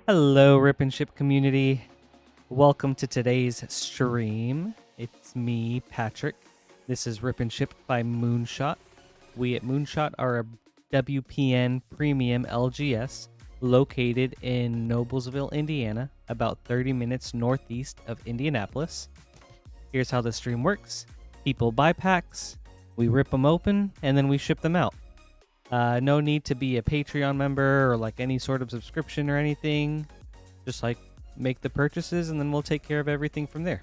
Hello, Rip and Ship community. Welcome to today's stream. It's me, Patrick. This is Rip and Ship by Moonshot. We at Moonshot are a WPN premium LGS located in Noblesville, Indiana, about 30 minutes northeast of Indianapolis. Here's how the stream works. People buy packs, we rip them open, and then we ship them out. No need to be a Patreon member or like any sort of subscription or anything. Just like make the purchases and then we'll take care of everything from there.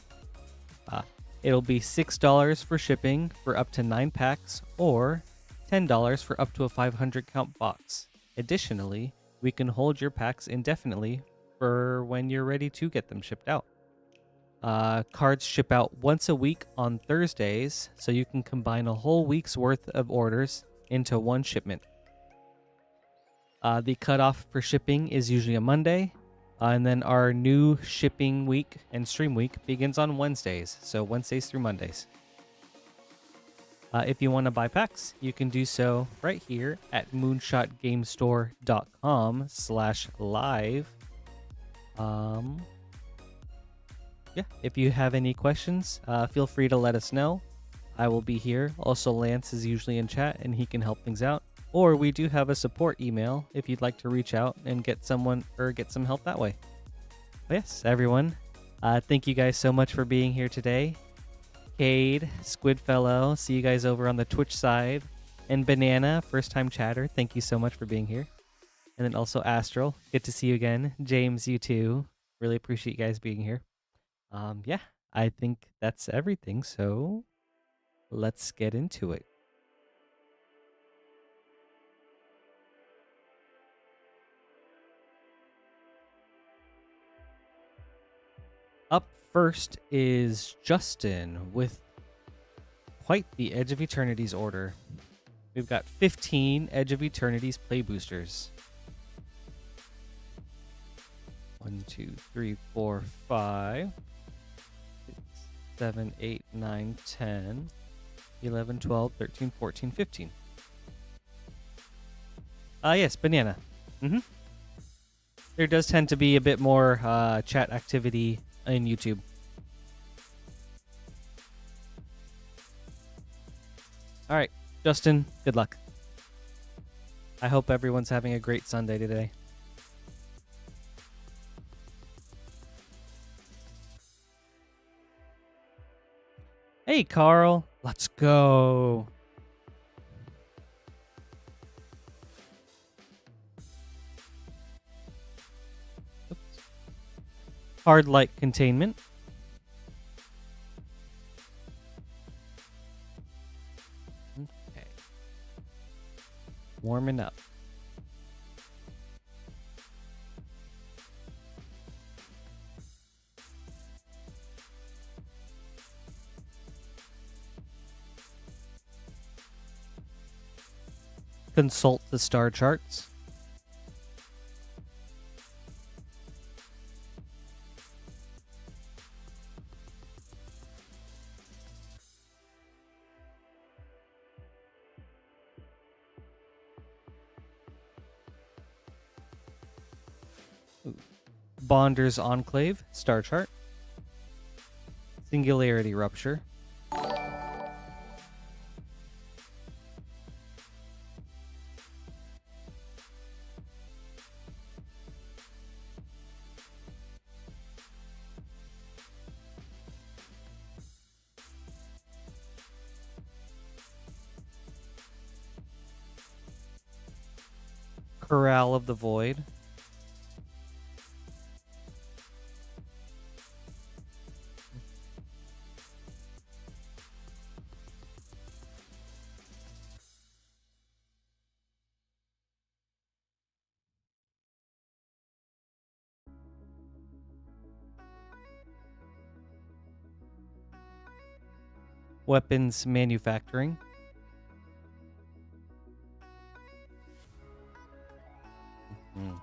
It'll be $6 for shipping for up to 9 packs or $10 for up to a 500 count box. Additionally, we can hold your packs indefinitely for when you're ready to get them shipped out. Cards ship out once a week on Thursdays, so you can combine a whole week's worth of orders into one shipment. The cutoff for shipping is usually a Monday, and then our new shipping week and stream week begins on Wednesdays, so Wednesdays through Mondays. If you want to buy packs, you can do so right here at moonshotgamestore.com/live. Yeah, if you have any questions, feel free to let us know. I will be here. Also, Lance is usually in chat and he can help things out. Or we do have a support email if you'd like to reach out and get someone or get some help that way. But yes, everyone, thank you guys so much for being here today. Cade, Squidfellow, see you guys over on the Twitch side. And Banana, first time chatter, thank you so much for being here. And then also Astral, good to see you again. James, you too. Really appreciate you guys being here. Yeah, I think that's everything, so let's get into it. Up first is Justin with quite the Edge of Eternity's order. We've got 15 Edge of Eternity's play boosters. 1, 2, 3, 4, 5, 6, 7, 8, 9, 10, 11, 12, 13, 14, 15. Yes, Banana. There does tend to be a bit more chat activity in YouTube. All right, Justin, good luck. I hope everyone's having a great Sunday today. Hey, Carl, let's go. Hard light containment. Okay. Warming up. Consult the star charts. Bonder's Enclave, star chart. Singularity Rupture. Corral of the Void. Weapons Manufacturing. Mm.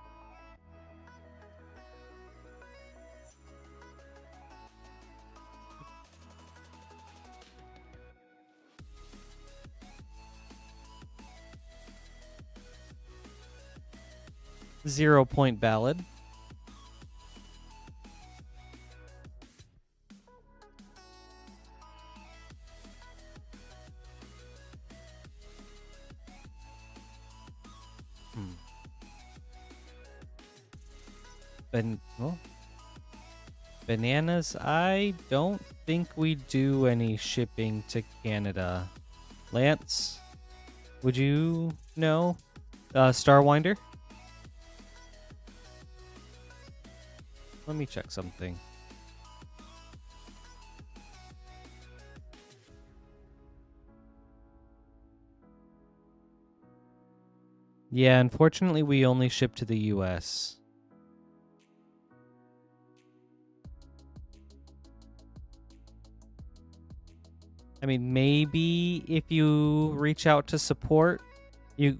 Zero Point Ballad. well, bananas, I don't think we do any shipping to Canada. Lance, would you know? Starwinder? Let me check something. Yeah, unfortunately, we only ship to the US. I mean, maybe if you reach out to support, you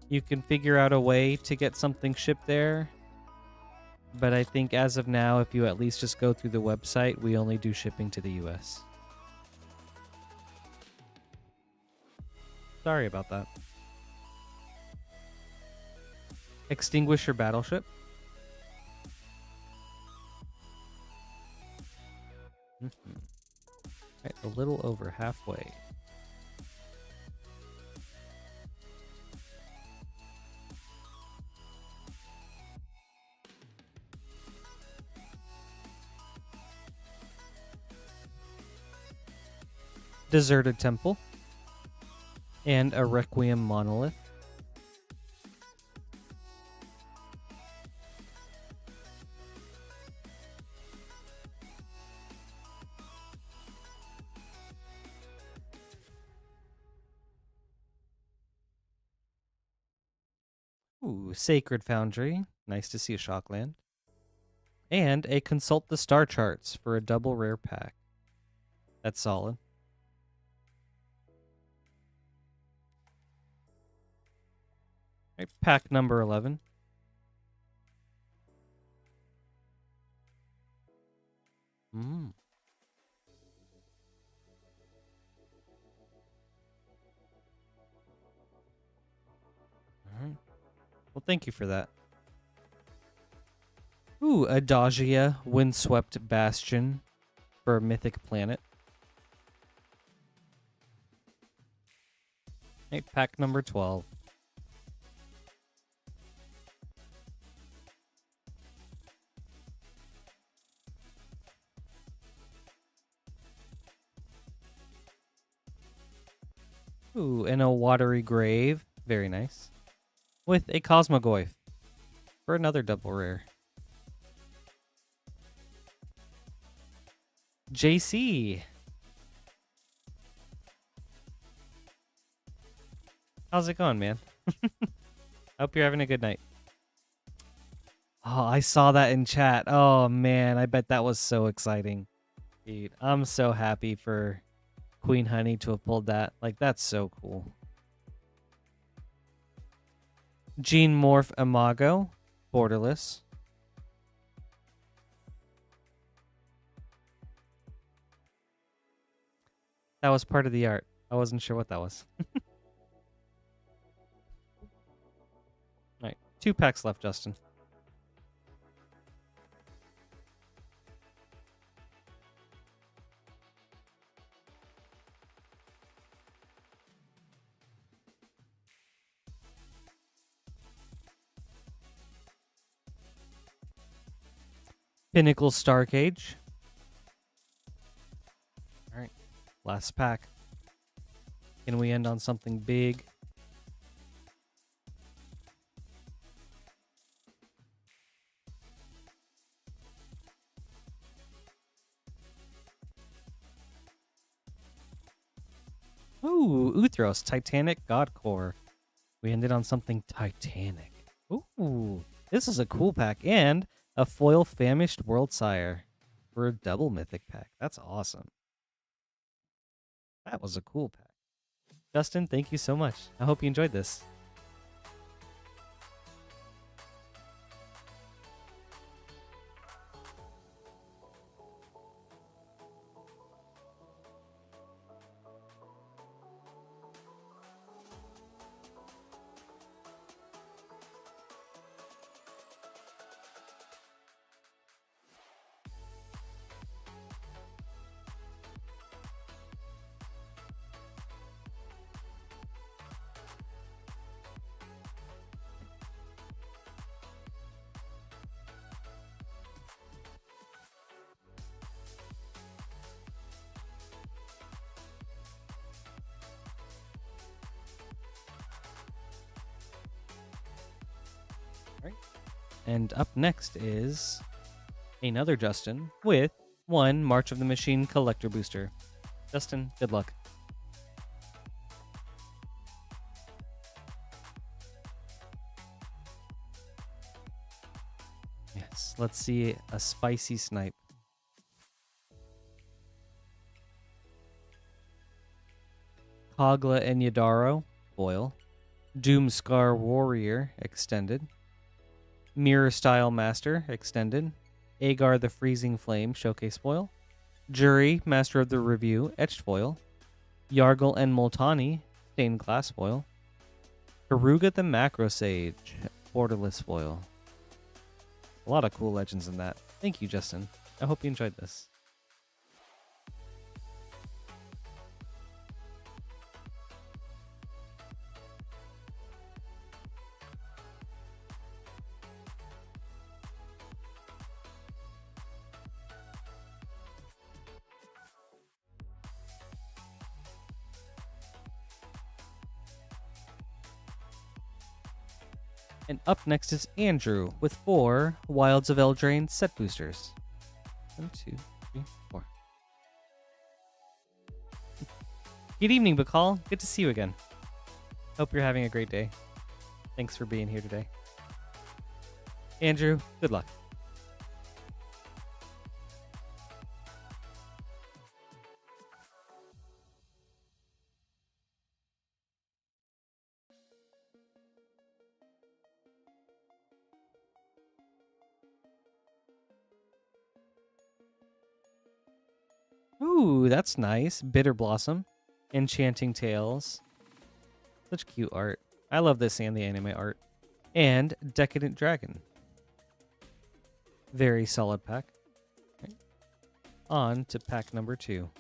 you can figure out a way to get something shipped there. But I think as of now, if you at least just go through the website, we only do shipping to the US. Sorry about that. Extinguish your battleship. Right, a little over halfway. Deserted Temple. And a Requiem Monolith. Ooh, Sacred Foundry. Nice to see a Shockland. And a Consult the Star Charts for a double rare pack. That's solid. Right, pack number 11. Mm. All right. Well, thank you for that. Ooh, Adagia Windswept Bastion for a Mythic Planet. Right, pack number 12. Ooh, and a Watery Grave. Very nice. With a Cosmogoyf for another double rare. JC. How's it going, man? Hope you're having a good night. Oh, I saw that in chat. Oh, man. I bet that was so exciting. Dude, I'm so happy for Queen Honey to have pulled that. Like, that's so cool. Gene Morph Imago. Borderless. That was part of the art. I wasn't sure what that was. All right. 2 packs left, Justin. Pinnacle Starcage. All right. Last pack. Can we end on something big? Ooh, Uthros, Titanic God Core. We ended on something Titanic. Ooh, this is a cool pack. And a foil Famished World Sire for a double mythic pack. That's awesome. That was a cool pack. Justin, thank you so much. I hope you enjoyed this. And up next is another Justin with one March of the Machine collector booster. Justin, good luck. Yes, let's see a spicy snipe. Kogla and Yadaro, foil. Doomscar Warrior, extended. Mirror Style Master, extended. Agar the Freezing Flame, showcase foil. Jury, Master of the Review, etched foil. Yargle and Multani, stained glass foil. Karuga the Macro Sage, borderless foil. A lot of cool legends in that. Thank you, Justin. I hope you enjoyed this. And up next is Andrew with 4 Wilds of Eldraine set boosters. 1, 2, 3, 4. Good evening, Bakal. Good to see you again. Hope you're having a great day. Thanks for being here today. Andrew, good luck. Ooh, that's nice. Bitter Blossom. Enchanting Tales. Such cute art. I love this and the anime art. And Decadent Dragon. Very solid pack. Okay. On to pack number 2.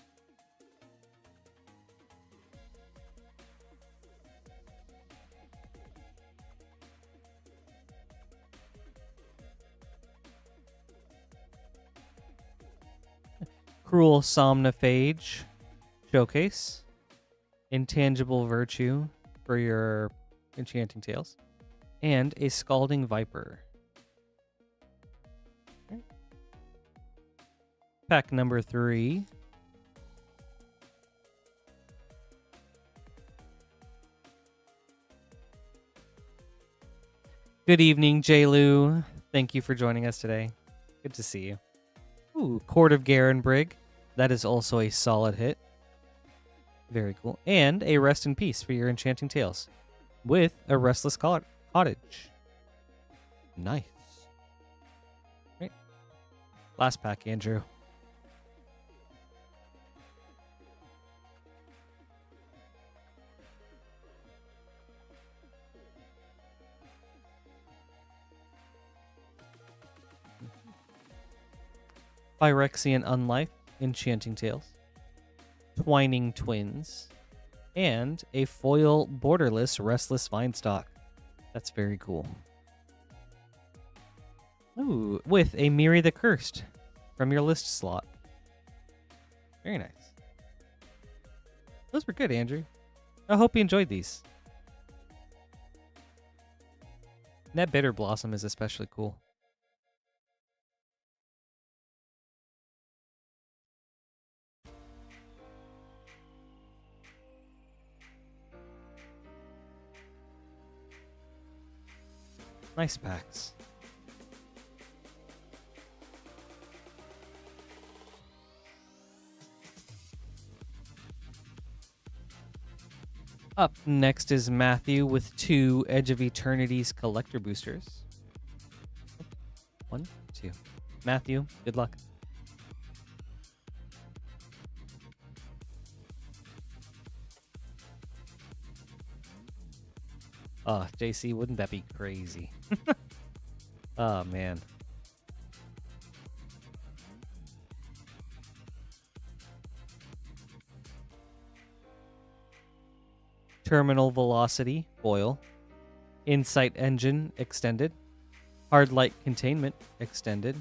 Cruel Somnophage showcase. Intangible Virtue for your Enchanting Tales. And a Scalding Viper. Okay. Pack number 3. Good evening, J-Lou. Thank you for joining us today. Good to see you. Ooh, Court of Garenbrig. That is also a solid hit. Very cool. And a Rest in Peace for your Enchanting Tales. With a Restless Cottage. Nice. Right. Last pack, Andrew. Phyrexian Unlife, Enchanting Tales, Twining Twins, and a foil borderless Restless Vinestock. That's very cool. Ooh, with a Miri the Cursed from your list slot. Very nice. Those were good, Andrew. I hope you enjoyed these. And that Bitter Blossom is especially cool. Nice packs. Up next is Matthew with 2 Edge of Eternity's collector boosters. 1, 2. Matthew, good luck. Oh, JC, wouldn't that be crazy? Oh, man. Terminal Velocity, foil. Insight Engine, extended. Hard Light Containment, extended.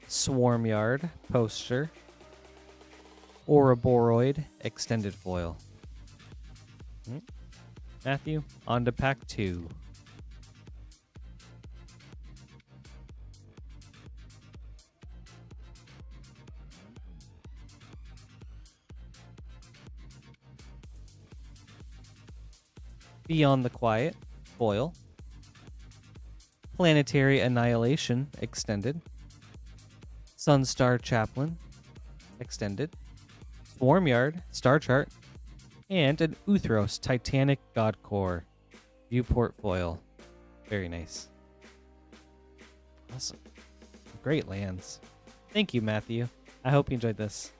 Swarm Yard, poster. Ouroboros, extended foil. Matthew, on to pack 2. Beyond the Quiet, foil. Planetary Annihilation, extended. Sunstar Chaplain, extended. Swarmyard, Star Chart. And an Uthros Titanic God Core, Viewport foil. Very nice. Awesome. Great lands. Thank you, Matthew. I hope you enjoyed this.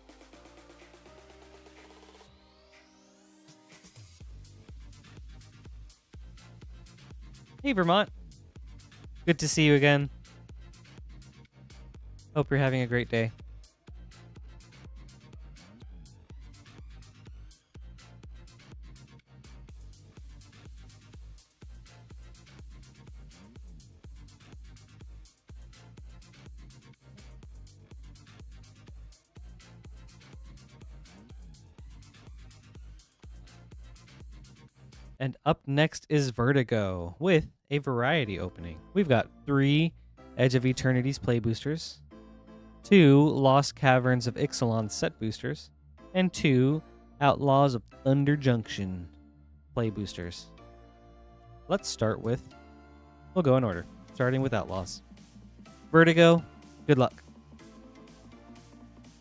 Hey, Vermont. Good to see you again. Hope you're having a great day. And up next is Vertigo with a variety opening. We've got 3 Edge of Eternity's play boosters, 2 Lost Caverns of Ixalan set boosters, and 2 Outlaws of Thunder Junction play boosters. Let's start with, we'll go in order, starting with Outlaws. Vertigo, good luck.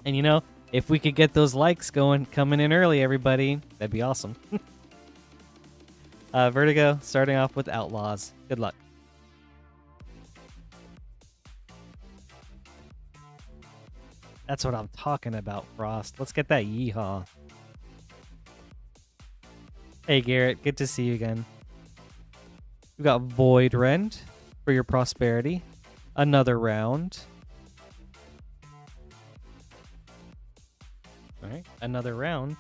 And you know, if we could get those likes coming in early, everybody, that'd be awesome. Vertigo, starting off with Outlaws. Good luck. That's what I'm talking about, Frost. Let's get that yeehaw. Hey, Garrett. Good to see you again. We've got Void Rend for your prosperity. Another round. All right, another round.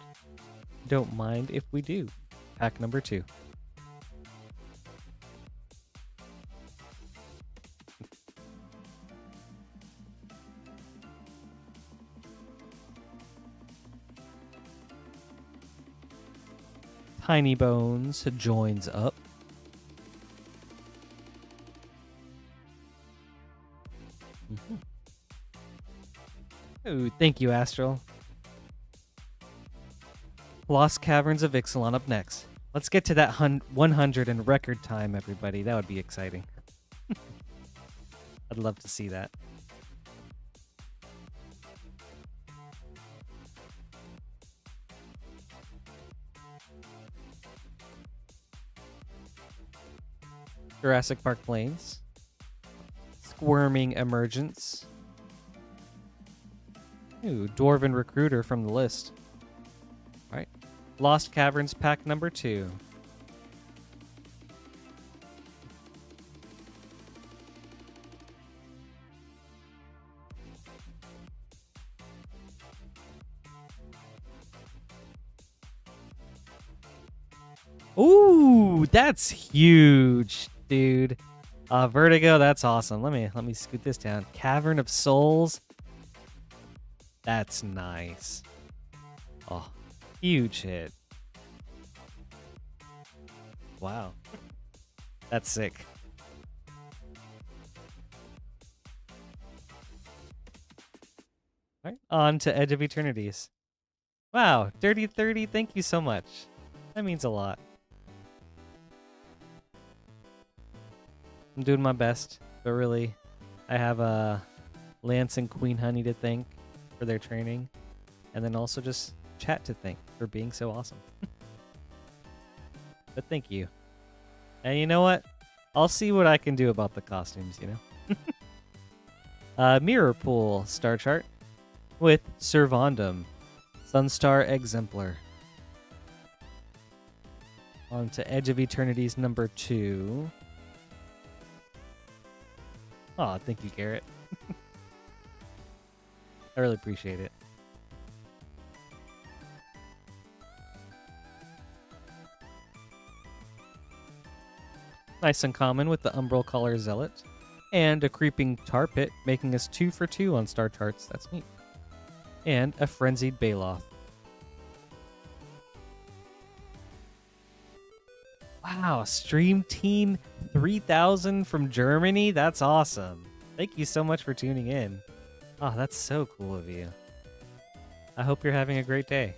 Don't mind if we do. Pack number 2. Tiny Bones joins up. Ooh, thank you, Astral. Lost Caverns of Ixalan up next. Let's get to that 100 in record time, everybody. That would be exciting. I'd love to see that. Jurassic Park Plains. Squirming Emergence. Ooh, Dwarven Recruiter from the list. All right. Lost Caverns pack number 2. Ooh, that's huge, dude. Vertigo, that's awesome. Let me scoot this down. Cavern of Souls. That's nice. Oh, huge hit. Wow. That's sick. All right, on to Edge of Eternities. Wow, Dirty 30, thank you so much. That means a lot. I'm doing my best, but really, I have Lance and Queen Honey to thank for their training, and then also just chat to thank for being so awesome. But thank you. And you know what? I'll see what I can do about the costumes, you know? Mirror Pool Star Chart with Servandum, Sunstar Exemplar. On to Edge of Eternities number 2. Aw, thank you, Garrett. I really appreciate it. Nice and common with the Umbral Color Zealot. And a Creeping Tar Pit, making us 2 for 2 on Star Charts. That's neat. And a Frenzied Baloth. Wow, Stream Team 3000 from Germany? That's awesome. Thank you so much for tuning in. Oh, that's so cool of you. I hope you're having a great day.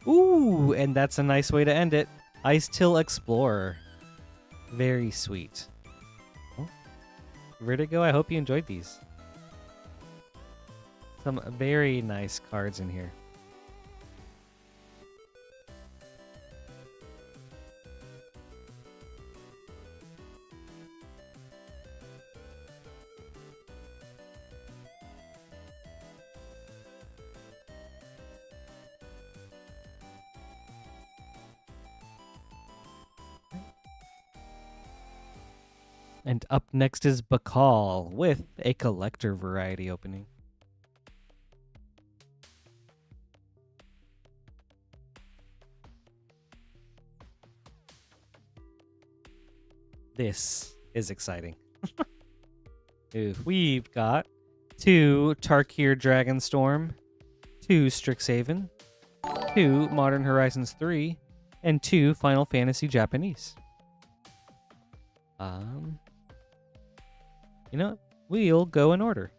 Ooh, and that's a nice way to end it. Ice Till Explorer. Very sweet. Oh, Vertigo, I hope you enjoyed these. Some very nice cards in here. And up next is Bakal with a collector variety opening. This is exciting. Ooh, we've got 2 Tarkir Dragonstorm, 2 Strixhaven, 2 Modern Horizons 3, and 2 Final Fantasy Japanese. You know what? We'll go in order.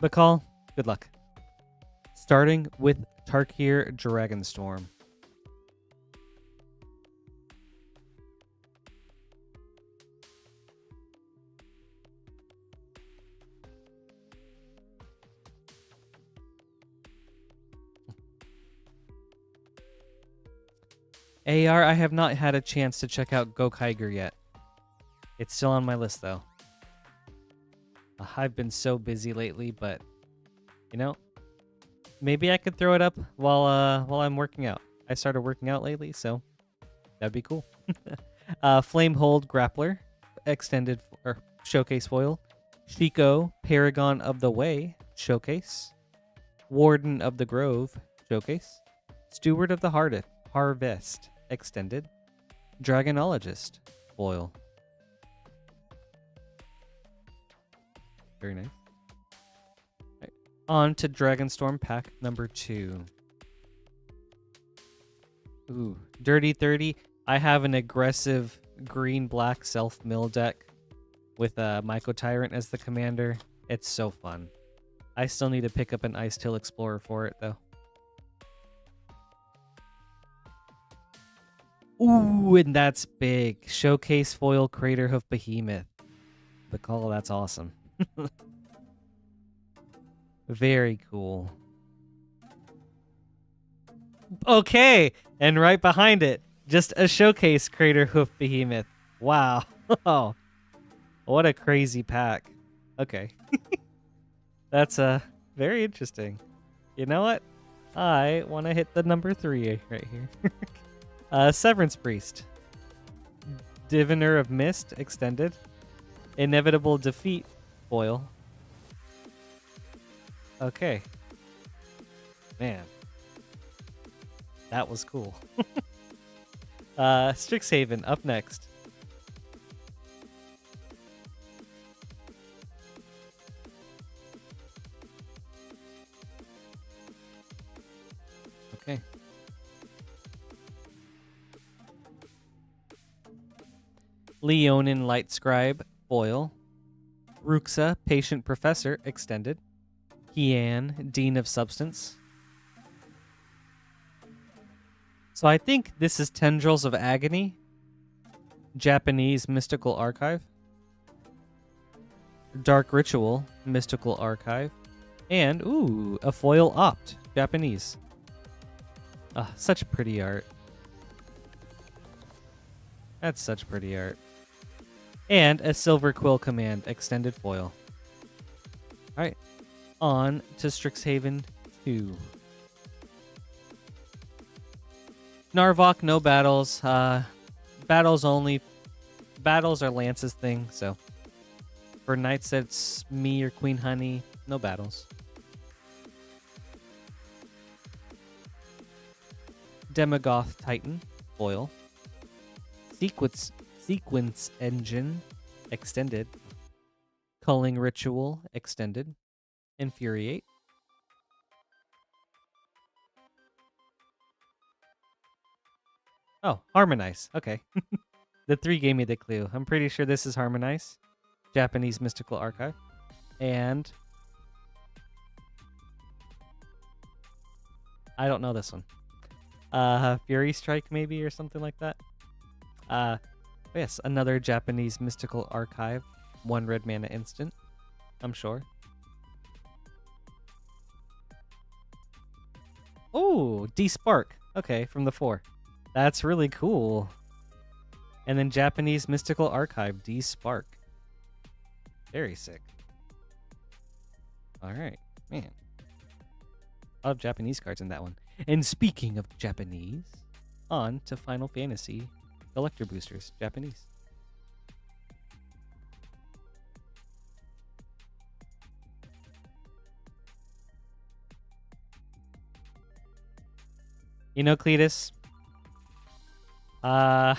Bakal, good luck. Starting with Tarkir Dragonstorm. AR, I have not had a chance to check out Gokaiger yet. It's still on my list, though. I've been so busy lately, but, you know, maybe I could throw it up while I'm working out. I started working out lately, so that'd be cool. Flamehold Grappler, extended or showcase foil. Shiko, Paragon of the Way, showcase. Warden of the Grove, showcase. Steward of the Harvest, extended. Dragonologist, foil. Very nice. Right. On to Dragonstorm pack number 2. Ooh, Dirty 30. I have an aggressive green-black self-mill deck with Myco Tyrant as the commander. It's so fun. I still need to pick up an Ice Till Explorer for it, though. Ooh, and that's big. Showcase foil Craterhoof Behemoth. The call, that's awesome. Very cool. Okay, and right behind it, just a showcase Craterhoof Behemoth. Wow. What a crazy pack. Okay. That's very interesting. You know what? I want to hit the number 3 right here. Severance Priest. Diviner of Mist, extended. Inevitable Defeat, foil. Okay. Man. That was cool. Strixhaven, up next. Okay. Leonin Light Scribe, foil. Ruxa, Patient Professor, extended. Hian, Dean of Substance. So I think this is Tendrils of Agony, Japanese Mystical Archive. Dark Ritual, Mystical Archive. And, ooh, a foil opt, Japanese. Such pretty art. That's such pretty art. And a Silver Quill Command, extended foil. Alright, on to Strixhaven 2. Narvok, no battles. Battles only. Battles are Lance's thing, so. For Knights, it's me or Queen Honey. No battles. Demogoth Titan, foil. Sequence Engine, extended. Culling Ritual, extended. Infuriate. Oh, Harmonize. Okay. The 3 gave me the clue. I'm pretty sure this is Harmonize. Japanese Mystical Archive. And I don't know this one. Fury Strike maybe or something like that. Yes, another Japanese mystical archive. 1 red mana instant. I'm sure. Oh, D-Spark. Okay, from the 4. That's really cool. And then Japanese mystical archive, D-Spark. Very sick. All right, man. A lot of Japanese cards in that one. And speaking of Japanese, on to Final Fantasy Collector Boosters, Japanese. You know, Cletus, I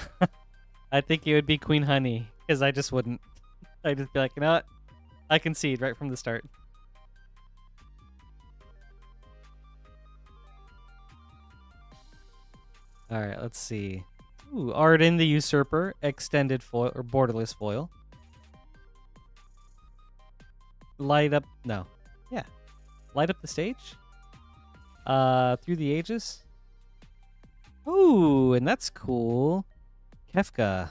think it would be Queen Honey, because I just wouldn't. I'd just be like, you know what? I concede right from the start. All right, let's see. Ooh, Arden the Usurper, extended foil or borderless foil. Light up, no, yeah, light up the stage. Through the ages. Ooh, and that's cool. Kefka.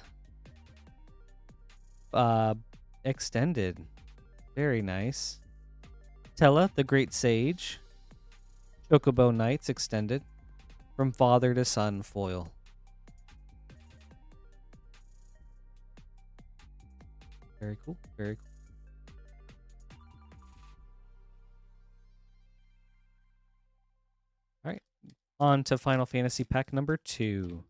Extended. Very nice. Tella, the Great Sage. Chocobo Knights, extended. From Father to Son, foil. Very cool, very cool. All right, on to Final Fantasy pack number 2.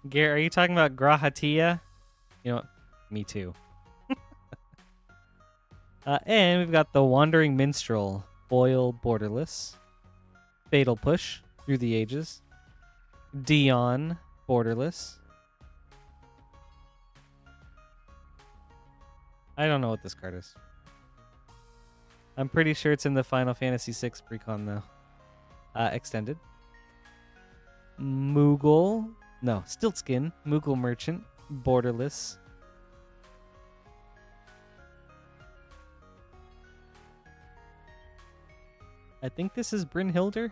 Garrett, are you talking about Grahatia? You know what? Me too. And we've got the Wandering Minstrel, foil borderless. Fatal Push, Through the Ages. Dion, borderless. I don't know what this card is. I'm pretty sure it's in the Final Fantasy VI precon though. Extended. Moogle. No, Stiltskin. Moogle Merchant. Borderless. I think this is Brynhilder.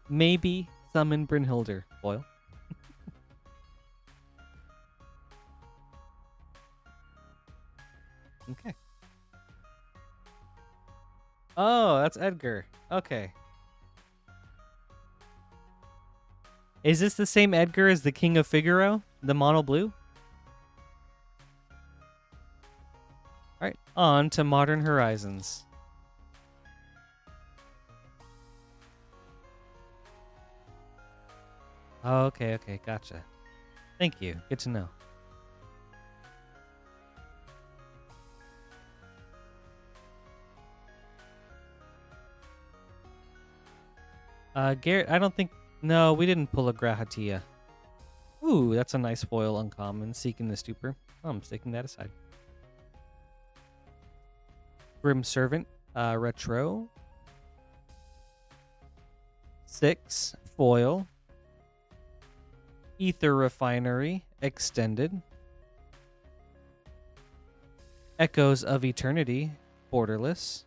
Maybe summon Brynhilder. Foil. Okay. Oh, that's Edgar. Okay. Is this the same Edgar as the King of Figaro? The mono blue? Alright, on to Modern Horizons. Oh, okay, gotcha. Thank you. Good to know. Garrett, I don't think... No, we didn't pull a Grahatia. Ooh, that's a nice foil uncommon. Seeking the Stupor. Oh, I'm taking that aside. Grim Servant, retro. 6, foil. Ether Refinery, extended. Echoes of Eternity, borderless.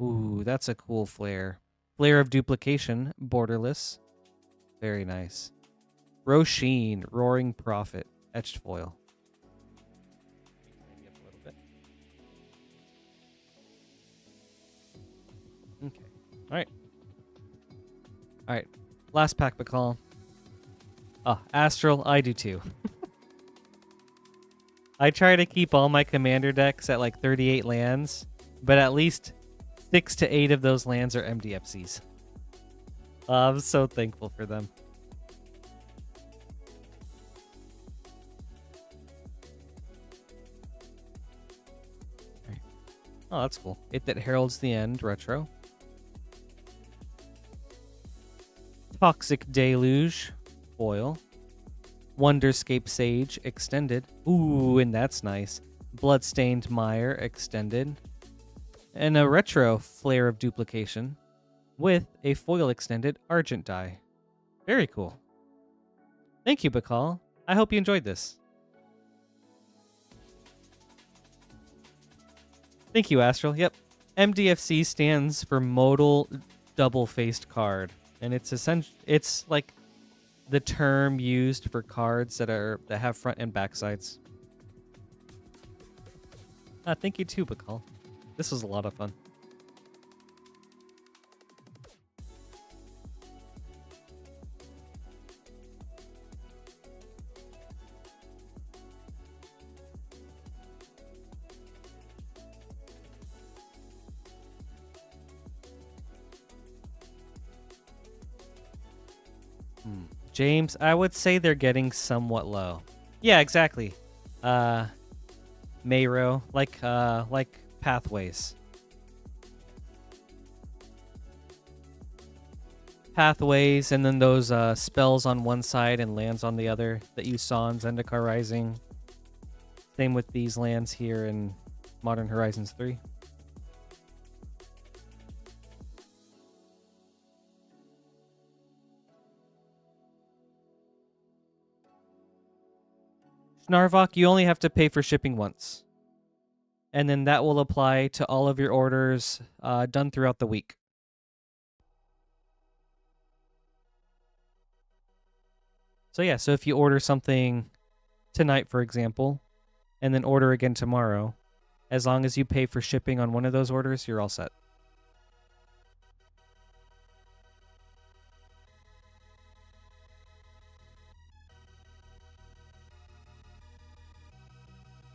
Ooh, that's a cool flare. Flare of Duplication, borderless. Very nice. Roshin, Roaring Prophet, etched foil. Maybe up a little bit. Okay. Alright. Alright. Last pack, Bacall. Oh, Astral, I do too. I try to keep all my commander decks at like 38 lands, but at least 6 to 8 of those lands are MDFCs. I'm so thankful for them. Oh, that's cool. It That Heralds the End, retro. Toxic Deluge, foil. Wonderscape Sage, extended. Ooh, and that's nice. Bloodstained Mire, extended. And a retro Flare of Duplication with a foil extended Argent die. Very cool. Thank you, Bacall. I hope you enjoyed this. Thank you, Astral. Yep. MDFC stands for Modal Double-Faced Card. And it's like the term used for cards that have front and back sides. Thank you too, Bakal. This was a lot of fun. James, I would say they're getting somewhat low. Yeah, exactly. Mayro, like pathways. Pathways, and then those spells on one side and lands on the other that you saw in Zendikar Rising. Same with these lands here in Modern Horizons 3. Snarvok, you only have to pay for shipping once. And then that will apply to all of your orders done throughout the week. So yeah, so if you order something tonight, for example, and then order again tomorrow, as long as you pay for shipping on one of those orders, you're all set.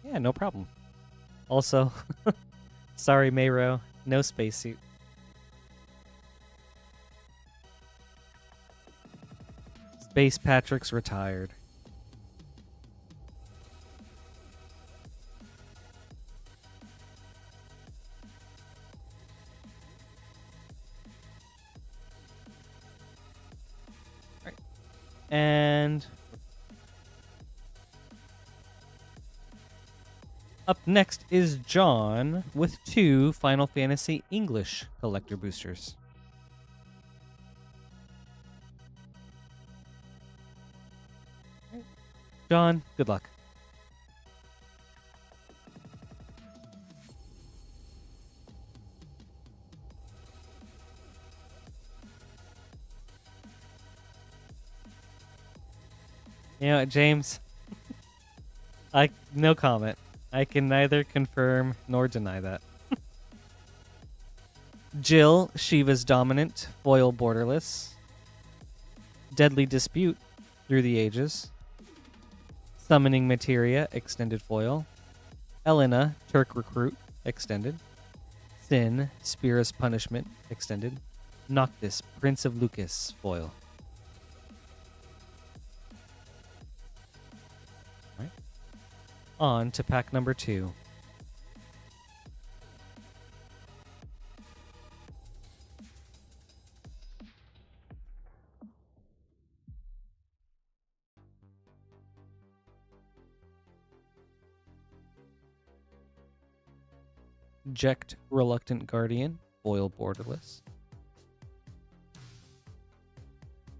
Yeah, no problem. Also, sorry, Mayro, no spacesuit. Space Patrick's retired. All right. And up next is John with 2 Final Fantasy English collector boosters. John, good luck. You know what, James? No comment. I can neither confirm nor deny that. Jill, Shiva's Dominant, foil borderless. Deadly Dispute, Through the Ages. Summoning Materia, extended foil. Elena, Turk Recruit, extended. Sin, Spira's Punishment, extended. Noctis, Prince of Lucas, foil. All right. On to pack number 2. Jekt, Reluctant Guardian, foil borderless.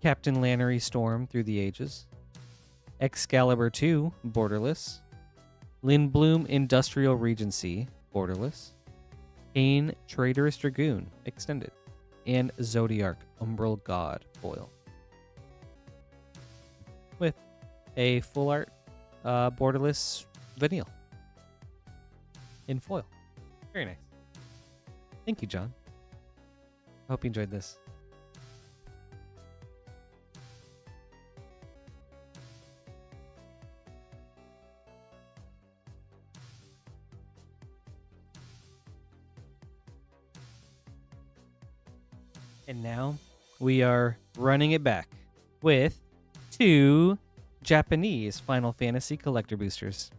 Captain Lannery Storm, Through the Ages. Excalibur 2, borderless. Lindblum Industrial Regency, borderless. Kane, Traitorous Dragoon, extended. And Zodiark, Umbral God, foil. With a full art borderless Vanille in foil. Very nice. Thank you, John. Hope you enjoyed this. And now we are running it back with 2 Japanese Final Fantasy collector boosters.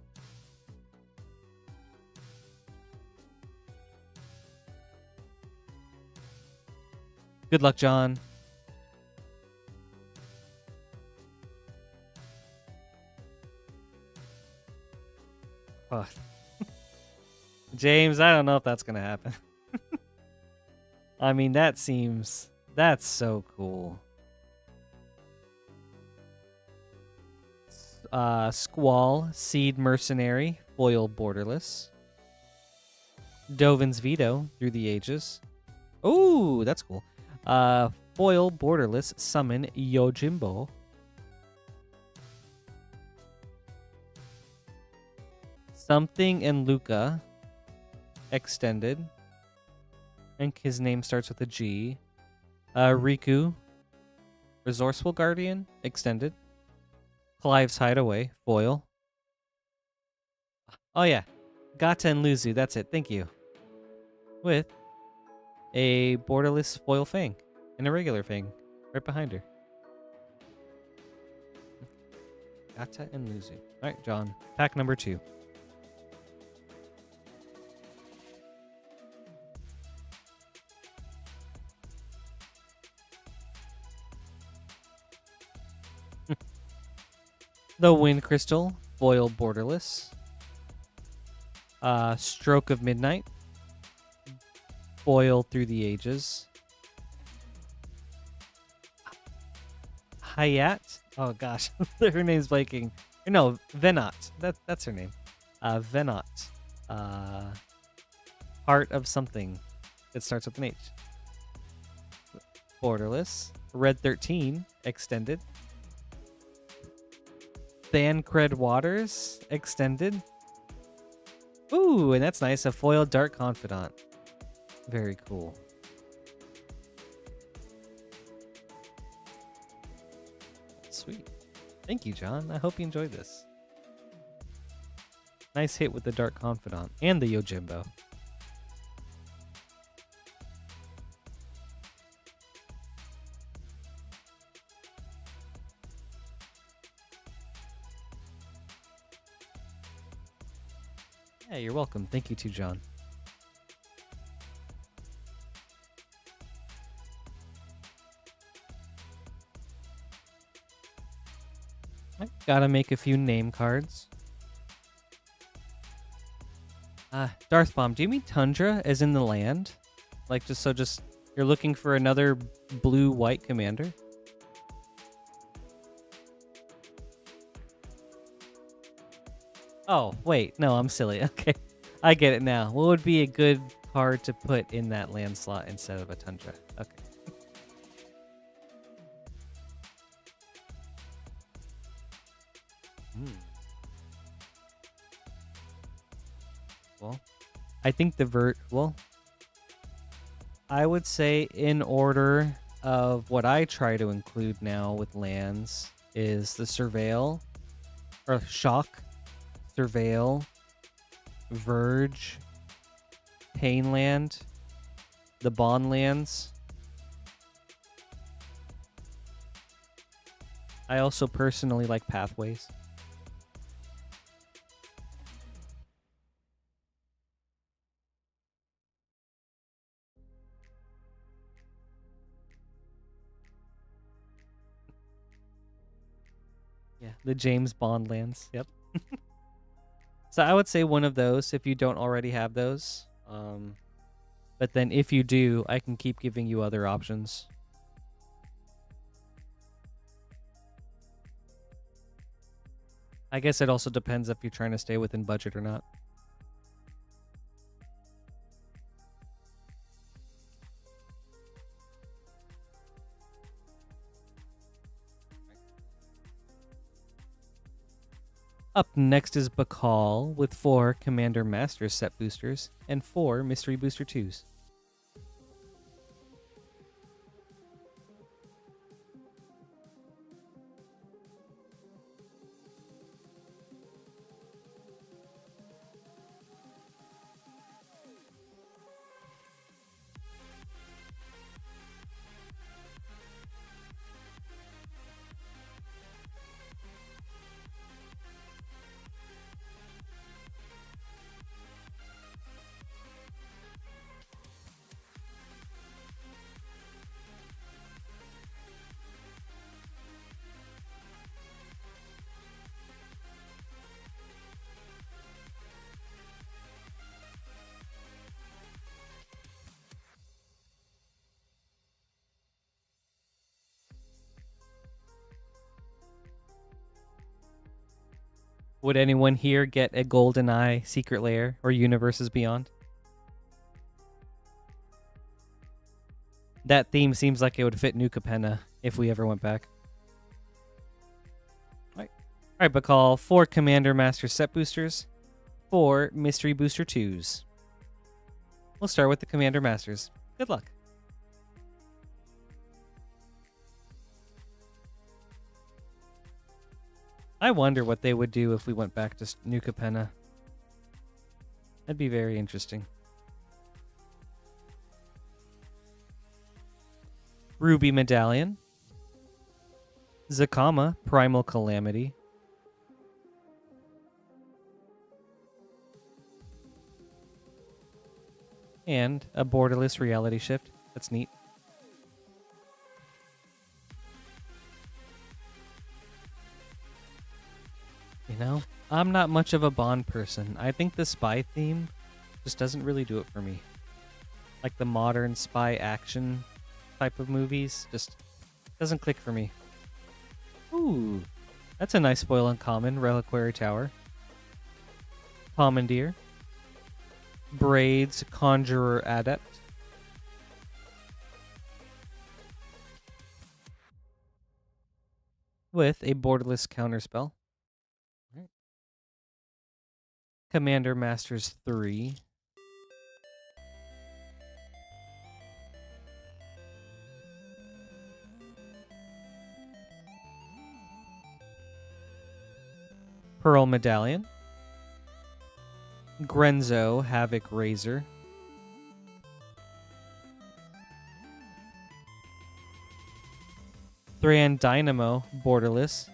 Good luck, John. Oh. James, I don't know if that's going to happen. I mean, that's so cool. Squall, Seed Mercenary, foil borderless. Dovin's Veto, Through the Ages. Ooh, that's cool. Foil borderless, summon Yojimbo. Something and Luca, extended. I think his name starts with a G. Riku, Resourceful Guardian, extended. Clive's Hideaway, foil. Oh yeah, Gata and Luzu, that's it, thank you. With a borderless foil Fang and a regular Fang right behind her. Gata and Luzu. Alright, John, pack number 2. The Wind Crystal, foil borderless. Stroke of Midnight, foil Through the Ages. Hayat, oh gosh, her name's blanking. No, Venat, that's her name. Venat, Heart of Something. It starts with an H. Borderless. Red 13, extended. Thancred Waters, extended. Ooh, and that's nice. A foil Dark Confidant. Very cool. Sweet. Thank you, John. I hope you enjoyed this. Nice hit with the Dark Confidant and the Yojimbo. Yeah, you're welcome. Thank you too, John. I gotta make a few name cards. Darth Bomb, do you mean Tundra as in the land? Like just you're looking for another blue-white commander? Oh, wait. No, I'm silly. Okay. I get it now. What would be a good card to put in that land slot instead of a Tundra? Okay. Well, I think I would say in order of what I try to include now with lands is the Surveil, or Shock, Surveil, Verge, Painland, the Bond lands. I also personally like Pathways. Yeah, the James Bond lands. Yep. So I would say one of those if you don't already have those. But then if you do, I can keep giving you other options. I guess it also depends if you're trying to stay within budget or not. Up next is Bakal with 4 Commander Masters set boosters and 4 Mystery Booster 2s. Would anyone here get a GoldenEye Secret Lair or Universes Beyond? That theme seems like it would fit New Capenna if we ever went back. All right, but call 4 Commander Master set boosters, 4 Mystery Booster 2s. We'll start with the Commander Masters. Good luck. I wonder what they would do if we went back to New Capenna. That'd be very interesting. Ruby Medallion. Zakama, Primal Calamity. And a borderless reality shift. That's neat. You know, I'm not much of a Bond person. I think the spy theme just doesn't really do it for me. Like the modern spy action type of movies just doesn't click for me. Ooh, that's a nice foil uncommon. Reliquary Tower. Commandeer. Braids, Conjurer Adept. With a borderless counterspell. Right. Commander Masters 3. Pearl Medallion. Grenzo, Havoc Razor. Thran Dynamo, borderless.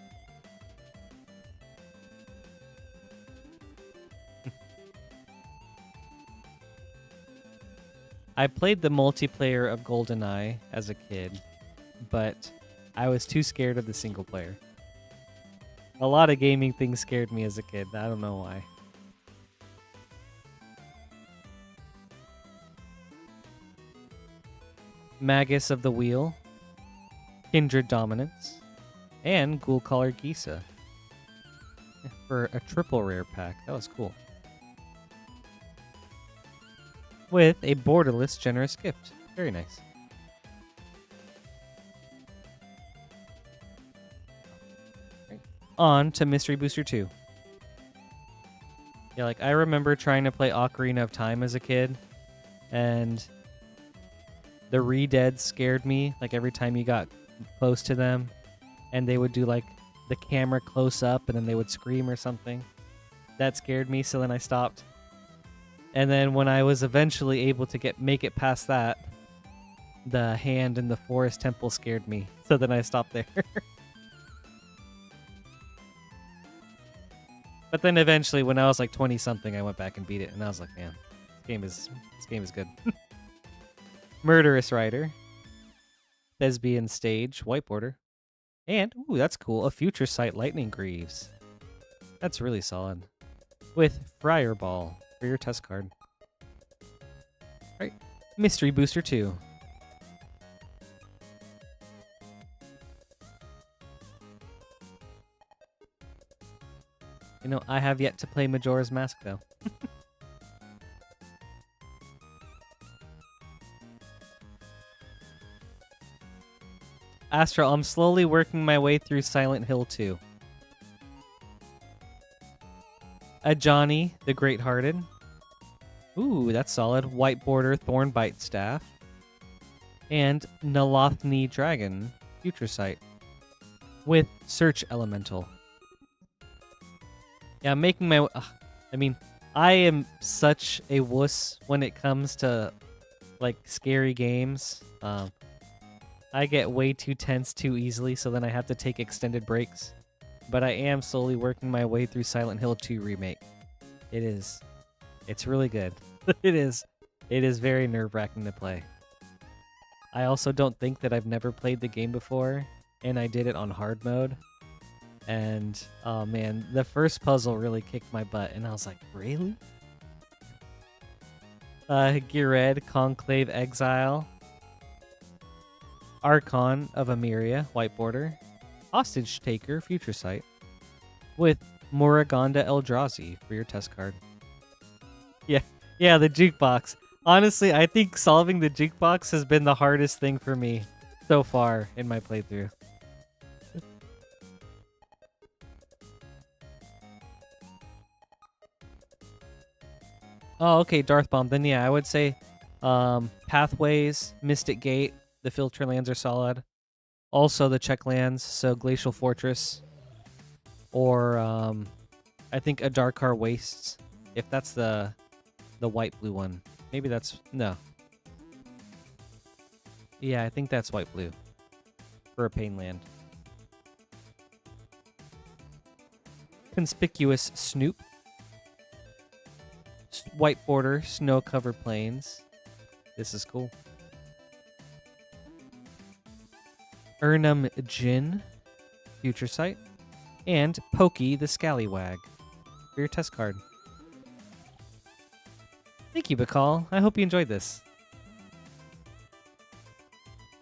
I played the multiplayer of GoldenEye as a kid, but I was too scared of the single player. A lot of gaming things scared me as a kid. I don't know why. Magus of the Wheel, Kindred Dominance, and Ghoul-Caller Gisa for a triple rare pack. That was cool. With a borderless generous gift. Very nice. Right. On to Mystery Booster 2. Yeah, like I remember trying to play Ocarina of Time as a kid, and the re-dead scared me. Like every time you got close to them, and they would do like the camera close up, and then they would scream or something. That scared me, so then I stopped. And then when I was eventually able to make it past that, the hand in the forest temple scared me. So then I stopped there. But then eventually, when I was like 20 something, I went back and beat it, and I was like, man, this game is good. Murderous Rider, Thespian Stage, white border, and ooh, that's cool. A Future Sight Lightning Greaves. That's really solid. With Friar Ball for your test card. Right, Mystery Booster 2. You know, I have yet to play Majora's Mask, though. Astral, I'm slowly working my way through Silent Hill 2. A Johnny, the Great-Hearted. Ooh, that's solid. White border, Thornbite Staff. And Nalothni Dragon, Future Sight. With Search Elemental. Yeah, I'm making my... I am such a wuss when it comes to, like, scary games. I get way too tense too easily, so then I have to take extended breaks. But I am slowly working my way through Silent Hill 2 Remake. It's really good. It is very nerve-wracking to play. I also don't think that I've never played the game before, and I did it on hard mode. And, oh man, the first puzzle really kicked my butt, and I was like, really? Gired, Conclave Exile. Archon of Emeria, white border. Hostage Taker, Future Sight. With Morrigonda Eldrazi for your test card. Yeah, yeah, the jukebox. Honestly, I think solving the jukebox has been the hardest thing for me so far in my playthrough. Oh, okay, Darth Bomb. Then yeah, I would say Pathways, Mystic Gate, the filter lands are solid. Also the check lands, so Glacial Fortress, or I think Adarkar Wastes, if that's the white blue one. Maybe that's no. Yeah, I think that's white blue for a pain land. Conspicuous Snoop. White border, snow-covered plains. This is cool. Urnum Jin, Future Sight, and Pokey the Scallywag for your test card. Thank you, Bakal. I hope you enjoyed this.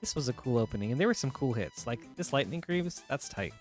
This was a cool opening, and there were some cool hits. Like this Lightning Greaves, that's tight.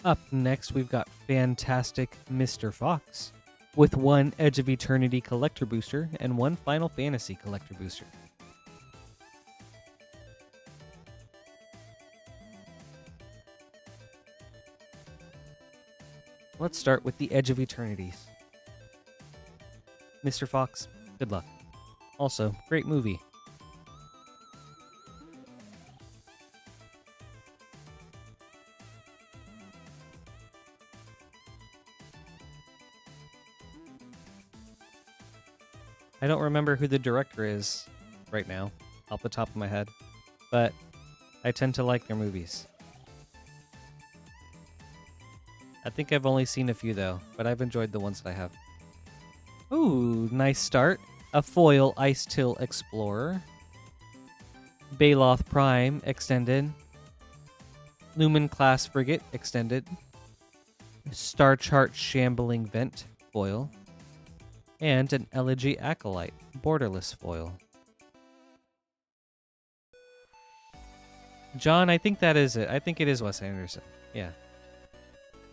Up next, we've got fantastic Mr. Fox with one Edge of Eternity collector booster and one Final Fantasy collector booster. Let's start with the Edge of Eternities. Mr. Fox, good luck. Also, great movie. I don't remember who the director is right now, off the top of my head, but I tend to like their movies. I think I've only seen a few though, but I've enjoyed the ones that I have. Ooh, nice start. A foil Ice Till Explorer. Baloth Prime Extended. Lumen Class Frigate Extended. Star Chart Shambling Vent foil. And an Elegy Acolyte borderless foil. John, I think that is it. I think it is Wes Anderson. Yeah.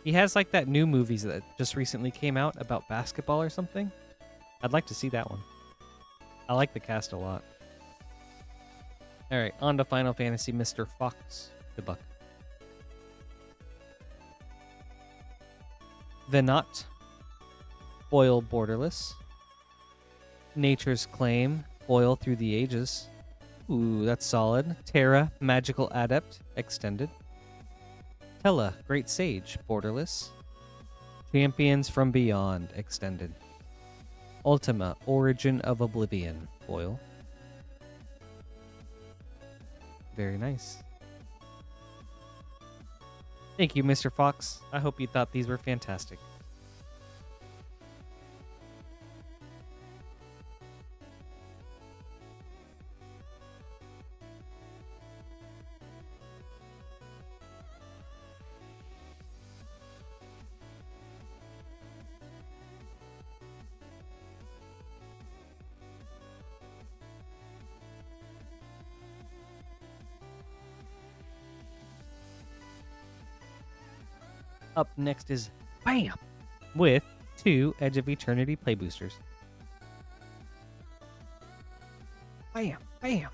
He has like that new movies that just recently came out about basketball or something. I'd like to see that one. I like the cast a lot. All right, on to Final Fantasy Mr. Fox. Good luck. Venat. Foil borderless. Nature's Claim. Foil through the ages. Ooh, that's solid. Terra. Magical Adept. Extended. Tella. Great Sage. Borderless. Champions from Beyond. Extended. Ultima. Origin of Oblivion. Foil. Very nice. Thank you, Mr. Fox. I hope you thought these were fantastic. Up next is BAM! With 2 Edge of Eternity play boosters. BAM! BAM!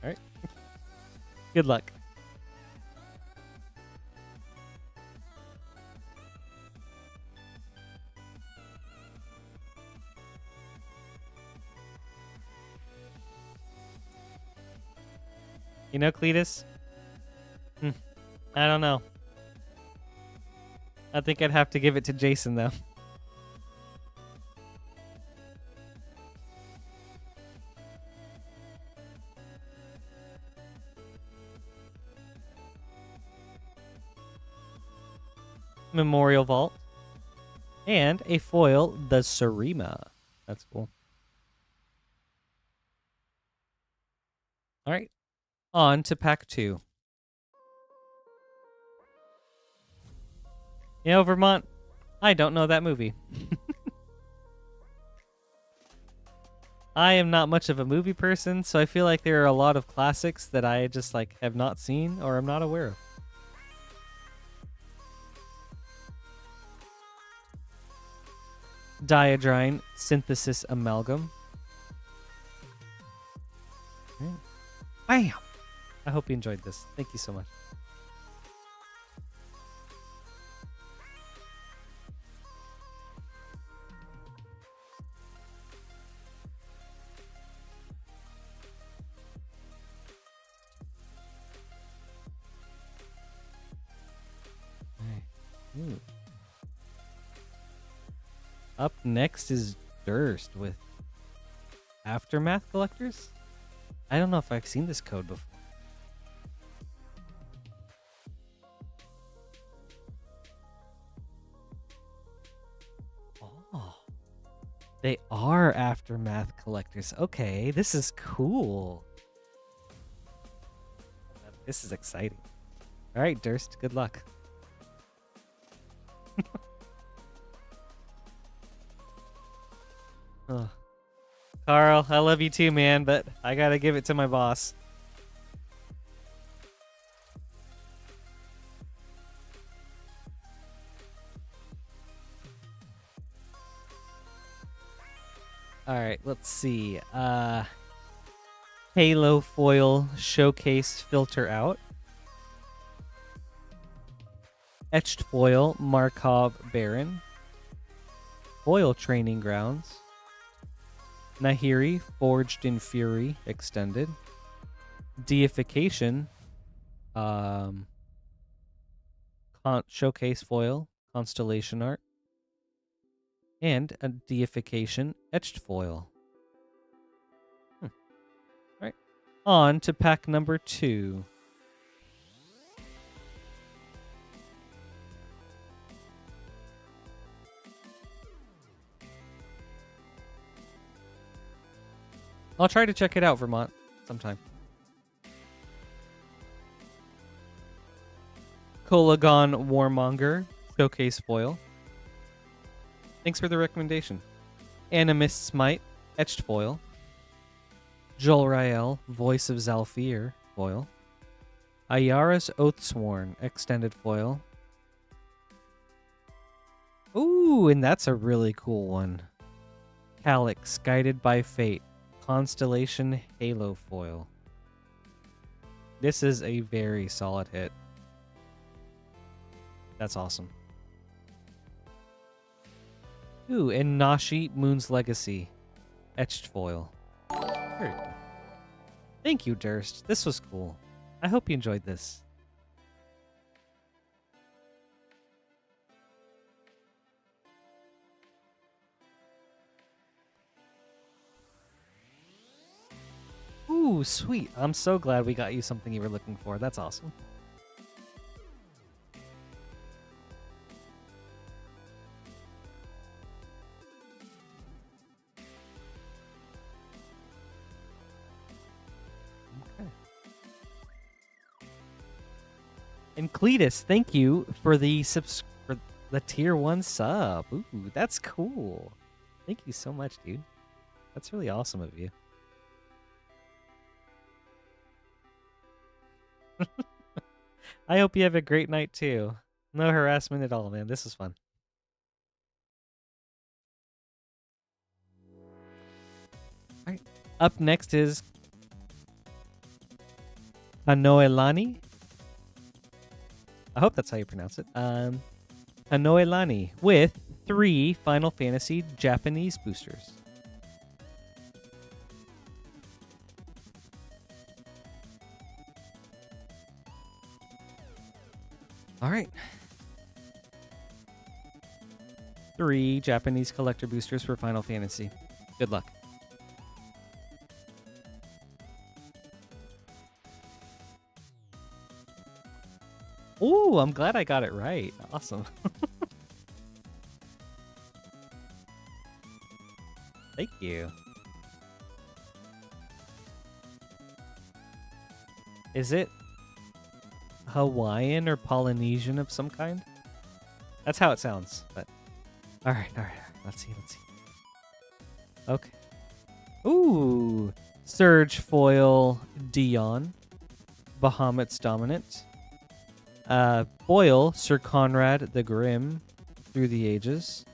Alright. Good luck. You know, Cletus? I don't know. I think I'd have to give it to Jason, though. Memorial Vault, and a foil, the Sarima. That's cool. All right, on to pack 2. You know, Vermont, I don't know that movie. I am not much of a movie person, so I feel like there are a lot of classics that I just like have not seen or am not aware of. Diadrine Synthesis Amalgam. Bam! I hope you enjoyed this. Thank you so much. Ooh. Up next is Durst with Aftermath Collectors. I don't know if I've seen this code before. Oh, they are Aftermath Collectors. Okay, this is cool. This is exciting. All right, Durst, good luck. Oh. Carl, I love you too, man, but I gotta give it to my boss. All right, let's see. Halo foil showcase filter out. Etched foil Markov Baron. Foil training grounds. Nahiri Forged in Fury extended. Deification showcase foil constellation art. And a deification etched foil. All right. On to pack number 2. I'll try to check it out, Vermont, sometime. Kolagon Warmonger showcase foil. Thanks for the recommendation. Animist Smite etched foil. Jolrael Voice of Zalfir foil. Ayara's Oathsworn extended foil. Ooh, and that's a really cool one. Calyx Guided by Fate Constellation Halo foil. This is a very solid hit. That's awesome. Ooh, and Nashi Moon's Legacy etched foil. Very cool. Thank you, Durst. This was cool. I hope you enjoyed this. Ooh, sweet. I'm so glad we got you something you were looking for. That's awesome. Okay. And Cletus, thank you for the tier 1 sub. Ooh, that's cool. Thank you so much, dude. That's really awesome of you. I hope you have a great night too. No harassment at all, man. This was fun. All right. Up next is Hanoelani. I hope that's how you pronounce it. Hanoelani with 3 Final Fantasy Japanese boosters. All right. 3 Japanese collector boosters for Final Fantasy. Good luck. Ooh, I'm glad I got it right. Awesome. Thank you. Is it Hawaiian or Polynesian of some kind? That's how it sounds, but all right. Let's see. Okay. Ooh, Surge foil Dion, Bahamut's Dominant. Foil Sir Conrad the Grim, Through the Ages.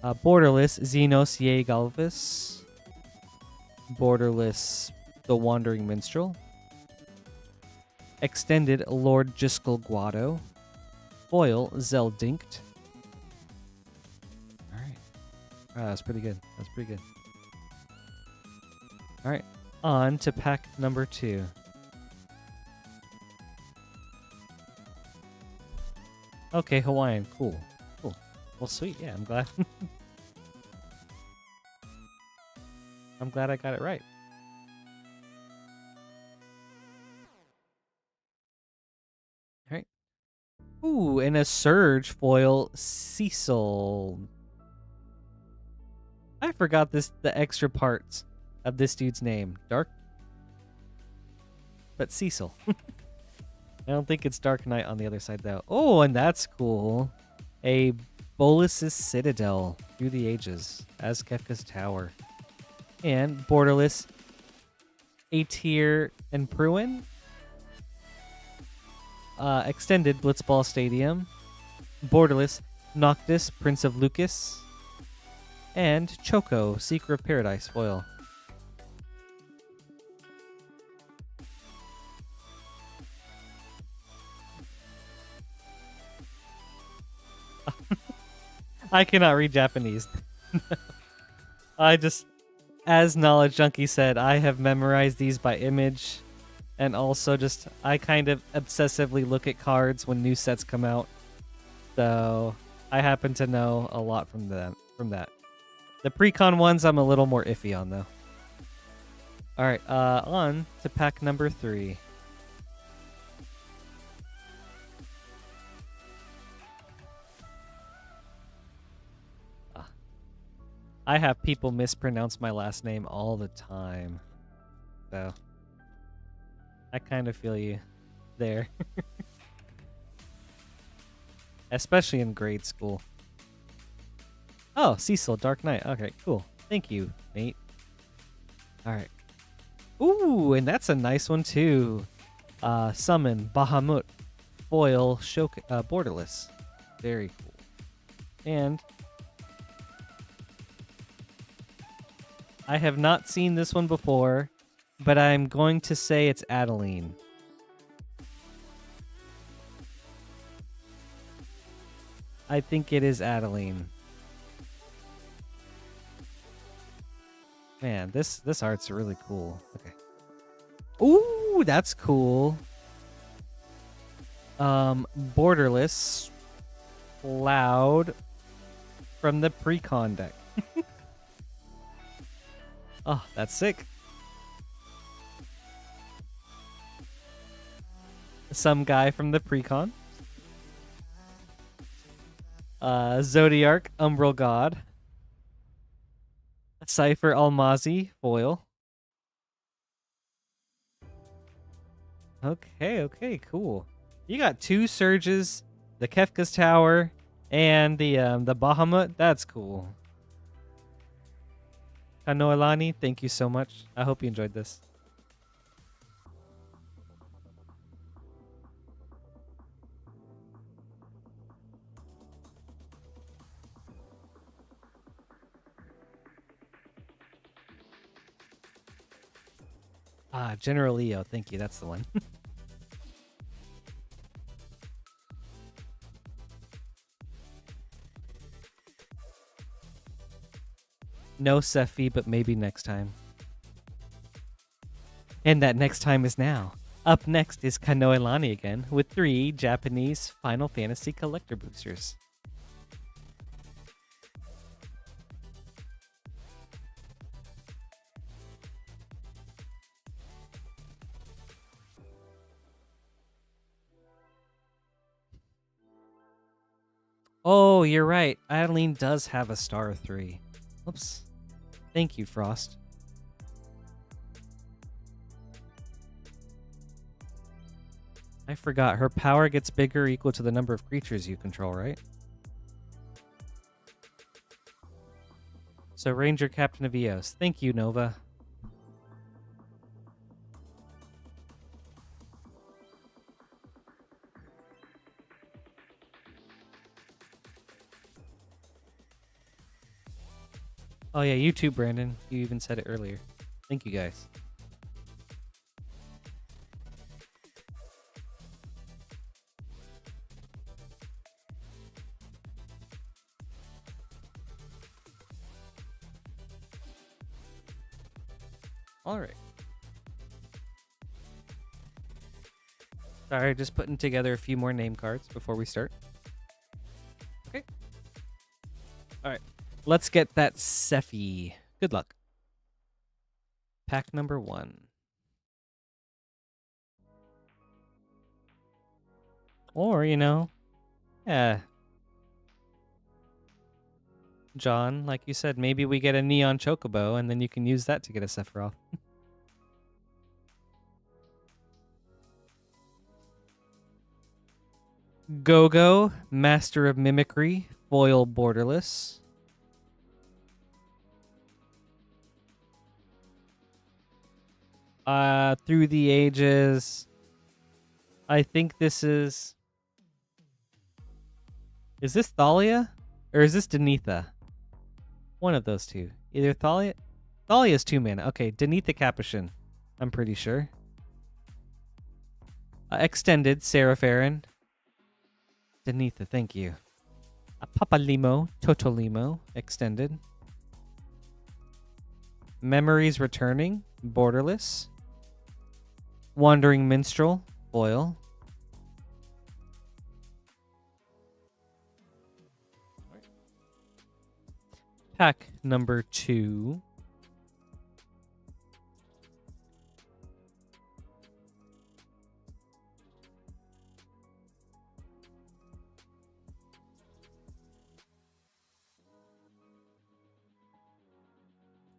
Borderless Xenos Galvis. Borderless The Wandering Minstrel. Extended Lord Jiskel Guado. Foil Zeldinkt. Alright. That's pretty good. Alright. On to pack number 2. Okay, Hawaiian. Cool. Well, sweet. Yeah, I'm glad. I'm glad I got it right. All right. Ooh, and a Surge foil Cecil. I forgot the extra parts of this dude's name. Dark, but Cecil. I don't think it's Dark Knight on the other side though. Oh, and that's cool. A Bolus's Citadel, Through the Ages, as Kefka's Tower. And Borderless Atir and Pruin. Extended Blitzball Stadium. Borderless Noctis, Prince of Lucas. And Choco, Seeker of Paradise foil. I cannot read Japanese. I just, as Knowledge Junkie said, I have memorized these by image. And also just, I kind of obsessively look at cards when new sets come out. So, I happen to know a lot from that. The pre-con ones I'm a little more iffy on, though. Alright, on to pack number 3. I have people mispronounce my last name all the time. So, I kind of feel you there. Especially in grade school. Oh, Cecil, Dark Knight. Okay, cool. Thank you, mate. Alright. Ooh, and that's a nice one, too. Summon, Bahamut, Foil, Borderless. Very cool. And I have not seen this one before, but I'm going to say it's Adeline. I think it is Adeline. Man, this art's really cool. Okay. Ooh, that's cool. Borderless, Loud from the pre-con deck. Oh, that's sick. Some guy from the pre-con. Zodiarch, Umbral God. Cypher Almazi, foil. Okay, cool. You got 2 Surges, the Kefka's Tower, and the Bahamut. That's cool. Kanoelani, thank you so much. I hope you enjoyed this. General Leo, thank you. That's the one. No Sephi, but maybe next time. And that next time is now. Up next is Kanoelani again with 3 Japanese Final Fantasy collector boosters. Oh, you're right. Adeline does have a star 3. Oops. Thank you, Frost. I forgot. Her power gets bigger equal to the number of creatures you control, right? So Ranger Captain of Eos. Thank you, Nova. Oh yeah, you too, Brandon. You even said it earlier. Thank you, guys. All right. Sorry, just putting together a few more name cards before we start. Okay. All right. Let's get that Sephi. Good luck. Pack number 1. Or, yeah. John, like you said, maybe we get a Neon Chocobo, and then you can use that to get a Sephiroth. Go-Go, Master of Mimicry, foil borderless. Through the Ages. I think this is... Is this Thalia? Or is this Denitha? One of those two. Either Thalia... Thalia's 2 mana. Okay, Denitha Capuchin. I'm pretty sure. Extended, Serapharin. Denitha, thank you. Papalimo, Totolimo, extended. Memories Returning, borderless. Wandering Minstrel, foil. Pack number 2.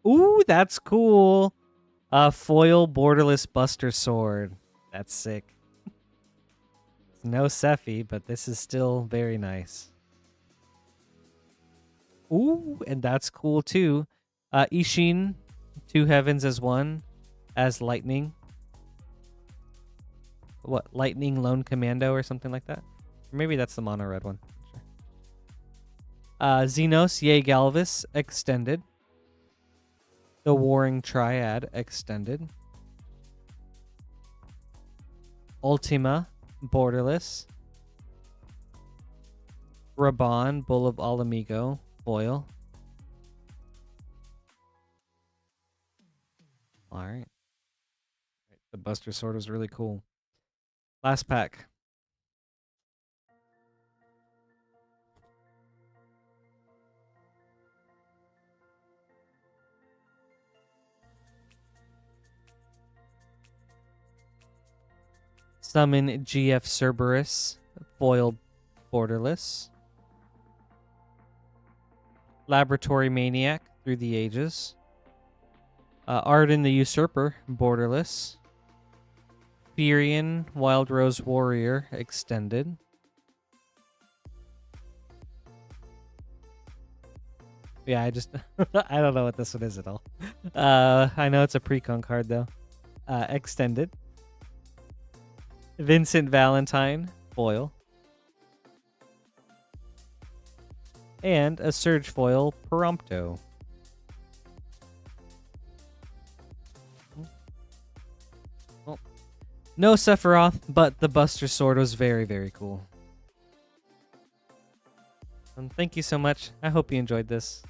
Ooh, that's cool. A foil borderless Buster Sword. That's sick. No Sephi, but this is still very nice. Ooh, and that's cool too. Ishin, 2 heavens as 1, as lightning. What, lightning lone commando or something like that? Or maybe that's the mono red one. Sure. Xenos, Yay Galvis, extended. The Warring Triad, extended. Ultima, borderless. Raban, Bull of Alamigo, foil. All right. The Buster Sword was really cool. Last pack. Summon GF Cerberus, foil borderless. Laboratory Maniac, Through the Ages. Arden the Usurper, borderless. Furion, Wild Rose Warrior, extended. Yeah, I just... I don't know what this one is at all. I know it's a precon card, though. Extended. Vincent Valentine, foil. And a Surge foil, Prompto. Well, no Sephiroth, but the Buster Sword was very, very cool. And thank you so much. I hope you enjoyed this.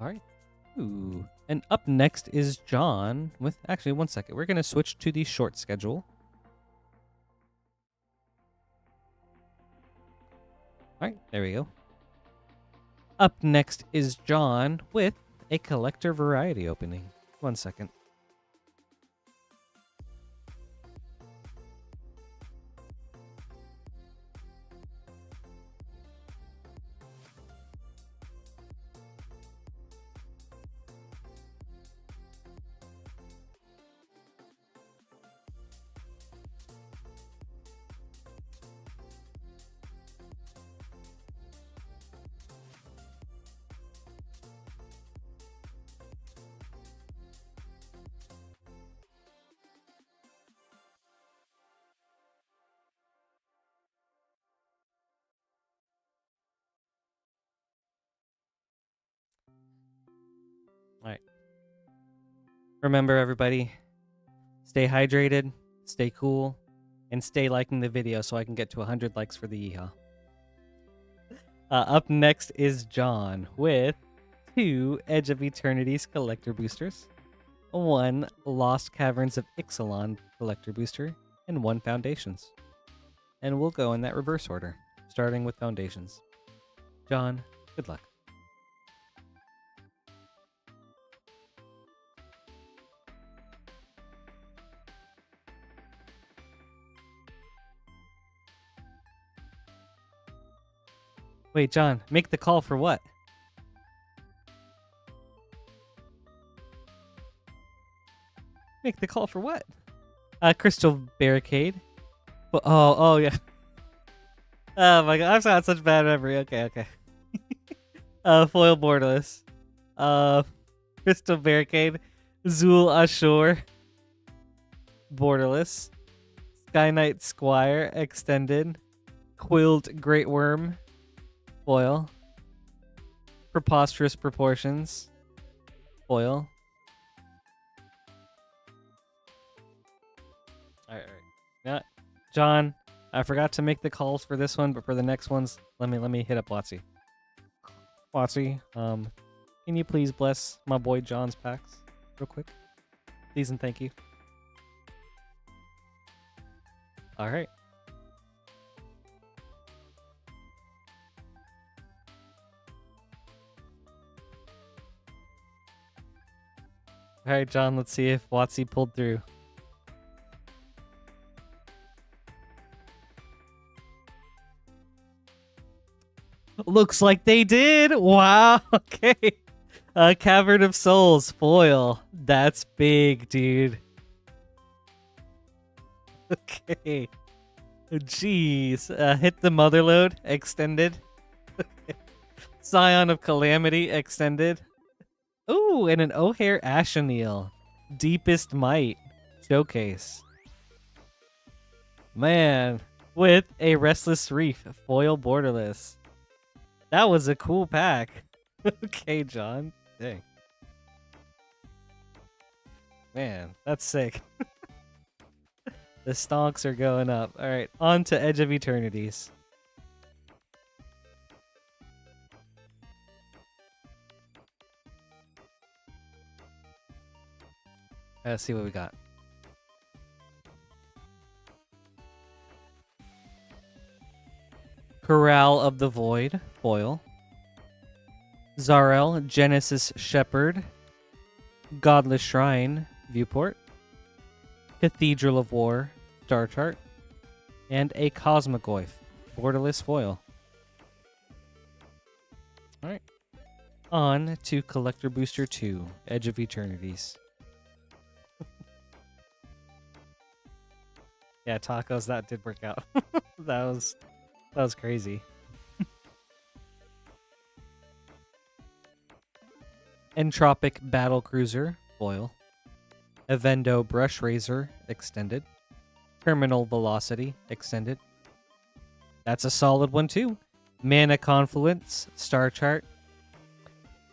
All right. Ooh. And up next is John with... Actually, 1 second. We're going to switch to the short schedule. All right. There we go. Up next is John with a collector variety opening. 1 second. All right. Remember, everybody, stay hydrated, stay cool, and stay liking the video so I can get to 100 likes for the yeehaw. Up next is John with 2 Edge of Eternity's collector boosters, 1 Lost Caverns of Ixalan collector booster, and 1 Foundations. And we'll go in that reverse order, starting with Foundations. John, good luck. Wait, John, make the call for what? Make the call for what? Crystal Barricade. Oh, yeah. Oh my god, I've got such bad memory. Okay. Foil Borderless. Crystal Barricade. Zul Ashur. Borderless. Sky Knight Squire Extended. Quilled Great Worm. Foil. Preposterous Proportions. Foil. Alright. Now, John, I forgot to make the calls for this one, but for the next ones, let me hit up Watsy. Watsy, can you please bless my boy John's packs real quick? Please and thank you. Alright. Alright, John, let's see if Watsy pulled through. Looks like they did! Wow, okay. Cavern of Souls, foil. That's big, dude. Okay. Jeez. Hit the Motherlode, extended. Scion of Calamity, extended. Ooh, and an O'Hare Asheneel. Deepest Might. Showcase. Man. With a Restless Reef. Foil Borderless. That was a cool pack. Okay, John. Dang. Man, that's sick. The stonks are going up. Alright, on to Edge of Eternities. Let's see what we got. Corral of the Void, foil. Zarel, Genesis Shepherd. Godless Shrine, viewport. Cathedral of War, star chart. And a Cosmogoyf, borderless foil. Alright. On to Collector Booster 2, Edge of Eternities. Yeah, tacos, that did work out. That was crazy. Entropic Battle Cruiser, foil. Evendo Brush Razor, extended. Terminal Velocity, extended. That's a solid one too. Mana Confluence, star chart.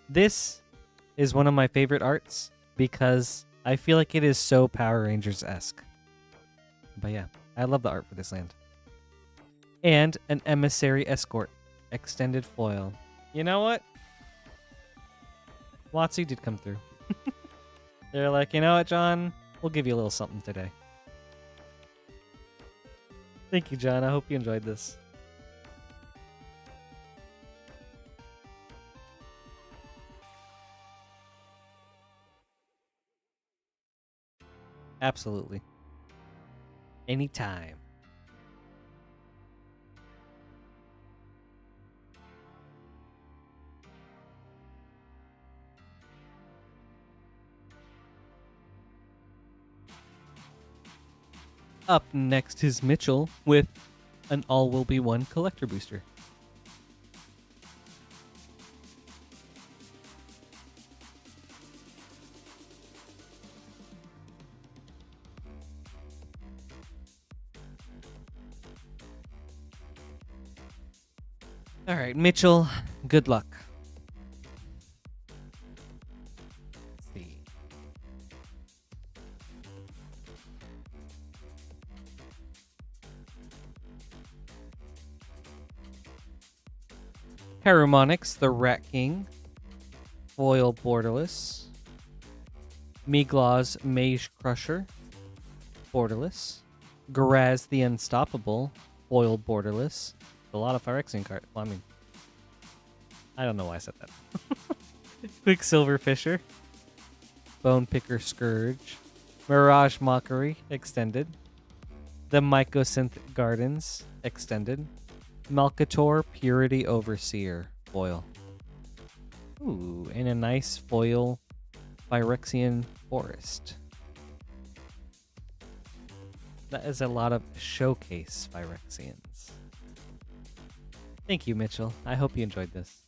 This is one of my favorite arts because I feel like it is so Power Rangers-esque. But yeah, I love the art for this land. And an Emissary Escort, extended foil. You know what? WotC did come through. They're like, you know what, John? We'll give you a little something today. Thank you, John. I hope you enjoyed this. Absolutely. Anytime. Up next is Mitchell with an All Will Be One collector booster. All right, Mitchell, good luck. Let's see. Paramonix, the Rat King. Foil Borderless. Miglaws, Mage Crusher. Borderless. Garaz, the Unstoppable. Foil Borderless. A lot of Phyrexian cards. Well, I mean, I don't know why I said that. Quicksilver Fisher. Bone Picker Scourge. Mirage Mockery, Extended. The Mycosynth Gardens, Extended. Malcator, Purity Overseer, foil. Ooh, and a nice foil Phyrexian Forest. That is a lot of showcase Phyrexians. Thank you, Mitchell. I hope you enjoyed this.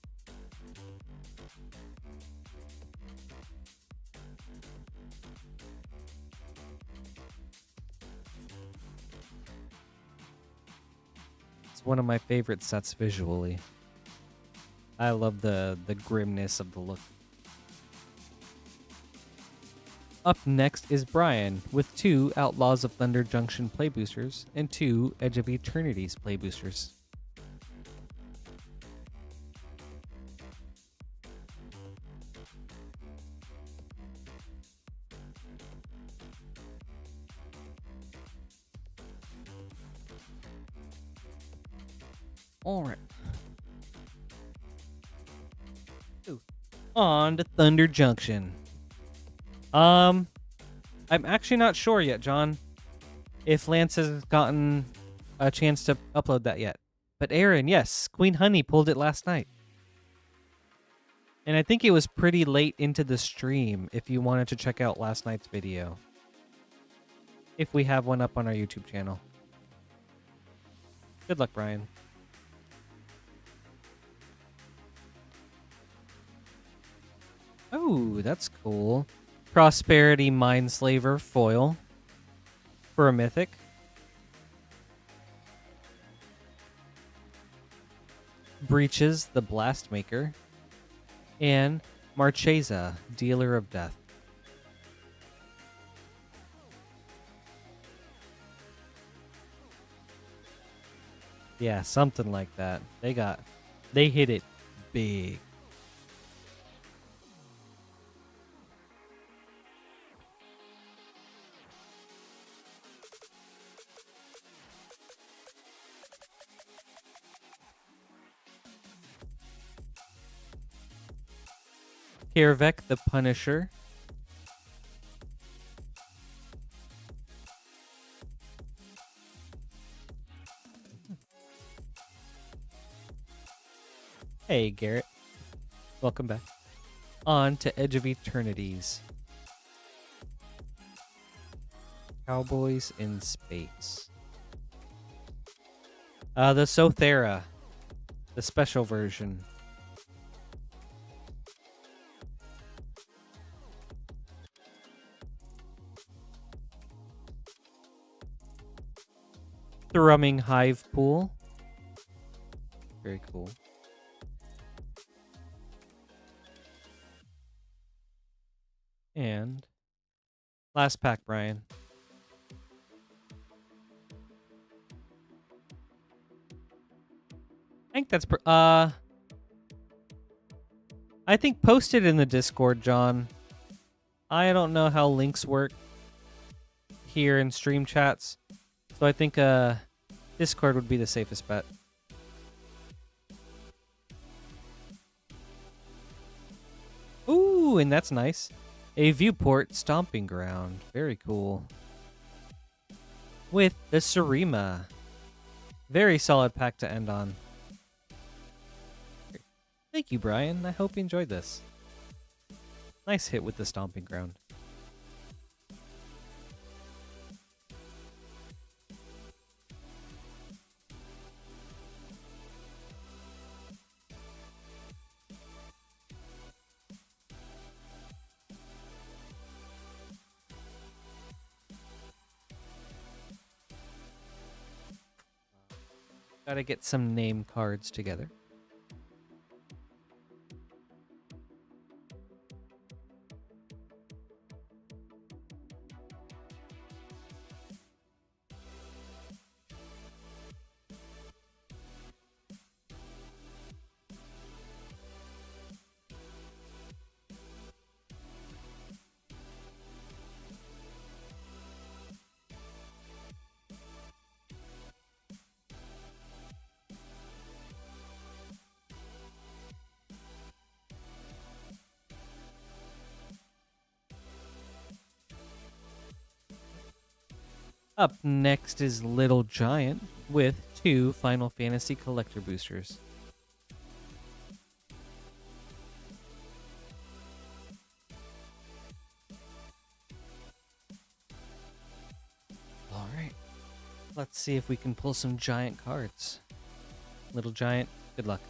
It's one of my favorite sets visually. I love the grimness of the look. Up next is Brian with 2 Outlaws of Thunder Junction play boosters and 2 Edge of Eternity's play boosters. All right. On to Thunder Junction. I'm actually not sure yet, John, if Lance has gotten a chance to upload that yet. But Aaron, yes, Queen Honey pulled it last night. And I think it was pretty late into the stream if you wanted to check out last night's video. If we have one up on our YouTube channel. Good luck, Brian. Oh, that's cool. Prosperity Mindslaver foil for a mythic. Breaches the Blastmaker. And Marchesa, Dealer of Death. Yeah, something like that. They hit it big. Kirvek the Punisher. Hey, Garrett. Welcome back. On to Edge of Eternities. Cowboys in Space. The Sothera. The special version. Thrumming Hive Pool. Very cool. And last pack, Brian. I think that's I I think post it in the Discord, John. I don't know how links work here in stream chats, so I think Discord would be the safest bet. Ooh, and that's nice. A viewport stomping ground. Very cool. With the Surima. Very solid pack to end on. Thank you, Brian. I hope you enjoyed this. Nice hit with the stomping ground. Gotta get some name cards together. Up next is Little Giant with 2 Final Fantasy Collector Boosters. Alright. Let's see if we can pull some giant cards. Little Giant, good luck.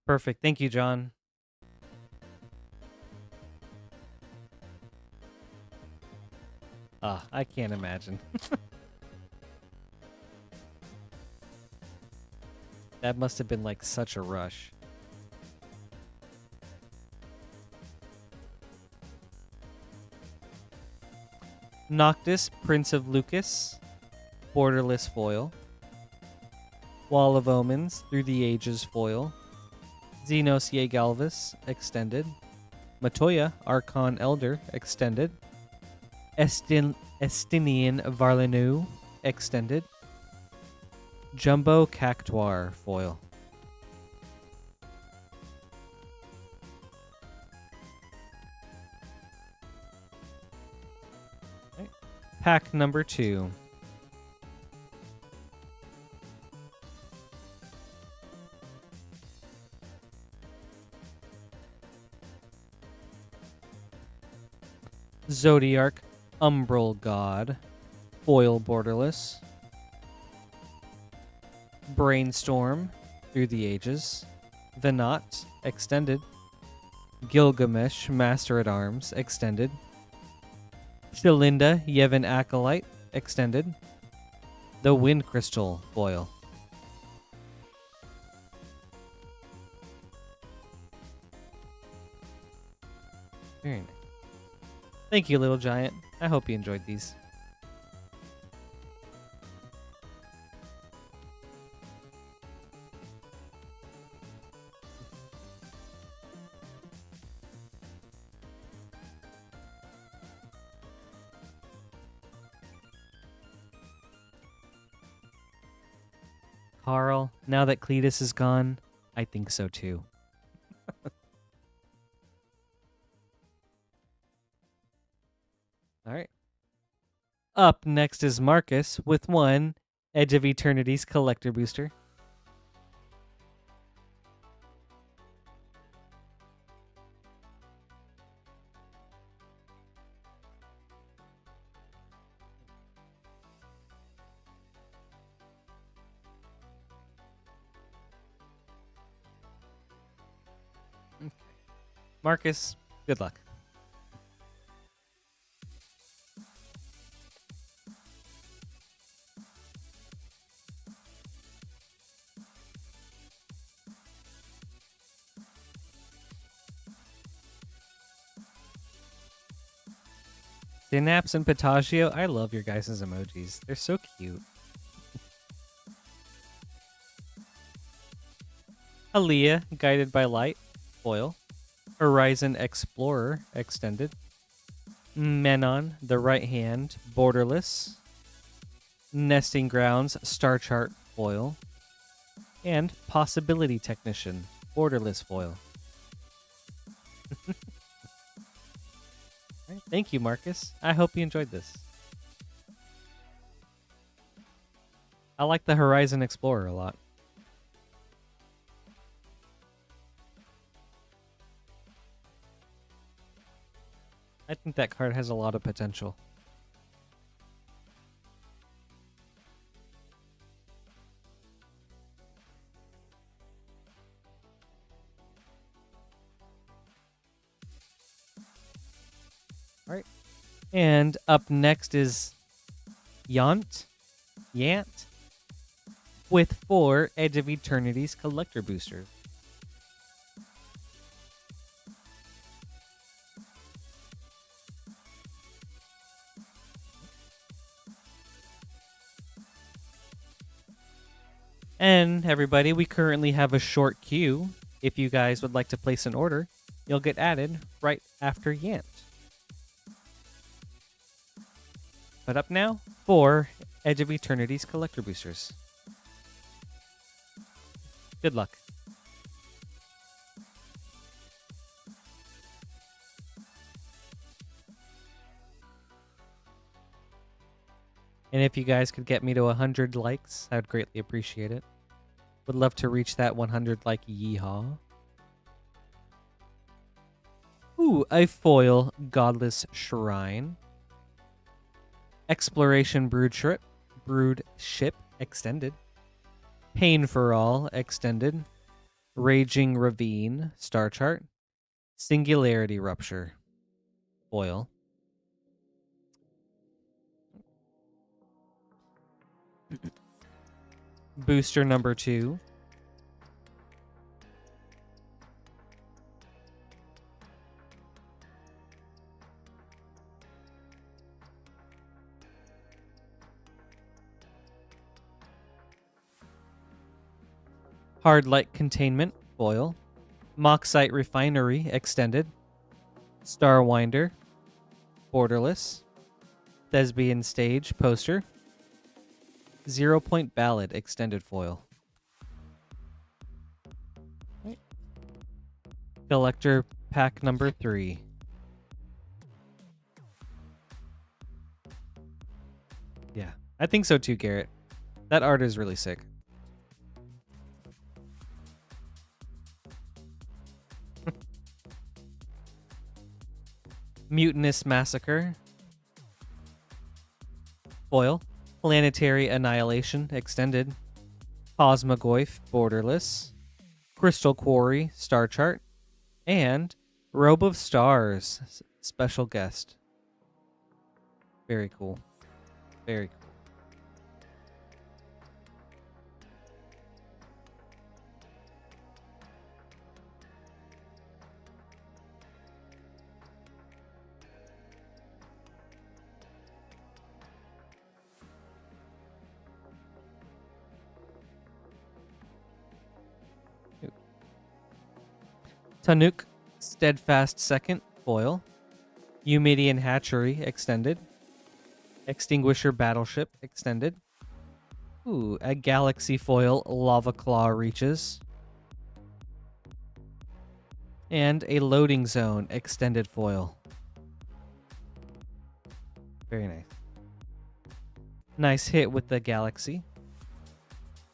Perfect. Thank you, John. I can't imagine. That must have been like such a rush. Noctis, Prince of Lucas, Borderless foil. Wall of Omens, Through the Ages foil. Xenos Galvis, extended. Matoya, Archon Elder, extended. Estinian Varlenu, extended. Jumbo Cactuar foil. Okay. Pack number 2. Zodiarch, Umbral God, foil borderless. Brainstorm, Through the Ages. The Knot, extended. Gilgamesh, Master at Arms, extended. Shalinda, Yevon Acolyte, extended. The Wind Crystal foil. Very nice. Thank you, Little Giant. I hope you enjoyed these. Carl, now that Cletus is gone, I think so too. All right. Up next is Marcus with 1 Edge of Eternity's Collector Booster. Okay. Marcus, good luck. Synapse and Petagio, I love your guys' emojis. They're so cute. Aaliyah, Guided by Light, foil. Horizon Explorer, extended. Menon, the right hand, borderless. Nesting Grounds, Star Chart, foil. And Possibility Technician, borderless foil. Right, thank you, Marcus. I hope you enjoyed this. I like the Horizon Explorer a lot. I think that card has a lot of potential. All right. And up next is Yant with 4 Edge of Eternity's collector boosters. And everybody, we currently have a short queue. If you guys would like to place an order, you'll get added right after Yant. But up now, 4 Edge of Eternity's collector boosters. Good luck. And if you guys could get me to 100 likes, I would greatly appreciate it. Would love to reach that 100 like yeehaw. Ooh, a foil Godless Shrine. Exploration Brood Ship extended. Pain for All extended. Raging Ravine Star Chart. Singularity Rupture foil. Booster number 2. Hard Light Containment foil. Moxite Refinery extended. Starwinder borderless. Thespian Stage poster. 0 Point Ballad extended foil. Right. Collector pack number 3. Yeah, I think so too, Garrett. That art is really sick. Mutinous Massacre foil. Planetary Annihilation extended. Cosmogoyf borderless. Crystal Quarry Star Chart. And Robe of Stars special guest. Very cool. Very cool. Tanuk Steadfast Second foil. Eumidian Hatchery extended. Extinguisher Battleship extended. Ooh, a Galaxy foil Lava Claw Reaches. And a Loading Zone extended foil. Very nice. Nice hit with the Galaxy.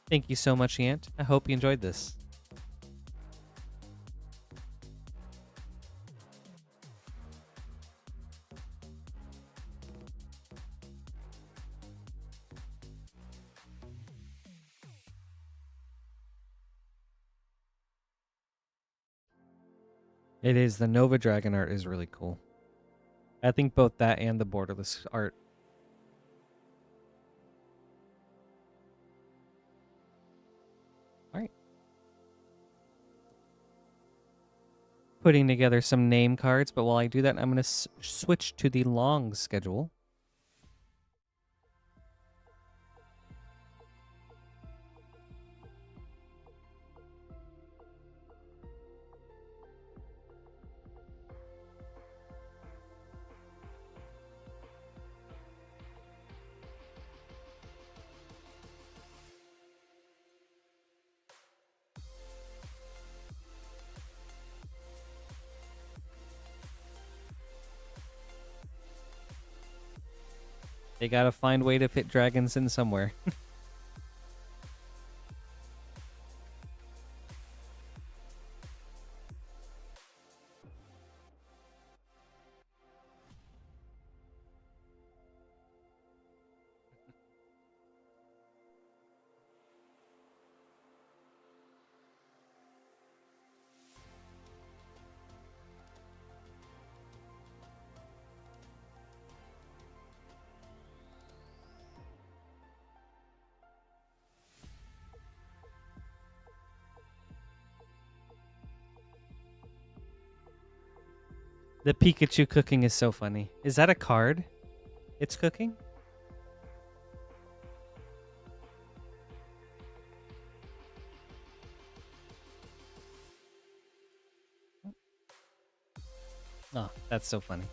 Thank you so much, Yant. I hope you enjoyed this. It is. The Nova Dragon art is really cool. I think both that and the borderless art. All right. Putting together some name cards, but while I do that, I'm going to switch to the long schedule. They gotta find a way to fit dragons in somewhere. The Pikachu cooking is so funny. Is that a card? It's cooking? Oh, that's so funny.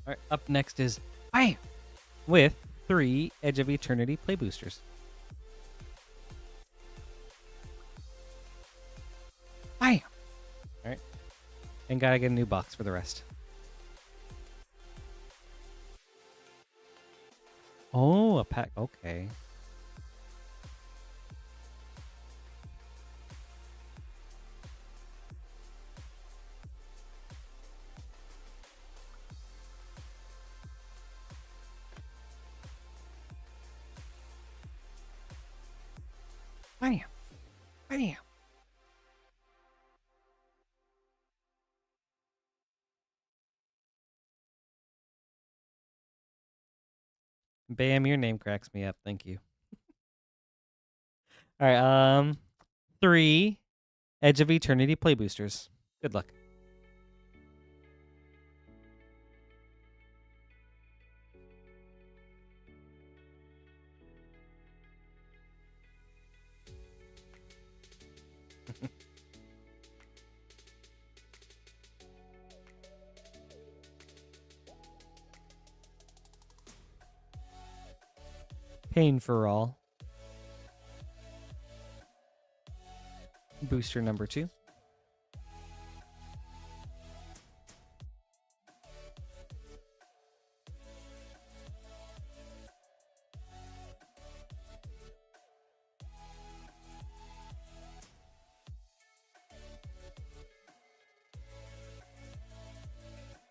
All right, up next is I with 3 Edge of Eternity play boosters. I. All right. And gotta get a new box for the rest. Oh, a pack. Okay. Bam. Bam. Bam, your name cracks me up. Thank you. All right, 3 Edge of Eternity play boosters. Good luck. Pain for all. Booster number 2.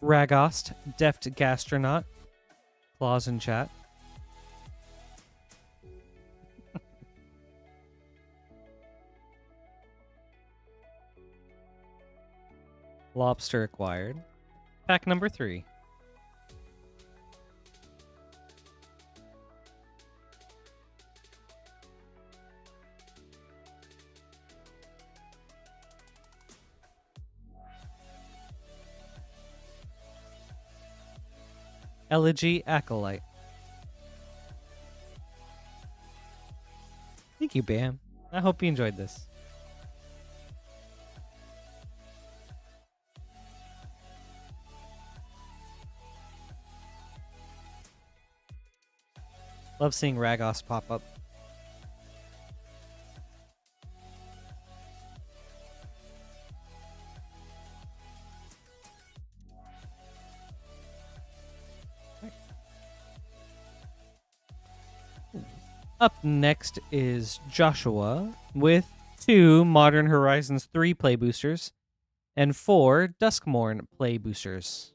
Ragost, Deft Gastronaut. Claws in chat. Lobster acquired. Pack number 3. Elegy Acolyte. Thank you, Bam. I hope you enjoyed this. Love seeing Ragos pop up. Up next is Joshua with 2 Modern Horizons 3 play boosters and 4 Duskmorn play boosters.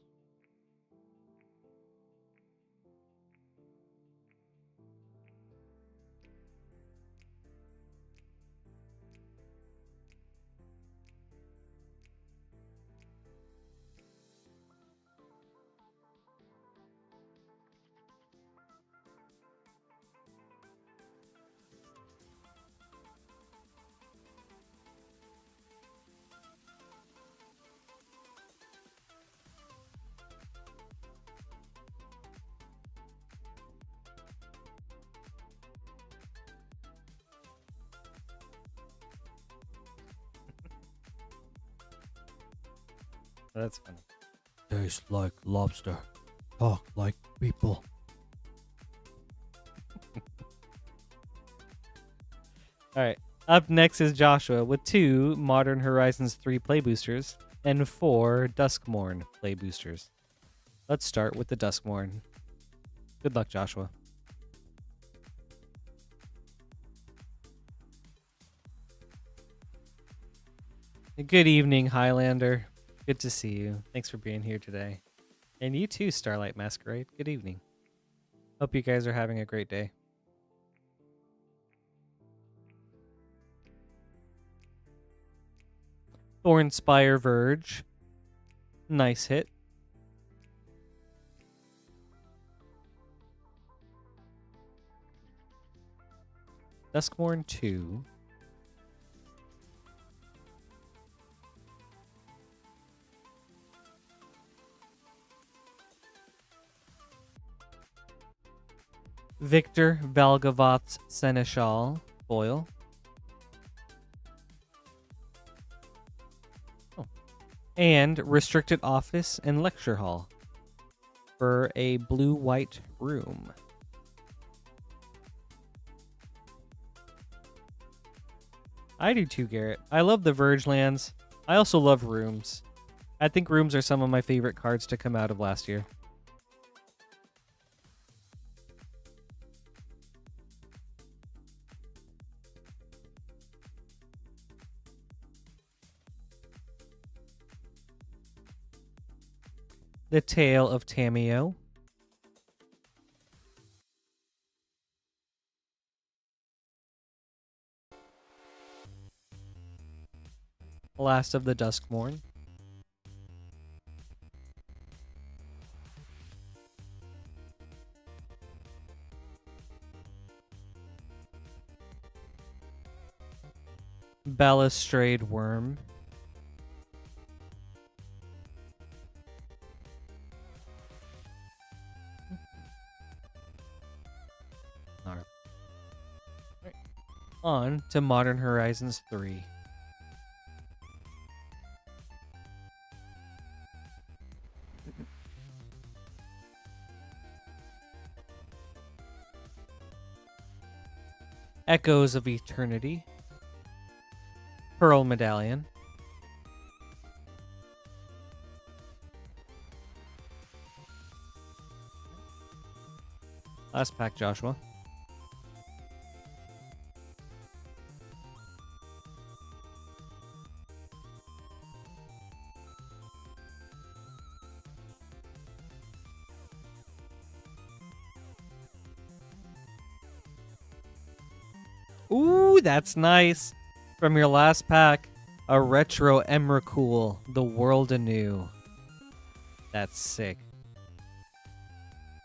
That's funny. Taste like lobster. Talk like people. All right. Up next is Joshua with 2 Modern Horizons 3 play boosters and 4 Duskmorn play boosters. Let's start with the Duskmorn. Good luck, Joshua. Good evening, Highlander. Good to see you. Thanks for being here today. And you too, Starlight Masquerade. Good evening. Hope you guys are having a great day. Thornspire Verge. Nice hit. Duskmourn 2. Victor Valgavoth's Seneschal foil. Oh. And Restricted Office and Lecture Hall for a blue-white room. I do too, Garrett. I love the Verge lands. I also love rooms. I think rooms are some of my favorite cards to come out of last year. The Tale of Tameo. Last of the Duskmourn. Balustrade Worm. All right. On to Modern Horizons 3. Echoes of Eternity. Pearl Medallion. Last pack, Joshua. Ooh, that's nice. From your last pack, a retro Emrakul, The World Anew. That's sick.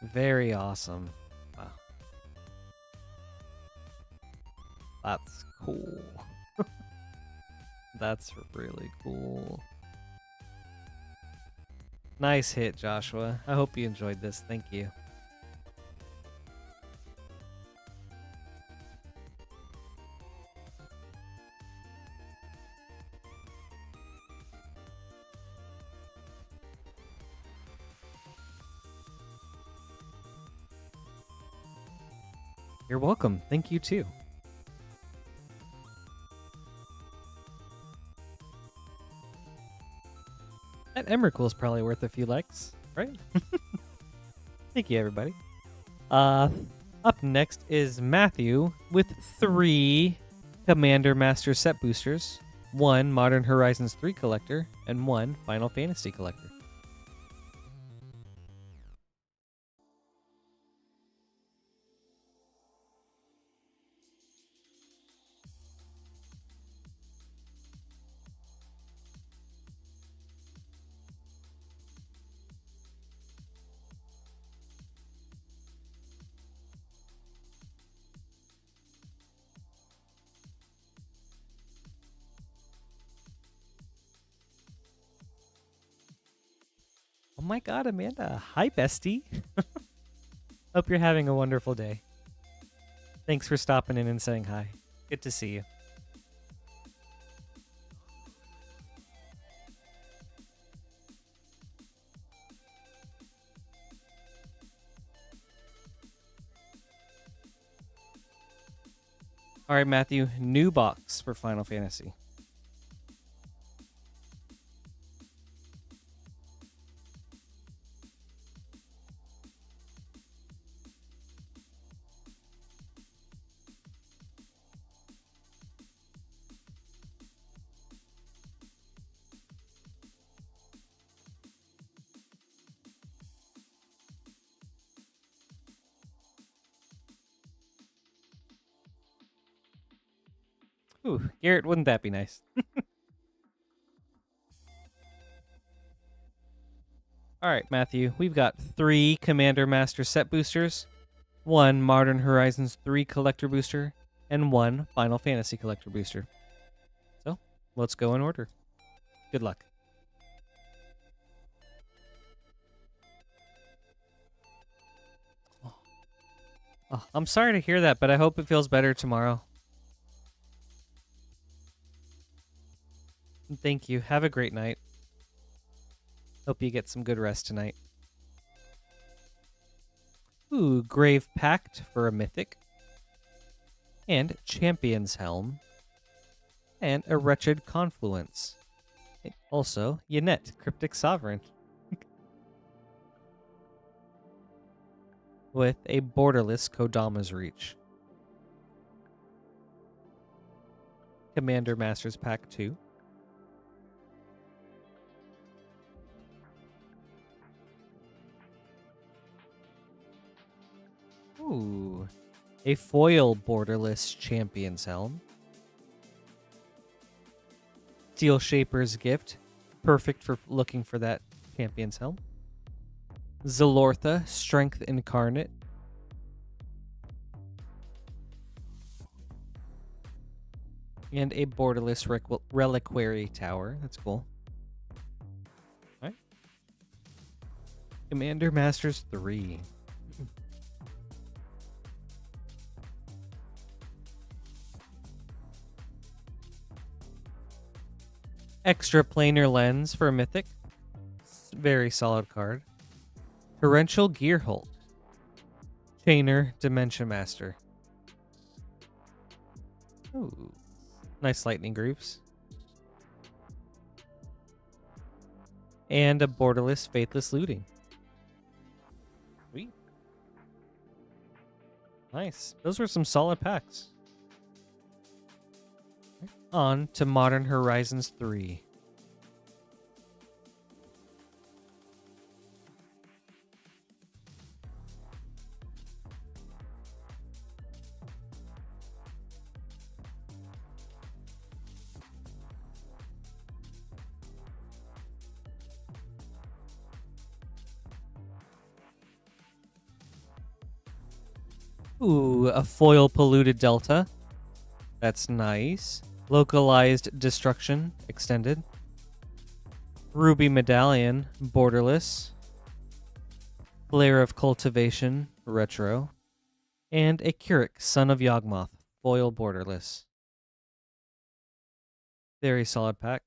Very awesome. Wow. That's cool. That's really cool. Nice hit, Joshua. I hope you enjoyed this. Thank you. You're welcome. Thank you too. That Emrakul is probably worth a few likes, right? Thank you, everybody. Up next is Matthew with 3 Commander Master set boosters, 1 Modern Horizons 3 collector, and 1 Final Fantasy collector. Oh my god, Amanda. Hi, bestie. Hope you're having a wonderful day. Thanks for stopping in and saying hi. Good to see you. All right, Matthew, new box for Final Fantasy. Ooh, Garrett, wouldn't that be nice? All right, Matthew, we've got 3 Commander Master set boosters, 1 Modern Horizons 3 collector booster, and 1 Final Fantasy collector booster. So, let's go in order. Good luck. Oh, I'm sorry to hear that, but I hope it feels better tomorrow. Thank you. Have a great night. Hope you get some good rest tonight. Ooh, Grave Pact for a Mythic. And Champion's Helm. And a Wretched Confluence. Also, Yannette, Cryptic Sovereign. With a borderless Kodama's Reach. Commander Masters Pack 2. Ooh. A foil borderless Champion's Helm. Steel Shaper's Gift. Perfect for looking for that Champion's Helm. Zalortha, Strength Incarnate. And a borderless Reliquary Tower. That's cool. All right. Commander Masters 3. Extra Planar Lens for a Mythic. Very solid card. Torrential Gearhulk. Chainer Dementia Master. Ooh. Nice Lightning Grooves. And a borderless Faithless Looting. Sweet. Nice. Those were some solid packs. On to Modern Horizons 3. Ooh, a foil polluted Delta. That's nice. Localized Destruction extended. Ruby Medallion borderless. Flare of Cultivation retro. And a Keurig Son of Yawgmoth foil borderless. Very solid pack.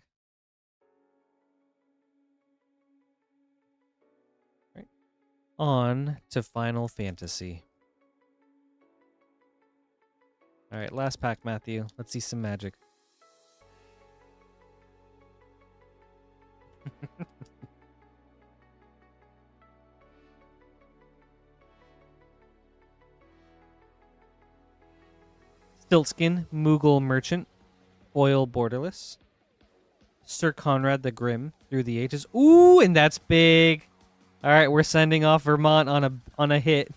Right. On to Final Fantasy. All right, last pack, Matthew. Let's see some magic. Stiltskin, Moogle Merchant, foil borderless. Sir Conrad the Grim, Through the Ages. Ooh, and that's big. All right, we're sending off Vermont on a hit.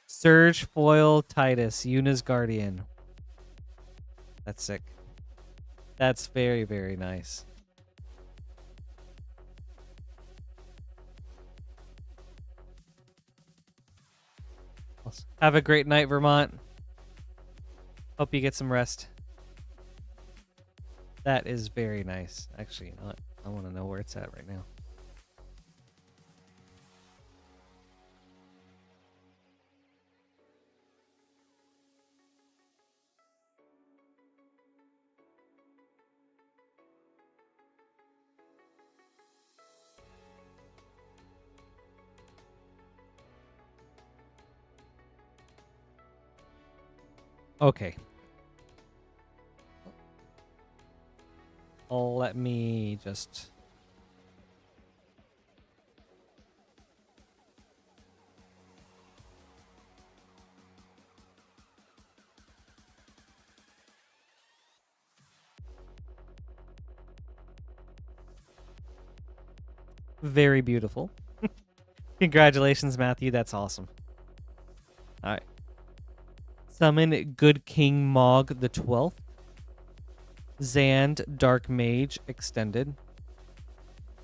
Surge foil Titus, Yuna's Guardian. That's sick. That's very, very nice. Have a great night, Vermont. Hope you get some rest. That is very nice. Actually, you know what? I want to know where it's at right now. Okay. Let me just... Very beautiful. Congratulations, Matthew. That's awesome. All right. Summon Good King Mog the 12th. Zand Dark Mage Extended.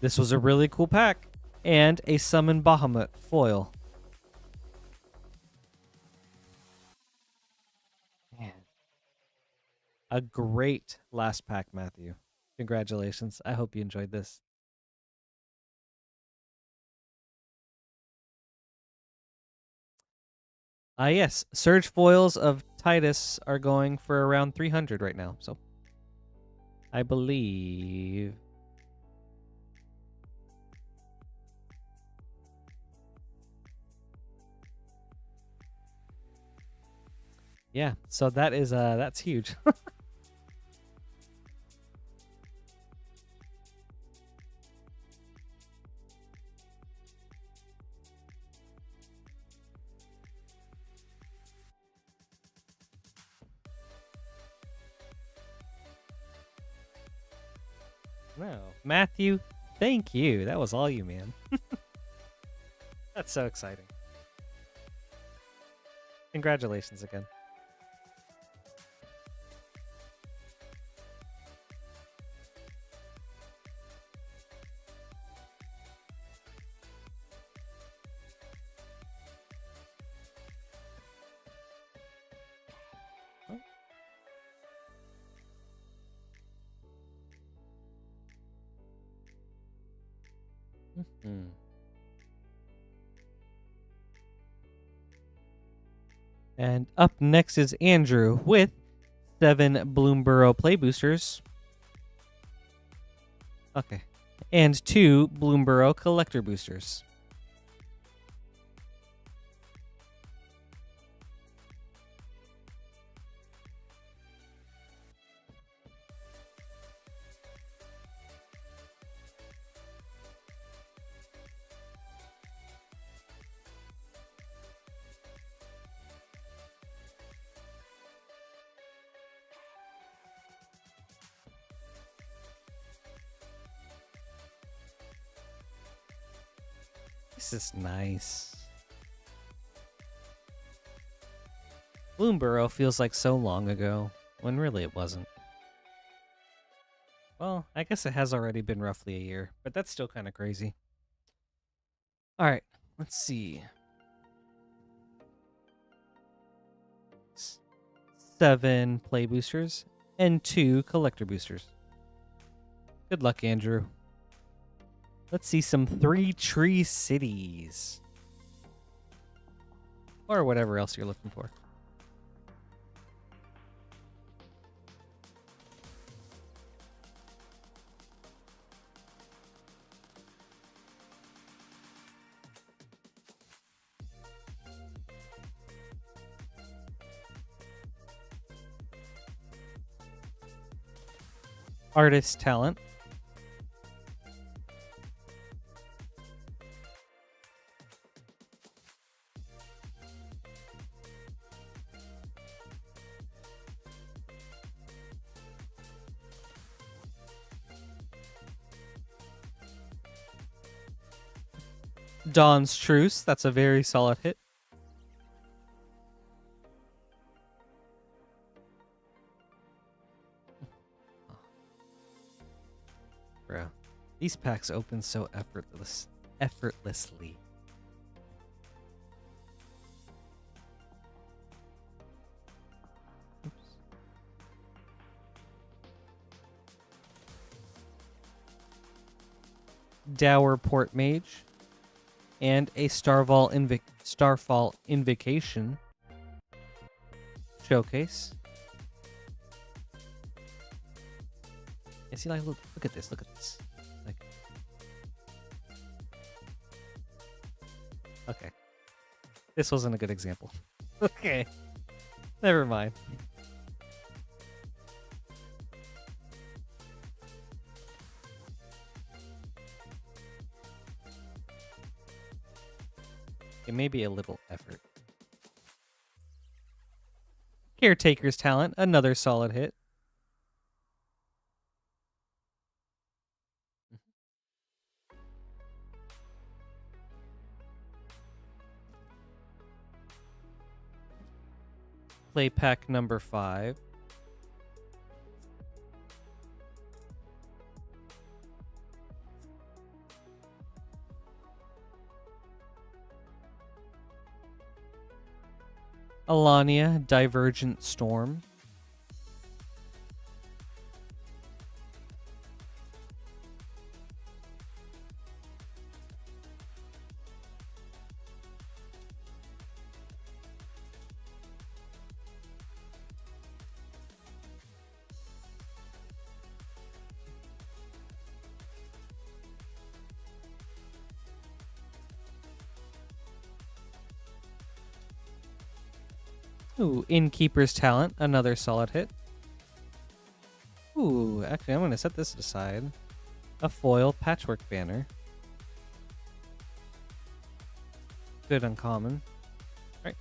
This was a really cool pack. And a Summon Bahamut foil. Man. A great last pack, Matthew. Congratulations. I hope you enjoyed this. Yes. Surge foils of Titus are going for around 300 right now. So I believe. Yeah, so that's huge. No. Matthew, thank you. That was all you, man. That's so exciting. Congratulations again. Hmm. And up next is Andrew with 7 Bloomborough Play Boosters. Okay. And 2 Bloomborough Collector Boosters. This is nice. Bloomborough feels like so long ago, when really it wasn't. Well, I guess it has already been roughly a year, but that's still kind of crazy. All right, let's see. 7 play boosters and 2 collector boosters. Good luck, Andrew. Let's see some 3 tree cities. Or whatever else you're looking for. Artist talent. Dawn's Truce. That's a very solid hit. Bro, these packs open so effortlessly. Oops. Dower Port Mage and a Starfall Invocation showcase. Yeah, see, like, look at this. Look at this. Like, okay, this wasn't a good example. Okay, never mind. It may be a little effort. Caretaker's Talent, another solid hit. Play pack number 5. Alania, Divergent Storm. Ooh, Innkeeper's Talent, another solid hit. Ooh, actually, I'm going to set this aside. A foil Patchwork Banner. Good uncommon. Alright.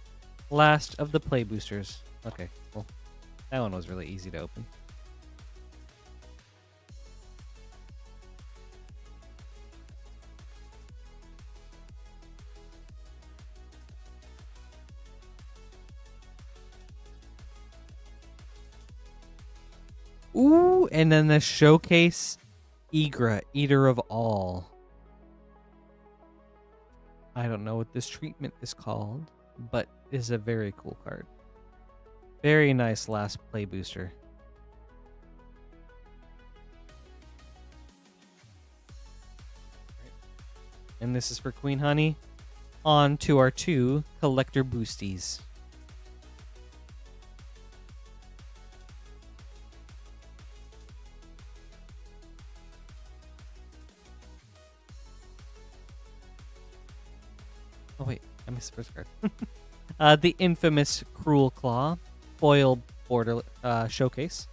Last of the play boosters. Okay, well, that one was really easy to open. Ooh, and then the Showcase Egra, Eater of All. I don't know what this treatment is called, but is a very cool card. Very nice last play booster. And this is for Queen Honey. On to our 2 collector boosties. Oh wait, I missed the first card. The infamous Cruel Claw, foil border showcase.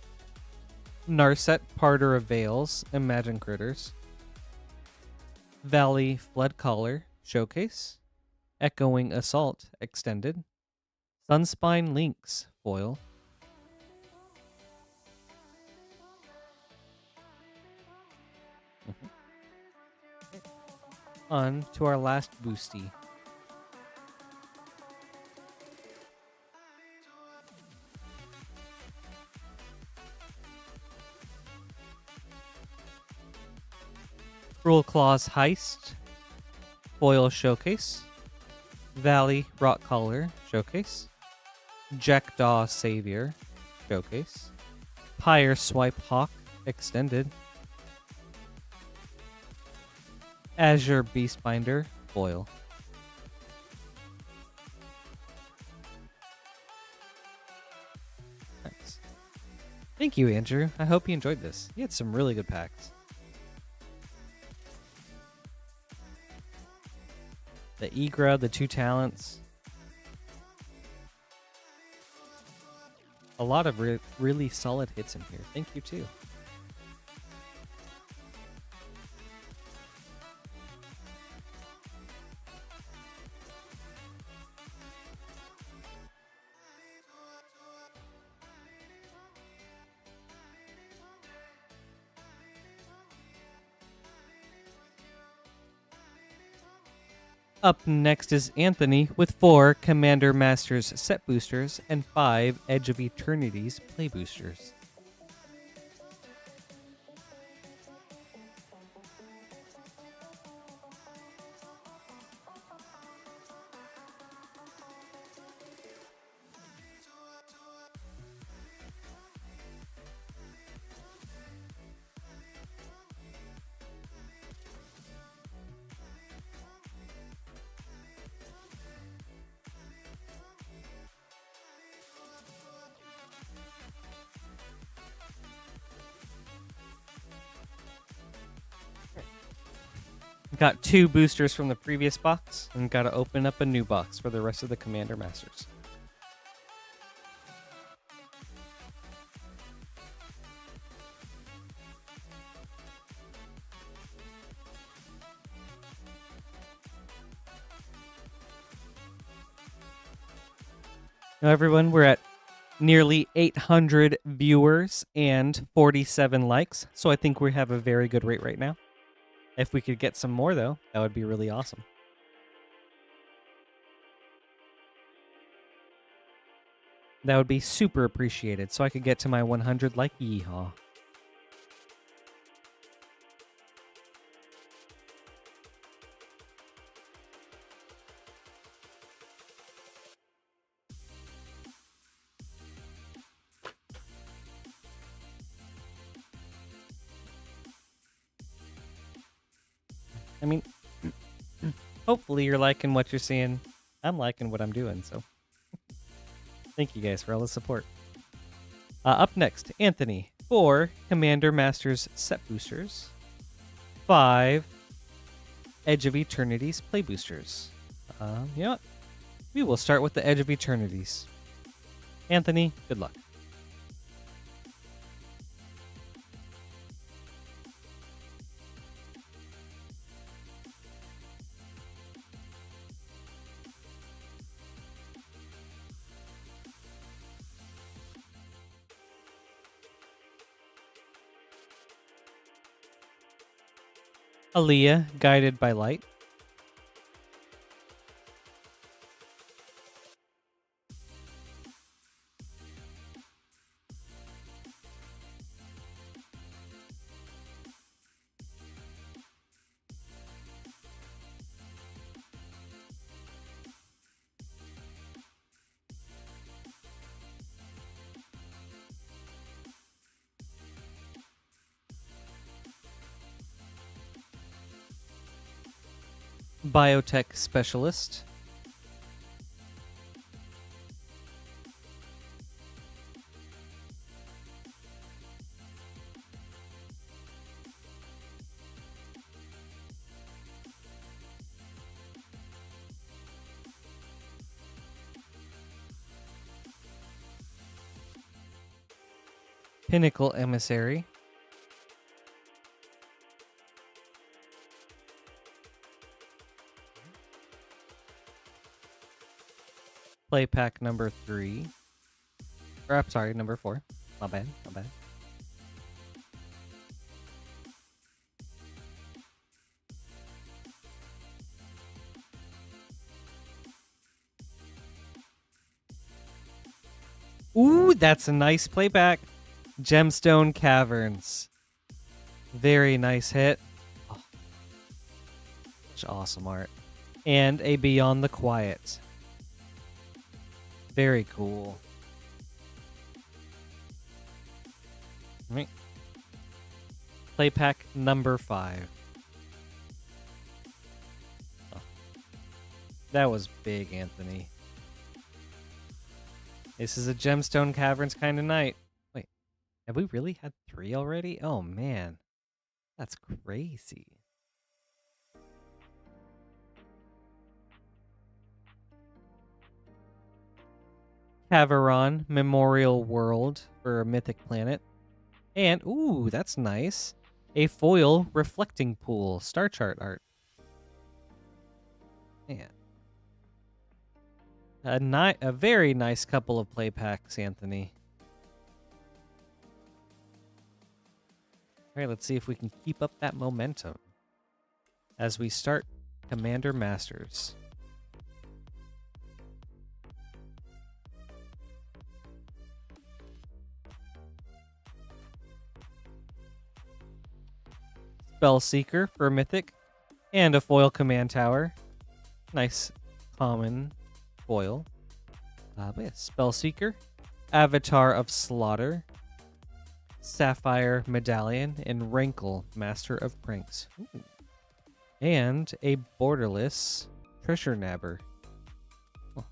Narset, Parter of Veils, Imagine Critters. Valley Flood Caller, showcase. Echoing Assault, extended. Sunspine Lynx, foil. On to our last boosty. Cruel Claws Heist, foil showcase. Valley Rock Caller, showcase. Jackdaw Savior, showcase. Pyre Swipe Hawk, extended. Azure Beastbinder, foil. Nice. Thank you, Andrew. I hope you enjoyed this. You had some really good packs. The Egra, the 2 talents. A lot of really solid hits in here. Thank you, too. Up next is Anthony with 4 Commander Masters set boosters and 5 Edge of Eternity's play boosters. Got 2 boosters from the previous box, and got to open up a new box for the rest of the Commander Masters. Now, everyone, we're at nearly 800 viewers and 47 likes, so I think we have a very good rate right now. If we could get some more, though, that would be really awesome. That would be super appreciated, so I could get to my 100 like yeehaw. I mean, hopefully you're liking what you're seeing. I'm liking what I'm doing, so thank you guys for all the support. Up next, Anthony, 4 Commander Masters set boosters, 5 Edge of Eternities play boosters. You know what? We will start with the Edge of Eternities. Anthony, good luck. Aaliyah, Guided by Light. Biotech Specialist. Pinnacle Emissary. Play pack number 3. Or, I'm sorry, number 4. My bad, my bad. Ooh, that's a nice playback. Gemstone Caverns. Very nice hit. Oh, such awesome art. And a Beyond the Quiet. Very cool. All right. Play pack number 5. Oh, that was big, Anthony. This is a Gemstone Caverns kind of night. Wait, have we really had 3 already? Oh, man. That's crazy. Caveron Memorial World for a Mythic Planet. And, ooh, that's nice. A foil Reflecting Pool Star Chart art. Man. A very nice couple of play packs, Anthony. All right, let's see if we can keep up that momentum as we start Commander Masters. Spellseeker for Mythic, and a foil Command Tower. Nice common foil. But yeah, Spellseeker, Avatar of Slaughter, Sapphire Medallion, and Rankle, Master of Pranks. Ooh. And a Borderless Treasure Nabber. Oh,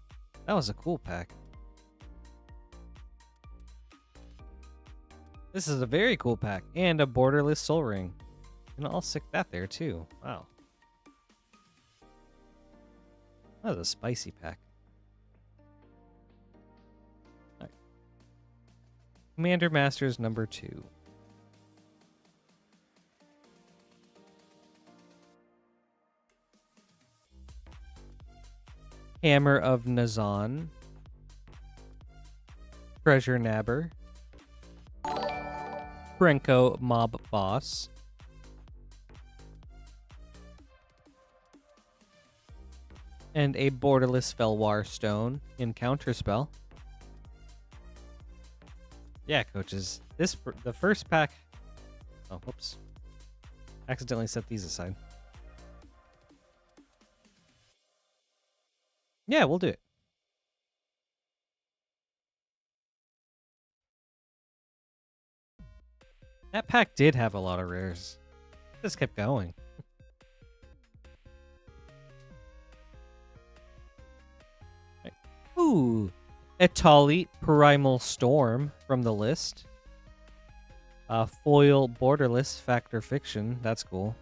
that was a cool pack. This is a very cool pack. And a Borderless Soul Ring. And I'll stick that there too. Wow. That was a spicy pack. All right. Commander Masters number 2. Hammer of Nazan. Treasure Nabber. Krenko Mob Boss. And a Borderless Felwar Stone in Counterspell. Yeah, coaches. The first pack. Oh, whoops. Accidentally set these aside. Yeah, we'll do it. That pack did have a lot of rares. Just kept going. Ooh, Etali Primal Storm from the list. Foil Borderless Factor Fiction. That's cool.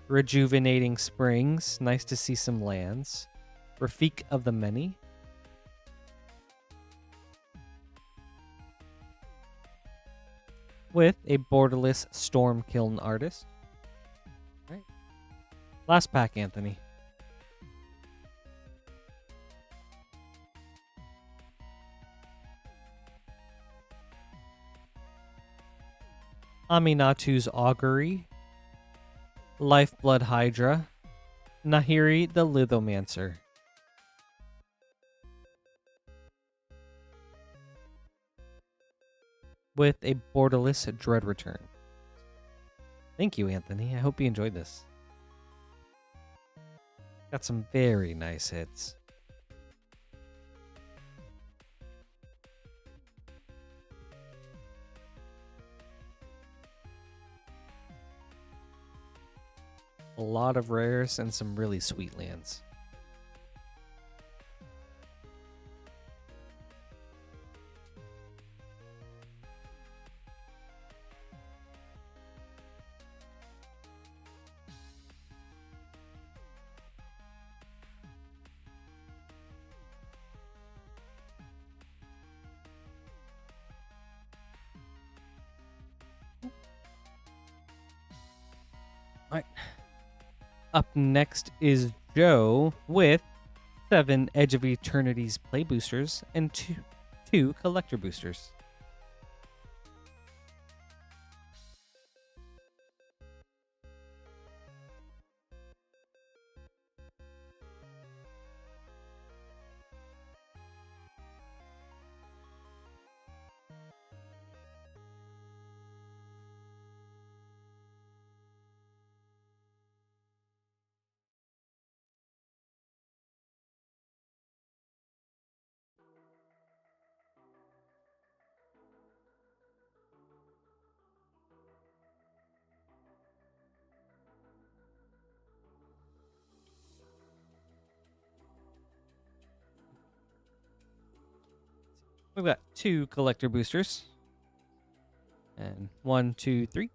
Rejuvenating Springs. Nice to see some lands. Rafik of the Many. With a borderless Storm Kiln Artist. All right. Last pack, Anthony. Aminatu's Augury. Lifeblood Hydra. Nahiri the Lithomancer. With a borderless Dread Return. Thank you, Anthony. I hope you enjoyed this. Got some very nice hits. A lot of rares and some really sweet lands. All right. Up next is Joe with 7 Edge of Eternity's play boosters and two collector boosters. We've got 2 collector boosters. And 1, 2, 3,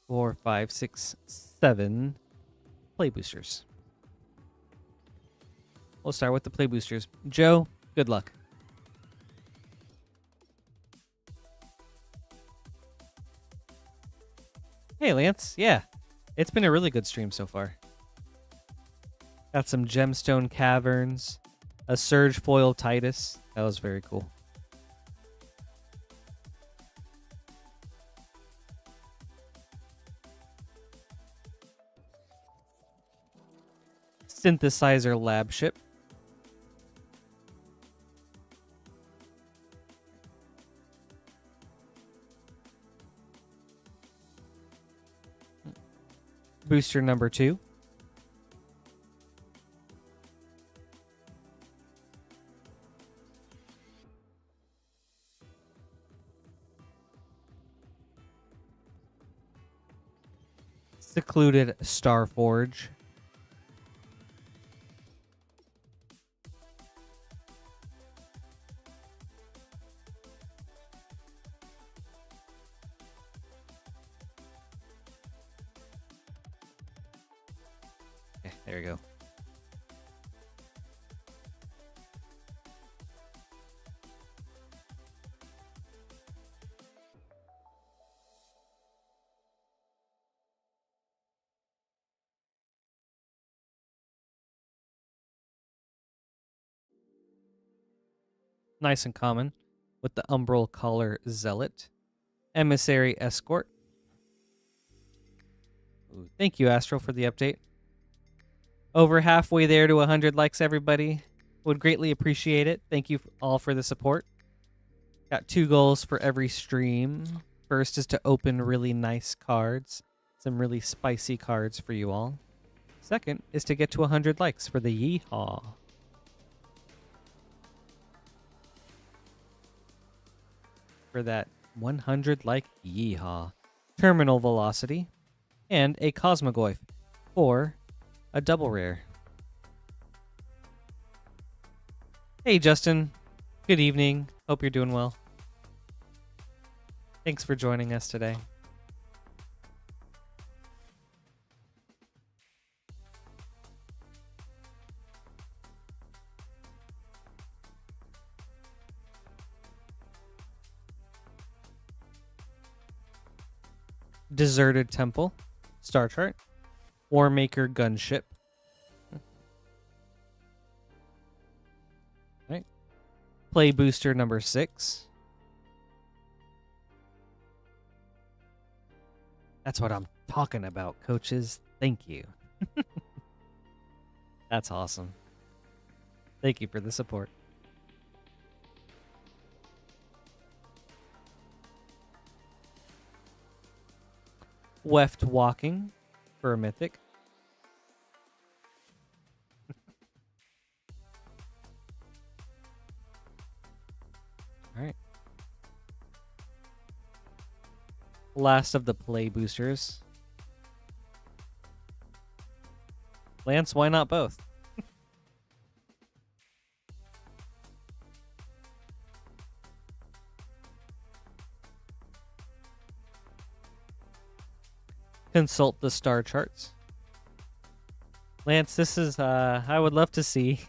4, 5, 6, 7 play boosters. We'll start with the play boosters. Joe, good luck. Hey, Lance. Yeah, it's been a really good stream so far. Got some Gemstone Caverns, a Surge Foil Titus. That was very cool. Synthesizer Lab Ship. Booster number 2. Secluded Starforge. Okay, there we go. Nice and common with the Umbral Collar Zealot. Emissary Escort. Ooh, thank you, Astro, for the update. Over halfway there to 100 likes, everybody. Would greatly appreciate it. Thank you all for the support. Got 2 goals for every stream. First is to open really nice cards. Some really spicy cards for you all. Second is to get to 100 likes for the Yeehaw. For that 100 like Yeehaw. Terminal Velocity. And a Cosmogoyf. Or a double rare. Hey, Justin. Good evening. Hope you're doing well. Thanks for joining us today. Deserted Temple, Star Chart, Warmaker Gunship. Right. Play Booster number 6. That's what I'm talking about, coaches. Thank you. That's awesome. Thank you for the support. Weft Walking for a Mythic. All right. Last of the play boosters. Lance, why not both? Consult the star charts. Lance, this is I would love to see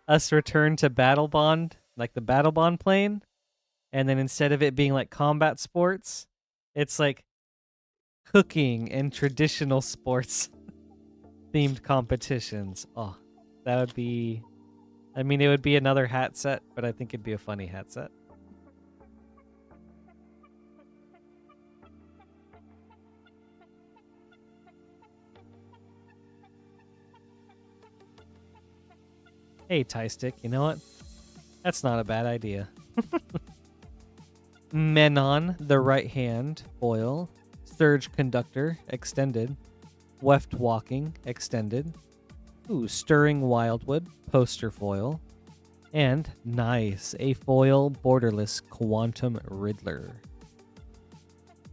us return to Battle Bond, like the Battle Bond plane, and then instead of it being like combat sports, it's like cooking and traditional sports themed competitions. Oh, that would be, I mean, it would be another hat set, but I think it'd be a funny hat set. Hey, Tie Stick, you know what? That's not a bad idea. Menon, the right hand, foil. Surge Conductor, extended. Weft Walking, extended. Ooh, Stirring Wildwood, poster foil. And nice, a foil borderless Quantum Riddler.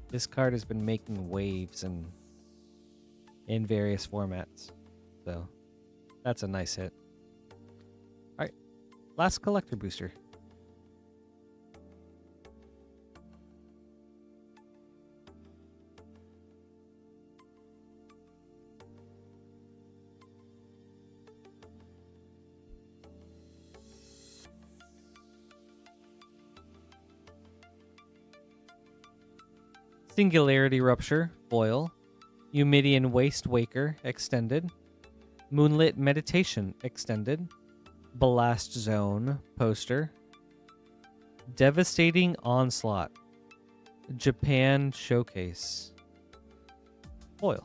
This card has been making waves in various formats. So that's a nice hit. Alright, last collector booster. Singularity Rupture, foil. Eumidian Waste Waker, extended. Moonlit Meditation, extended. Blast Zone, poster. Devastating Onslaught, Japan Showcase, foil.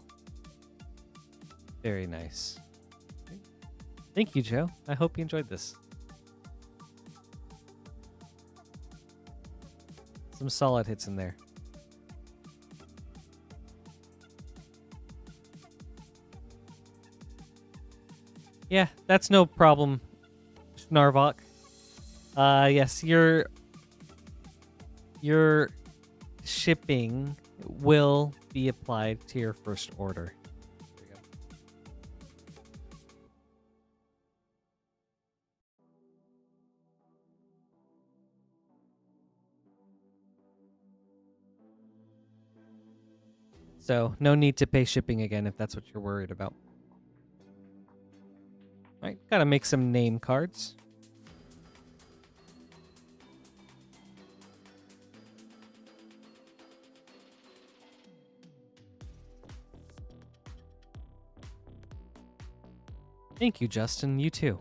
Very nice. Thank you, Joe. I hope you enjoyed this. Some solid hits in there. Yeah, that's no problem, Snarvok. Yes, your shipping will be applied to your first order. There you go. So, no need to pay shipping again if that's what you're worried about. All right, gotta make some name cards. Thank you, Justin. You too.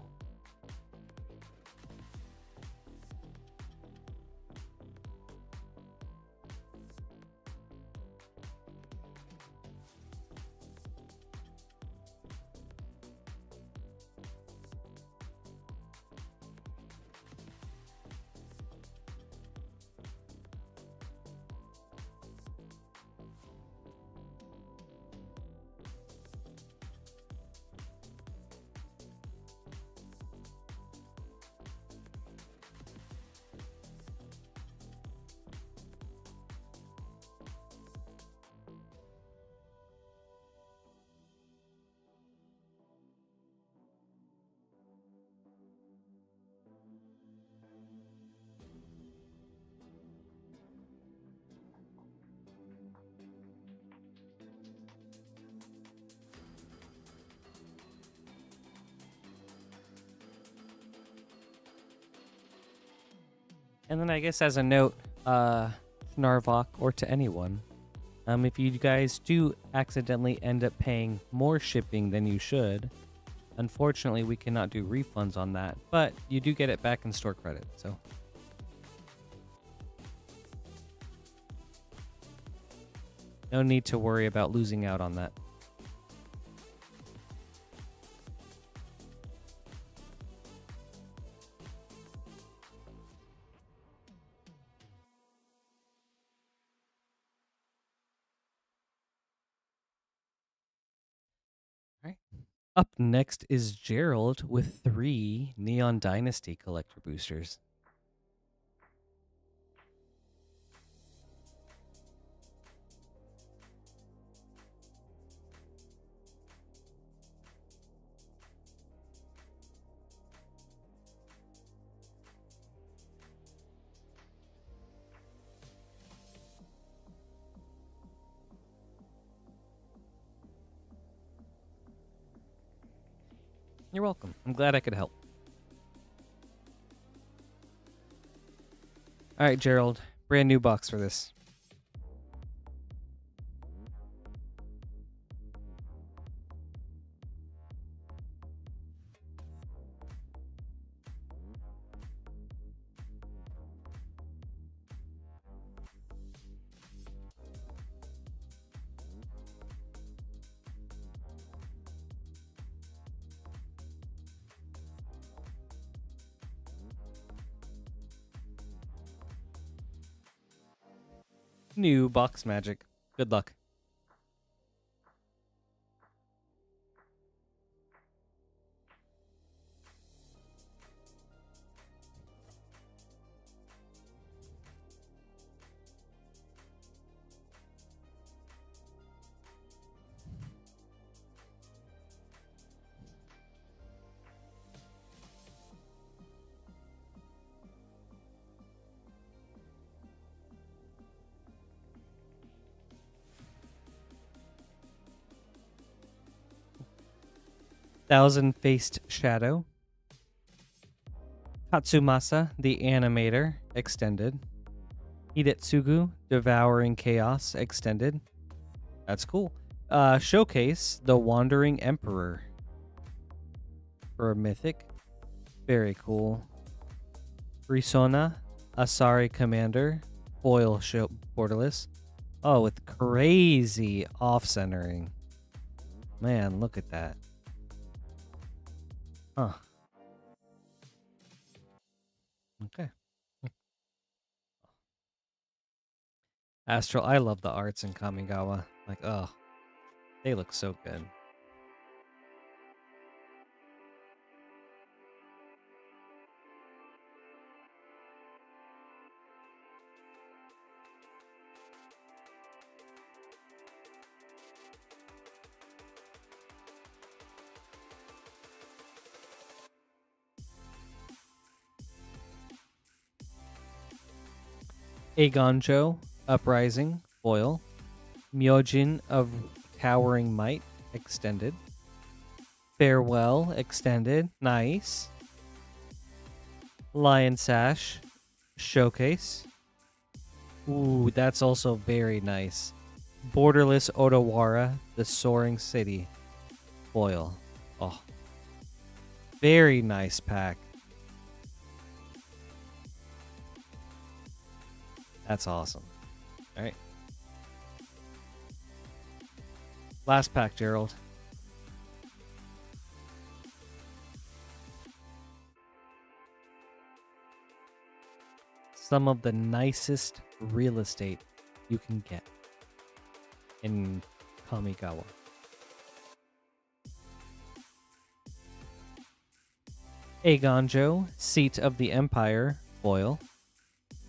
And then I guess as a note, Narvok, or to anyone, if you guys do accidentally end up paying more shipping than you should, unfortunately we cannot do refunds on that, but you do get it back in store credit, so. No need to worry about losing out on that. All right. Up next is Gerald with 3 Neon Dynasty collector boosters. You're welcome. I'm glad I could help. All right, Gerald. Brand new box for this. New box magic. Good luck. Thousand-Faced Shadow. Katsumasa, the Animator, Extended. Hidetsugu, Devouring Chaos, Extended. That's cool. Showcase, the Wandering Emperor. For a Mythic. Very cool. Risona, Asari Commander, Foil Borderless. Oh, with crazy off-centering. Man, look at that. Huh. Okay. Astral, I love the arts in Kamigawa. Like, oh, they look so good. Eiganjo, Uprising, Foil. Myojin of Towering Might, Extended. Farewell, Extended. Nice. Lion Sash, Showcase. Ooh, that's also very nice. Borderless Odawara, the Soaring City, Foil. Oh, very nice pack. That's awesome. All right. Last pack, Gerald. Some of the nicest real estate you can get in Kamigawa. Eiganjo, Seat of the Empire, Foil.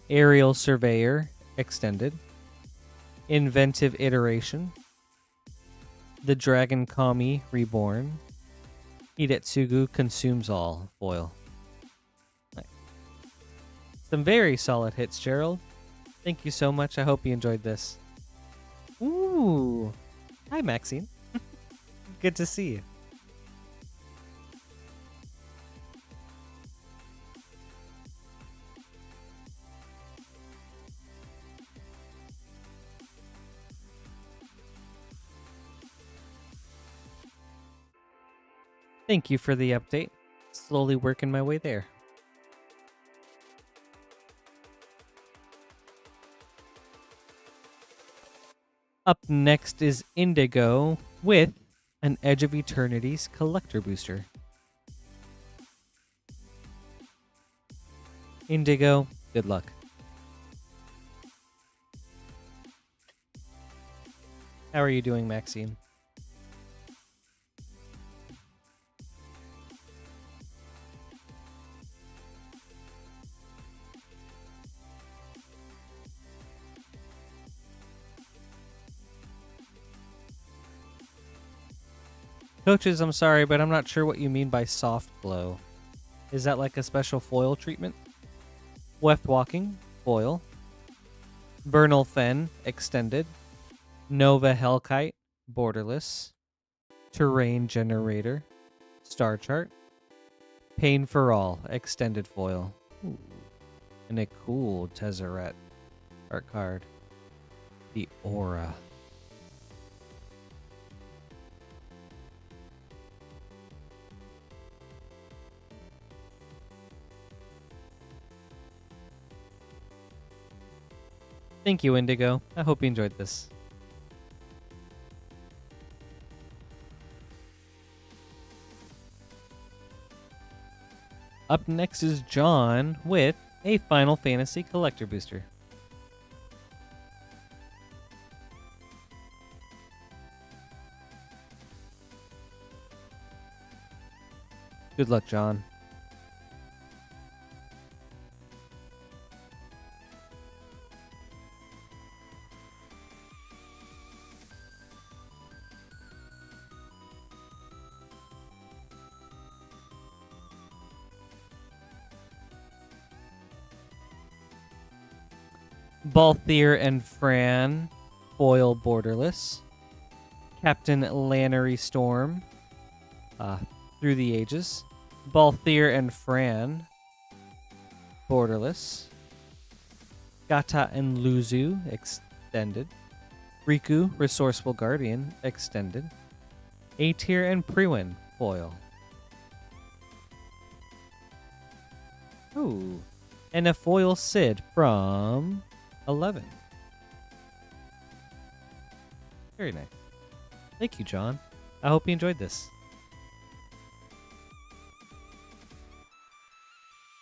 Aerial Surveyor, Extended. Inventive Iteration. The Dragon Kami, Reborn. Hidetsugu, Consumes All, Foil. Nice. Some very solid hits, Gerald. Thank you so much. I hope you enjoyed this. Ooh. Hi, Maxine. Good to see you. Thank you for the update. Slowly working my way there. Up next is Indigo with an Edge of Eternity's collector booster. Indigo, good luck. How are you doing, Maxine? Coaches, I'm sorry, but I'm not sure what you mean by soft glow. Is that like a special foil treatment? Weft Walking, foil. Vernal Fen, extended. Nova Hellkite, borderless. Terrain Generator, star chart. Pain for All, extended foil. Ooh. And a cool Tezzeret art card. The Aura. Thank you, Indigo. I hope you enjoyed this. Up next is John with a Final Fantasy collector booster. Good luck, John. Balthier and Fran, foil borderless. Captain Lannery Storm, Through the Ages. Balthier and Fran, borderless. Gata and Luzu, extended. Riku, Resourceful Guardian, extended. A-Tier and Priwin, foil. Ooh. And a foil Sid from 11. Very nice. Thank you, John. I hope you enjoyed this.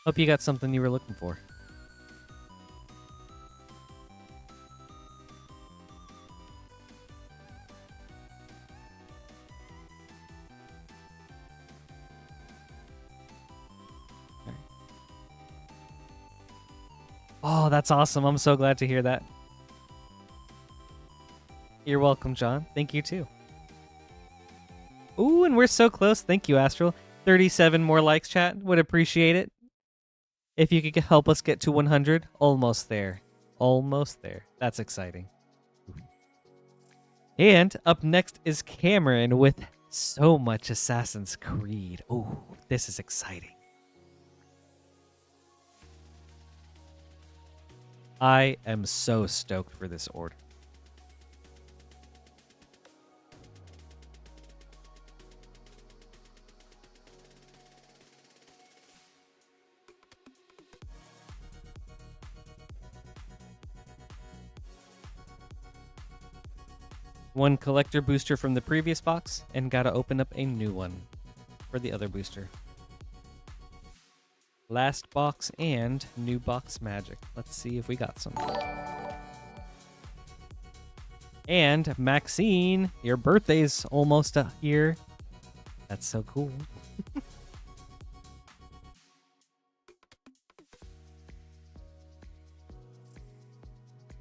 Hope you got something you were looking for. Oh, that's awesome. I'm so glad to hear that. You're welcome, John. Thank you, too. Ooh, and we're so close. Thank you, Astral. 37 more likes, chat. Would appreciate it. If you could help us get to 100. Almost there. Almost there. That's exciting. And up next is Cameron with so much Assassin's Creed. Ooh, this is exciting. I am so stoked for this order. One collector booster from the previous box, and gotta open up a new one for the other booster. Last box and new box magic. Let's see if we got some. And Maxine, your birthday's almost here. That's so cool.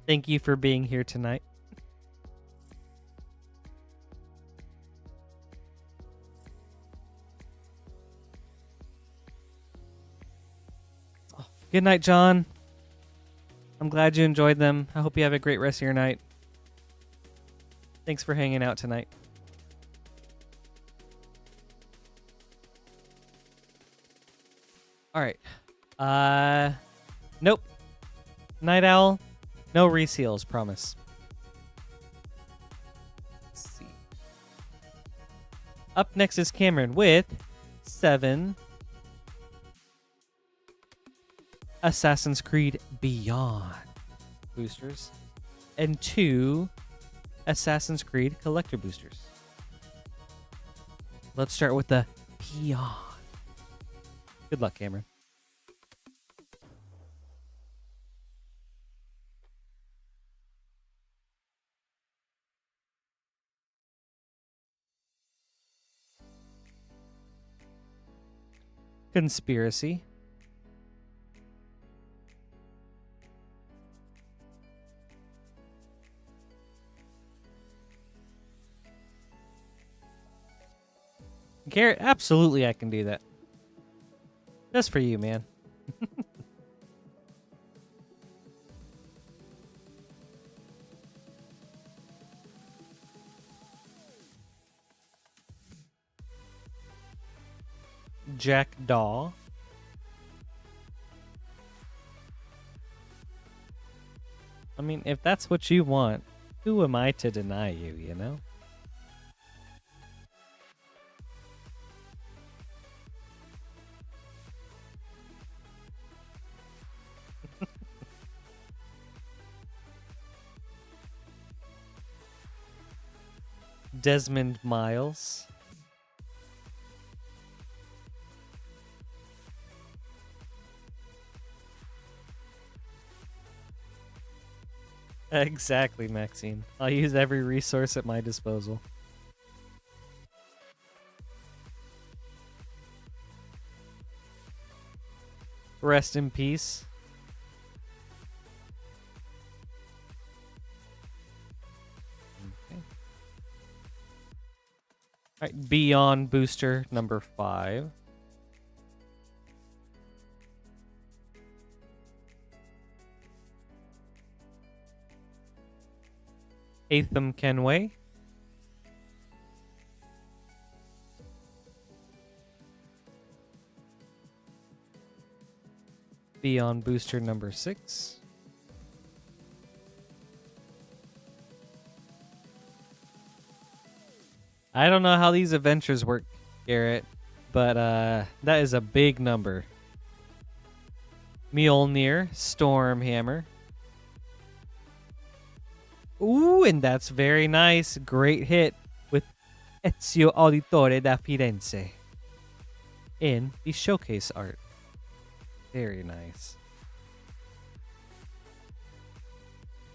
Thank you for being here tonight. Good night, John. I'm glad you enjoyed them. I hope you have a great rest of your night. Thanks for hanging out tonight. All right. Nope. Night Owl. No reseals, promise. Let's see. Up next is Cameron with 7 Assassin's Creed Beyond boosters and 2 Assassin's Creed collector boosters. Let's start with the Beyond. Good luck, Cameron. Conspiracy. Garrett, absolutely I can do that. Just for you, man. Jackdaw. I mean, if that's what you want, who am I to deny you, you know? Desmond Miles. Exactly, Maxine. I'll use every resource at my disposal. Rest in peace. Okay. All right, Beyond Booster number 5. Atham Kenway. Beyond Booster number 6. I don't know how these adventures work, Garrett, but that is a big number. Mjolnir, Stormhammer. Ooh, and that's very nice. Great hit with Ezio Auditore da Firenze in the showcase art. Very nice.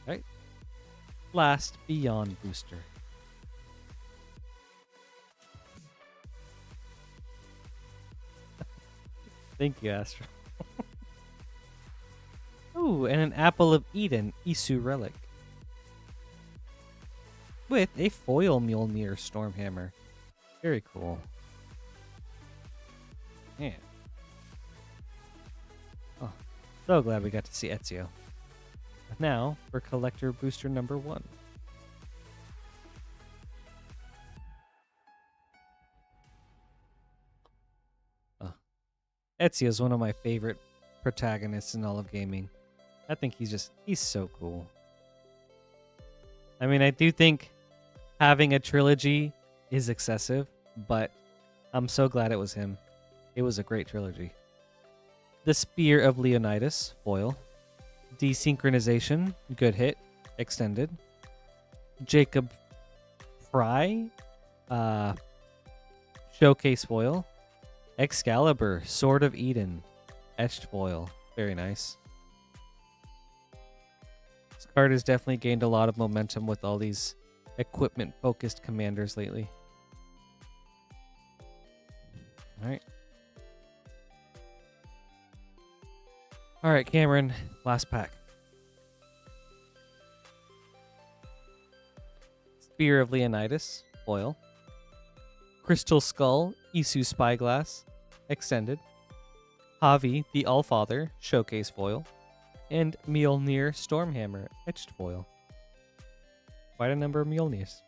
All right. Last Beyond Booster. Thank you, Astro. Ooh, and an Apple of Eden Isu Relic. With a foil Mjolnir Stormhammer. Very cool. Man. Oh, so glad we got to see Ezio. Now, for collector booster number 1. Oh. Ezio is one of my favorite protagonists in all of gaming. I think he's so cool. I mean, I do think having a trilogy is excessive, but I'm so glad it was him. It was a great trilogy. The Spear of Leonidas, foil. Desynchronization, good hit, extended. Jacob Fry, showcase foil. Excalibur, Sword of Eden, etched foil. Very nice. This card has definitely gained a lot of momentum with all these equipment-focused commanders lately. Alright. Alright, Cameron. Last pack. Spear of Leonidas, foil. Crystal Skull, Isu Spyglass, extended. Javi, the Allfather, showcase foil. And Mjolnir Stormhammer, etched foil. Quite a number of Mjolnirs.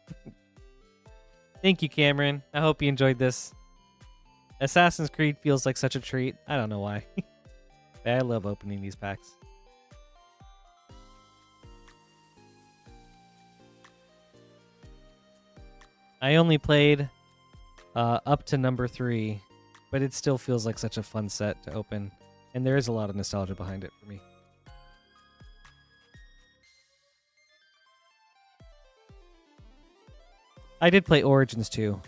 Thank you, Cameron. I hope you enjoyed this. Assassin's Creed feels like such a treat. I don't know why. I love opening these packs. I only played up to number 3 but it still feels like such a fun set to open, and there is a lot of nostalgia behind it for me. I did play Origins too,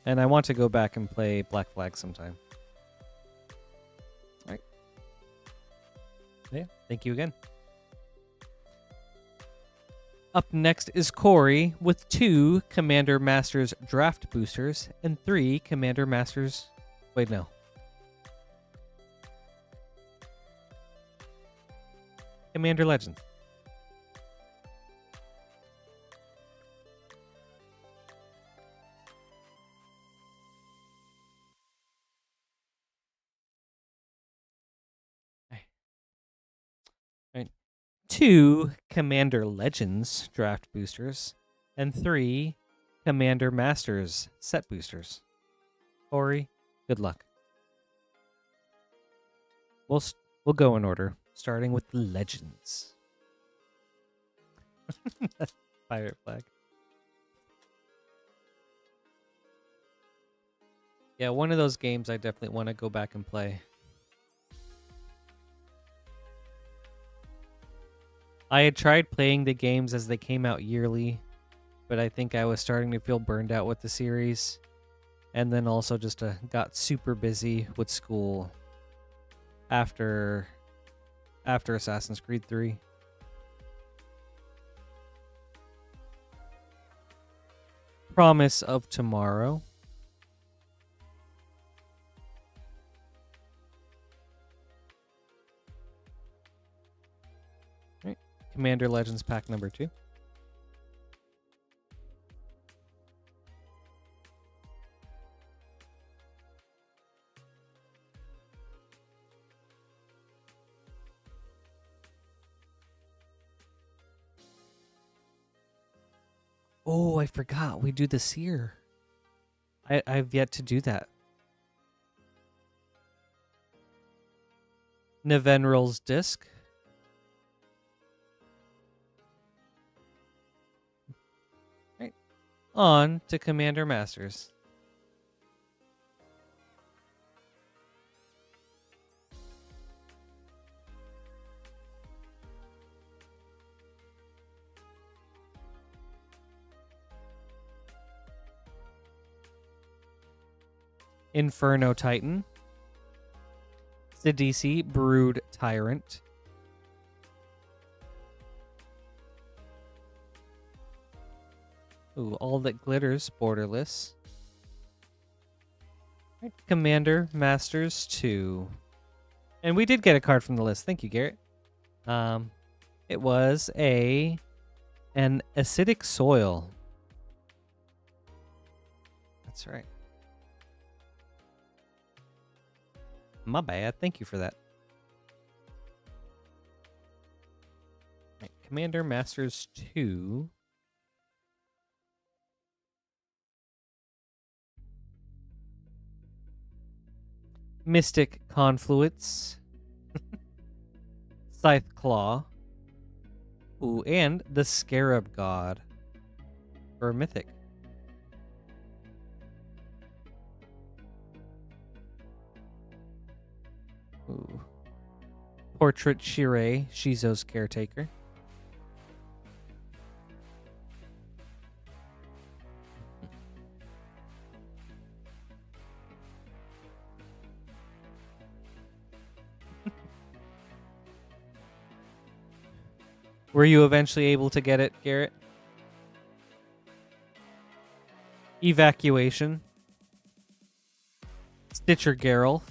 and I want to go back and play Black Flag sometime. All right. Yeah, thank you again. Up next is Corey with 2 Commander Masters Draft Boosters and 3 Commander Masters... Wait, no. Commander Legends. Right. 2 Commander Legends Draft Boosters and 3 Commander Masters Set Boosters. Corey, good luck. We'll go in order, starting with the Legends. Pirate flag. Yeah, one of those games I definitely want to go back and play. I had tried playing the games as they came out yearly, but I think I was starting to feel burned out with the series. And then also just got super busy with school after Assassin's Creed 3. Promise of Tomorrow. Right. Commander Legends pack number 2. Oh, I forgot. We do the Seer. I've yet to do that. Nevenrel's Disc. Right. On to Commander Masters. Inferno Titan. Sidisi Brood Tyrant. Ooh, All That Glitters Borderless. Right. Commander Masters 2. And we did get a card from the list. Thank you, Garrett. It was an Acidic Soil. That's right. My bad. Thank you for that. Right. Commander Masters 2. Mystic Confluence. Scythe Claw. Ooh, and the Scarab God. For Mythic. Ooh. Portrait Shirei, Shizo's Caretaker. Were you eventually able to get it, Garrett? Evacuation. Stitcher Geralt.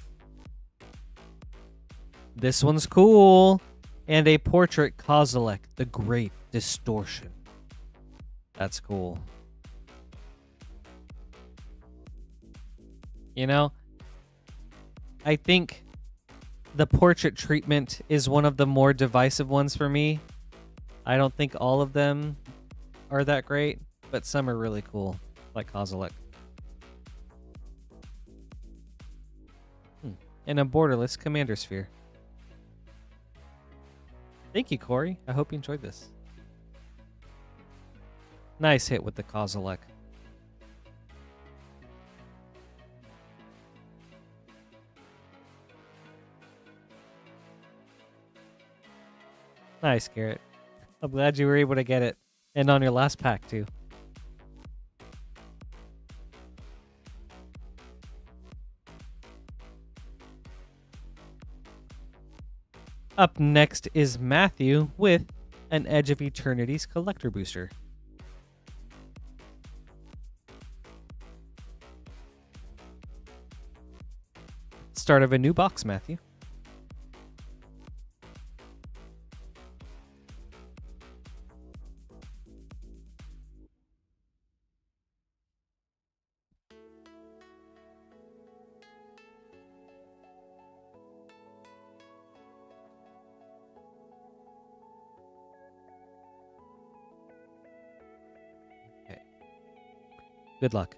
This one's cool. And a Portrait Kozilek, the Great Distortion. That's cool. You know, I think the portrait treatment is one of the more divisive ones for me. I don't think all of them are that great, but some are really cool, like Kozilek. And a borderless Commander Sphere. Thank you, Corey. I hope you enjoyed this. Nice hit with the Kozilek. Nice, Garrett. I'm glad you were able to get it. And on your last pack, too. Up next is Matthew with an Edge of Eternity's Collector Booster. Start of a new box, Matthew. Okay. Good luck.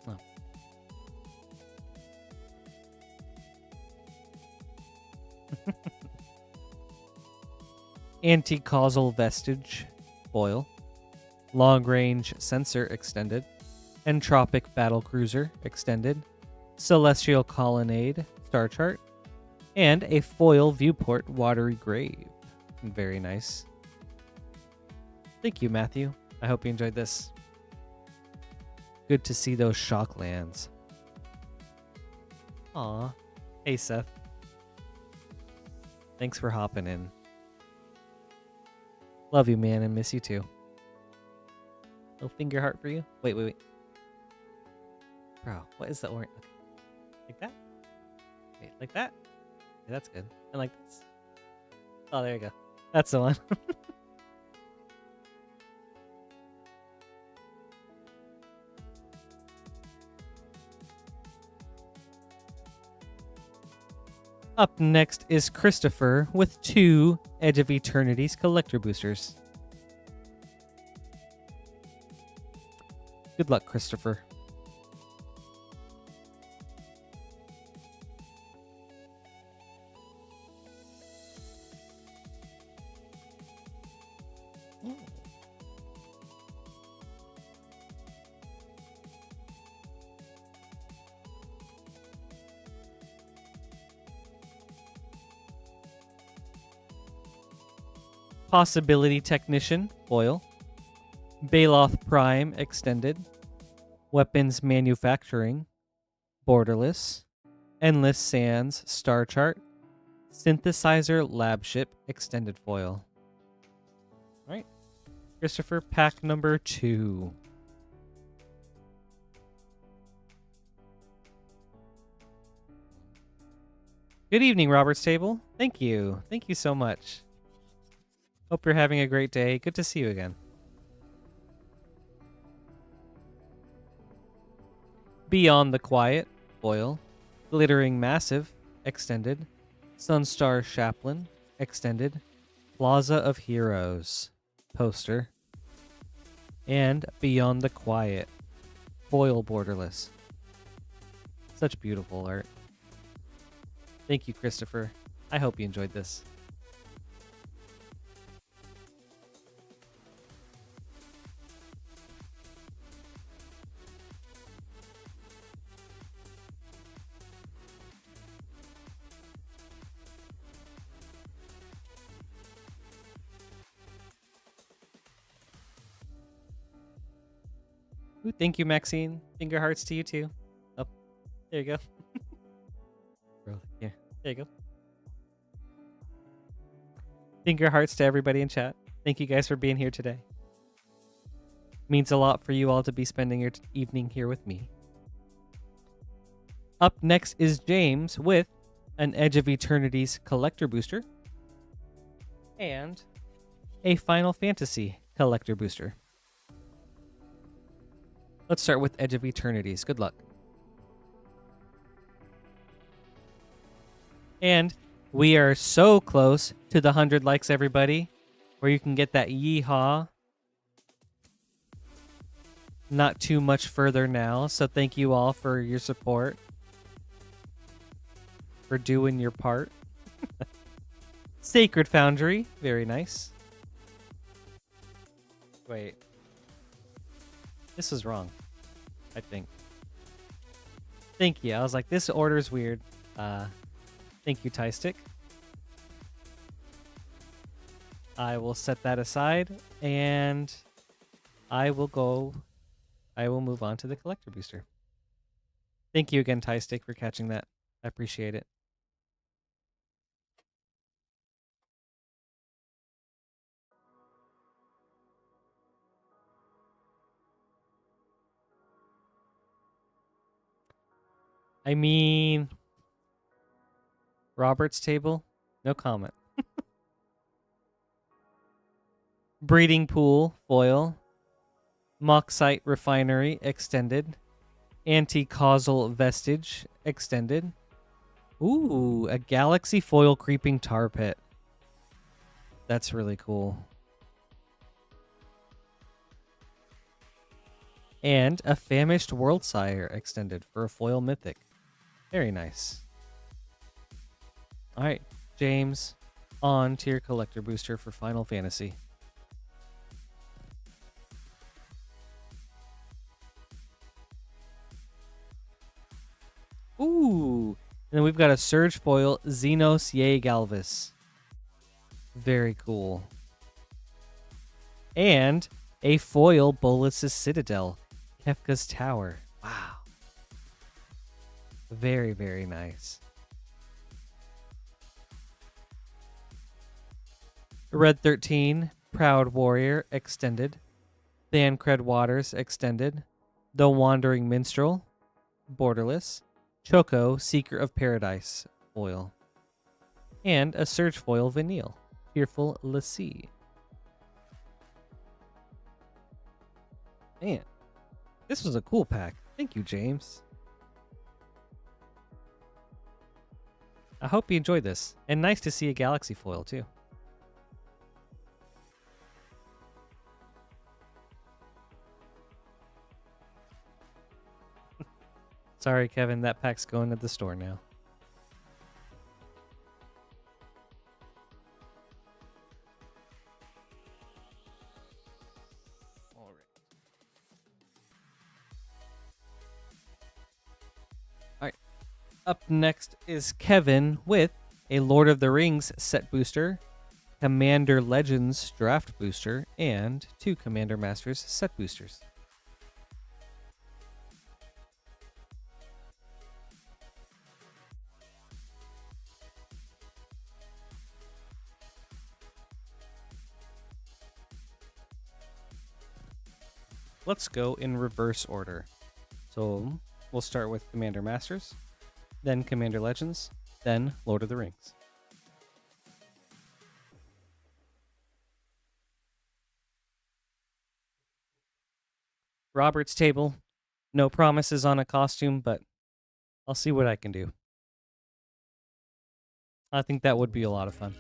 Oh. Anti-causal vestige, foil. Long-range sensor extended. Entropic battle cruiser extended. Celestial colonnade star chart. And a foil viewport watery grave. Very nice. Thank you, Matthew. I hope you enjoyed this. Good to see those shock lands. Aw. Hey, Seth. Thanks for hopping in. Love you, man, and miss you too. Little finger heart for you. Wait. Bro, what is the orange? Like that? Wait, like that? Okay, that's good. And like this. Oh, there you go. That's the one. Up next is Christopher with 2 Edge of Eternity's Collector Boosters. Good luck, Christopher. Possibility Technician, foil. Baloth Prime, extended. Weapons Manufacturing, borderless. Endless Sands, star chart. Synthesizer Lab Ship, extended foil. Alright. Christopher, pack number 2. Good evening, Robert's Table. Thank you. Thank you so much. Hope you're having a great day. Good to see you again. Beyond the Quiet, foil. Glittering Massive, extended. Sunstar Chaplain, extended. Plaza of Heroes, poster. And Beyond the Quiet, foil borderless. Such beautiful art. Thank you, Christopher. I hope you enjoyed this. Ooh, thank you, Maxine. Finger hearts to you too. Oh, there you go. Bro, here. There you go. Finger hearts to everybody in chat. Thank you guys for being here today. Means a lot for you all to be spending your evening here with me. Up next is James with an Edge of Eternity's Collector Booster and a Final Fantasy Collector Booster. Let's start with Edge of Eternities. Good luck. And we are so close to the 100 likes, everybody, where you can get that yeehaw. Not too much further now, so thank you all for your support. For doing your part. Sacred Foundry. Very nice. Wait. This is wrong, I think. Thank you. I was like, this order is weird. Thank you, Tie Stick. I will set that aside, and I will move on to the collector booster. Thank you again, Tie Stick, for catching that. I appreciate it. I mean, Robert's Table, no comment. Breeding Pool, foil. Moxite Refinery, extended. Anti-causal Vestige, extended. Ooh, a Galaxy Foil Creeping Tar Pit. That's really cool. And a Famished World Sire, extended for a foil mythic. Very nice. All right, James, on to your collector booster for Final Fantasy. Ooh, and then we've got a Surge Foil Xenos Yay Galvis. Very cool. And a foil Bolas' Citadel, Kefka's Tower. Wow. Very, very nice. Red 13, Proud Warrior, extended. Thancred Waters, extended. The Wandering Minstrel, borderless. Choco, Seeker of Paradise, foil. And a Surge Foil Vanille, Fearful Lassie. Man, this was a cool pack. Thank you, James. I hope you enjoyed this. And nice to see a Galaxy foil, too. Sorry, Kevin, that pack's going to the store now. All right. All right. Up next is Kevin with a Lord of the Rings set booster, Commander Legends draft booster, and 2 Commander Masters set boosters. Let's go in reverse order. So we'll start with Commander Masters, then Commander Legends, then Lord of the Rings. Robert's Table. No promises on a costume, but I'll see what I can do. I think that would be a lot of fun.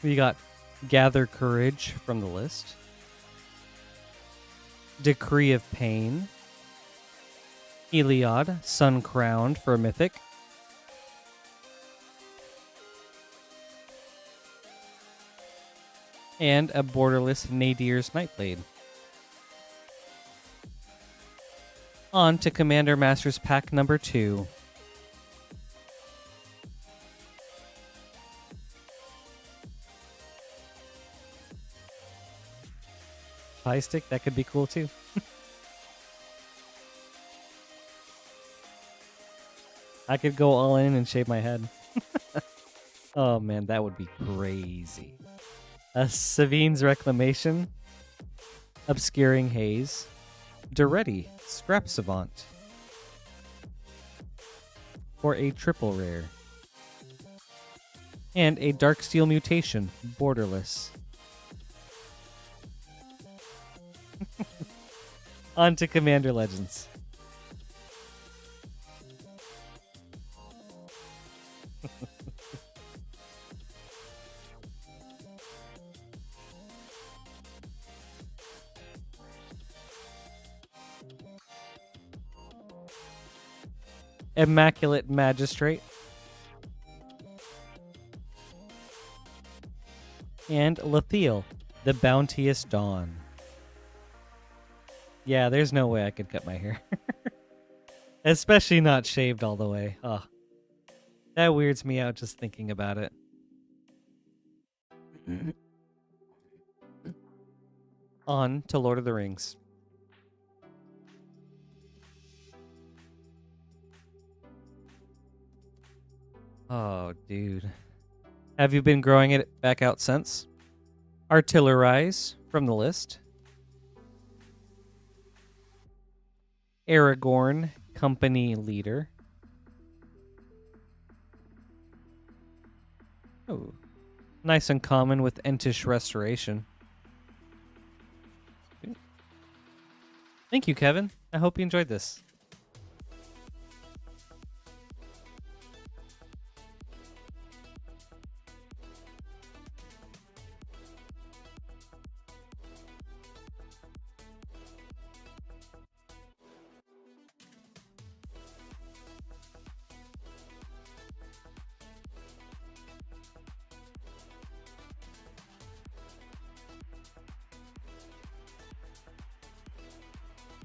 We got Gather Courage from the list. Decree of Pain. Heliod, Sun Crowned for a mythic. And a borderless Nadir's Nightblade. On to Commander Masters pack number 2. Pie stick, that could be cool too. I could go all in and shave my head. Oh man, that would be crazy. A Savine's Reclamation, Obscuring Haze, Duretti, Scrap Savant, for a triple rare, and a Darksteel Mutation, borderless. On to Commander Legends. Immaculate Magistrate. And Lethiel, the Bounteous Dawn. Yeah, there's no way I could cut my hair. Especially not shaved all the way. Oh, that weirds me out just thinking about it. On to Lord of the Rings. Oh, dude. Have you been growing it back out since? Artillerize from the list. Aragorn, company leader. Oh, nice and common with Entish Restoration. Thank you, Kevin. I hope you enjoyed this.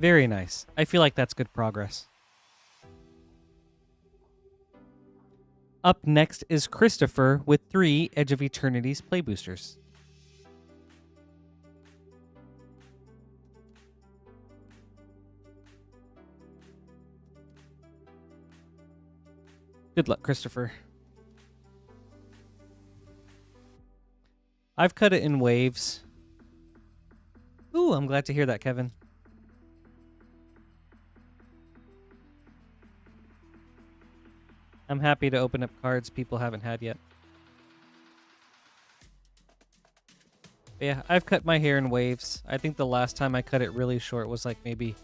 Very nice. I feel like that's good progress. Up next is Christopher with 3 Edge of Eternity's play boosters. Good luck, Christopher. I've cut it in waves. Ooh, I'm glad to hear that, Kevin. I'm happy to open up cards people haven't had yet. But yeah, I've cut my hair in waves. I think the last time I cut it really short was like maybe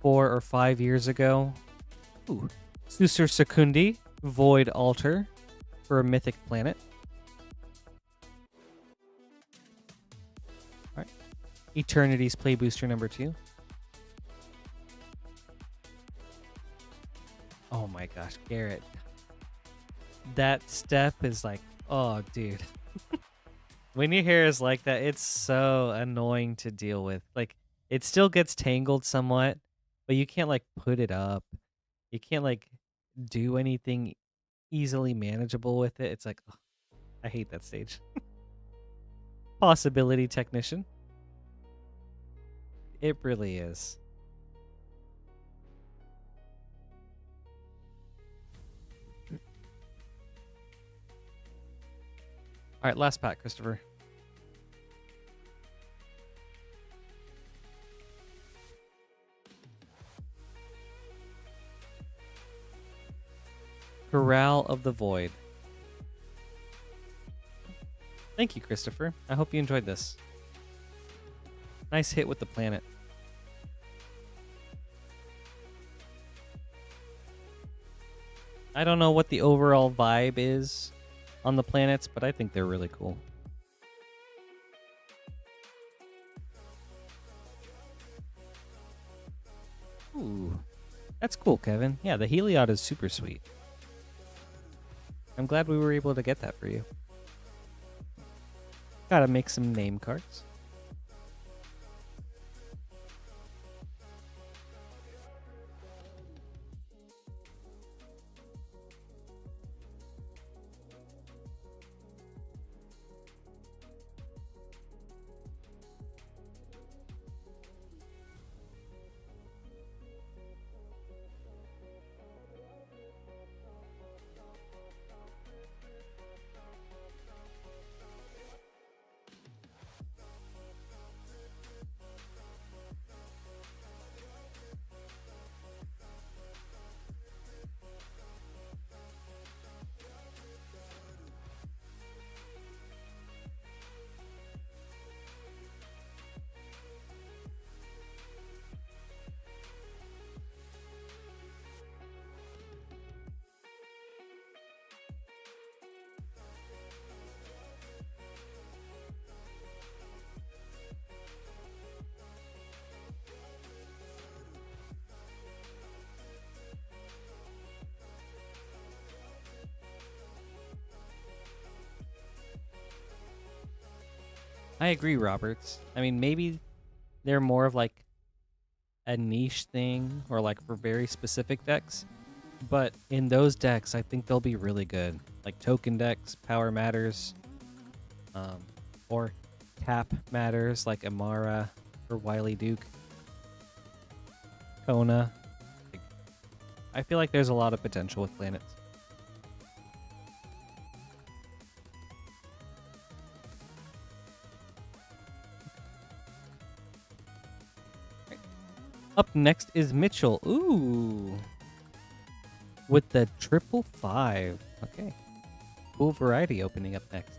4 or 5 years ago. Ooh. Susur Secundi, Void Altar for a mythic planet. Alright. Eternity's play booster number 2. Oh my gosh, Garrett. That step is like, oh, dude. When your hair is like that, it's so annoying to deal with. Like, it still gets tangled somewhat, but you can't, like, put it up. You can't, like, do anything easily manageable with it. It's like, ugh, I hate that stage. Possibility Technician. It really is. All right, last pack, Christopher. Corral of the Void. Thank you, Christopher. I hope you enjoyed this. Nice hit with the planet. I don't know what the overall vibe is on the planets, but I think they're really cool. Ooh, that's cool, Kevin. Yeah, the Heliod is super sweet. I'm glad we were able to get that for you. Gotta make some name cards. agree, Roberts. I mean, maybe they're more of like a niche thing or like for very specific decks. But in those decks, I think they'll be really good. Like token decks, power matters, or tap matters like Amara or Wily Duke, Kona. Like, I feel like there's a lot of potential with planets. Up next is Mitchell. Ooh. With the 555. Okay. Cool variety opening up next.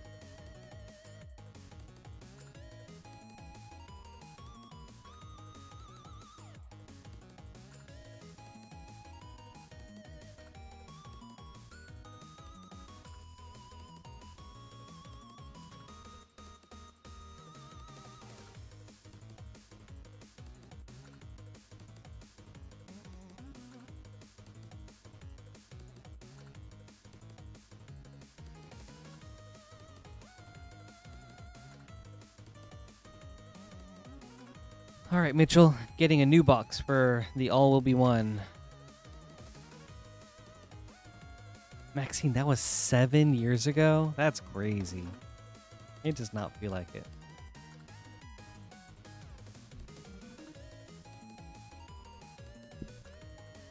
All right, Mitchell, getting a new box for the All Will Be One. Maxine, that was 7 years ago? That's crazy. It does not feel like it.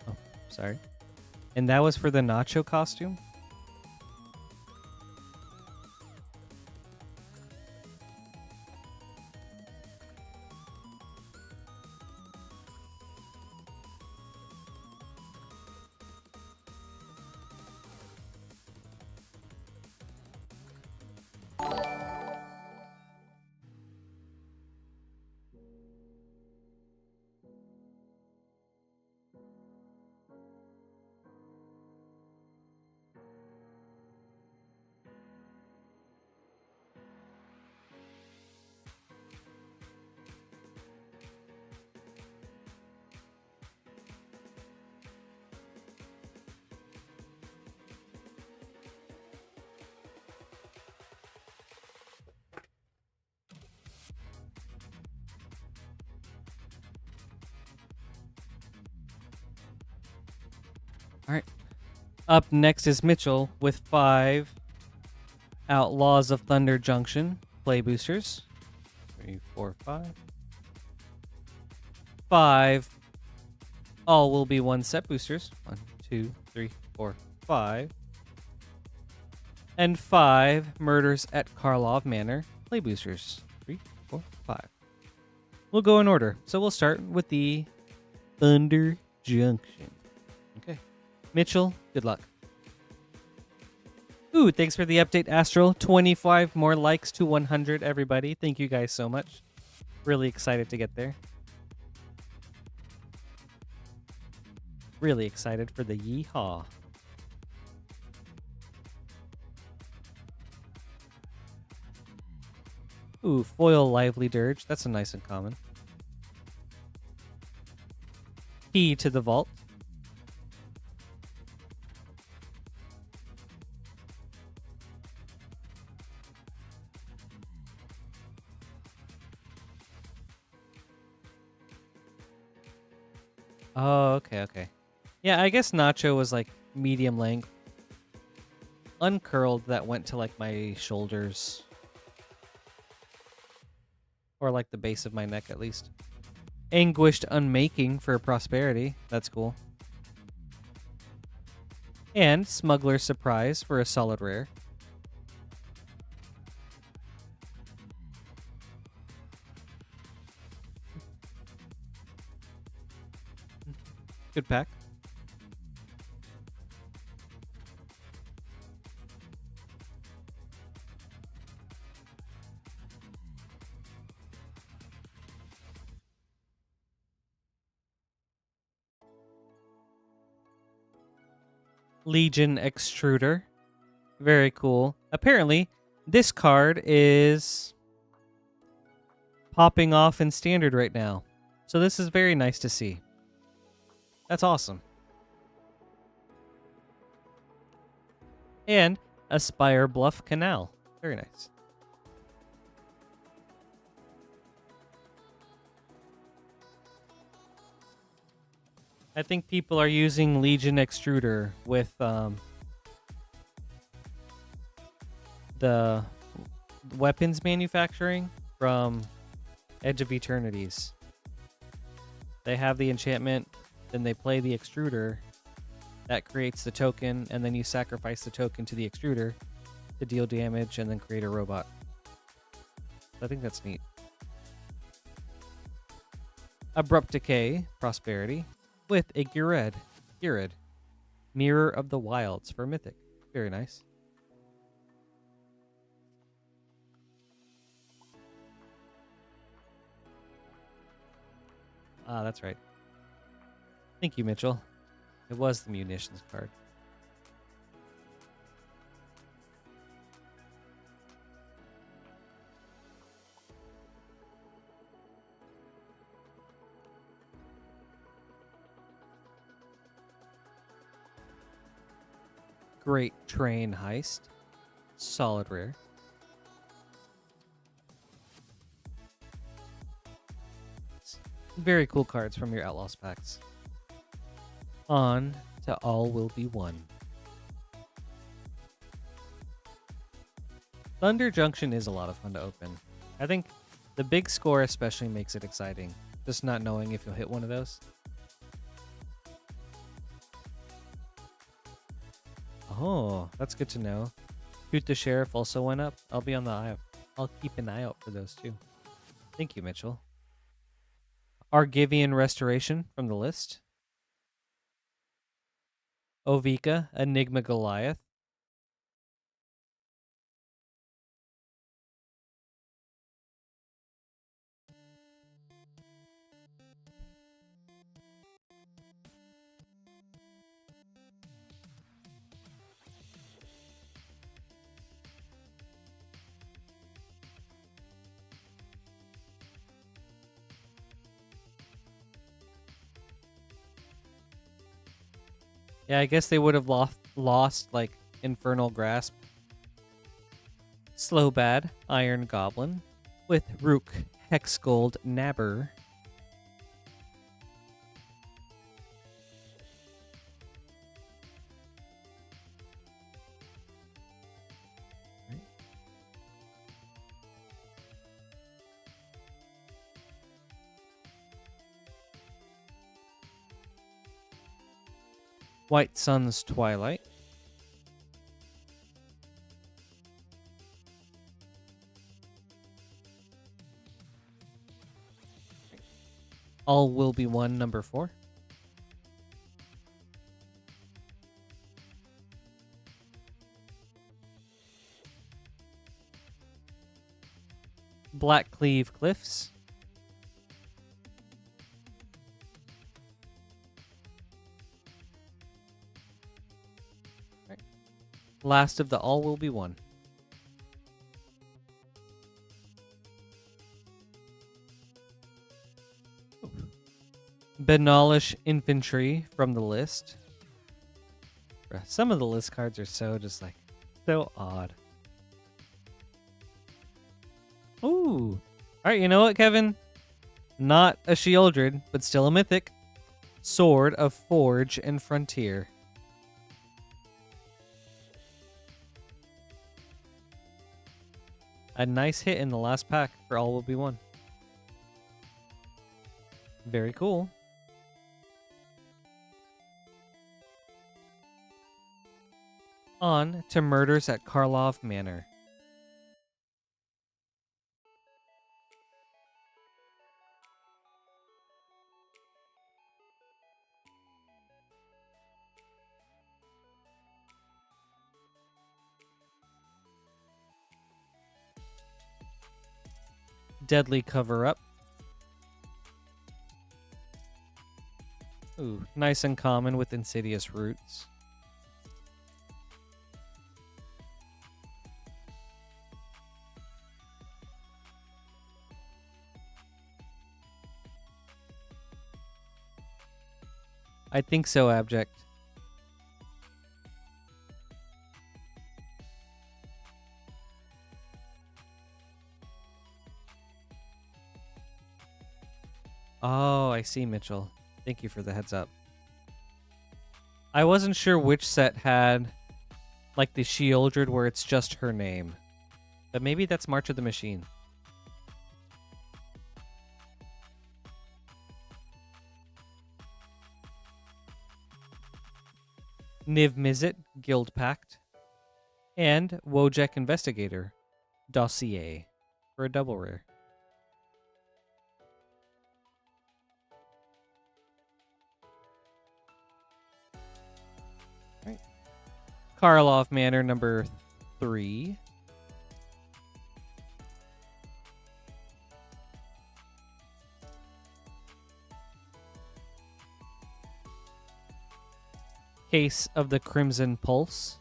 Oh, sorry. And that was for the Nacho costume? All right. Up next is Mitchell with 5 Outlaws of Thunder Junction play boosters. 3, 4, 5. 5 All Will Be One set boosters. 1, 2, 3, 4, 5. And 5 Murders at Karlov Manor play boosters. 3, 4, 5. We'll go in order. So we'll start with the Thunder Junction. Okay. Mitchell, good luck. Ooh, thanks for the update, Astral. 25 more likes to 100, everybody. Thank you guys so much. Really excited to get there. Really excited for the yeehaw. Ooh, foil Lively Dirge. That's a nice and common. Key to the Vault. Oh, okay, okay. Yeah, I guess Nacho was like medium length. Uncurled that went to like my shoulders. Or like the base of my neck at least. Anguished Unmaking for Prosperity. That's cool. And Smuggler's Surprise for a solid rare. Good pack. Legion Extruder. Very cool. Apparently, this card is popping off in Standard right now. So this is very nice to see. That's awesome. And Aspire Bluff Canal. Very nice. I think people are using Legion Extruder with the weapons manufacturing from Edge of Eternities. They have the enchantment, then they play the extruder. That creates the token, and then you sacrifice the token to the extruder to deal damage and then create a robot. I think that's neat. Abrupt Decay, Prosperity, with a Girid, Mirror of the Wilds for Mythic. Very nice. Ah, that's right. Thank you, Mitchell. It was the munitions card. Great Train Heist. Solid rare. Very cool cards from your Outlaws packs. On to All Will Be One. Thunder Junction is a lot of fun to open. I think the big score especially makes it exciting. Just not knowing if you'll hit one of those. Oh, that's good to know. Shoot the Sheriff also went up. I'll be on the eye. I'll keep an eye out for those too. Thank you, Mitchell. Argivian Restoration from the list. Ovika, Enigma Goliath. Yeah, I guess they would have lost like Infernal Grasp. Slow Bad, Iron Goblin, with Rook, Hexgold, Nabber. White Sun's Twilight. All Will Be One, number 4. Black Cleave Cliffs. Last of the All Will Be One. Benalish Infantry from the list. Some of the list cards are so odd. Ooh. Alright, you know what, Kevin? Not a Shieldred, but still a mythic. Sword of Forge and Frontier. A nice hit in the last pack for All Will Be One. Very cool. On to Murders at Karlov Manor. Deadly Cover-Up. Ooh, nice and common with Insidious Roots. I think so, Abject. Oh, I see, Mitchell. Thank you for the heads up. I wasn't sure which set had like the Shieldred where it's just her name. But maybe that's March of the Machine. Niv Mizzet, Guild Pact. And Wojek Investigator, Dossier, for a double rare. All right. Karlov Manor, number 3. Case of the Crimson Pulse.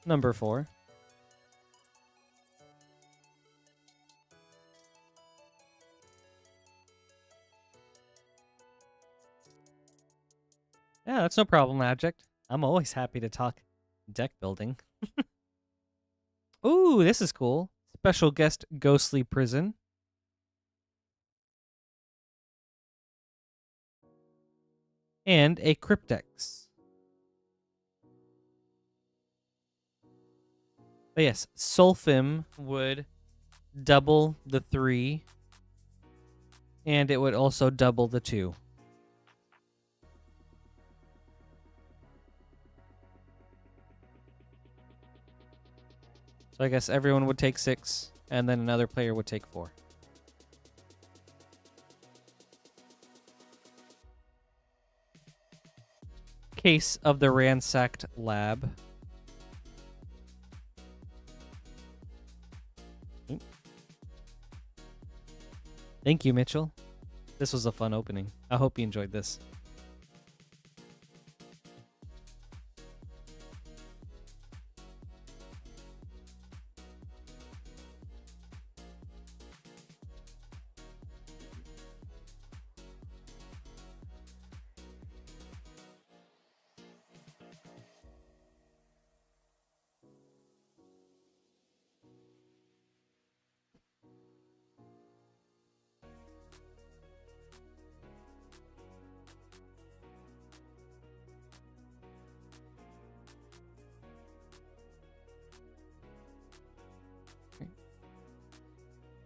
Number 4. Yeah, that's no problem, Abject. I'm always happy to talk deck building. Ooh, this is cool. Special guest Ghostly Prison. And a Cryptex. But yes, Sulfim would double the 3. And it would also double the 2. So I guess everyone would take 6, and then another player would take 4. Case of the Ransacked Lab. Thank you, Mitchell. This was a fun opening. I hope you enjoyed this.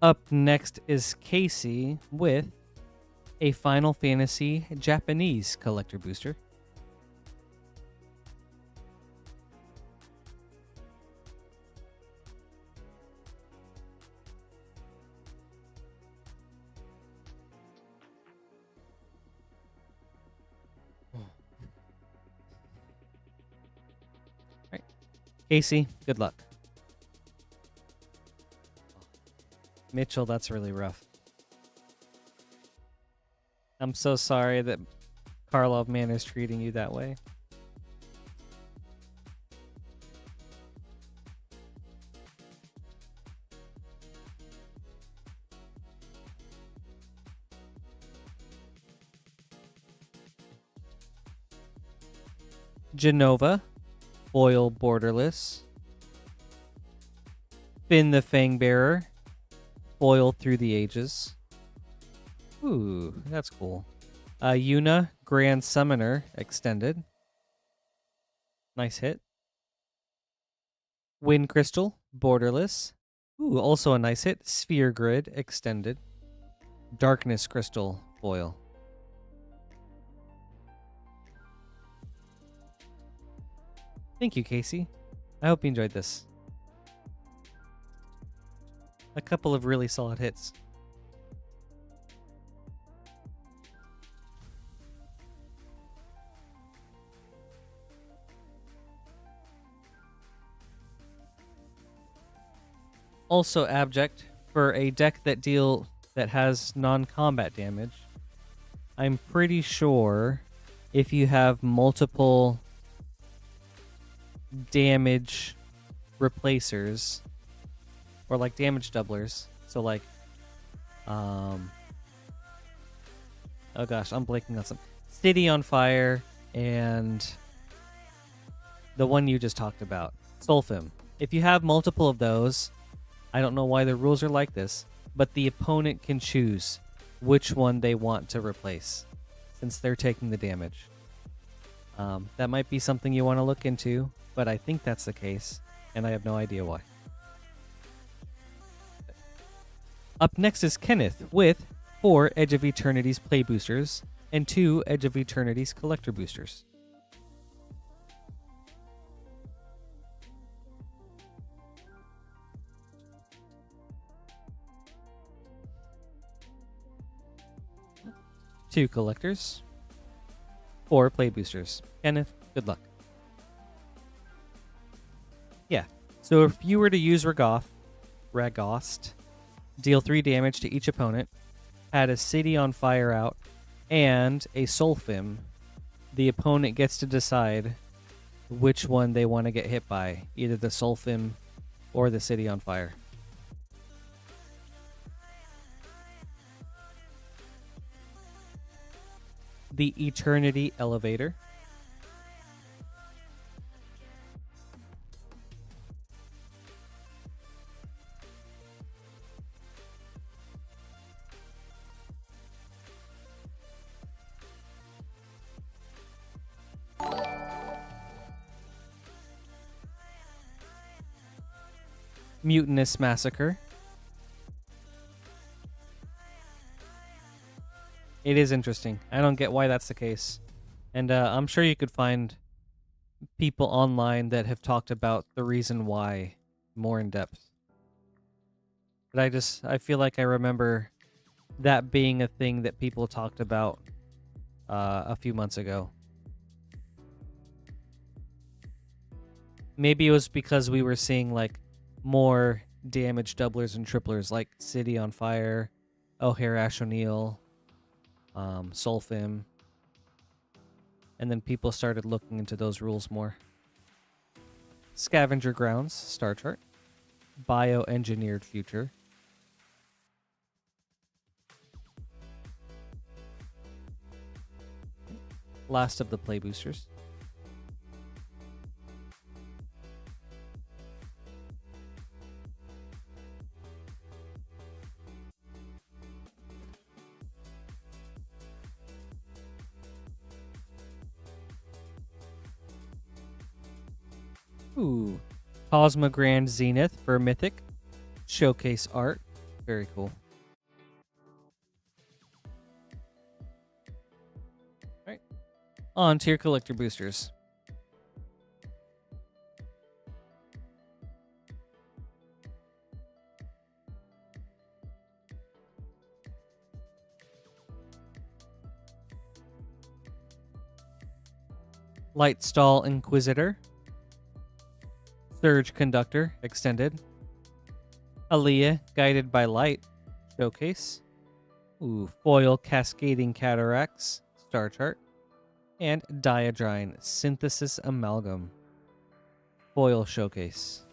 Up next is Casey with a Final Fantasy Japanese collector booster. Right. Casey, good luck. Mitchell, that's really rough. I'm so sorry that Karlov Man is treating you that way. Genova, Foil Borderless. Finn the Fangbearer, Foil Through the Ages. Ooh, that's cool. Yuna, Grand Summoner, Extended. Nice hit. Wind Crystal, Borderless. Ooh, also a nice hit. Sphere Grid, Extended. Darkness Crystal, Foil. Thank you, Casey. I hope you enjoyed this. A couple of really solid hits. Also Abject, for a deck that has non-combat damage, I'm pretty sure if you have multiple damage replacers or like damage doublers, so like oh gosh, I'm blanking on some City on Fire and the one you just talked about, Sulfim. If you have multiple of those, I don't know why the rules are like this, but the opponent can choose which one they want to replace since they're taking the damage. That might be something you want to look into, but I think that's the case, and I have no idea why. Up next is Kenneth with 4 Edge of Eternity's play boosters and 2 Edge of Eternity's collector boosters. Two collectors, 4 play boosters. Kenneth, good luck. Yeah, so if you were to use Ragost, deal 3 damage to each opponent, had a City on Fire out, and a Solfim, the opponent gets to decide which one they want to get hit by, either the Solfim or the City on Fire. The Eternity Elevator. Mutinous Massacre. It is interesting. I don't get why that's the case. And I'm sure you could find people online that have talked about the reason why more in depth. But I feel like I remember that being a thing that people talked about a few months ago. Maybe it was because we were seeing like more damage doublers and triplers like City on Fire, O'Hare Ash O'Neil, Solfim, and then people started looking into those rules more. Scavenger Grounds, Star Chart, Bioengineered Future, last of the play boosters. Ooh, Cosmo Grand Zenith for Mythic, showcase art, very cool. All right, on to your collector boosters. Lightstall Inquisitor, Surge Conductor Extended, Aaliyah Guided by Light Showcase, ooh, Foil Cascading Cataracts Star Chart, and Diadrine Synthesis Amalgam Foil Showcase.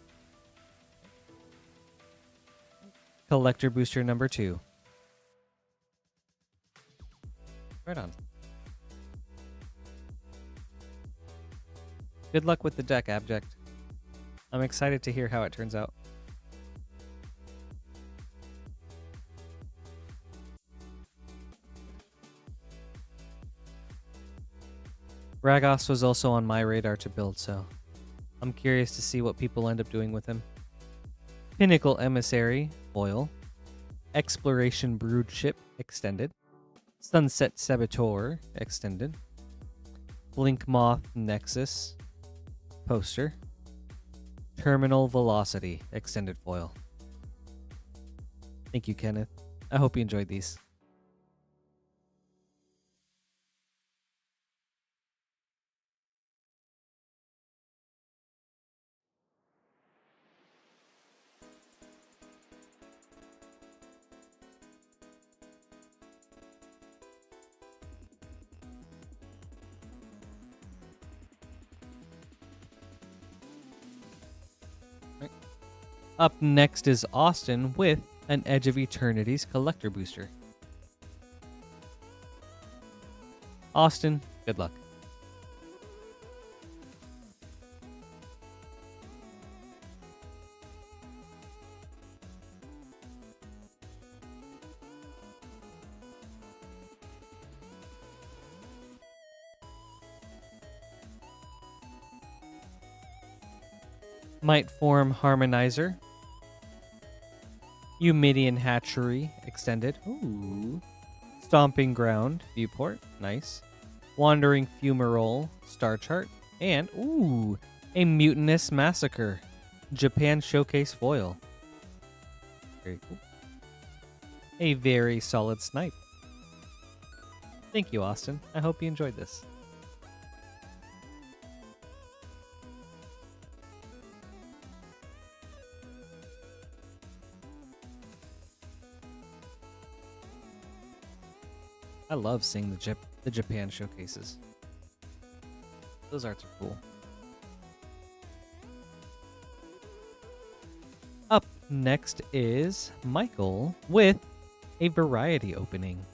Collector Booster number 2. Right on. Good luck with the deck, Abject. I'm excited to hear how it turns out. Ragos was also on my radar to build, so I'm curious to see what people end up doing with him. Pinnacle Emissary, foil. Exploration Brood Ship, extended. Sunset Saboteur, extended. Blink Moth Nexus, poster. Terminal Velocity, extended foil. Thank you, Kenneth. I hope you enjoyed these. Up next is Austin with an Edge of Eternity's collector booster. Austin, good luck. Might Form Harmonizer. Eumidian Hatchery Extended. Ooh. Stomping Ground Viewport. Nice. Wandering Fumarole Star Chart. And, ooh, a Mutinous Massacre. Japan Showcase Foil. Very cool. A very solid snipe. Thank you, Austin. I hope you enjoyed this. I love seeing the Japan showcases. Those arts are cool. Up next is Michael with a variety opening.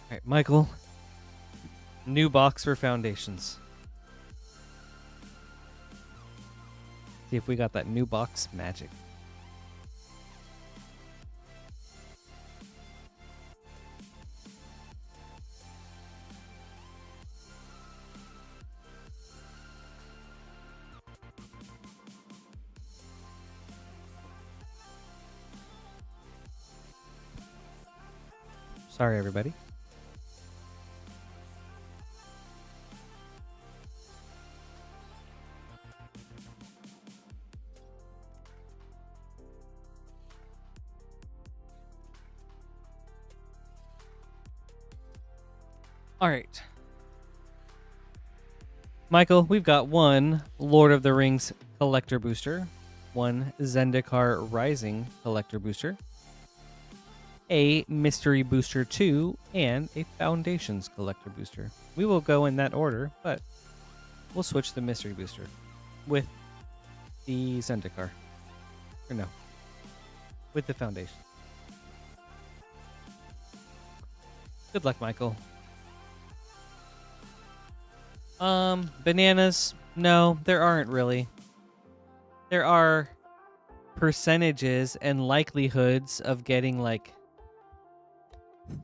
All right, Michael. New box for Foundations. See if we got that new box magic. Sorry, everybody. All right. Michael, we've got one Lord of the Rings collector booster, one Zendikar Rising collector booster, a Mystery Booster 2, and a Foundations collector booster. We will go in that order, but we'll switch the Mystery Booster with the Zendikar. Or no, with the Foundation. Good luck, Michael. Bananas? No, there aren't really. There are percentages and likelihoods of getting like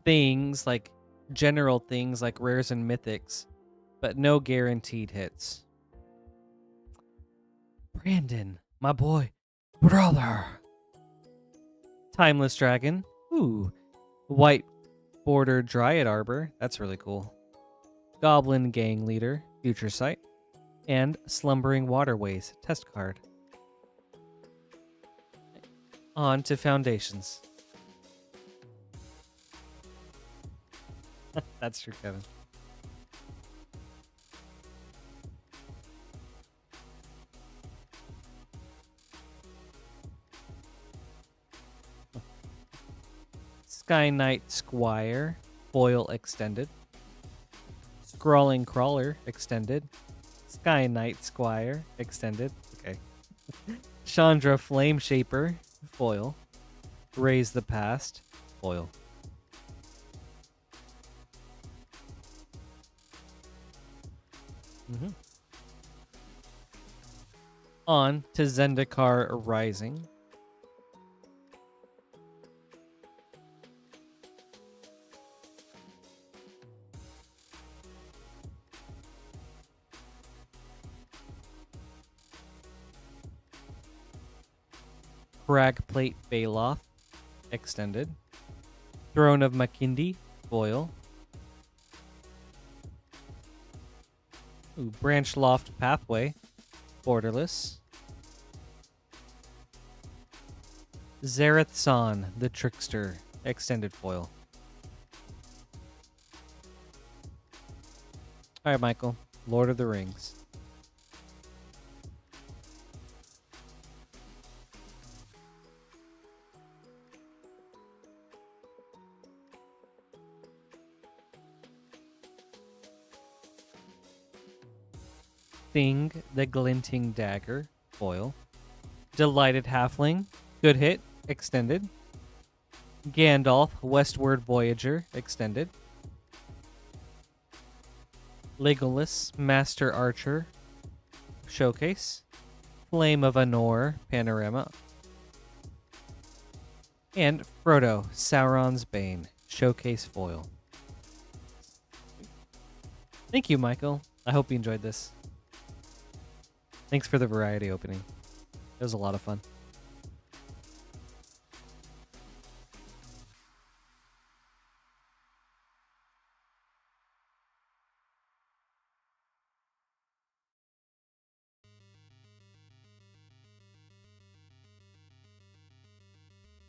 things, like general things like rares and mythics, but no guaranteed hits. Brandon, my boy, brother. Timeless Dragon. Ooh. White Border Dryad Arbor. That's really cool. Goblin Gang Leader, Future Sight, and Slumbering Waterways, test card. On to Foundations. That's true, Kevin. Sky Knight Squire, foil extended. Scrawling Crawler extended. Sky Knight Squire extended. Okay. Chandra Flame Shaper foil. Raise the Past foil. On to Zendikar Rising. Cragplate Baloth, extended. Throne of Makindi, foil. Ooh, Branch Loft Pathway, borderless. Zareth San, the Trickster, extended foil. All right, Michael. Lord of the Rings. Thing, the Glinting Dagger, foil. Delighted Halfling, good hit, extended. Gandalf, Westward Voyager, extended. Legolas, Master Archer, showcase. Flame of Anor, panorama. And Frodo, Sauron's Bane, showcase foil. Thank you, Michael. I hope you enjoyed this. Thanks for the variety opening. It was a lot of fun.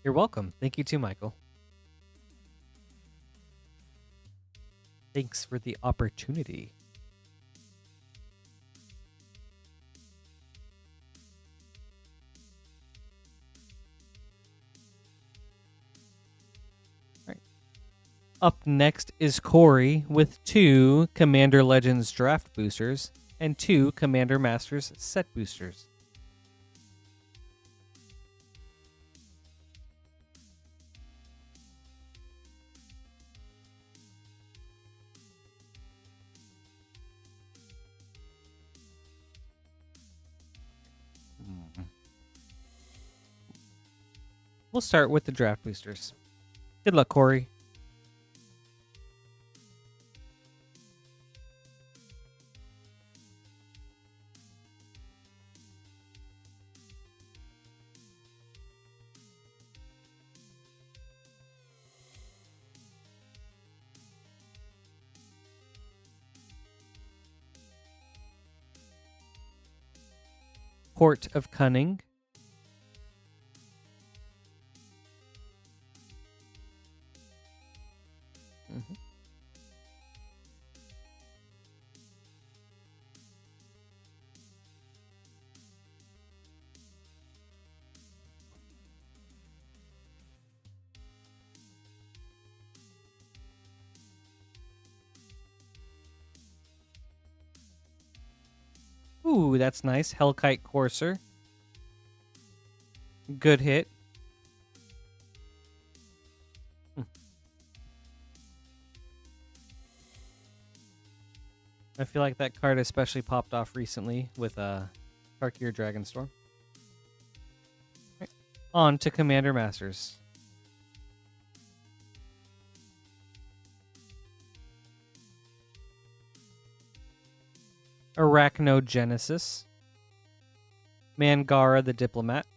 You're welcome. Thank you too, Michael. Thanks for the opportunity. All right. Up next is Corey with 2 Commander Legends draft boosters and 2 Commander Masters set boosters. We'll start with the draft boosters. Good luck, Corey. Port of Cunning. Mm-hmm. Ooh, that's nice. Hellkite Courser. Good hit. I feel like that card especially popped off recently with Tarkir Dragonstorm. Right. On to Commander Masters. Arachnogenesis. Mangara the Diplomat.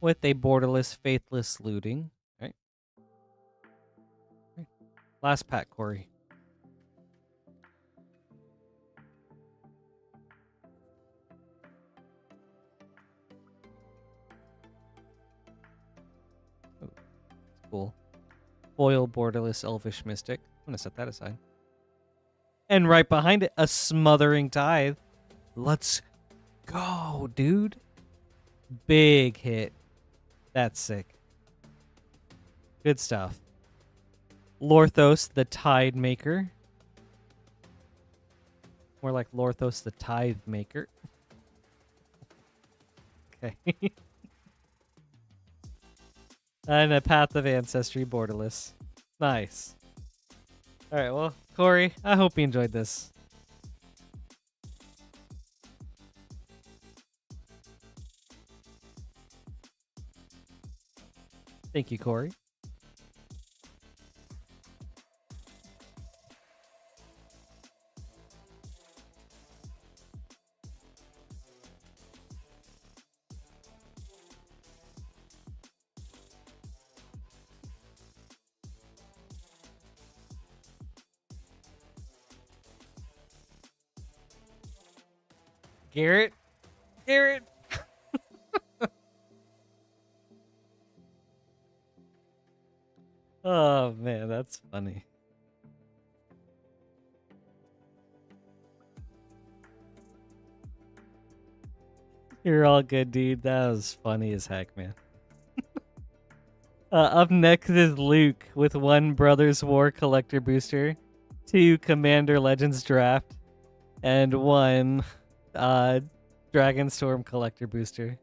With a borderless Faithless Looting. Right. Last pack, Corey. Oh, cool. Foil borderless Elvish Mystic. I'm going to set that aside. And right behind it, a Smothering Tithe. Let's go, dude. Big hit. That's sick. Good stuff. Lorthos, the Tide Maker. More like Lorthos, the Tithe Maker. Okay. And a Path of Ancestry borderless. Nice. All right, well, Corey, I hope you enjoyed this. Thank you, Corey. Garrett. Garrett. Oh man, that's funny. You're all good, dude. That was funny as heck, man. Up next is Luke with 1 Brothers War Collector Booster, 2 Commander Legends Draft, and 1 Dragonstorm Collector Booster.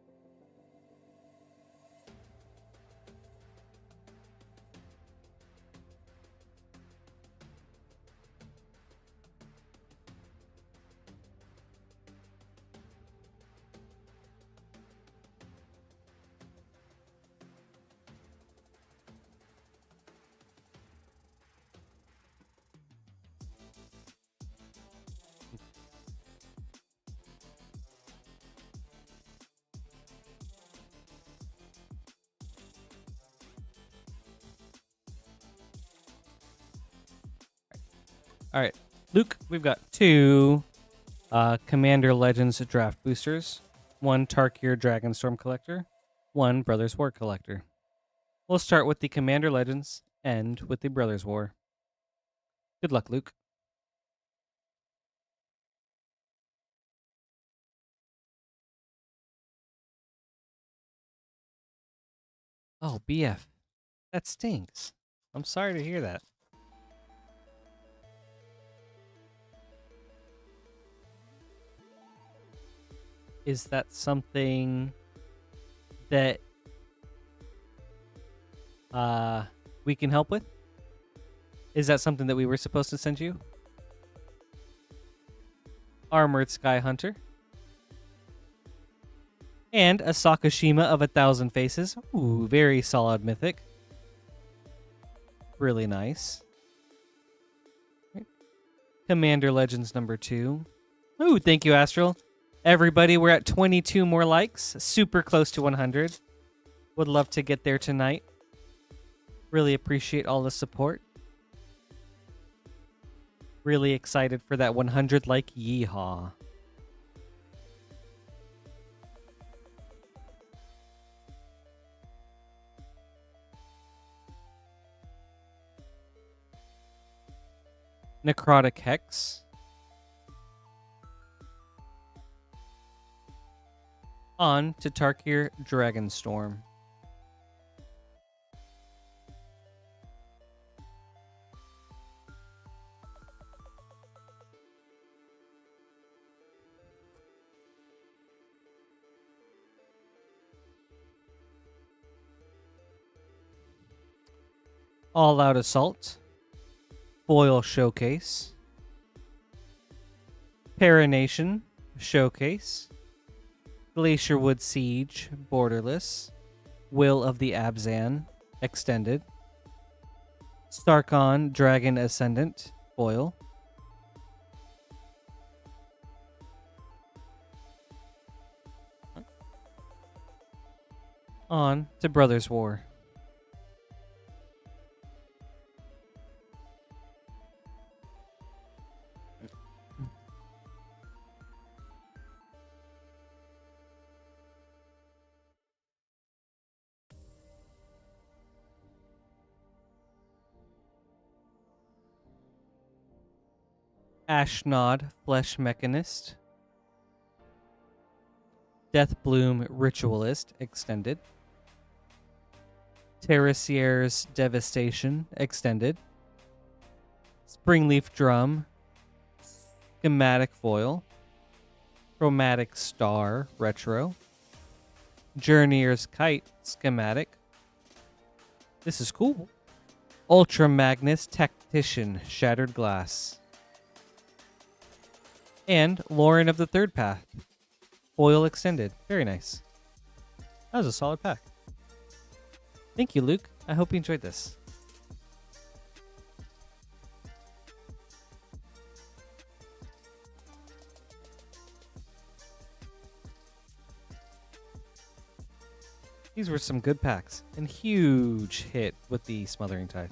All right, Luke, we've got 2 Commander Legends Draft Boosters, 1 Tarkir Dragonstorm Collector, 1 Brothers War Collector. We'll start with the Commander Legends, end with the Brothers War. Good luck, Luke. Oh, BF. That stinks. I'm sorry to hear that. Is that something that we can help with? Is that something that we were supposed to send you? Armored Sky Hunter. And a Sakashima of 1,000 Faces. Ooh, very solid mythic. Really nice. Commander Legends number 2. Ooh, thank you, Astral. Everybody, we're at 22 more likes. Super close to 100. Would love to get there tonight. Really appreciate all the support. Really excited for that 100 like yeehaw. Necrotic Hex. On to Tarkir Dragonstorm. All Out Assault. Foil Showcase. Paranation Showcase. Glacierwood Siege Borderless. Will of the Abzan Extended. Starkon Dragon Ascendant Foil. On to Brothers War. Ashnod Flesh Mechanist. Deathbloom Ritualist Extended. Terracier's Devastation Extended. Springleaf Drum. Schematic Foil. Chromatic Star Retro. Journeyer's Kite Schematic. This is cool. Ultra Magnus Tactician Shattered Glass. And Lauren of the Third Path. Foil Extended. Very nice. That was a solid pack. Thank you, Luke. I hope you enjoyed this. These were some good packs. And huge hit with the Smothering Tide.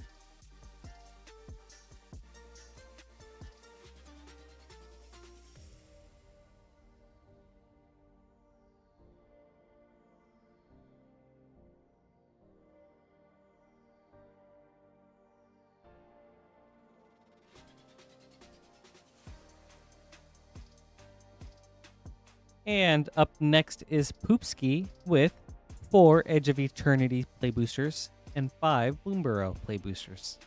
And up next is Poopski with 4 Edge of Eternity play boosters and 5 Bloomburrow play boosters.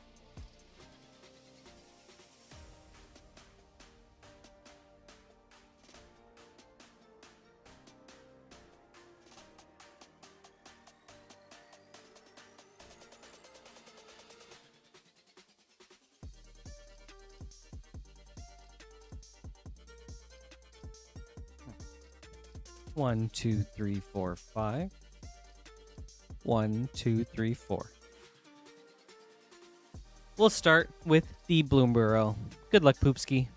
One, two, three, four, 5. 1, 2, 3, 4. We'll start with the Bloomburrow. Good luck, Poopski.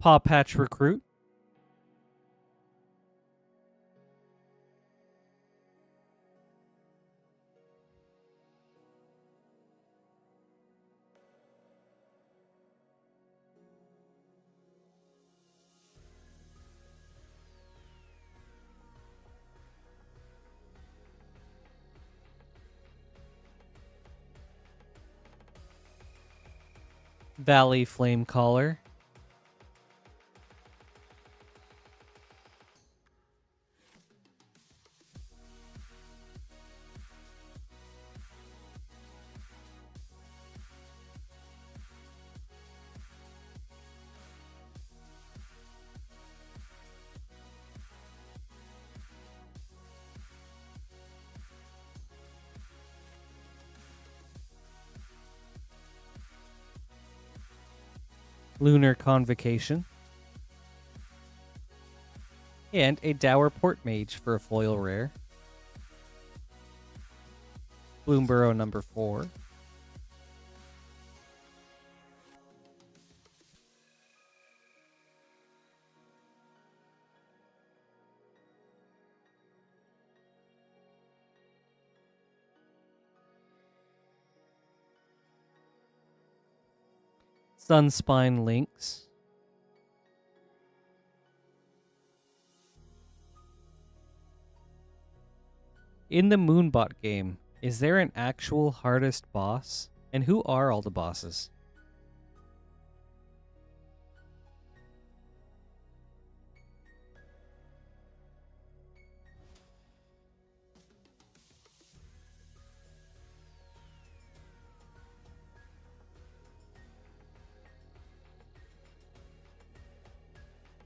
Paw Patch Recruit. Valley Flame Caller. Lunar Convocation. And a Dour Port Mage for a foil rare. Bloomburrow number 4. Sunspine Lynx. In the Moonbot game, is there an actual hardest boss? And who are all the bosses?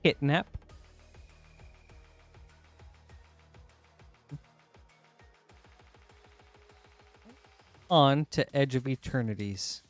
Hitnap. On to Edge of Eternities.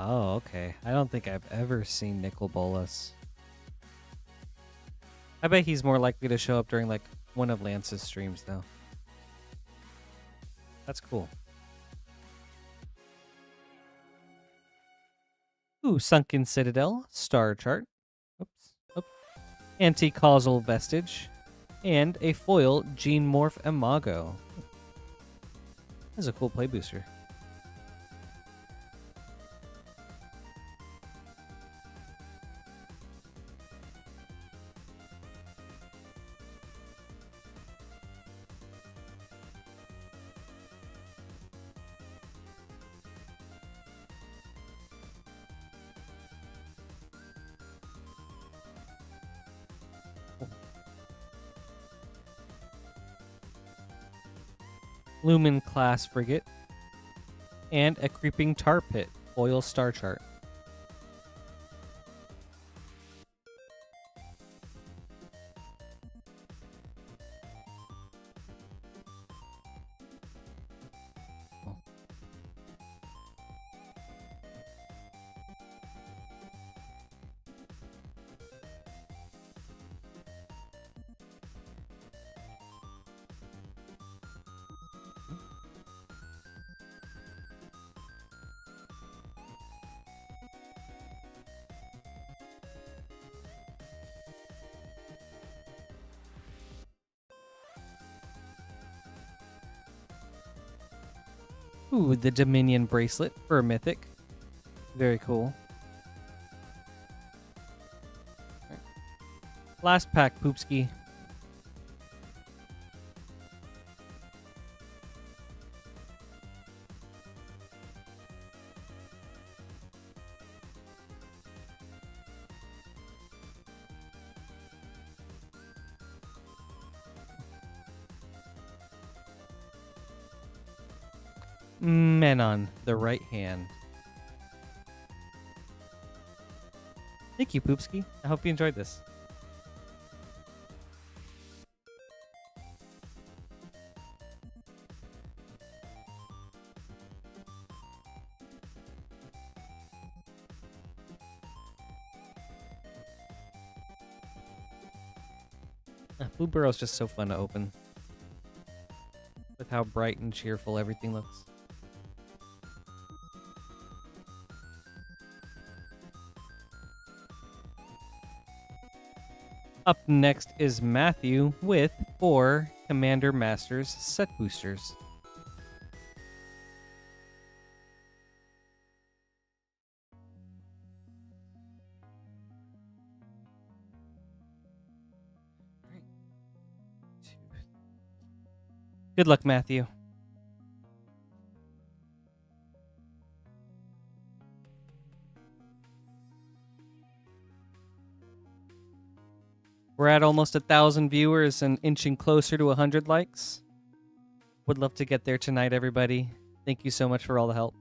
Oh, okay. I don't think I've ever seen Nicol Bolas. I bet he's more likely to show up during like one of Lance's streams though. That's cool. Ooh, Sunken Citadel, Star Chart. Oops. Oh. Anti-Causal Vestige. And a foil Gene Morph Imago. This is a cool play booster. Lumen Class Frigate, and a Creeping Tar Pit, foil Star Chart. Ooh, the Dominion bracelet for a mythic. Very cool. Alright. Last pack, Poopski. Menon, the right hand. Thank you, Poopski. I hope you enjoyed this. Blue Burrow's just so fun to open. With how bright and cheerful everything looks. Up next is Matthew with 4 Commander Masters set boosters. Good luck, Matthew. We're at almost 1,000 viewers and inching closer to 100 likes. Would love to get there tonight, everybody. Thank you so much for all the help.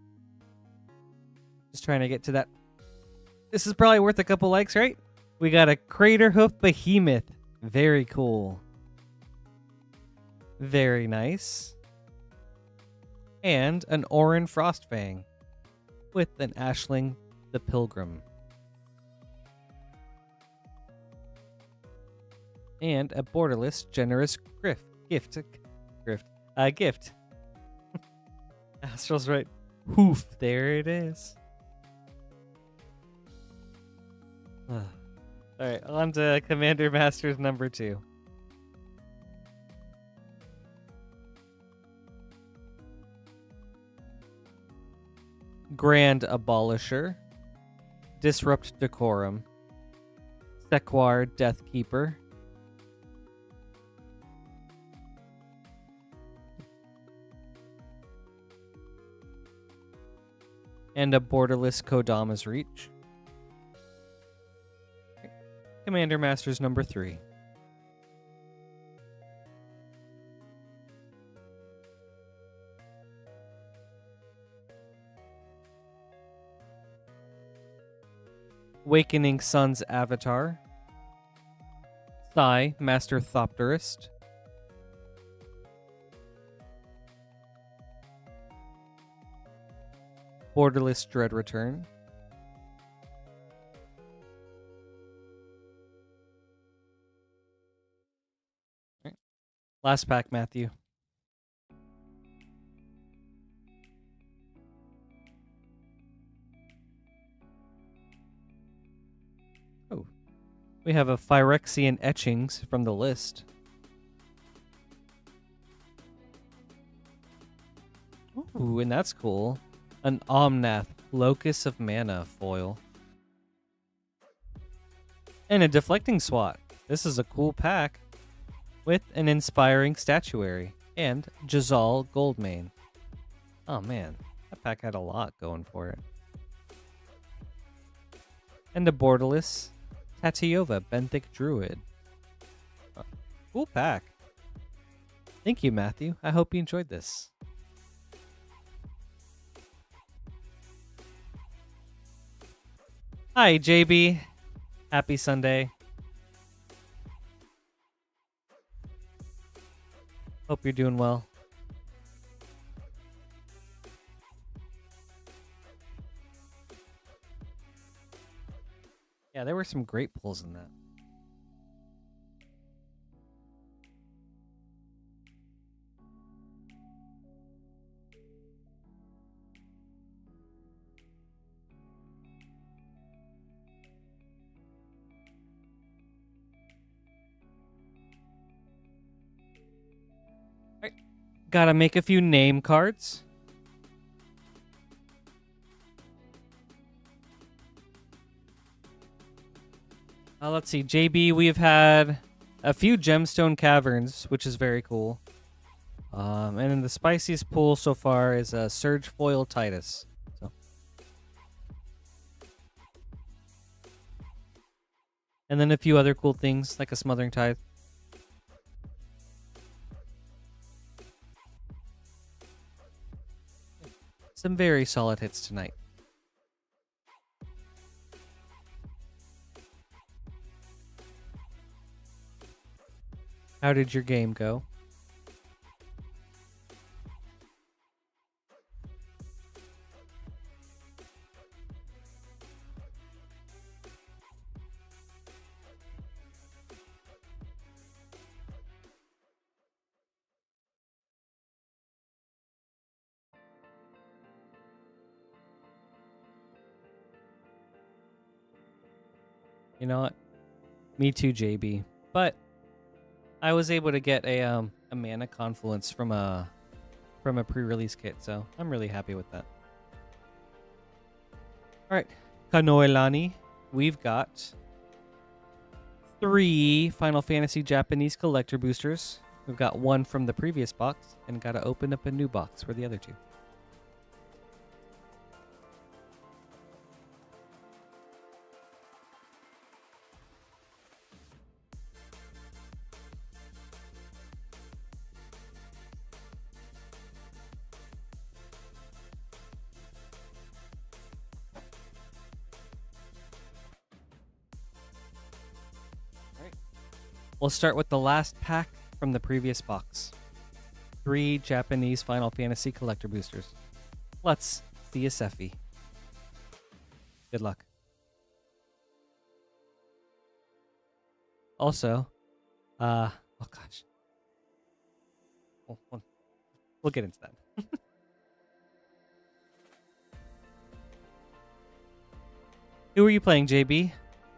Just trying to get to that. This is probably worth a couple likes, right? We got a Crater Hoof Behemoth. Very cool. Very nice. And an Orin Frostfang with an Ashling the Pilgrim. And a borderless generous gift. Astral's right. Hoof. There it is. All right, on to Commander Masters number 2. Grand Abolisher, Disrupt Decorum, Sequar Deathkeeper, and a borderless Kodama's Reach. Commander Masters number 3. Awakening Sun's Avatar, Sai, Master Thopterist, Borderless Dread Return, right. Last pack, Matthew. Oh, we have a Phyrexian Etchings from the list. Ooh, and that's cool. An Omnath, Locus of Mana foil. And a Deflecting Swat. This is a cool pack. With an Inspiring Statuary. And Jazal Goldmane. Oh man, that pack had a lot going for it. And a borderless Tatiova Benthic Druid. Cool pack. Thank you, Matthew. I hope you enjoyed this. Hi, JB. Happy Sunday. Hope you're doing well. Yeah, there were some great pulls in that. Gotta make a few name cards. Let's see. JB, we've had a few gemstone caverns, which is very cool. And then the spiciest pool so far is a Surge Foil Titus. So. And then a few other cool things, like a Smothering Tithe. Some very solid hits tonight. How did your game go? You know what? Me too, JB. But I was able to get a mana confluence from a pre-release kit, so I'm really happy with that. All right, Kanoelani, we've got 3 Final Fantasy Japanese collector boosters. We've got 1 from the previous box, and got to open up a new box for the other 2. We'll start with the last pack from the previous box. 3 Japanese Final Fantasy collector boosters. Let's see a Sephi. Good luck. Also, oh gosh. We'll get into that. Who are you playing, JB?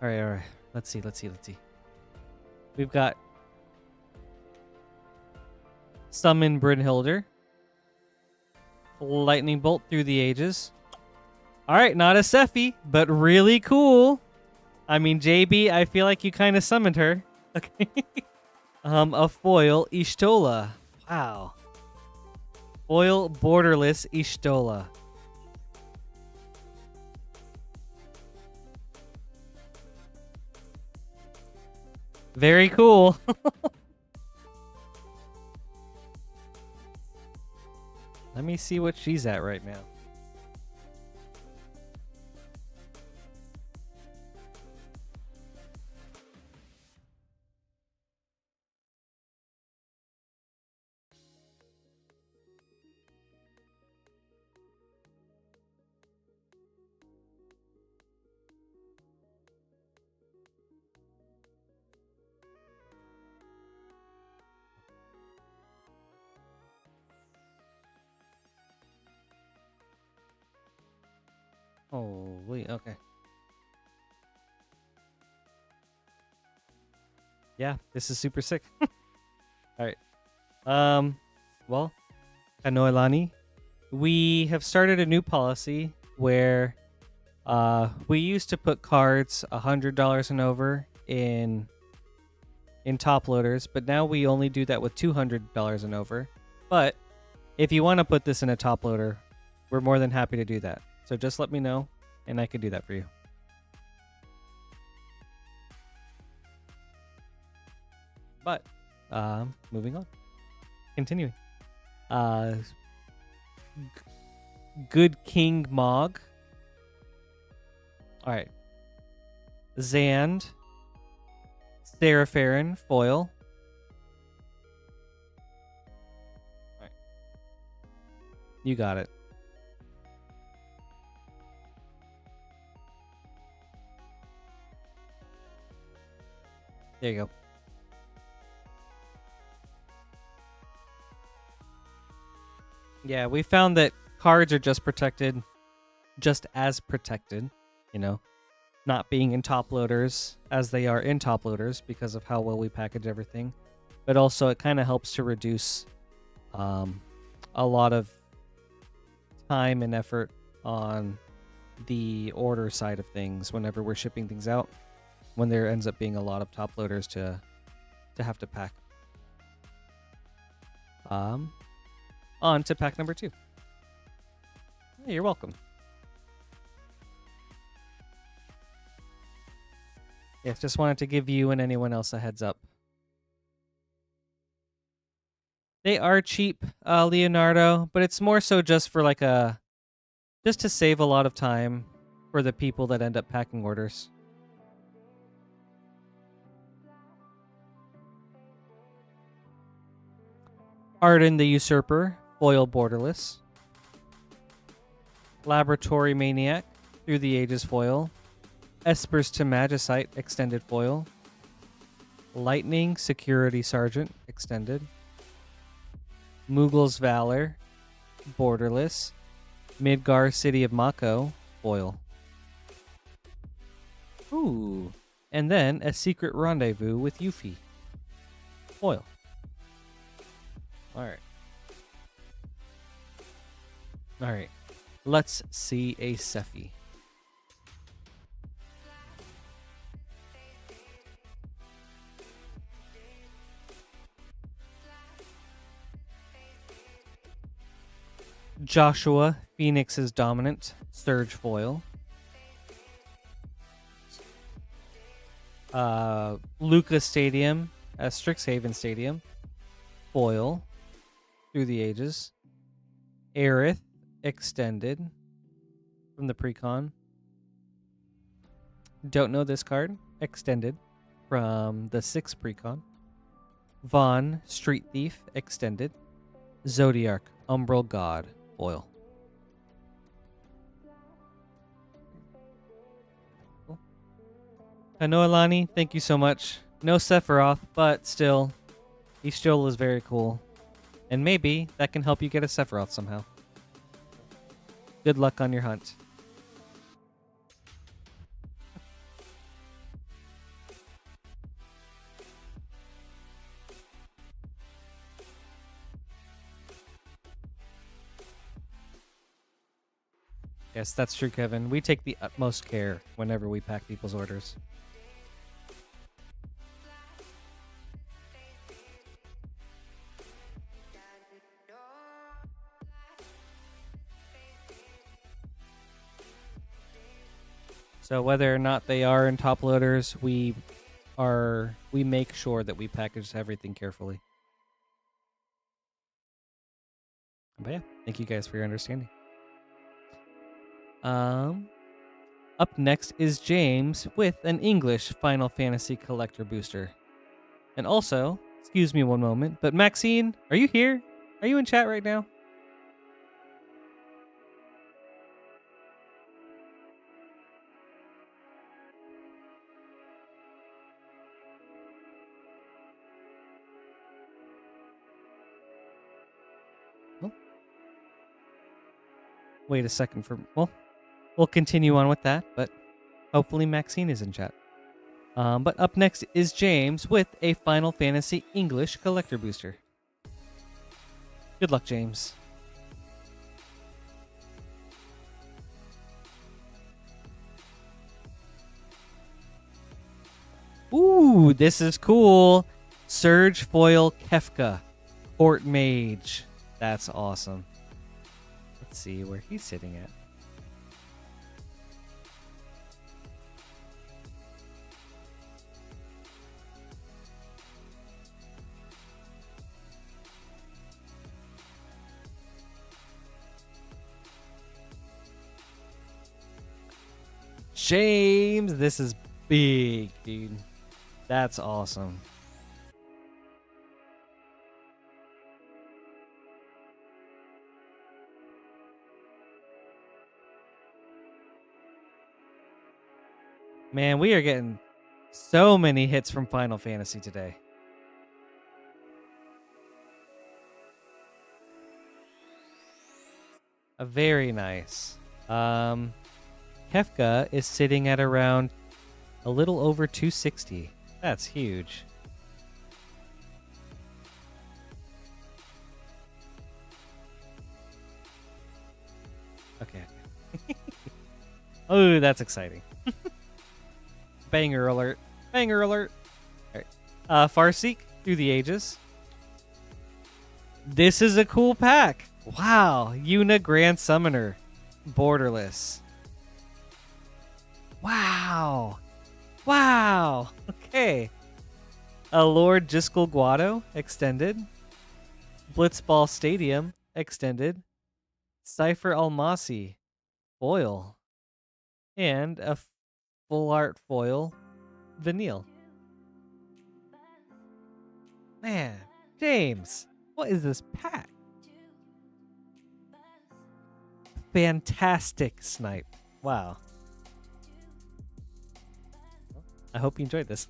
All right. Let's see. We've got Summon Brynhilder. Lightning Bolt through the ages. All right, not a Sephi, but really cool. I mean, JB, I feel like you kind of summoned her. Okay. A foil Ishtola. Wow. Foil borderless Ishtola. Very cool. Let me see what she's at right now. Holy, okay. Yeah, this is super sick. All right. Well, Kanoelani, we have started a new policy where we used to put cards $100 and over in top loaders, but now we only do that with $200 and over. But if you want to put this in a top loader, we're more than happy to do that. So just let me know, and I can do that for you. But, moving on. Continuing. Good King Mog. Alright. Zand. Serapharen, foil. Alright. You got it. There you go. Yeah, we found that cards are just as protected, you know, not being in top loaders as they are in top loaders because of how well we package everything. But also it kind of helps to reduce a lot of time and effort on the order side of things whenever we're shipping things out. when there ends up being a lot of top loaders to have to pack. On to pack number 2. Hey, you're welcome. Yes, just wanted to give you and anyone else a heads up. They are cheap, Leonardo, but it's more so just for like just to save a lot of time for the people that end up packing orders. Arden the Usurper, foil borderless. Laboratory Maniac, Through the Ages foil. Espers to Magicite, extended foil. Lightning Security Sergeant, extended. Mughals Valor, borderless. Midgar City of Mako, foil. Ooh. And then a Secret Rendezvous with Yuffie, foil. Alright. Alright. Let's see a Sephi. Joshua, Phoenix's Dominant, Surge foil. Lucas Stadium, Strixhaven Stadium, foil. Through the Ages. Aerith, extended from the precon. Don't know this card, extended from the 6th precon. Vaughn, Street Thief, extended. Zodiark, Umbral God, foil. Cool. Hanoalani, thank you so much. No Sephiroth, but still, Yshtol is very cool. And maybe that can help you get a Sephiroth somehow. Good luck on your hunt. Yes, that's true, Kevin. We take the utmost care whenever we pack people's orders. So whether or not they are in top loaders, we make sure that we package everything carefully. But yeah, thank you guys for your understanding. Up next is James with an English Final Fantasy Collector Booster. And also, excuse me one moment, but Maxine, are you here? Are you in chat right now? Wait a second well, we'll continue on with that, but hopefully Maxine is in chat. But up next is James with a Final Fantasy English Collector Booster. Good luck, James. Ooh, this is cool. Surge Foil Kefka, Court Mage. That's awesome. Let's see where he's sitting at. James, this is big, dude. That's awesome. Man, we are getting so many hits from Final Fantasy today. Very nice. Kefka is sitting at around a little over 260. That's huge. Okay. Oh, that's exciting. Banger alert. Banger alert. All right. Farseek through the ages. This is a cool pack. Wow. Yuna Grand Summoner. Borderless. Wow. Wow. Okay. A Lord Jiskel Guado extended. Blitzball Stadium extended. Cypher Almasi foil. And a full art foil Vanille. Man, James, what is this pack? Fantastic snipe. Wow. I hope you enjoyed this.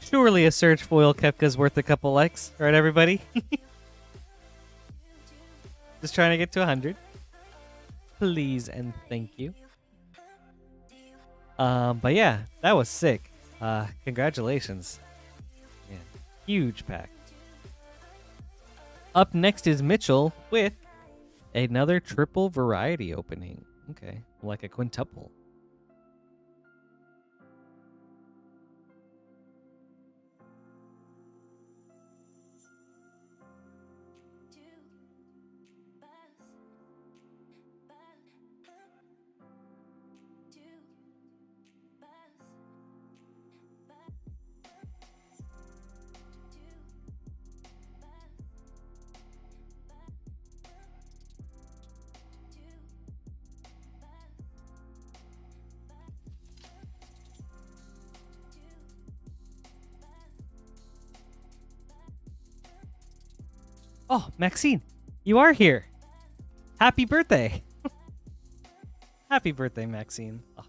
Surely a Surge foil Kepka's worth a couple likes, right, everybody? Just trying to get to 100. Please and thank you. But yeah, that was sick. Congratulations. Man, huge pack. Up next is Mitchell with another triple variety opening. Okay, like a quintuple. Oh, Maxine, you are here. Happy birthday. Happy birthday, Maxine. Oh.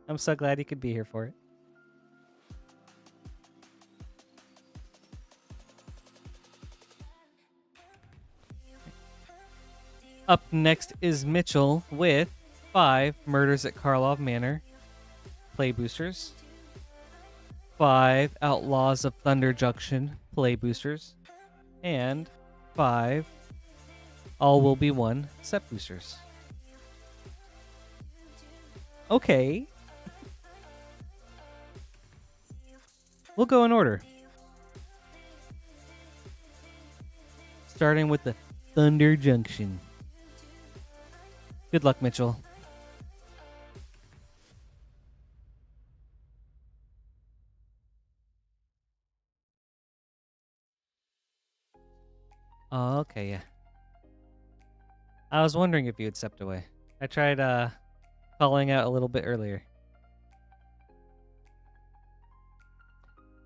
I'm so glad you could be here for it. Up next is Mitchell with 5 Murders at Karlov Manor play boosters. 5 Outlaws of Thunder Junction play boosters. And 5 All Will Be One set boosters. Okay. We'll go in order. Starting with the Thunder Junction. Good luck, Mitchell. Oh, okay, yeah. I was wondering if you had stepped away. I tried calling out a little bit earlier.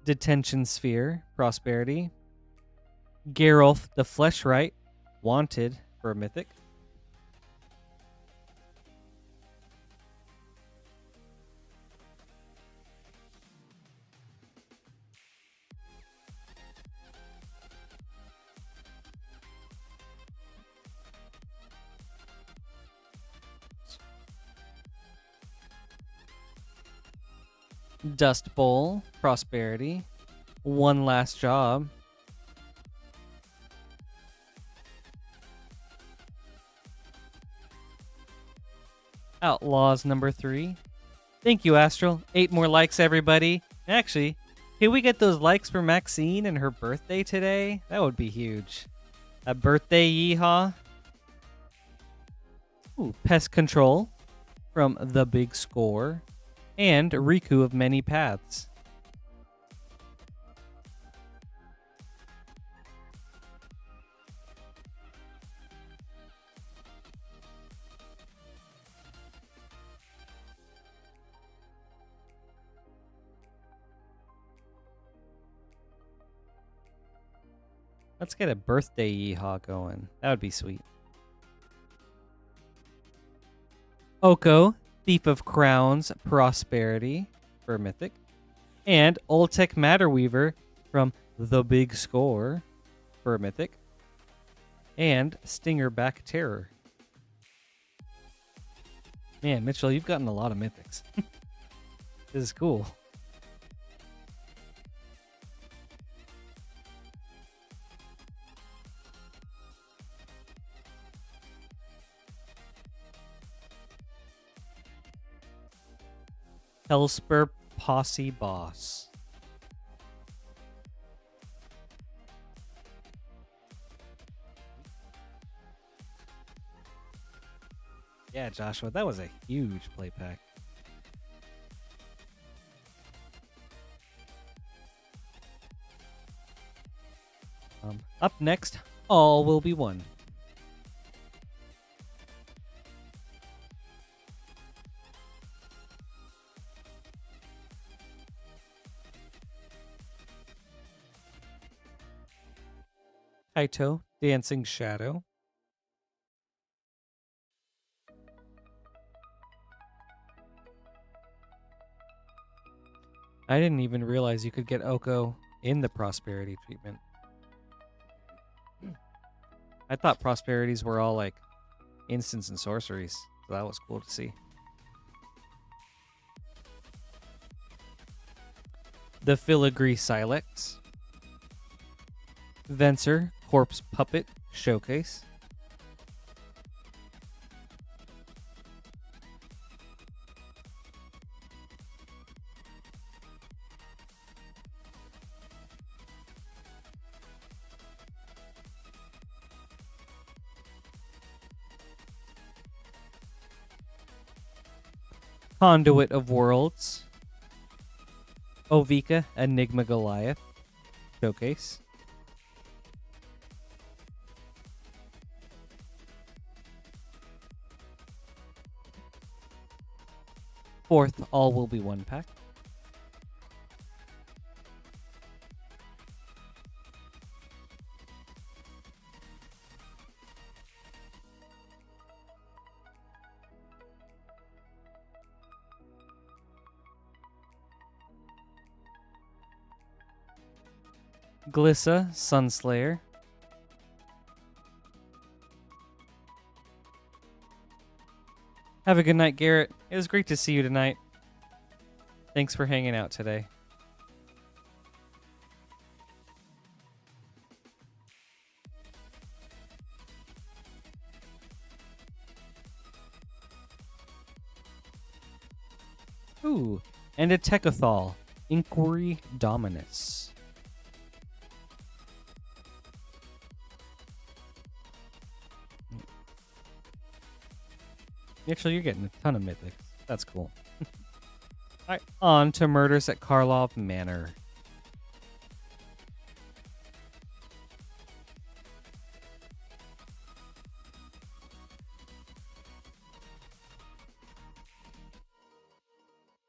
Detention Sphere, Prosperity. Geralf the Fleshright, Wanted for a Mythic. Dust Bowl, Prosperity. One Last Job. Outlaws number 3. Thank you, Astral. 8 more likes, everybody. Actually, can we get those likes for Maxine and her birthday today? That would be huge. A birthday yeehaw. Ooh, Pest Control from The Big Score. And Riku of Many Paths. Let's get a birthday yeehaw going. That would be sweet. Oko, Thief of Crowns, Prosperity for Mythic. And Oltec Matterweaver from The Big Score for Mythic. and Stingerback Terror. Man, Mitchell, you've gotten a lot of mythics. This is cool. Hellspur Posse Boss. Yeah, Joshua, that was a huge play pack. Up next, all will be one. Kaito, Dancing Shadow. I didn't even realize you could get Oko in the Prosperity treatment. I thought Prosperities were all like instants and sorceries, so that was cool to see. The Filigree Silex. Venser, Corpse Puppet, Showcase. Conduit of Worlds. Ovika, Enigma Goliath, Showcase. Fourth, all will be one pack. Glissa, Sunslayer. Have a good night, Garrett. It was great to see you tonight. Thanks for hanging out today. Ooh, and a Techothal, Inquiry Dominus. Actually, you're getting a ton of mythics. That's cool. All right, on to Murders at Karlov Manor.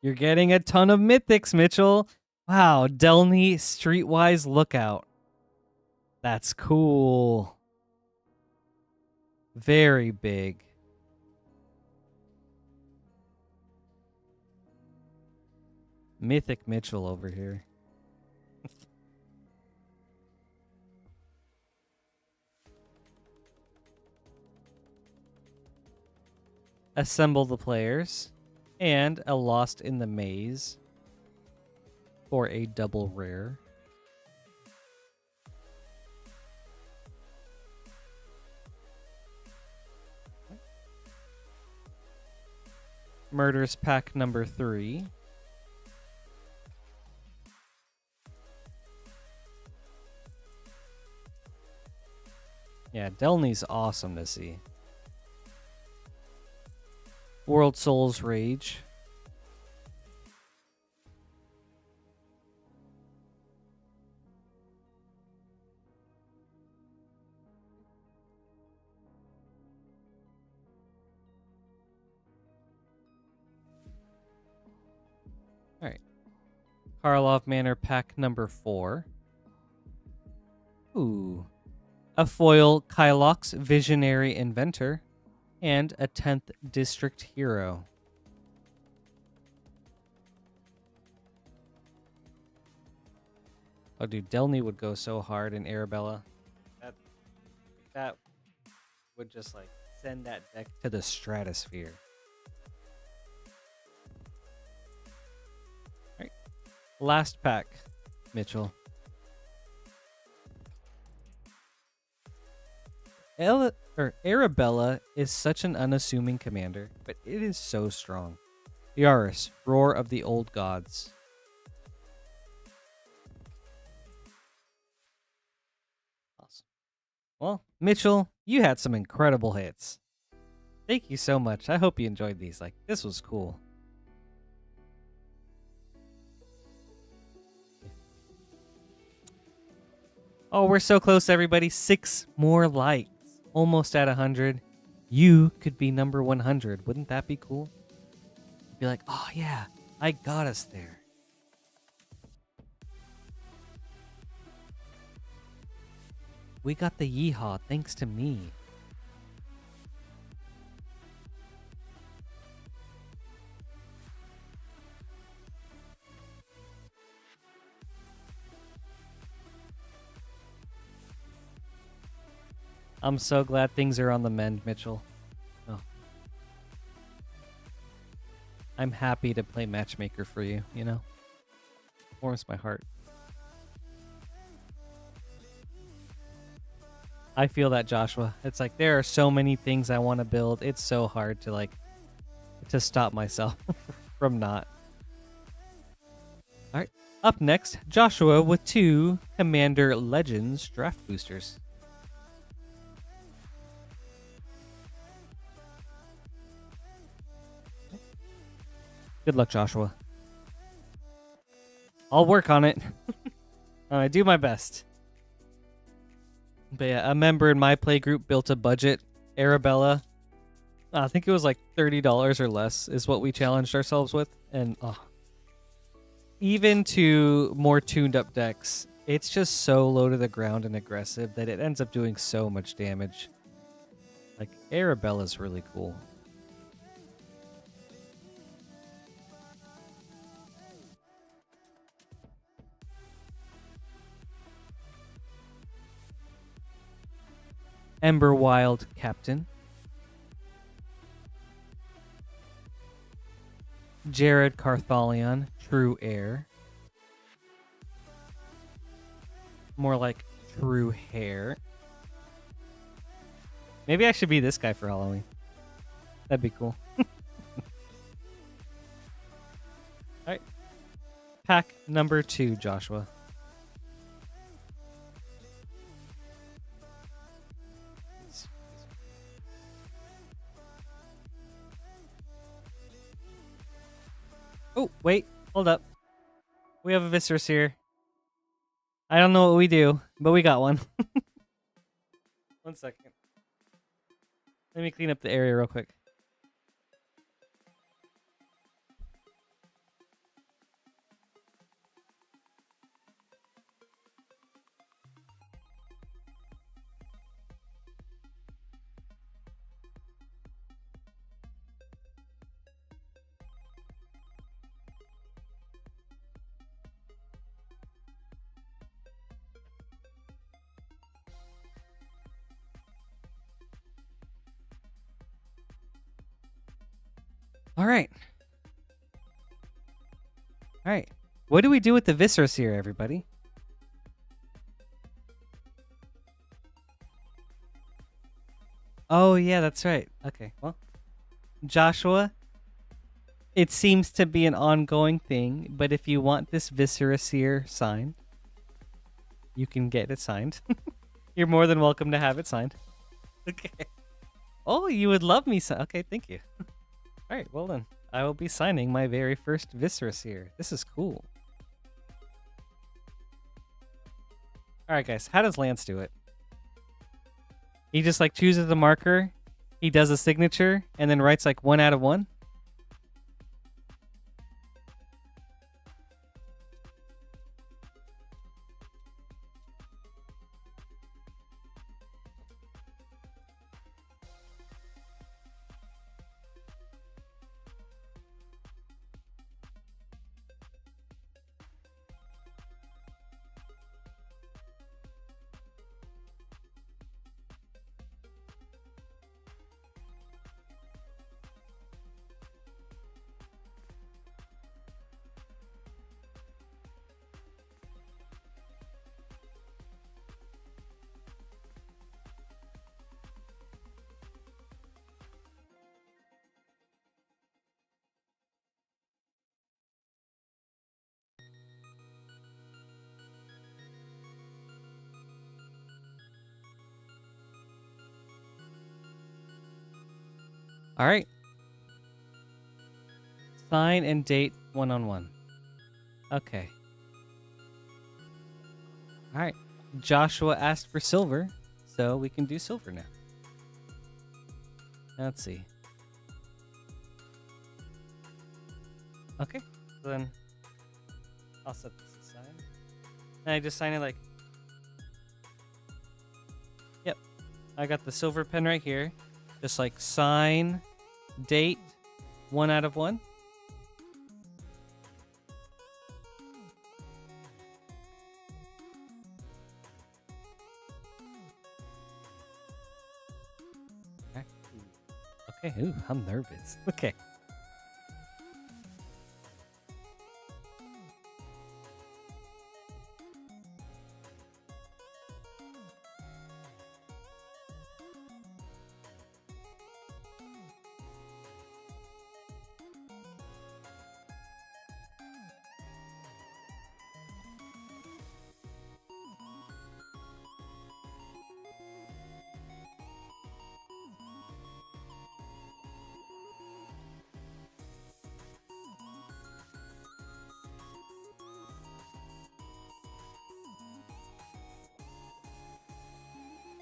You're getting a ton of mythics, Mitchell. Wow, Delny Streetwise Lookout. That's cool. Very big. Mythic Mitchell over here. Assemble the players. And a Lost in the Maze for a double rare. Murders pack number 3. Yeah, Delny's awesome to see. World Souls Rage. All right. Karlov Manor pack number 4. Ooh. A foil Kylox Visionary Inventor and a 10th District Hero. Oh, dude, Delny would go so hard in Arabella. That would just like send that deck to the stratosphere. All right, last pack, Mitchell. Arabella is such an unassuming commander, but it is so strong. Yaris, Roar of the Old Gods. Awesome. Well, Mitchell, you had some incredible hits. Thank you so much. I hope you enjoyed these. Like, this was cool. Oh, we're so close, everybody. 6 more likes. Almost at 100. You could be number 100. Wouldn't that be cool? Be like, oh yeah, I got us there. We got the yeehaw thanks to me. I'm so glad things are on the mend, Mitchell. Oh. I'm happy to play matchmaker for you, you know? Warms my heart. I feel that, Joshua. It's like there are so many things I want to build. It's so hard to to stop myself from not. All right. Up next, Joshua with 2 Commander Legends draft boosters. Good luck, Joshua. I'll work on it. I do my best. But yeah, a member in my play group built a budget Arabella. I think it was like $30 or less is what we challenged ourselves with. And even to more tuned up decks, it's just so low to the ground and aggressive that it ends up doing so much damage. Like, Arabella's really cool. Emberwild Captain. Jared Carthalion, True Heir. More like True Hair. Maybe I should be this guy for Halloween. That'd be cool. Alright. Pack number 2, Joshua. Oh, wait. Hold up. We have a Viscerus here. I don't know what we do, but we got one. 1 second. Let me clean up the area real quick. All right. All right. What do we do with the Viscerus here, everybody? Oh, yeah, that's right. Okay, well, Joshua, it seems to be an ongoing thing, but if you want this Viscerus here signed, you can get it signed. You're more than welcome to have it signed. Okay. Oh, you would love me. Okay, thank you. All right, well then, I will be signing my very first Viscerus here. This is cool. All right, guys, how does Lance do it? He just like chooses a marker, he does a signature, and then writes like 1 out of 1. All right. Sign and date one-on-one. Okay. All right. Joshua asked for silver, so we can do silver now. Let's see. Okay. So then I'll set this aside. And I just sign it like... Yep. I got the silver pen right here. Just like sign, date, 1 out of 1. Okay, ooh, I'm nervous. Okay.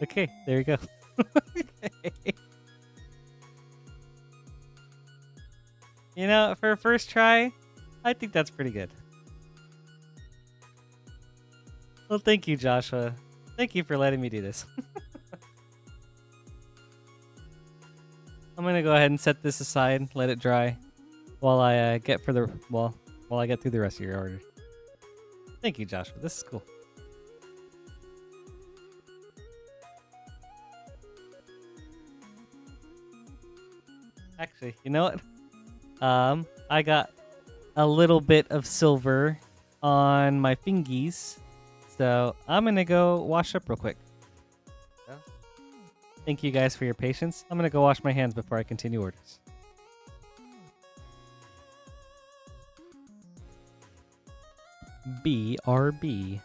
Okay, there you go. Okay. You know, for a first try, I think that's pretty good. Well, thank you, Joshua. Thank you for letting me do this. I'm gonna go ahead and set this aside, let it dry, while I get through the rest of your order. Thank you, Joshua. This is cool. Actually, you know what? I got a little bit of silver on my fingies, so I'm gonna go wash up real quick. Thank you guys for your patience. I'm gonna go wash my hands before I continue orders. BRB.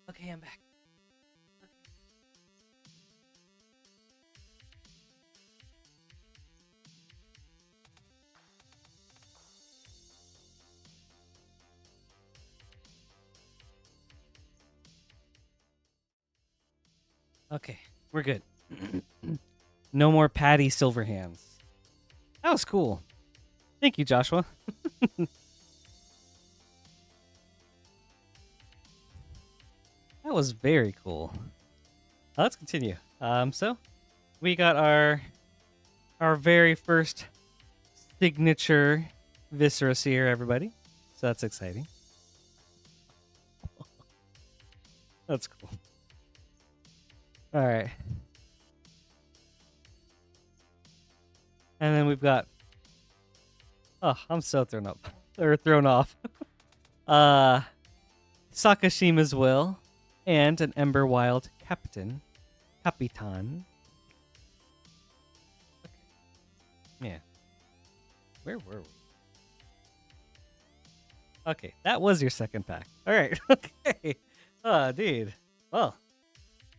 Okay, I'm back. Okay, we're good. No more Patty silver hands. That was cool. Thank you, Joshua. That was very cool. Let's continue. So we got our very first signature Viscera here, everybody. So that's exciting. That's cool. All right. And then we've got... Oh, I'm so thrown up. Or thrown off. Sakashima's Will. And an Ember Wild Capitan. Capitan. Okay. Yeah. Where were we? Okay, that was your second pack. All right. Okay. Oh, dude. Well,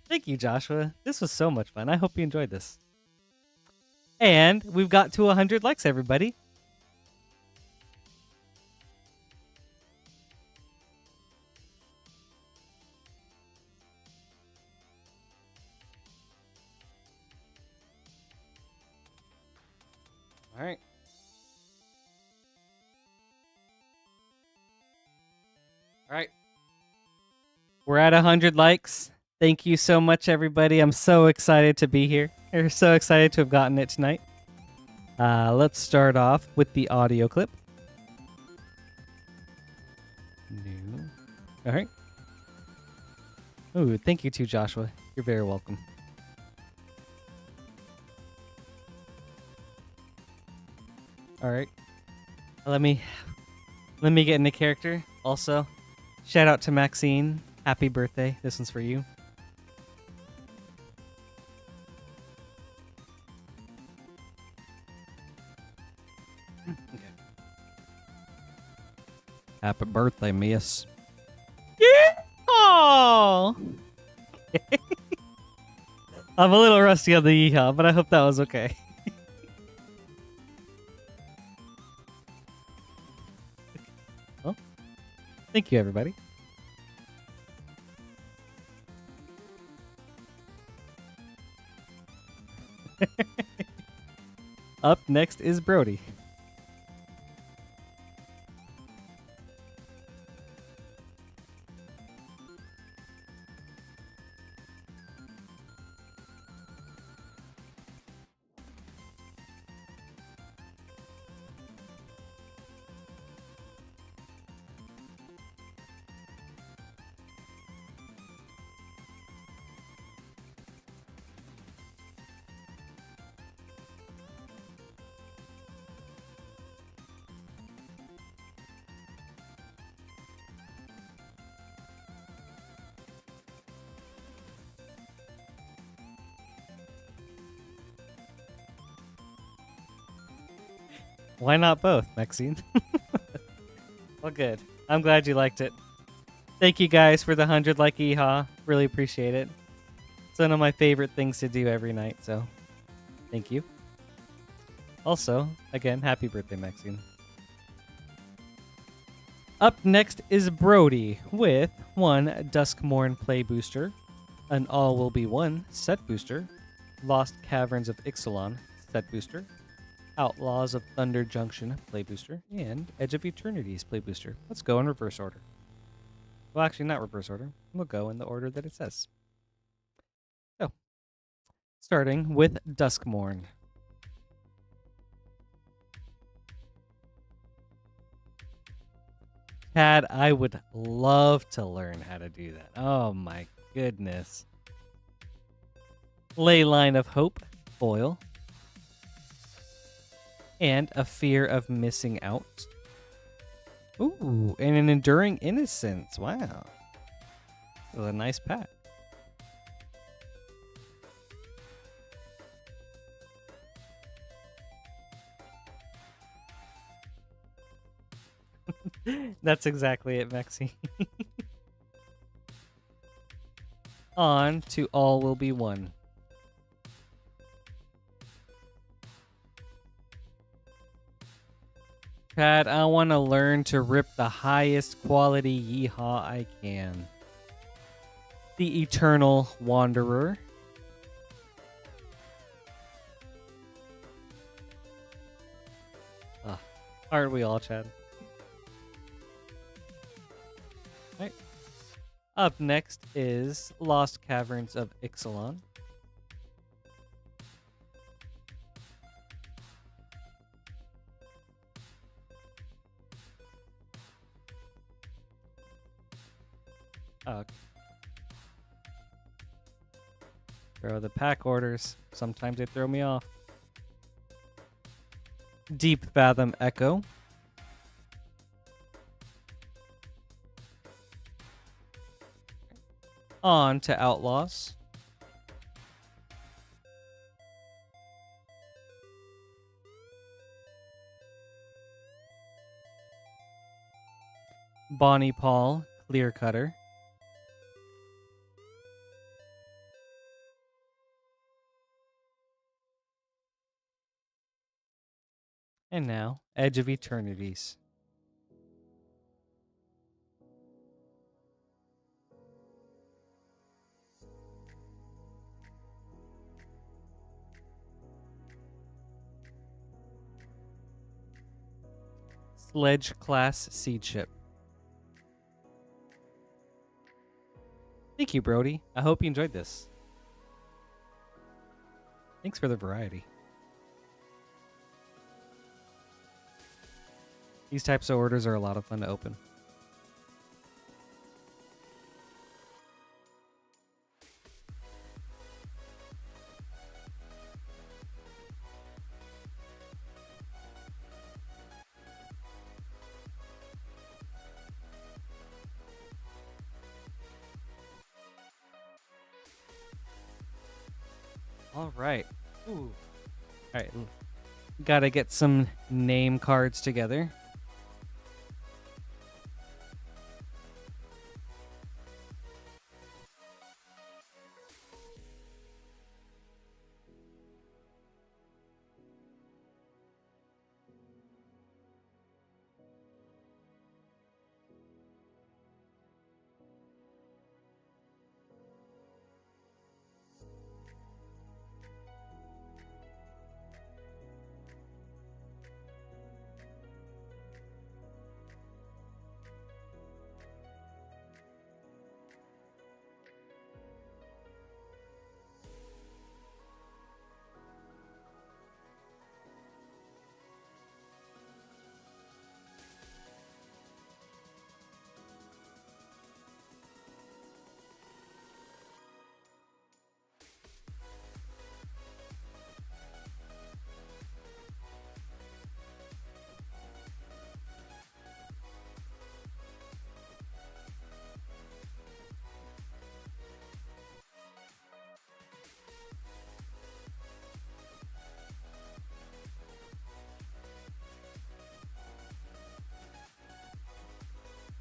thank you, Joshua. This was so much fun. I hope you enjoyed this. And we've got to 100 likes, everybody. All right. All right. We're at 100 likes. Thank you so much, everybody. I'm so excited to be here. We're so excited to have gotten it tonight. Let's start off with the audio clip. New. All right. Ooh, thank you too, Joshua. You're very welcome. All right. Let me get into character. Also, shout out to Maxine. Happy birthday. This one's for you. Okay. Happy birthday, miss. Yeah. Oh. I'm a little rusty on the yeehaw, but I hope that was okay. Well, thank you, everybody. Up next is Brody. Why not both, Maxine? Well, good. I'm glad you liked it. Thank you guys for the 100 like yeehaw. Really appreciate it. It's one of my favorite things to do every night, so thank you. Also, again, happy birthday, Maxine. Up next is Brody with 1 Duskmorn Play Booster, an All Will Be One Set Booster, Lost Caverns of Ixalan Set Booster, Outlaws of Thunder Junction Play Booster, and Edge of Eternities Play Booster. Let's go in reverse order. Well, actually, not reverse order. We'll go in the order that it says. So, starting with Duskmorn. Chad, I would love to learn how to do that. Oh my goodness. Leyline of Hope, foil. And a Fear of Missing Out. Ooh, and an Enduring Innocence. Wow. This is a nice pack. That's exactly it, Maxine. On to All Will Be One. Pat, I want to learn to rip the highest quality yeehaw I can. The Eternal Wanderer. Aren't we all, Chad? Right. Up next is Lost Caverns of Ixalan. Okay. Bro, the pack orders. Sometimes they throw me off. Deep Fathom Echo. On to Outlaws. Bonnie Paul, Clear Cutter. And now, Edge of Eternities. Sledge class seed ship. Thank you, Brody. I hope you enjoyed this. Thanks for the variety. These types of orders are a lot of fun to open. All right. Ooh. All right. Gotta get some name cards together.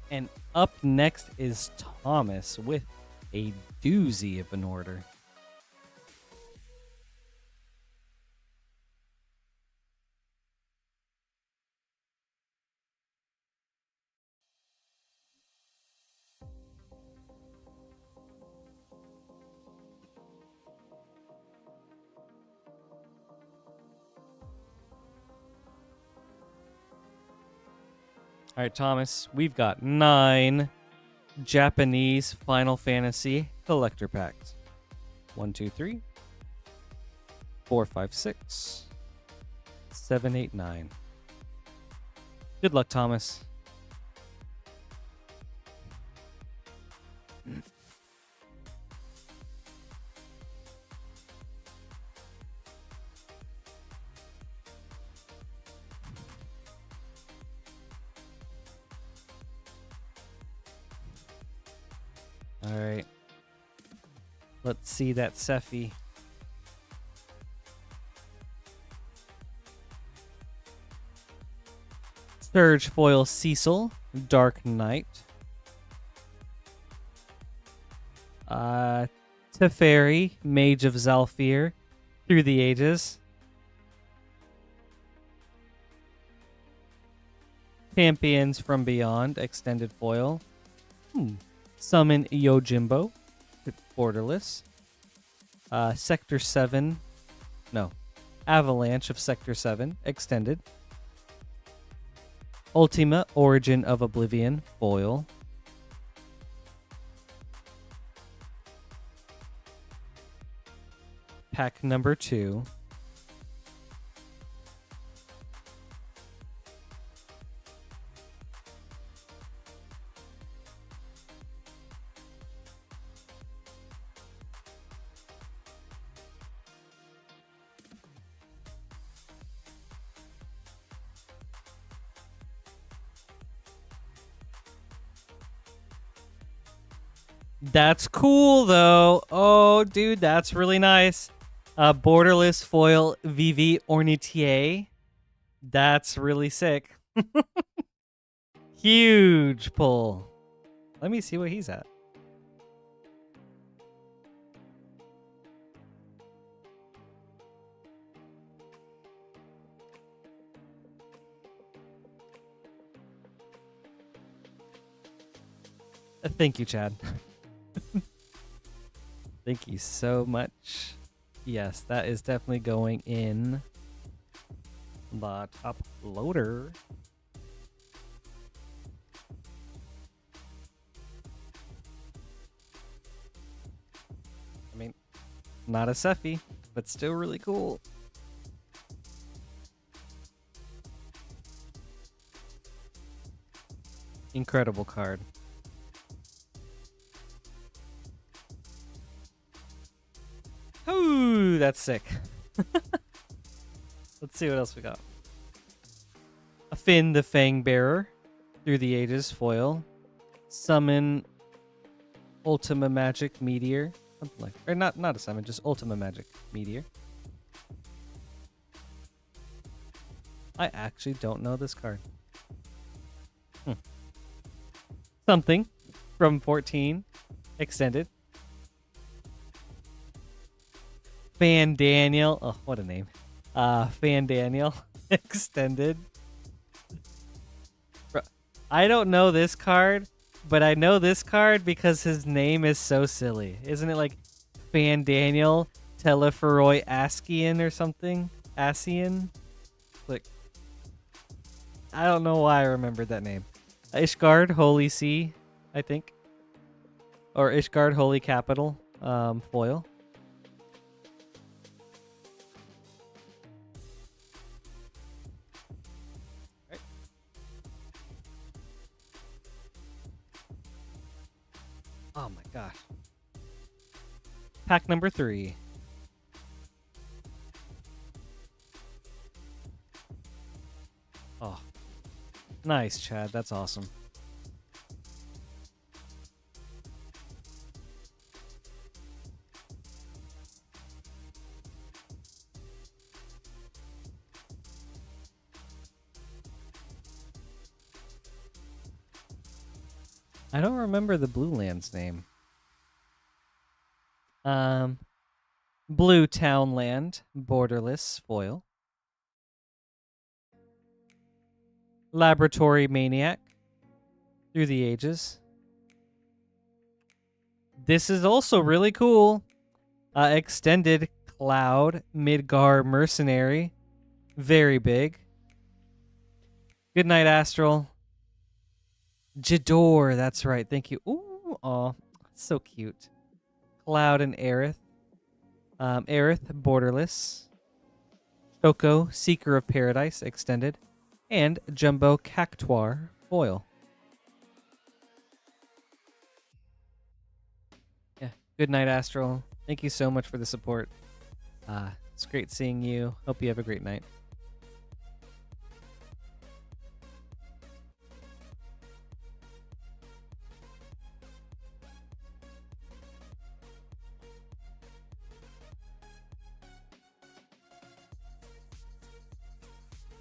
And up next is Thomas with a doozy of an order. All right, Thomas, we've got 9 Japanese Final Fantasy collector packs. 1, 2, 3, 4, 5, 6, 7, 8, 9. Good luck, Thomas. All right. Let's see that Sephi. Surge Foil Cecil, Dark Knight. Teferi, Mage of Zalfir, Through the Ages. Champions from Beyond, Extended Foil. Summon Yojimbo, Borderless. Sector 7, no, Avalanche of Sector 7, Extended. Ultima, Origin of Oblivion, Foil. Pack number 2. That's cool, though. Oh, dude, that's really nice. Borderless Foil VV Ornitier. That's really sick. Huge pull. Let me see what he's at. Thank you, Chad. Thank you so much. Yes, that is definitely going in the top loader. Not a Seffi, but still really cool. Incredible card. Ooh, that's sick. Let's see what else we got. A Finn the Fang Bearer, Through the Ages foil. Summon Ultima Magic Meteor. Something like, or not a summon, just Ultima Magic Meteor. I actually don't know this card. Something from 14 extended. Fan Daniel. Oh, what a name. Fan Daniel extended. I don't know this card, but I know this card because his name is so silly. Isn't it like Fan Daniel Teleferoi Askian or something? Asian? Like, I don't know why I remembered that name. Ishgard Holy Sea, I think. Or Ishgard Holy Capital foil. Right. Oh my gosh. Pack number 3. Oh. Nice, Chad. That's awesome. I don't remember the Blue Land's name. Blue Townland, borderless foil. Laboratory Maniac, Through the Ages. This is also really cool. Extended Cloud, Midgar Mercenary. Very big. Goodnight Astral. Jador, that's right. Thank you. Ooh, aw, so cute. Cloud and Aerith. Aerith, borderless. Shoko, Seeker of Paradise, extended. And Jumbo Cactuar, foil. Yeah. Good night, Astral. Thank you so much for the support. It's great seeing you. Hope you have a great night.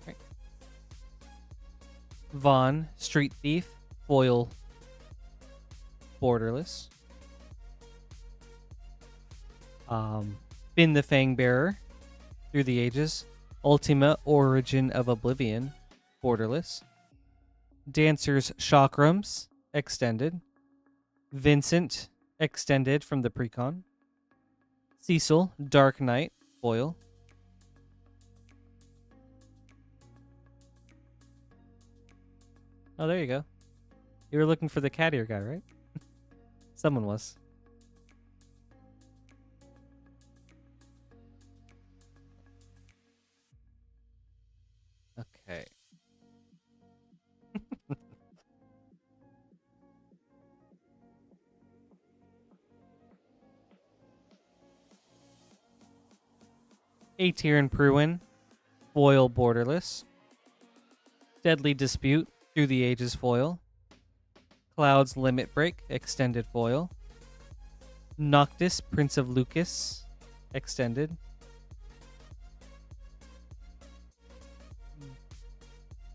Right. Vaughn, Street Thief, foil, borderless. Finn the Fang Bearer, Through the Ages. Ultima Origin of Oblivion, borderless. Dancer's Chakrams, extended. Vincent, extended from the precon. Cecil, Dark Knight, foil. Oh, there you go. You were looking for the cat ear guy, right? Someone was. Okay. Aetir and Pruin, foil, borderless. Deadly Dispute, Through the Ages, foil. Cloud's Limit Break, extended foil. Noctis, Prince of Lucas, extended.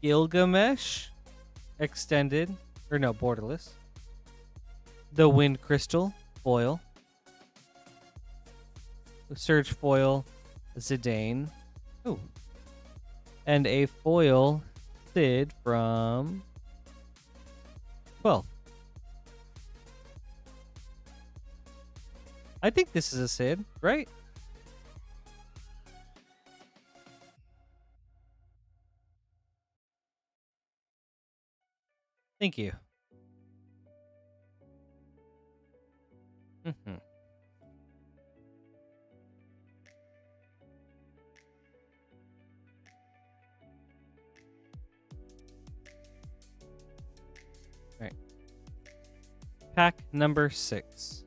Gilgamesh, extended. Or no, borderless. The Wind Crystal, foil. Surge foil, Zidane. Ooh. And a foil Sid from 12. I think this is a Sid, right? Thank you. Pack number 6.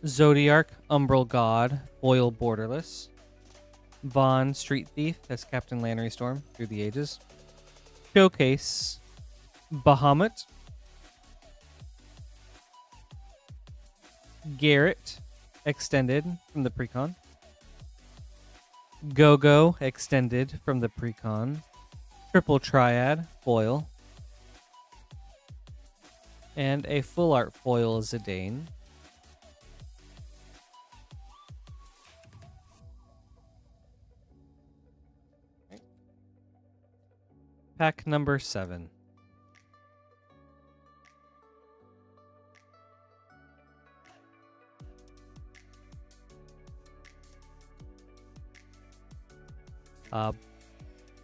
Zodiark, Umbral God, foil borderless. Vaughn, Street Thief, as Captain Lannery Storm through the ages. Showcase, Bahamut. Garrett, extended from the precon. Go-Go, extended from the precon. Triple Triad, foil. And a full art foil Zidane. Pack number 7.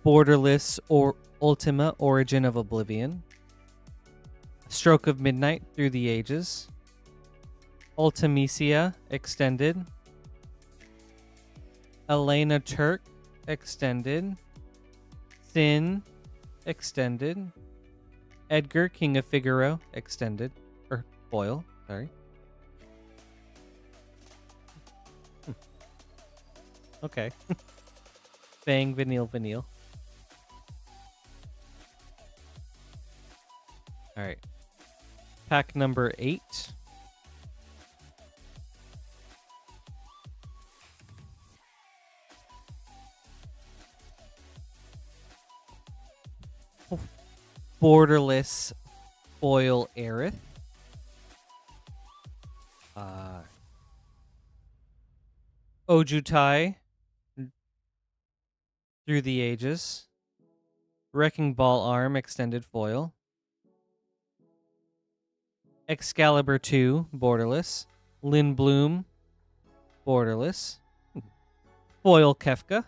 Borderless or Ultima Origin of Oblivion. Stroke of Midnight through the ages. Ultimecia extended. Elena Turk extended. Sin extended. Edgar, King of Figaro extended. Or foil, sorry. Okay. Bang, Vanille. Alright. Pack number 8. Borderless foil Aerith. Ojutai through the ages. Wrecking Ball Arm extended foil. Excalibur 2 borderless. Lin Bloom borderless. Foil Kefka.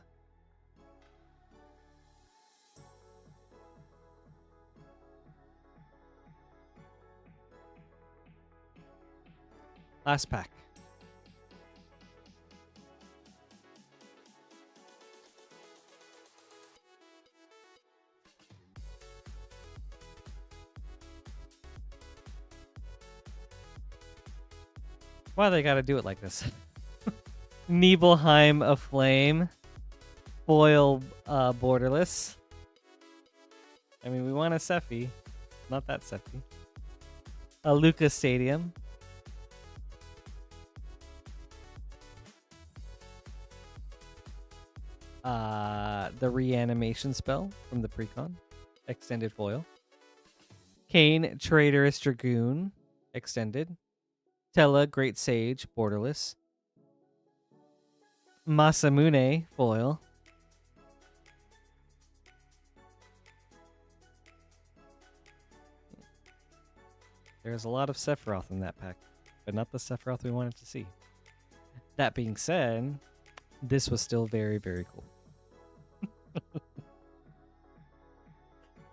Last pack. Why they gotta do it like this? Nibelheim Aflame. Foil borderless. I mean, we want a Sephi. Not that Sephi. A Lucas Stadium. The reanimation spell from the precon. Extended foil. Kane, Traitorous Dragoon. Extended. Tella, Great Sage, borderless. Masamune, foil. There's a lot of Sephiroth in that pack, but not the Sephiroth we wanted to see. That being said, this was still very, very cool.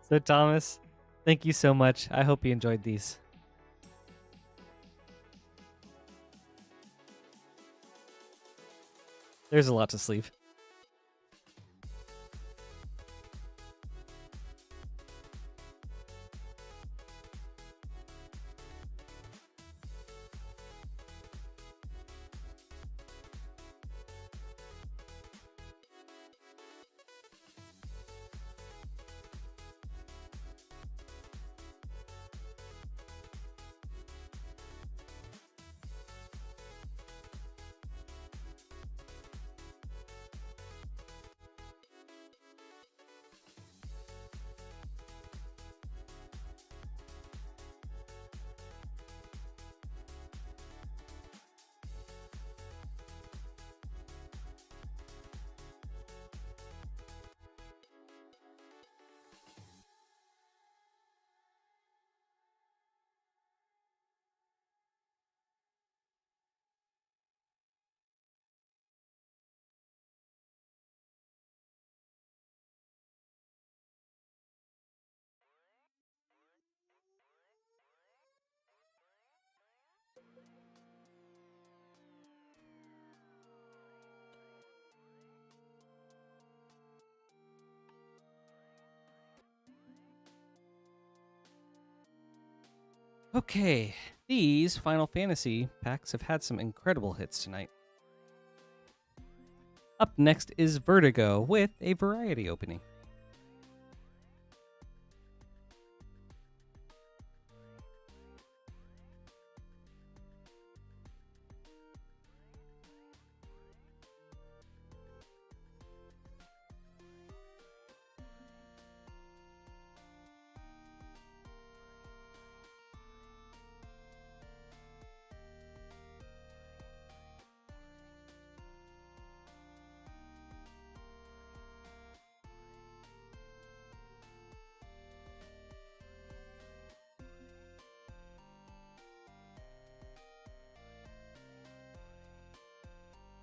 So, Thomas, thank you so much. I hope you enjoyed these. There's a lot to sleeve. Okay, these Final Fantasy packs have had some incredible hits tonight. Up next is Vertigo with a variety opening.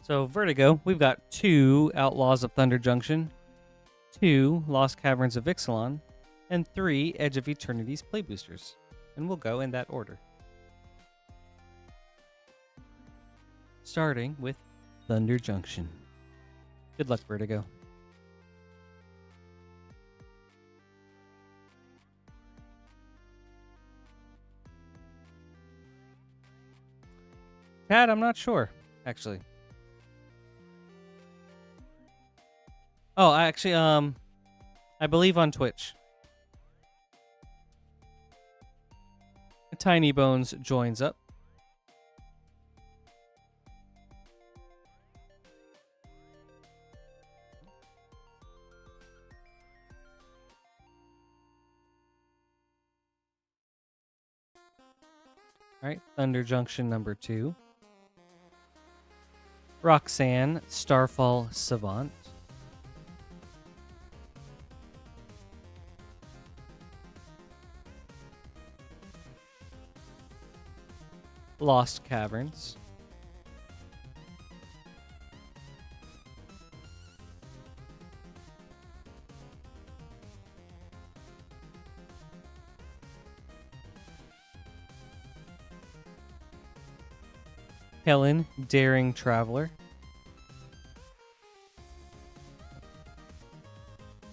So Vertigo, we've got 2 Outlaws of Thunder Junction, 2 Lost Caverns of Ixalan, and 3 Edge of Eternity's play boosters. And we'll go in that order. Starting with Thunder Junction. Good luck, Vertigo. Chad, I'm not sure, actually. Oh, actually, I believe on Twitch. Tiny Bones joins up. All right, Thunder Junction number 2. Roxanne, Starfall Savant. Lost Caverns. Helen, Daring Traveler.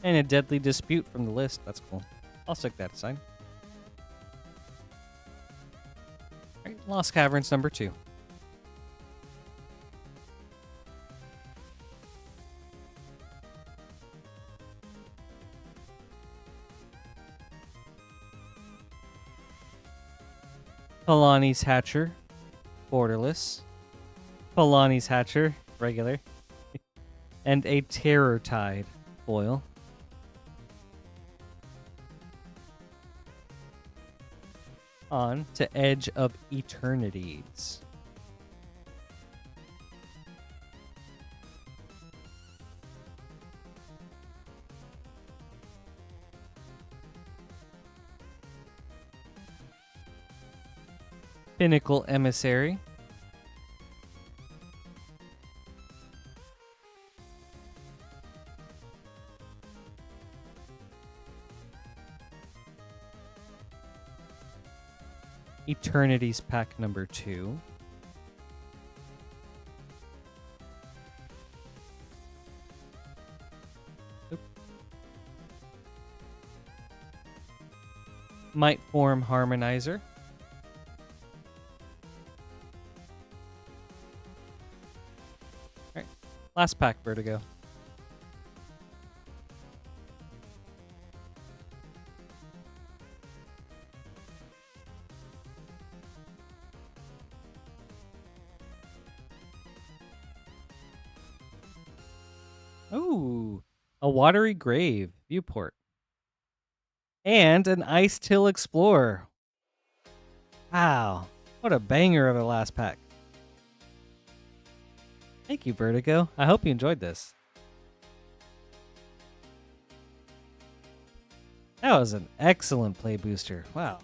And a Deadly Dispute from the list. That's cool. I'll stick that aside. All right, Lost Caverns number 2. Palani's Hatcher, Borderless. Palani's Hatcher, regular. And a Terror Tide, foil. On to Edge of Eternities. Pinnacle Emissary. Eternities pack number 2. Oop. Might Form Harmonizer. All right, last pack, Vertigo. Ooh, a Watery Grave Viewport. And an Ice Till Explorer. Wow, what a banger of a last pack. Thank you, Vertigo. I hope you enjoyed this. That was an excellent play booster. Wow.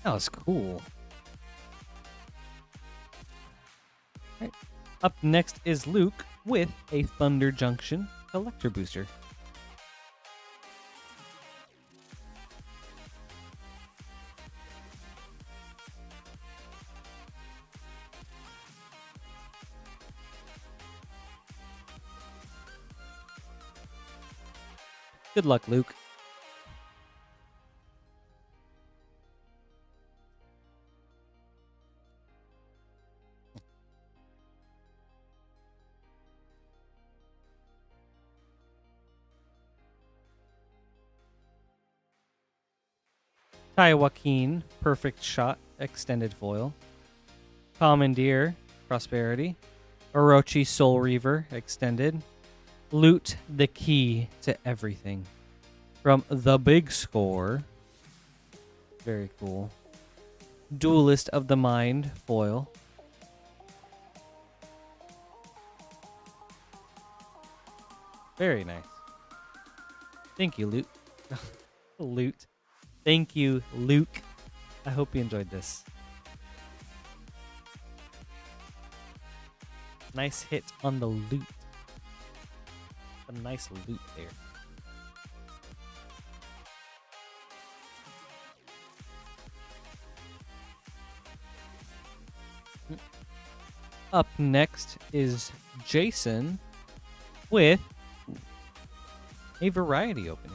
That was cool. Right. Up next is Luke with a Thunder Junction Collector Booster. Good luck, Luke. Ty Joaquin, perfect shot, extended foil. Commandeer, prosperity. Orochi, Soul Reaver, extended. Loot, the key to everything. From the big score. Very cool. Duelist of the Mind, foil. Very nice. Thank you, Luke. Loot. Thank you, Luke. I hope you enjoyed this. Nice hit on the loot. A nice loot there. Up next is Jason with a variety opening.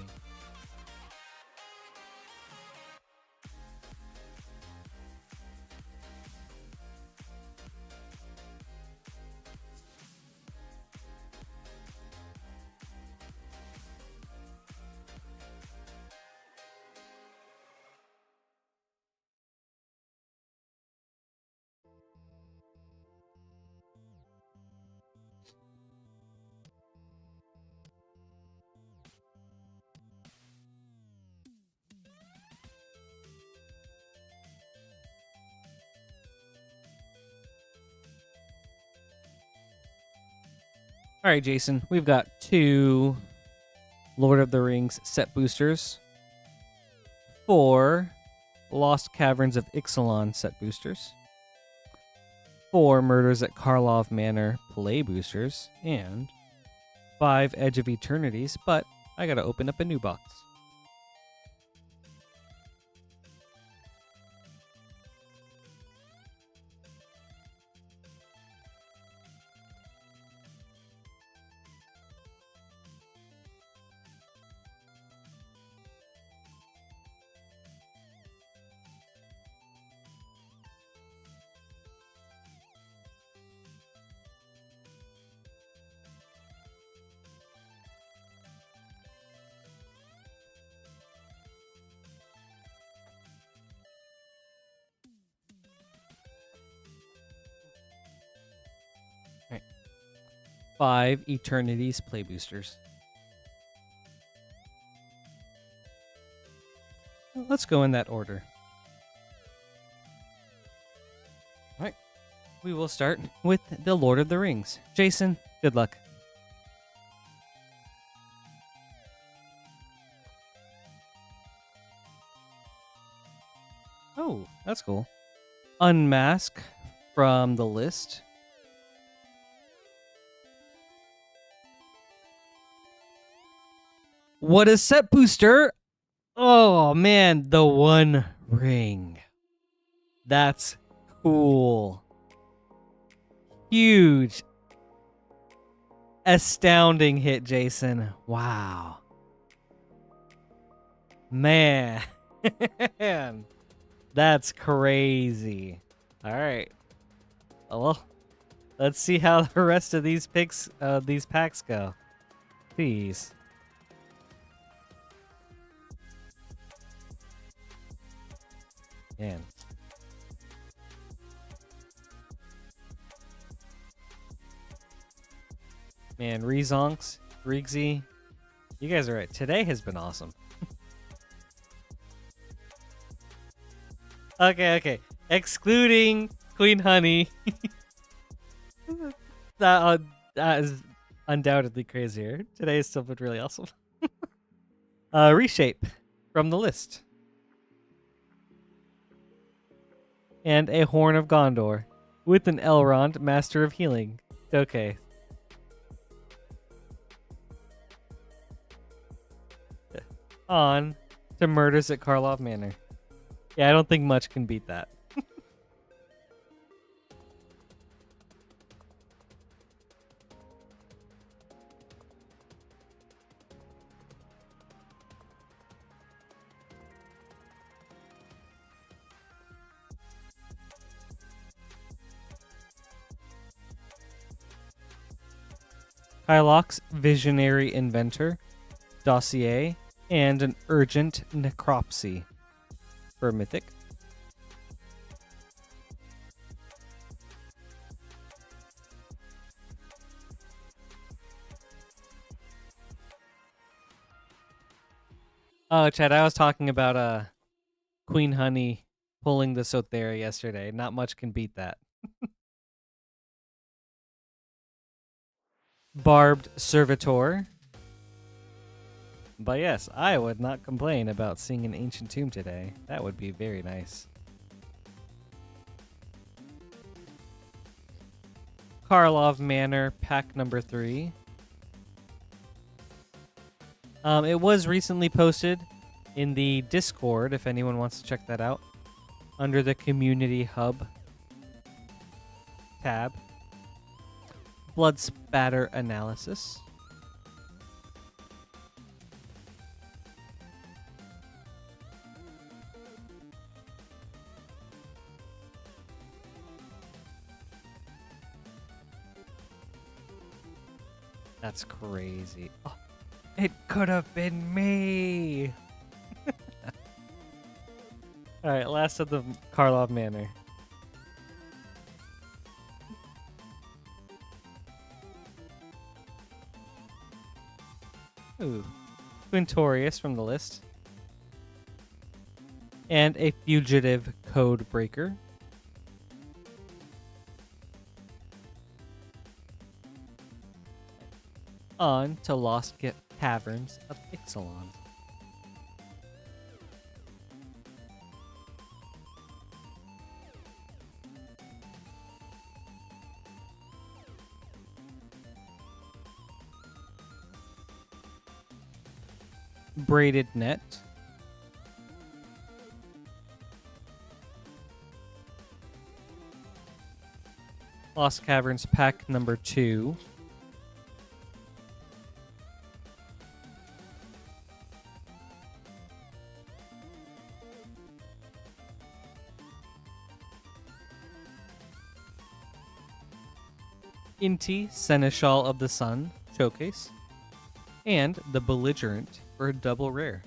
All right, Jason, we've got 2 Lord of the Rings set boosters, 4 Lost Caverns of Ixalan set boosters, 4 Murders at Karlov Manor play boosters, and 5 Edge of Eternities, but I gotta open up a new box. All right. 5 Eternities play boosters. Let's go in that order. All right. We will start with the Lord of the Rings. Jason, good luck. Oh, that's cool. Unmask from the list. What a set booster! Oh man, the One Ring. That's cool. Huge. Astounding hit, Jason. Wow. Man. That's crazy. All right. Well, let's see how the rest of these packs go. Please. Man. Man, Rezonks, Rigsy, you guys are right. Today has been awesome. Okay. Excluding Queen Honey. that is undoubtedly crazier. Today has still been really awesome. Reshape from the list. And a Horn of Gondor with an Elrond, Master of Healing. Okay. On to Murders at Karlov Manor. Yeah, I don't think much can beat that. Hylox, Visionary Inventor, Dossier, and an Urgent Necropsy for Mythic. Oh, Chad, I was talking about Queen Honey pulling the Sothera yesterday. Not much can beat that. Barbed Servitor. But yes, I would not complain about seeing an Ancient Tomb today. That would be very nice. Karlov Manor, pack number 3. It was recently posted in the Discord, if anyone wants to check that out, under the Community Hub tab. Blood Spatter Analysis. That's crazy. Oh, it could have been me. All right, last of the Karlov Manor. Ooh, Quintorius from the list. And a Fugitive Code Breaker. On to Lost Caverns of Ixalan. Braided Net. Lost Caverns pack number 2. Inti, Seneschal of the Sun showcase. And the Belligerent for a double rare.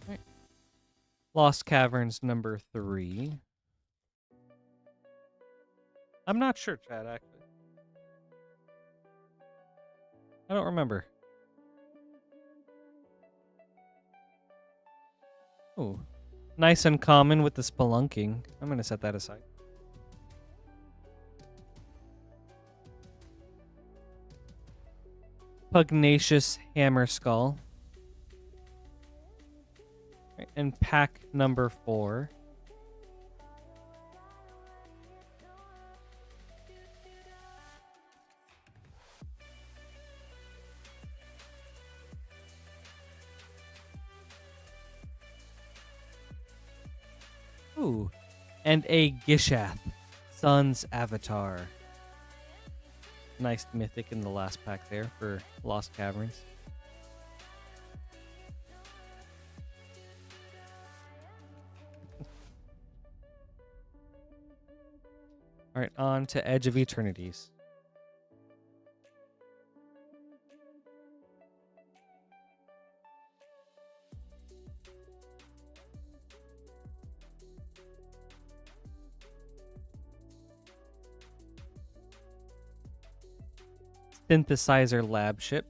Right. Lost Caverns number 3. I'm not sure, Chad, actually. I don't remember. Oh, nice uncommon with the Spelunking. I'm going to set that aside. Pugnacious Hammer Skull. Right, and pack number 4. Ooh, and a Gishath, Sun's Avatar. Nice mythic in the last pack there for Lost Caverns. All right, on to Edge of Eternities. Synthesizer Lab Ship.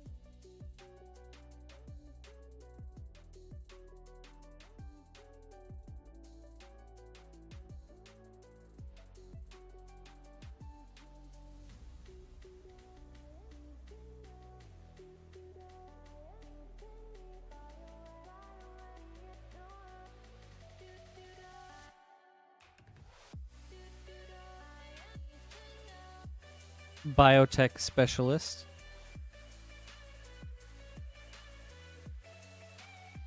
Biotech Specialist.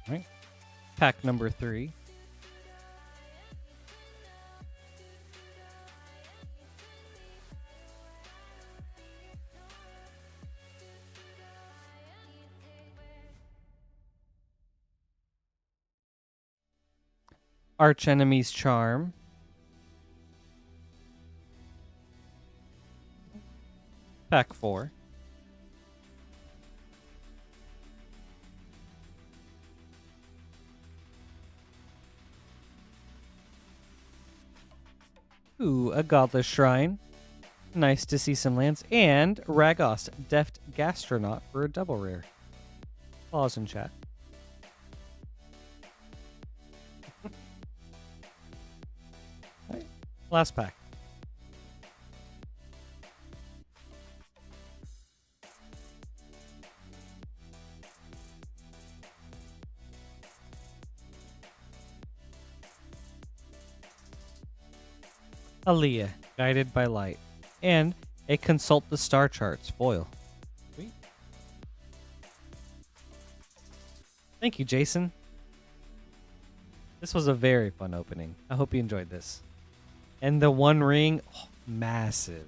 All right. Pack number 3. Archenemy's Charm. Pack 4. Ooh, a Godless Shrine. Nice to see some lands. And Ragos, Deft Gastronaut for a double rare. Pause in chat. Right. Last pack. Aaliyah, Guided by Light. And a Consult the Star Charts foil. Sweet. Thank you, Jason. This was a very fun opening. I hope you enjoyed this. And the One Ring, oh, massive.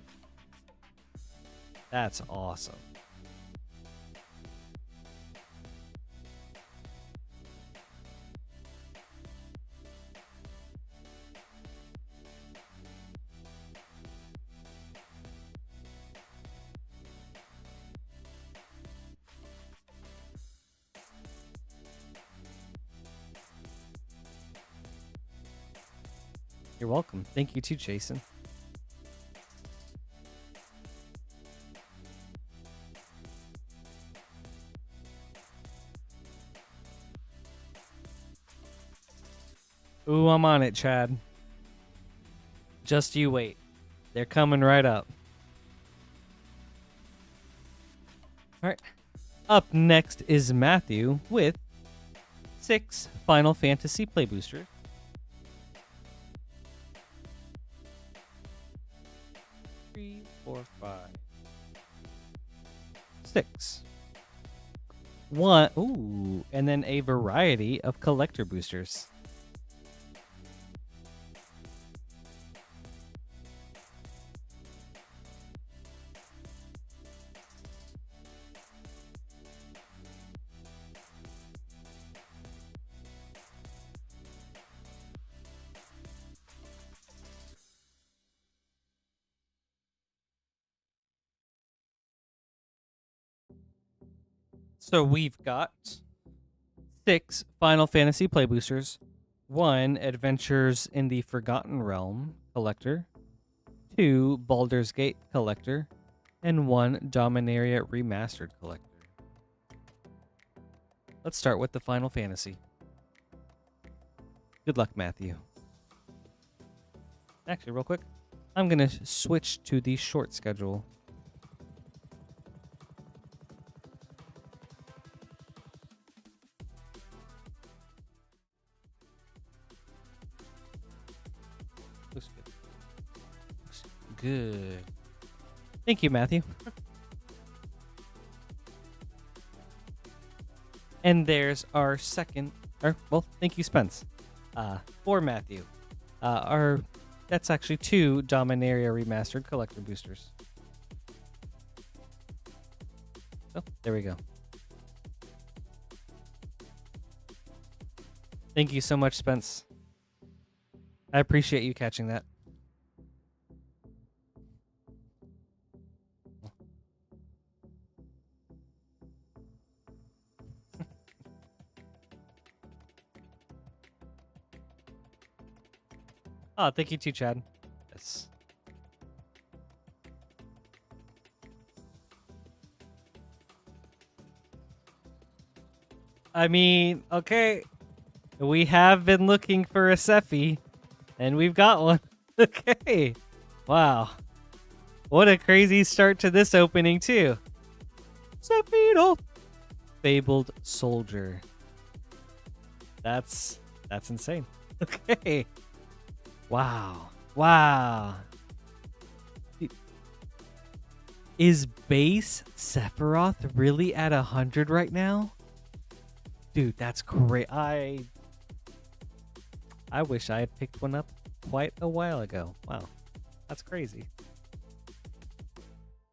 That's awesome. You're welcome. Thank you too, Jason. Ooh, I'm on it, Chad. Just you wait. They're coming right up. All right. Up next is Matthew with 6 Final Fantasy Play Boosters. 3, 4, 5, 6. 1. Ooh, and then a variety of collector boosters. So we've got 6 Final Fantasy Play Boosters, 1 Adventures in the Forgotten Realm Collector, 2 Baldur's Gate Collector, and 1 Dominaria Remastered Collector. Let's start with the Final Fantasy. Good luck, Matthew. Actually, real quick, I'm going to switch to the short schedule. Looks good. Looks good. Thank you, Matthew. And there's our second, well, thank you, Spence. For Matthew. That's actually 2 Dominaria Remastered Collector Boosters. Oh, there we go. Thank you so much, Spence. I appreciate you catching that. Oh, thank you too, Chad. Yes. I mean, okay. We have been looking for a Sephi, and we've got one. Okay. Wow. What a crazy start to this opening, too. Sephiroth. Fabled Soldier. That's insane. Okay. Wow. Wow. Is base Sephiroth really at 100 right now? Dude, that's great. I wish I had picked one up quite a while ago. Wow. That's crazy.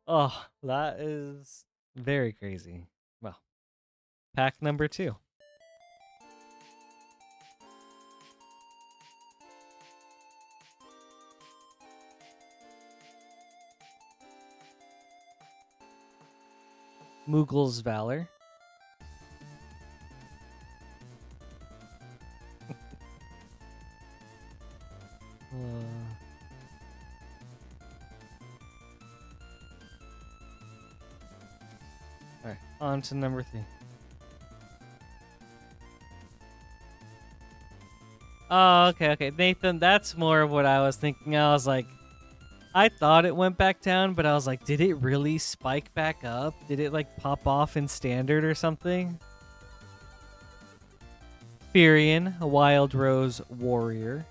Oh, that is very crazy. Well, pack number 2. Mughals Valor. Alright, on to number 3. Oh, okay. Nathan, that's more of what I was thinking. I was like, I thought it went back down, but I was like, did it really spike back up? Did it like pop off in standard or something? Firion, a Wild Rose Warrior.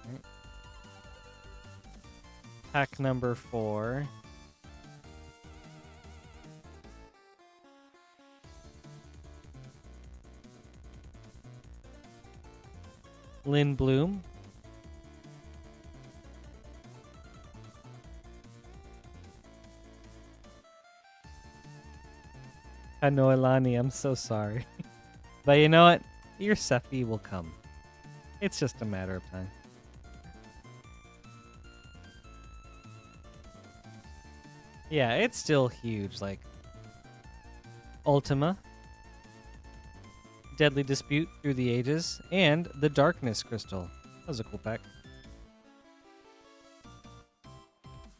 Right. Pack number 4. Lynn Bloom. Hanoilani, I'm so sorry. But you know what? Your Sephi will come. It's just a matter of time. Yeah, it's still huge. Like, Ultima, Deadly Dispute Through the Ages, and the Darkness Crystal. That was a cool pack.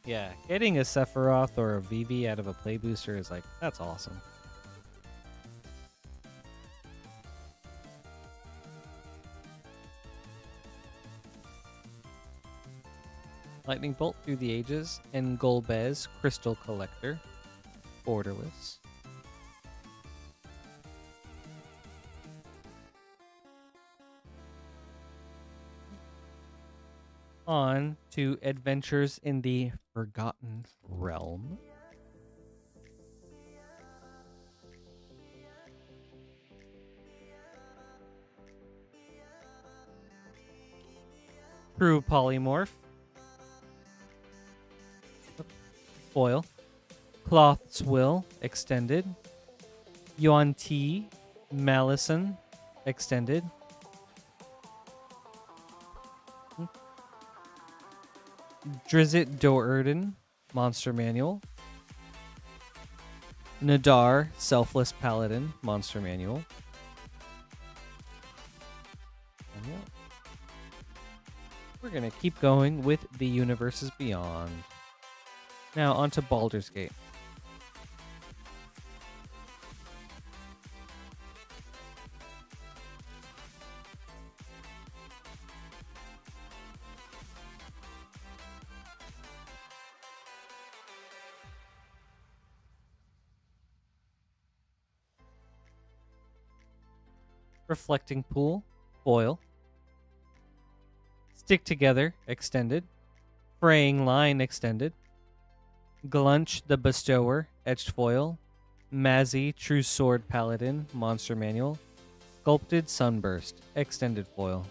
Yeah, getting a Sephiroth or a Vivi out of a play booster is like, that's awesome. Lightning Bolt Through the Ages, and Golbez Crystal Collector. Borderless. On to Adventures in the Forgotten Realm. True Polymorph. Foil. Cloth's Will Extended. Yuan Ti Malison Extended. Drizzt Do'Urden Monster Manual. Nadar Selfless Paladin Monster Manual. And yeah. We're going to keep going with the Universes Beyond. Now on to Baldur's Gate. Reflecting Pool, foil. Stick Together, extended. Fraying Line, extended. Glunch the Bestower, etched foil. Mazzy, True Sword Paladin, monster manual. Sculpted Sunburst, extended foil.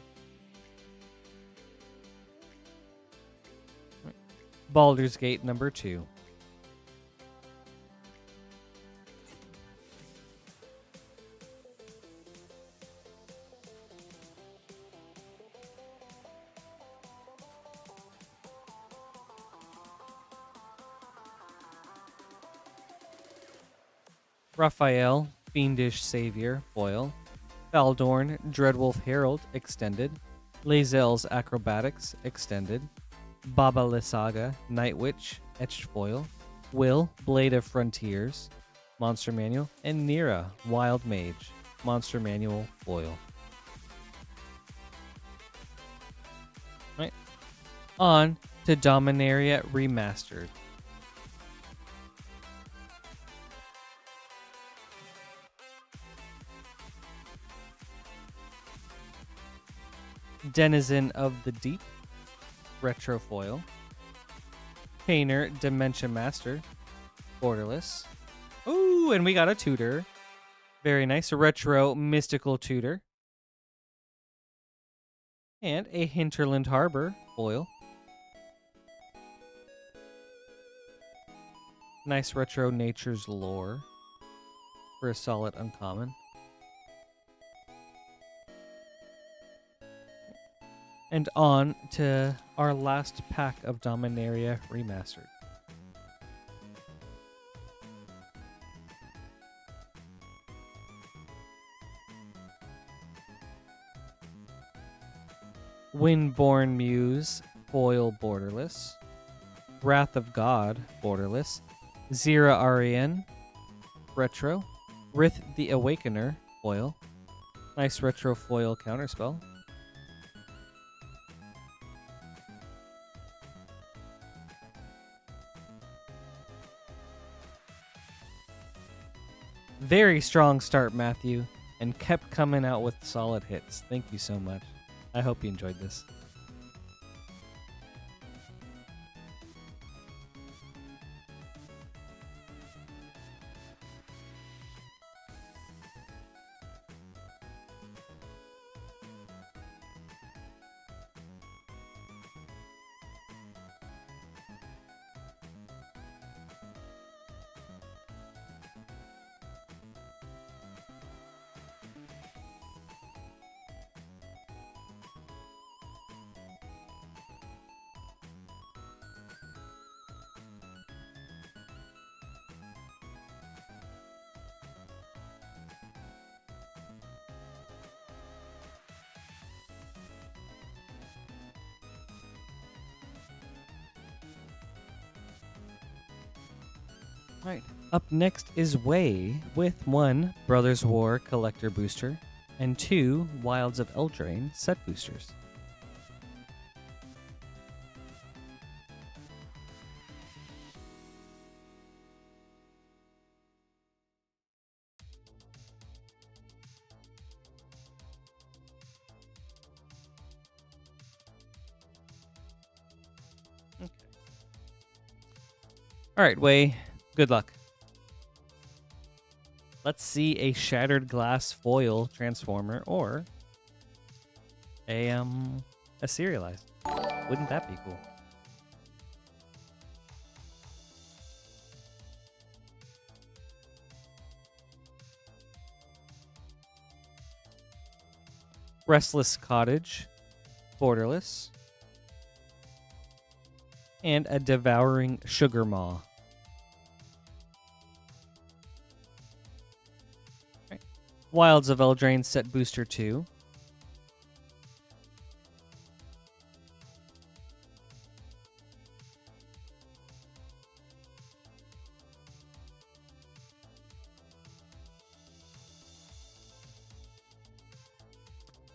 Baldur's Gate number 2. Raphael, Fiendish Savior, foil. Faldorn, Dreadwolf Herald, extended. Lae'zel's Acrobatics, extended. Baba Lysaga, Night Witch, etched foil. Will, Blade of Frontiers, monster manual. And Nira, Wild Mage, monster manual, foil. Right. On to Dominaria Remastered. Denizen of the Deep, retro foil. Painter, Dementia Master, borderless. Ooh, and we got a tutor. Very nice. Retro Mystical Tutor. And a Hinterland Harbor, foil. Nice retro Nature's Lore for a solid uncommon. And on to our last pack of Dominaria Remastered. Windborn Muse, foil borderless. Wrath of God, borderless. Zira Arian, retro. Rith the Awakener, foil. Nice retro foil counterspell. Very strong start, Matthew, and kept coming out with solid hits. Thank you so much. I hope you enjoyed this. Alright, up next is Way with 1 Brothers War Collector Booster and 2 Wilds of Eldraine set boosters. Okay. Alright, Way. Good luck. Let's see a Shattered Glass foil transformer or a serialized. Wouldn't that be cool? Restless Cottage, borderless, and a Devouring Sugar Maw. Wilds of Eldraine set booster 2.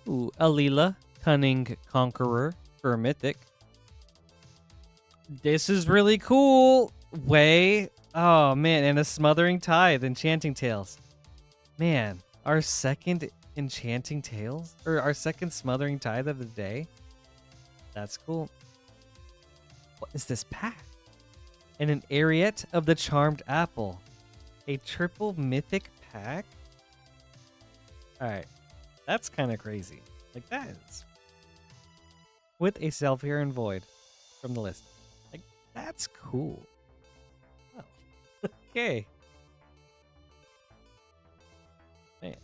Ooh, Alila, Cunning Conqueror for a Mythic. This is really cool. Way. Oh, man. And a Smothering Tithe, Enchanting Tales. Man, our second Enchanting Tales? Or our second Smothering Tithe of the day? That's cool. What is this pack? And an Ariete of the Charmed Apple. A triple mythic pack? Alright. That's kind of crazy. Like, that is. With a Self-Hearing Void from the list. Like, that's cool. Oh. Okay. Man.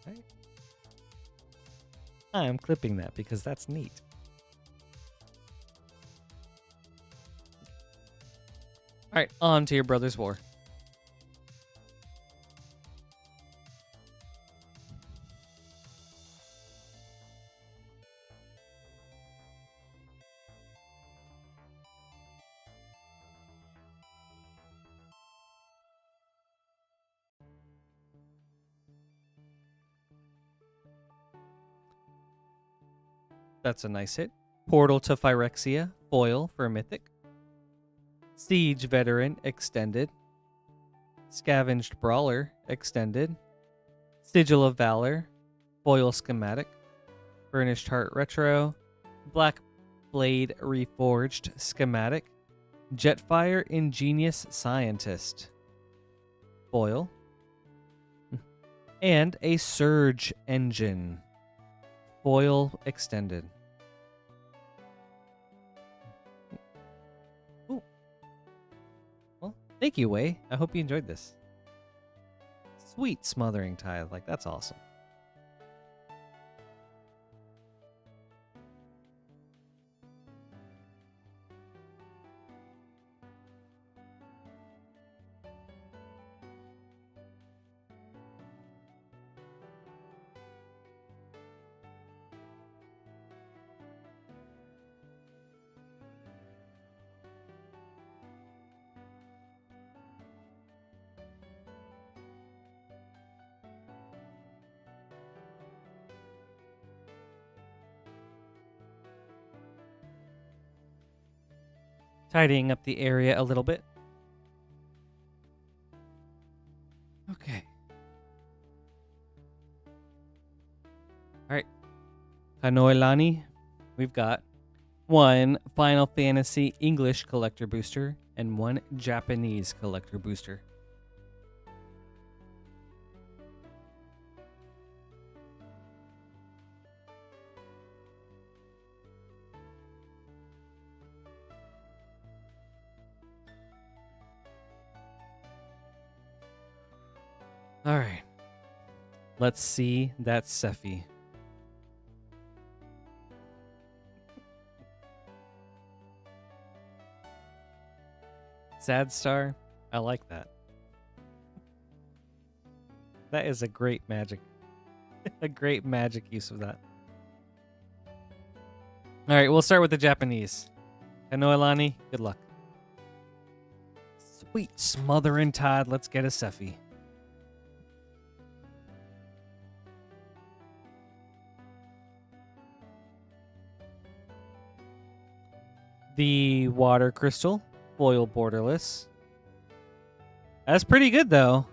Right. I'm clipping that because that's neat. Alright, on to your Brothers War. That's a nice hit. Portal to Phyrexia, foil for a Mythic. Siege Veteran, extended. Scavenged Brawler, extended. Sigil of Valor, foil schematic. Burnished Heart Retro. Black Blade Reforged, schematic. Jetfire Ingenious Scientist, foil. And a Surge Engine, foil extended. Ooh. Well, thank you, Way. I hope you enjoyed this. Sweet Smothering Tithe. Like, that's awesome. Tidying up the area a little bit. Okay. All right. Kanoilani, we've got one Final Fantasy English collector booster and one Japanese collector booster. All right. Let's see that Sephi. Sad Star. I like that. That is a great magic. A great magic use of that. All right, we'll start with the Japanese. Kanoilani, good luck. Sweet smothering Tide. Let's get a Sephi. The Water Crystal, foil borderless. That's pretty good though.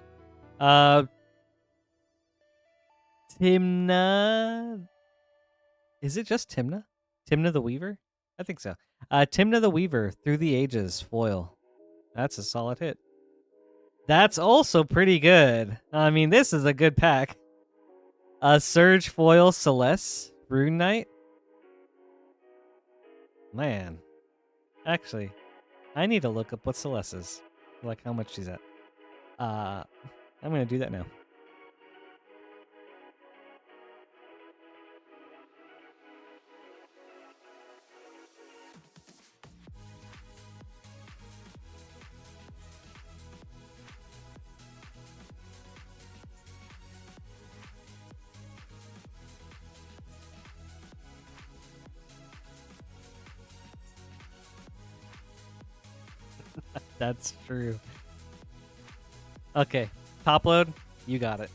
Timna. Is it just Timna? Timna the Weaver? I think so. Timna the Weaver, Through the Ages, foil. That's a solid hit. That's also pretty good. I mean, this is a good pack. Surge foil Celeste, Rune Knight. Man. Actually, I need to look up what Celeste is. Like how much she's at. I'm going to do that now. That's true. Okay, top load, you got it.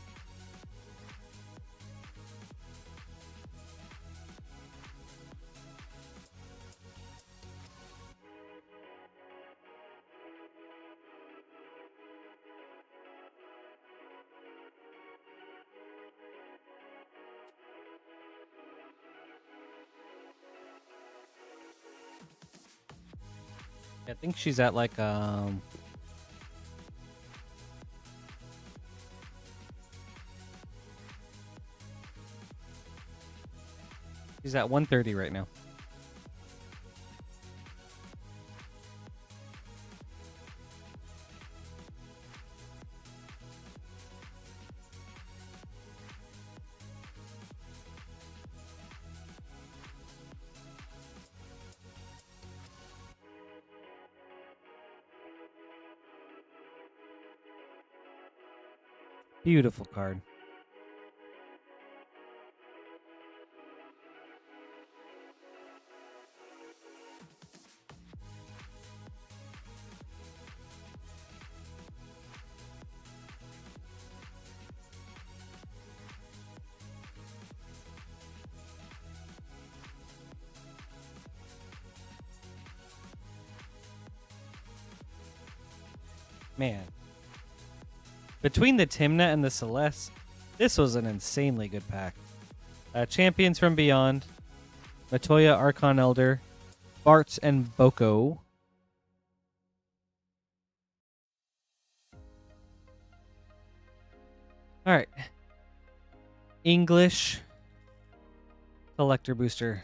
I think she's at like she's at 130 right now. Beautiful card. Man. Between the Timna and the Celeste, this was an insanely good pack. Champions from Beyond, Matoya Archon Elder, Bartz and Boko. Alright. English Collector Booster.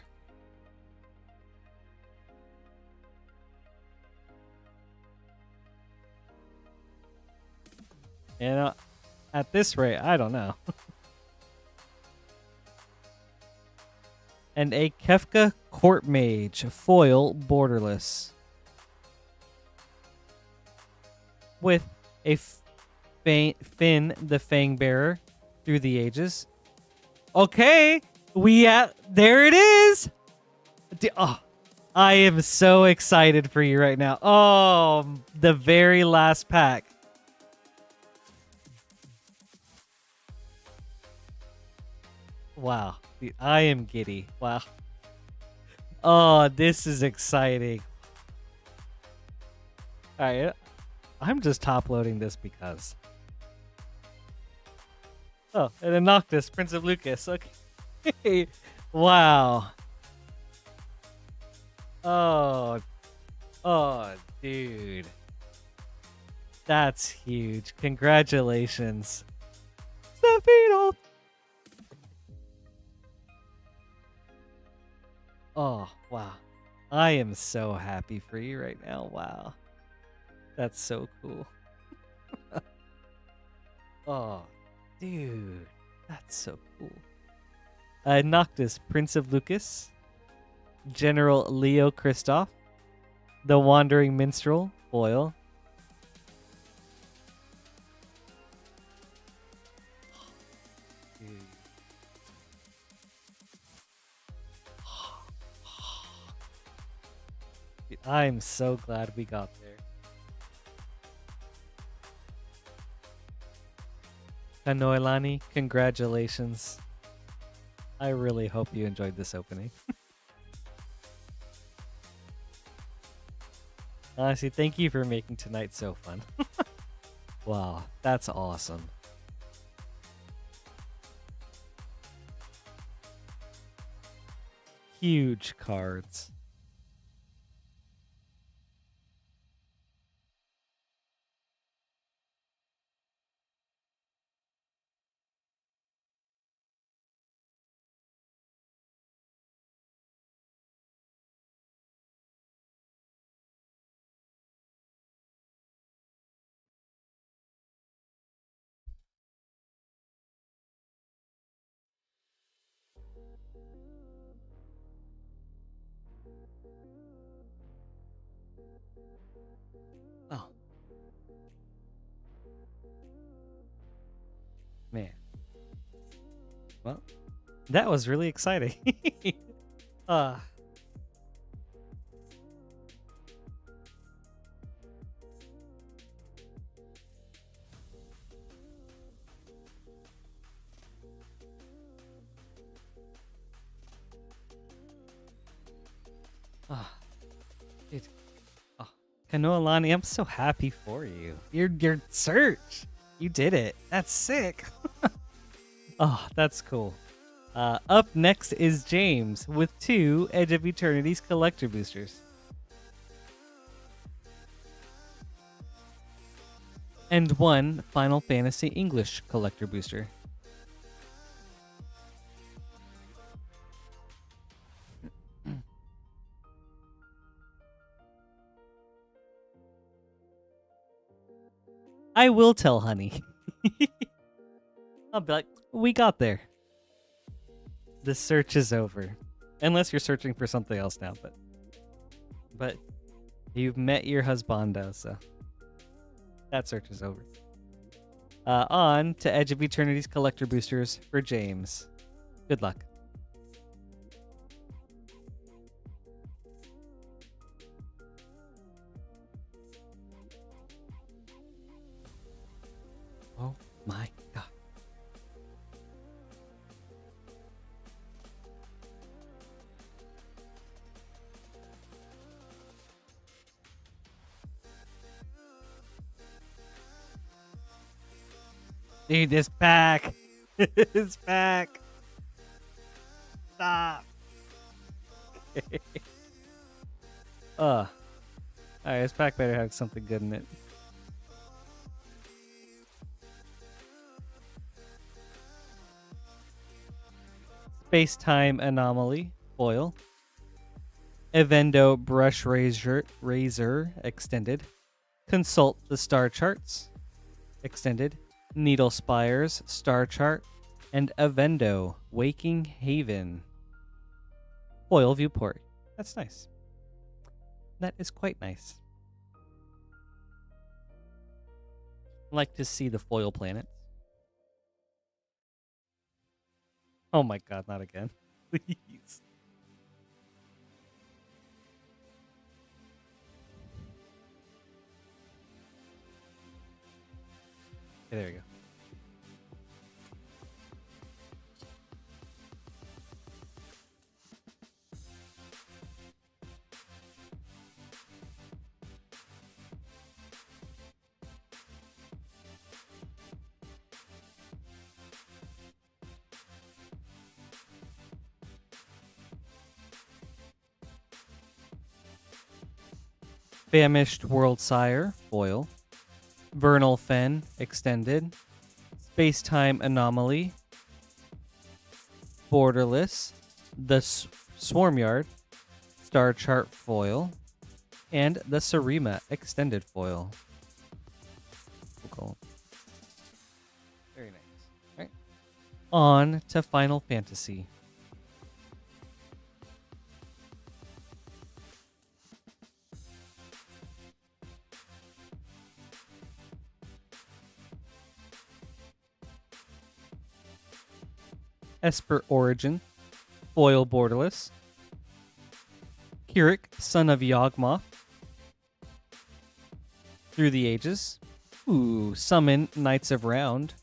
You know, at this rate, I don't know. And a Kefka Court Mage, foil borderless. With a Finn the Fangbearer, Through the Ages. Okay, there it is. Oh, I am so excited for you right now. Oh, the very last pack. Wow, I am giddy. Wow. Oh, this is exciting. Alright, I'm just top loading this because. Oh, and a Noctis, Prince of Lucas. Okay. Wow. Oh, dude. That's huge. Congratulations. Stefino! Oh, wow. I am so happy for you right now. Wow. That's so cool. Oh, dude. That's so cool. Noctis, Prince of Lucas. General Leo Christoph. The Wandering Minstrel, foil. Dude. I'm so glad we got there. Kanoilani, congratulations. I really hope you enjoyed this opening. Honestly, thank you for making tonight so fun. Wow, that's awesome. Huge cards. Oh. Man. Well, that was really exciting. uh oh, dude. Oh. Kanoilani, I'm so happy for you. Your search. You did it. That's sick. Oh, that's cool. Up next is James with 2 Edge of Eternity's collector boosters. And 1 Final Fantasy English collector booster. I will tell Honey. I'll be like, we got there. The search is over. Unless you're searching for something else now, but you've met your husbando, so that search is over. On to Edge of Eternity's collector boosters for James. Good luck. Oh my god. Dude, this pack. This pack. Stop. Alright, this pack better have something good in it. Space-Time Anomaly, foil. Evendo Brush Razor, extended. Consult the Star Charts, extended. Needle Spires, Star Chart. And Evendo, Waking Haven. Foil Viewport. That's nice. That is quite nice. Like to see the foil planets. Oh my god, not again. Please. Okay, there we go. Famished World Sire, foil. Vernal Fen, extended. Space-Time Anomaly, Borderless. The Swarmyard, Star Chart foil. And the Sarima, extended foil. Cool. Very nice. All right. On to Final Fantasy. Esper Origin, foil borderless. Kirik, son of Yawgmoth. Through the Ages. Ooh, summon Knights of Round,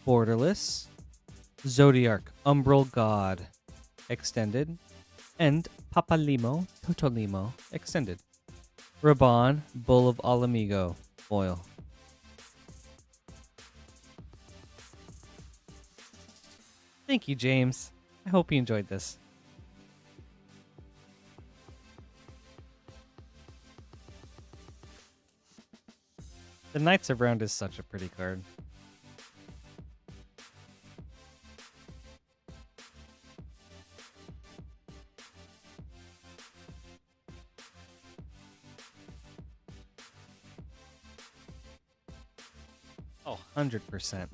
borderless. Zodiark, Umbral God, extended. And Papalimo, Totolimo, extended. Raban, Bull of Alamigo, foil. Thank you, James. I hope you enjoyed this. The Knights of Round is such a pretty card. Oh, 100%.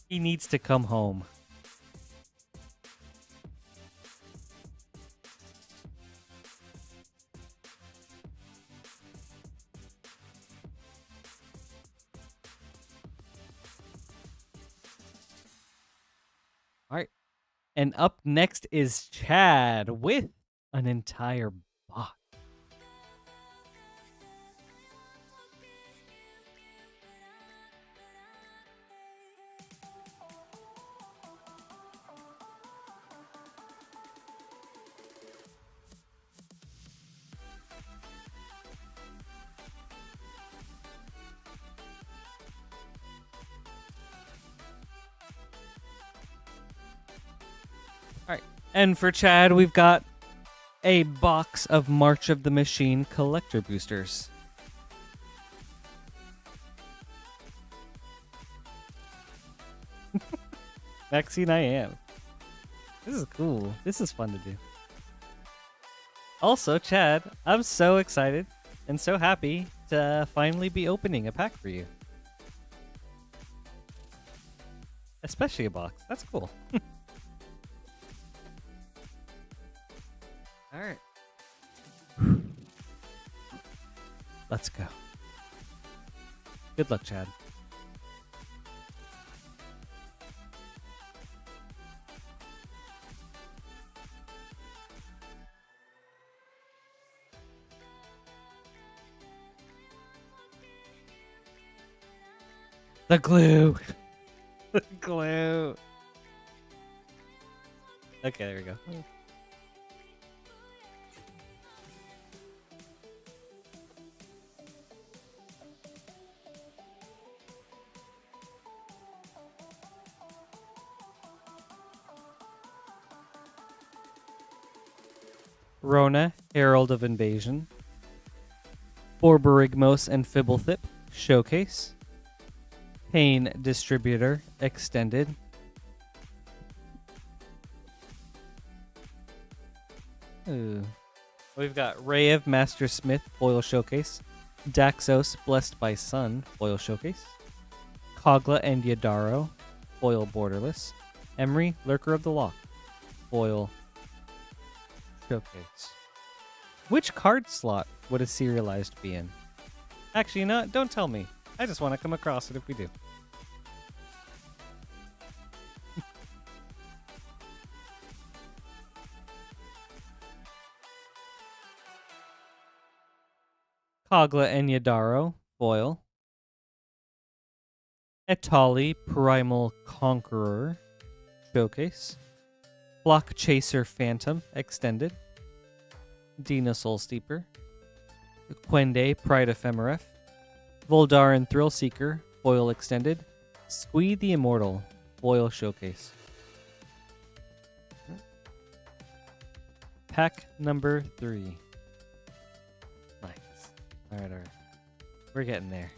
He needs to come home. All right. And up next is Chad with an entire box. All right. And for Chad, we've got a box of March of the Machine collector boosters. Maxine, I am. This is cool. This is fun to do. Also, Chad, I'm so excited and so happy to finally be opening a pack for you. Especially a box. That's cool. All right. Let's go. Good luck, Chad. The glue. The glue. Okay, there we go. Rona, Herald of Invasion. Borborygmos and Fibblethip, Showcase. Pain Distributor, Extended. Ooh. We've got Ray of Master Smith, Foil Showcase. Daxos, Blessed by Sun, Foil Showcase. Kogla and Yadaro, Foil Borderless. Emery, Lurker of the Loch, Foil Showcase. Which card slot would a serialized be in? Actually, you know what? Don't tell me. I just want to come across it if we do. Kogla and Yadaro, foil. Etali, Primal Conqueror, Showcase. Block Chaser Phantom, extended. Dina Soulsteeper. Quende, Pride Ephemeref. Voldaren Thrillseeker, foil extended. Squee the Immortal, foil showcase. Pack number 3. Nice. All right. We're getting there.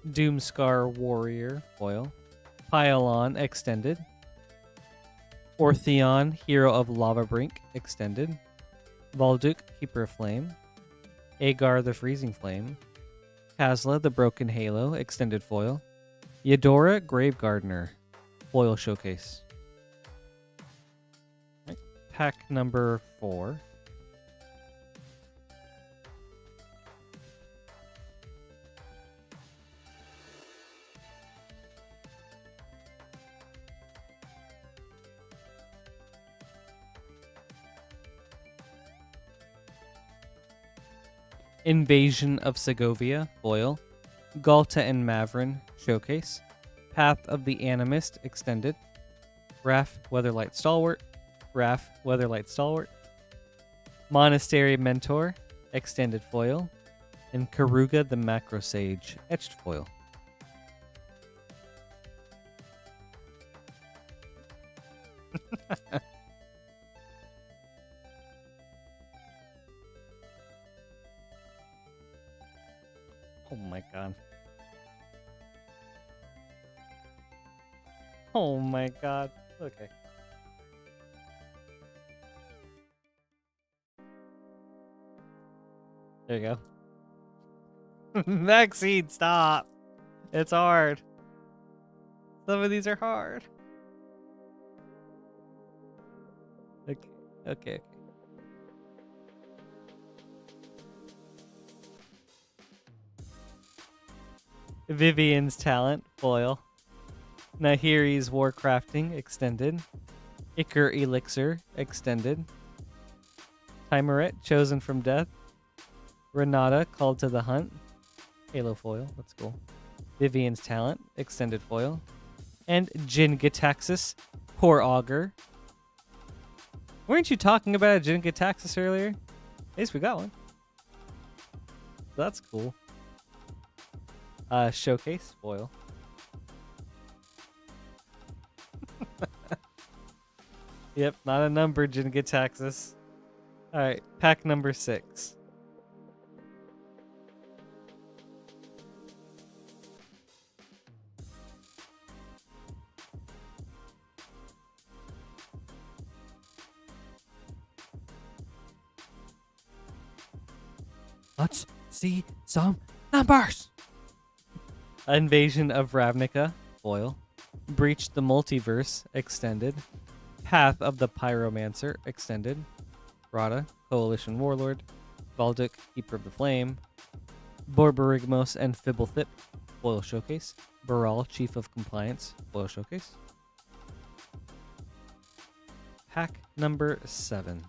Doomscar Warrior foil. Pylon extended. Ortheon, Hero of Lava Brink extended. Valduk, Keeper of Flame. Agar the Freezing Flame. Kazla the Broken Halo extended foil. Eudora Grave Gardener foil showcase. Right. Pack number 4. Invasion of Segovia foil. Galta and Mavrin showcase. Path of the Animist extended. Raf Weatherlight Stalwart. Raf Weatherlight Stalwart. Monastery Mentor extended foil. And Karuga the Macro Sage etched foil. Oh my god. Oh my god. Okay. There you go. Maxine, stop. It's hard. Some of these are hard. Okay. Vivian's Talent foil. Nahiri's Warcrafting extended. Iker Elixir extended. Timeret Chosen from Death. Renata Called to the Hunt. Halo foil. That's cool. Vivian's Talent extended foil. And Jin-Gitaxias Poor Augur. Weren't you talking about a Jin-Gitaxias earlier? At least we got one. That's cool. Showcase foil. Yep, not a number, Jin-Gitaxias. Alright, pack number 6. Let's see some numbers. Invasion of Ravnica foil. Breach the Multiverse extended. Path of the Pyromancer extended. Rada Coalition Warlord. Valduk Keeper of the Flame. Borborygmos and Fibblethip foil showcase. Baral Chief of Compliance foil showcase. Pack number 7.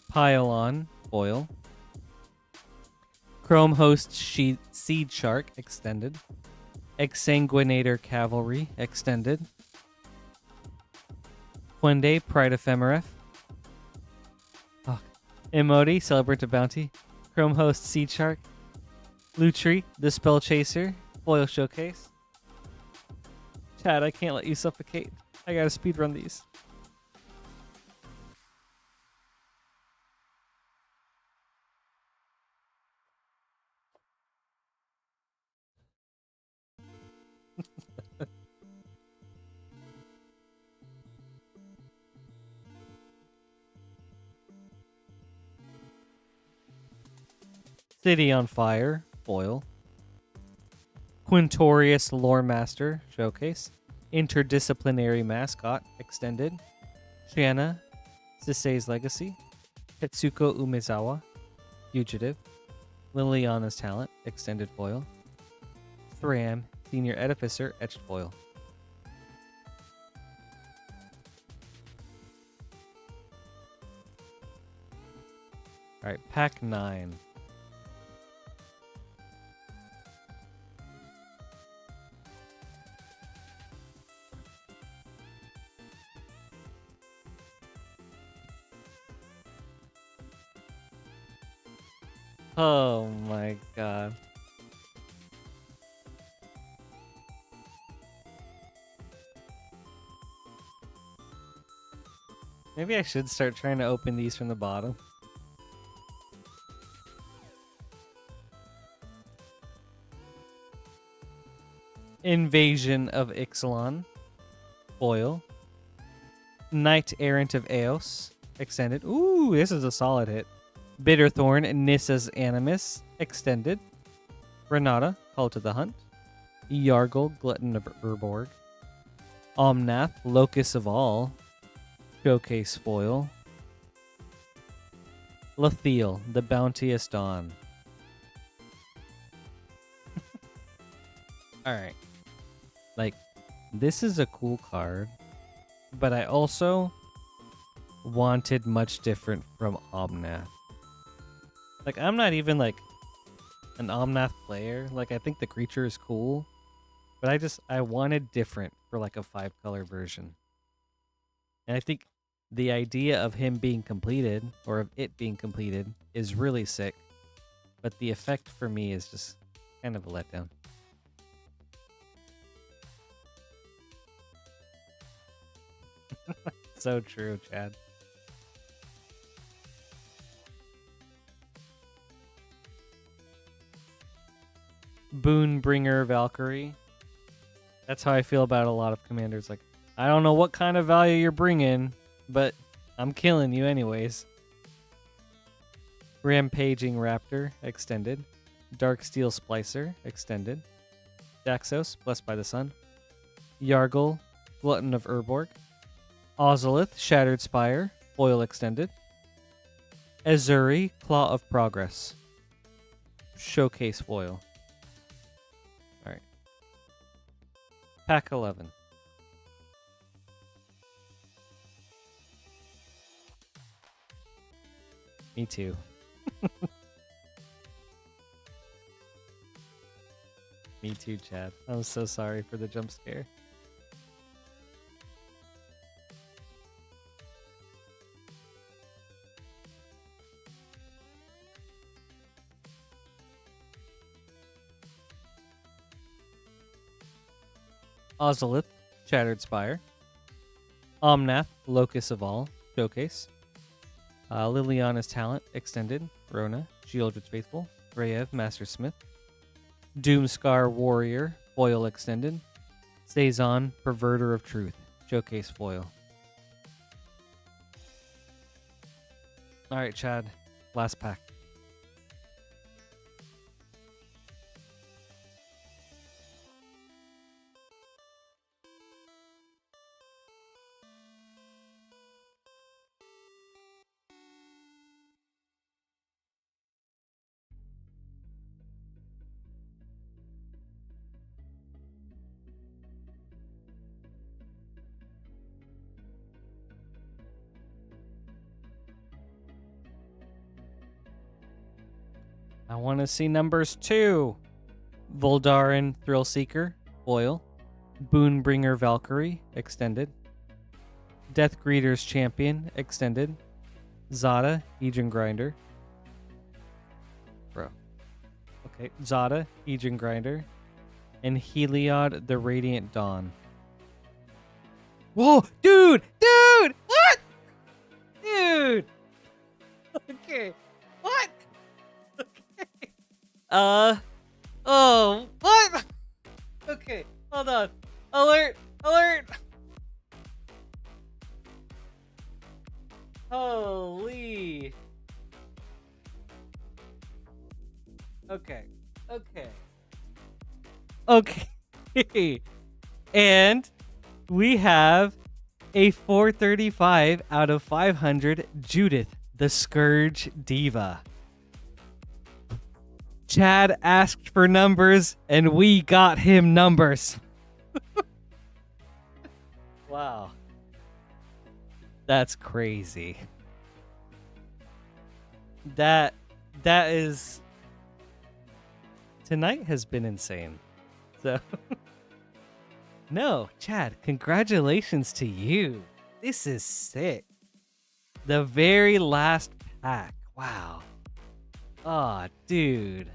Pylon foil. Chrome Host Seed Shark extended. Exsanguinator Cavalry extended. Quende Pride Ephemeref. Emoti Celebrant of Bounty. Chrome Host Seed Shark. Lutri the Spell Chaser foil showcase. Chad, I can't let you suffocate. I gotta speedrun these. City on Fire foil. Quintorius Lore Master showcase. Interdisciplinary Mascot extended. Shiana Sisei's Legacy. Tetsuko Umezawa Fugitive. Liliana's Talent extended foil. Thram Senior Edificer etched foil. All right, pack 9. Oh my god. Maybe I should start trying to open these from the bottom. Invasion of Ixalan. Foil. Knight Errant of Eos. Extended. Ooh, this is a solid hit. Bitterthorn, Nissa's Animus. Extended. Renata, Call to the Hunt. Yargle, Glutton of Urborg. Omnath, Locus of All. Showcase Foil. Lathiel, the Bounteous Dawn. Alright. Like, this is a cool card, but I also wanted much different from Omnath. Like, I'm not even, like, an Omnath player. Like, I think the creature is cool, but I wanted different for, like, a 5-color version. And I think the idea of him being completed, or of it being completed, is really sick. But the effect for me is just kind of a letdown. So true, Chad. Boonbringer Valkyrie. That's how I feel about a lot of commanders. Like, I don't know what kind of value you're bringing, but I'm killing you anyways. Rampaging Raptor, extended. Darksteel Splicer, extended. Daxos, Blessed by the Sun. Yargle, Glutton of Urborg. Ozolith, Shattered Spire, foil extended. Azuri, Claw of Progress. Showcase foil. Alright. Pack 11. Me too. Me too, Chad. I'm so sorry for the jump scare. Ozolith, Shattered Spire. Omnath, Locus of All, Showcase. Liliana's Talent, Extended. Rona, Shieldred's Faithful. Rayev, Master Smith. Doomscar Warrior, foil extended. Saison, Perverter of Truth, Showcase foil. Alright, Chad. Last pack. I want to see numbers 2. Voldarin Thrillseeker, foil. Boonbringer Valkyrie, extended. Deathgreeter's Champion, extended. Zada, Aegon Grinder. Bro. Okay, Zada, Aegon Grinder. And Heliod, the Radiant Dawn. Whoa, dude! Dude! What? Dude! Okay. What? Okay. Oh, what? Okay, hold on. Alert! Alert! Holy. Okay. Okay. Okay. And we have a 435 out of 500 Judith, the Scourge Diva. Chad asked for numbers, and we got him numbers. Wow. That's crazy. That is tonight has been insane. So no, Chad, congratulations to you. This is sick. The very last pack. Wow. Oh, dude.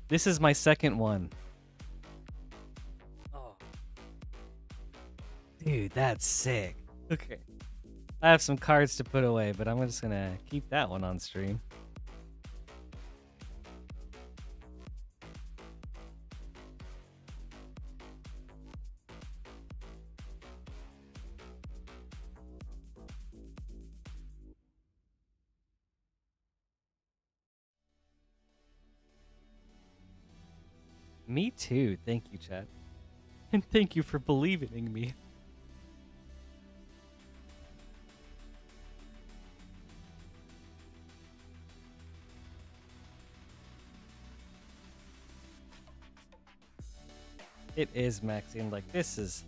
This is my second one. Oh. Dude, that's sick. Okay. I have some cards to put away, but I'm just gonna keep that one on stream. Me too. Thank you, Chad. And thank you for believing in me. It is, Maxine. Like, this is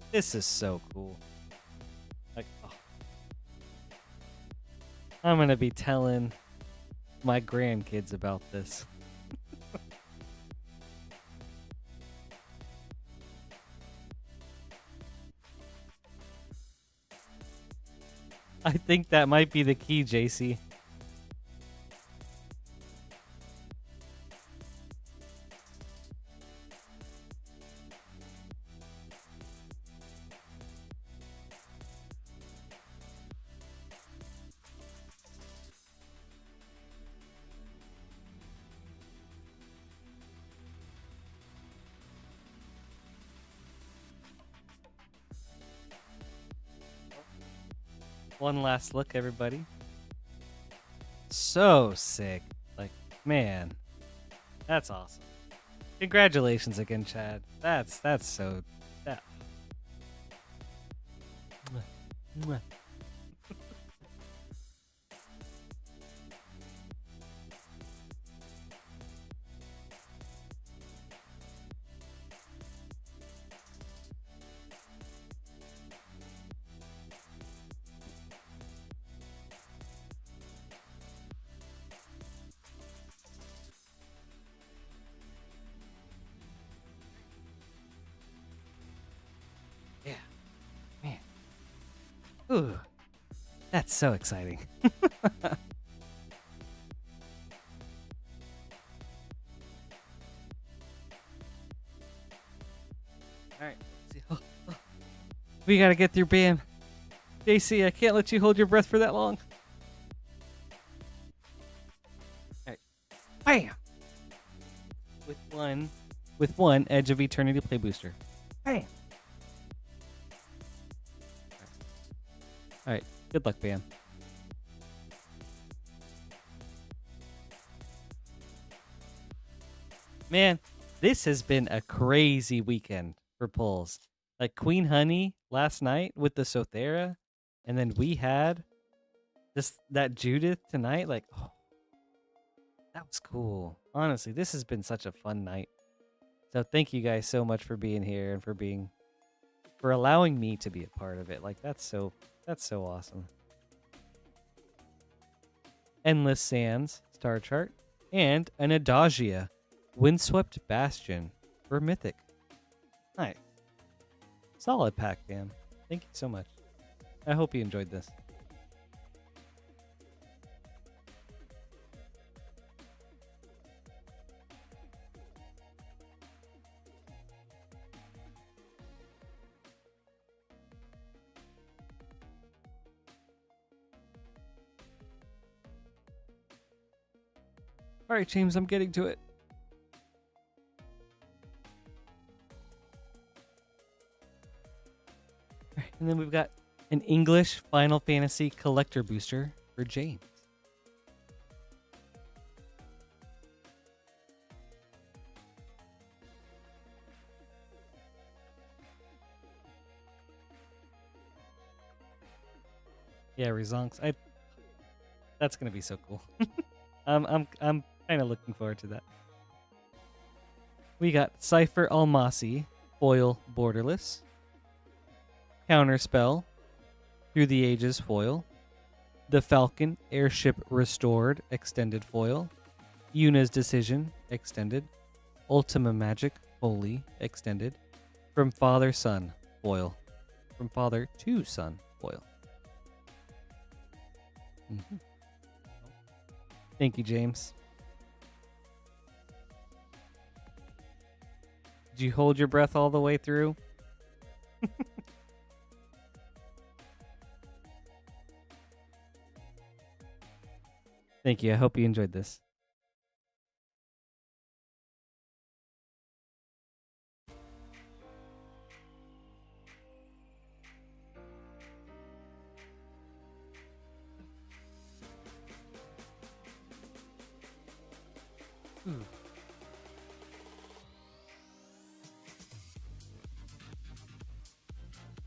so cool. Like, oh. I'm gonna be telling my grandkids about this. I think that might be the key, JC. One last look, everybody. So sick. Like, man. That's awesome. Congratulations again, Chad. That's so... That. Mwah. Mwah. Yeah. Man. Ooh. That's so exciting. Alright. We gotta get through BAM. JC, I can't let you hold your breath for that long. Alright. BAM! With one Edge of Eternity play booster. BAM! Alright. Good luck, BAM. Man, this has been a crazy weekend for pulls. Like Queen Honey last night with the Sothera, and then we had just that Judith tonight. Like, oh, that was cool. Honestly, this has been such a fun night. So thank you guys so much for being here and for allowing me to be a part of it. Like, that's so awesome. Endless Sands Star Chart and an Adagia Windswept Bastion for Mythic. Nice. Solid pack, Dan. Thank you so much. I hope you enjoyed this. All right, James, I'm getting to it. And then we've got an English Final Fantasy collector booster for James. Yeah, Rezonks. That's gonna be so cool. I'm kind of looking forward to that. We got Cypher Almasi, foil borderless. Counterspell, Through the Ages foil. The Falcon Airship Restored Extended Foil. Yuna's Decision Extended. Ultima Magic Holy Extended. From Father Son Foil. From Father to Son Foil. Mm-hmm. Thank you, James. Did you hold your breath all the way through? Thank you. I hope you enjoyed this.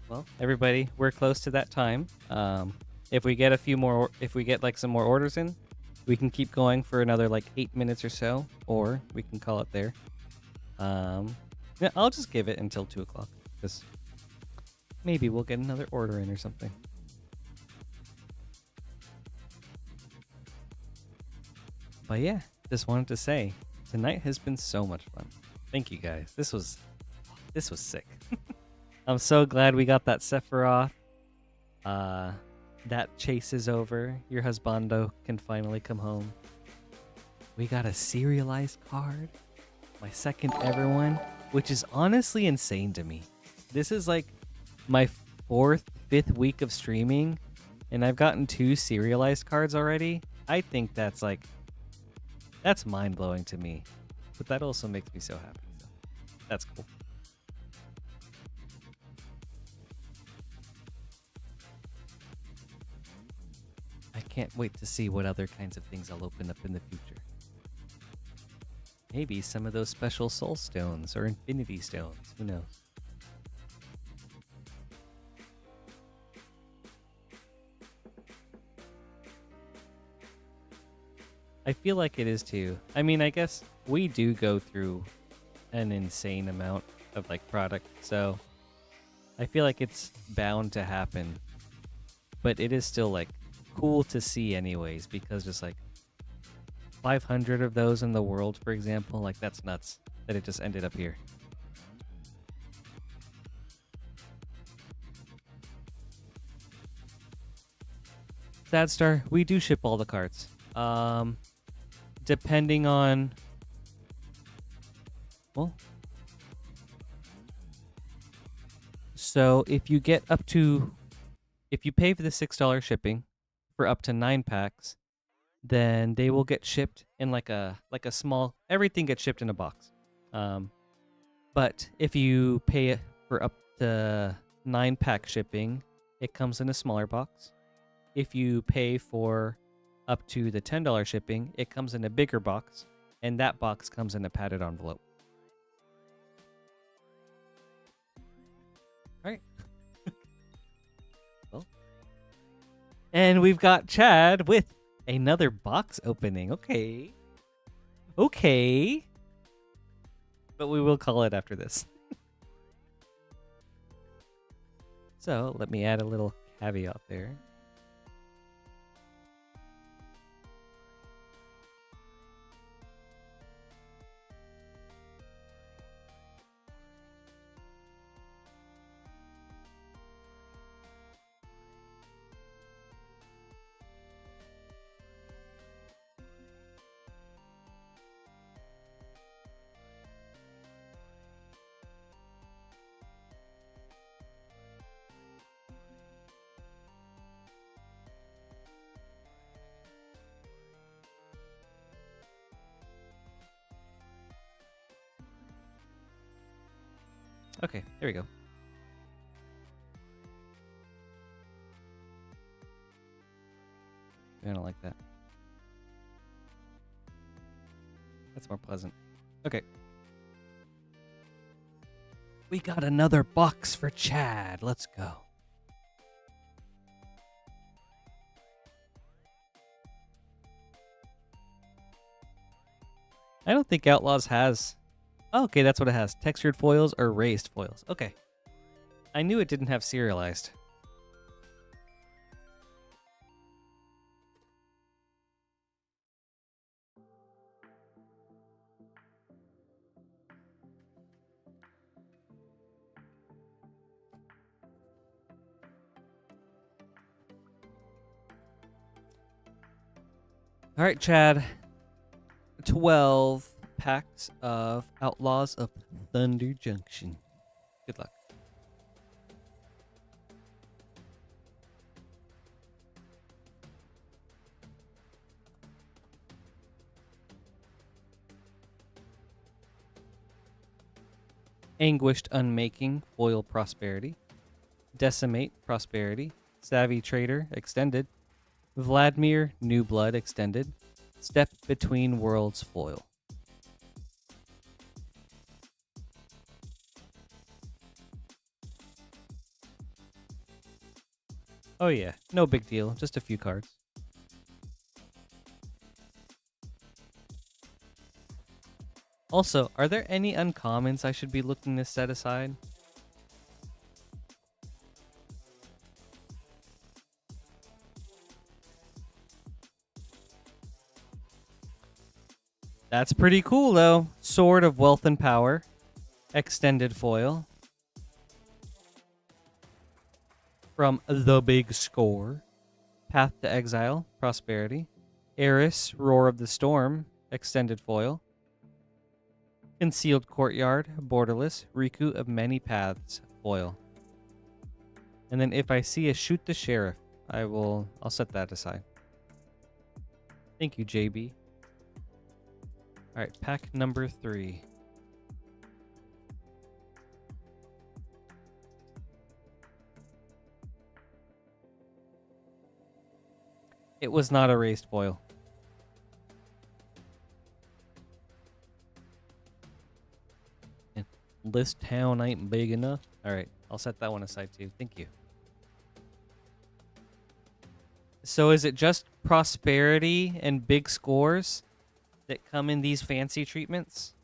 Well, everybody, we're close to that time. If we get a few more, if we get like some more orders in, we can keep going for another like 8 minutes or so, or we can call it there. Yeah, I'll just give it until 2 o'clock because maybe we'll get another order in or something. But yeah, just wanted to say tonight has been so much fun. Thank you guys. This was sick. I'm so glad we got that Sephiroth. That chase is over. Your husbando can finally come home. We got a serialized card. My second ever one, which is honestly insane to me. This is like my 4th, 5th week of streaming, and I've gotten 2 serialized cards already. I think that's mind-blowing to me. But that also makes me so happy. So that's cool. I can't wait to see what other kinds of things I'll open up in the future. Maybe some of those special soul stones or infinity stones. Who knows? I feel like it is too. I mean, I guess we do go through an insane amount of like product, so I feel like it's bound to happen. But it is still like cool to see anyways, because just like 500 of those in the world, for example, like that's nuts that it just ended up here. Sadstar, we do ship all the cards. Depending on, well, so if you get up to, if you pay for the $6 shipping for up to 9 packs, then they will get shipped in like a small, everything gets shipped in a box. But if you pay for up to 9-pack shipping, it comes in a smaller box. If you pay for up to the $10 shipping, it comes in a bigger box, and that box comes in a padded envelope. All right. Well, and we've got Chad with another box opening. Okay. Okay. But we will call it after this. So let me add a little caveat there. Okay, there we go. I don't like that. That's more pleasant. Okay. We got another box for Chad. Let's go. I don't think Outlaws has... Oh, okay, that's what it has. Textured foils or raised foils. Okay. I knew it didn't have serialized. All right, Chad. 12 packs of Outlaws of Thunder Junction. Good luck. Anguished Unmaking, Foil Prosperity. Decimate, Prosperity. Savvy Trader, Extended. Vladimir, New Blood, Extended. Step Between Worlds, Foil. Oh yeah, no big deal, just a few cards. Also, are there any uncommons I should be looking to set aside? That's pretty cool, though. Sword of Wealth and Power. Extended foil. From The Big Score. Path to Exile. Prosperity. Eris, Roar of the Storm. Extended foil. Concealed Courtyard. Borderless. Riku of Many Paths. Foil. And then if I see a Shoot the Sheriff, I'll set that aside. Thank you, JB. All right, pack number 3. It was not a raised foil. And List Town ain't big enough. All right, I'll set that one aside too. Thank you. So is it just prosperity and big scores that come in these fancy treatments?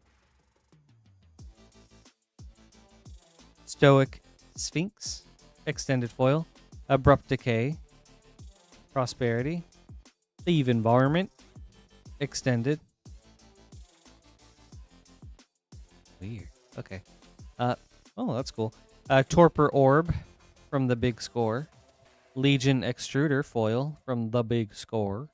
Stoic Sphinx, extended foil, abrupt decay, prosperity, thief environment, extended. Weird. Okay. Oh, that's cool. Torpor orb from the big score. Legion extruder foil from the big score.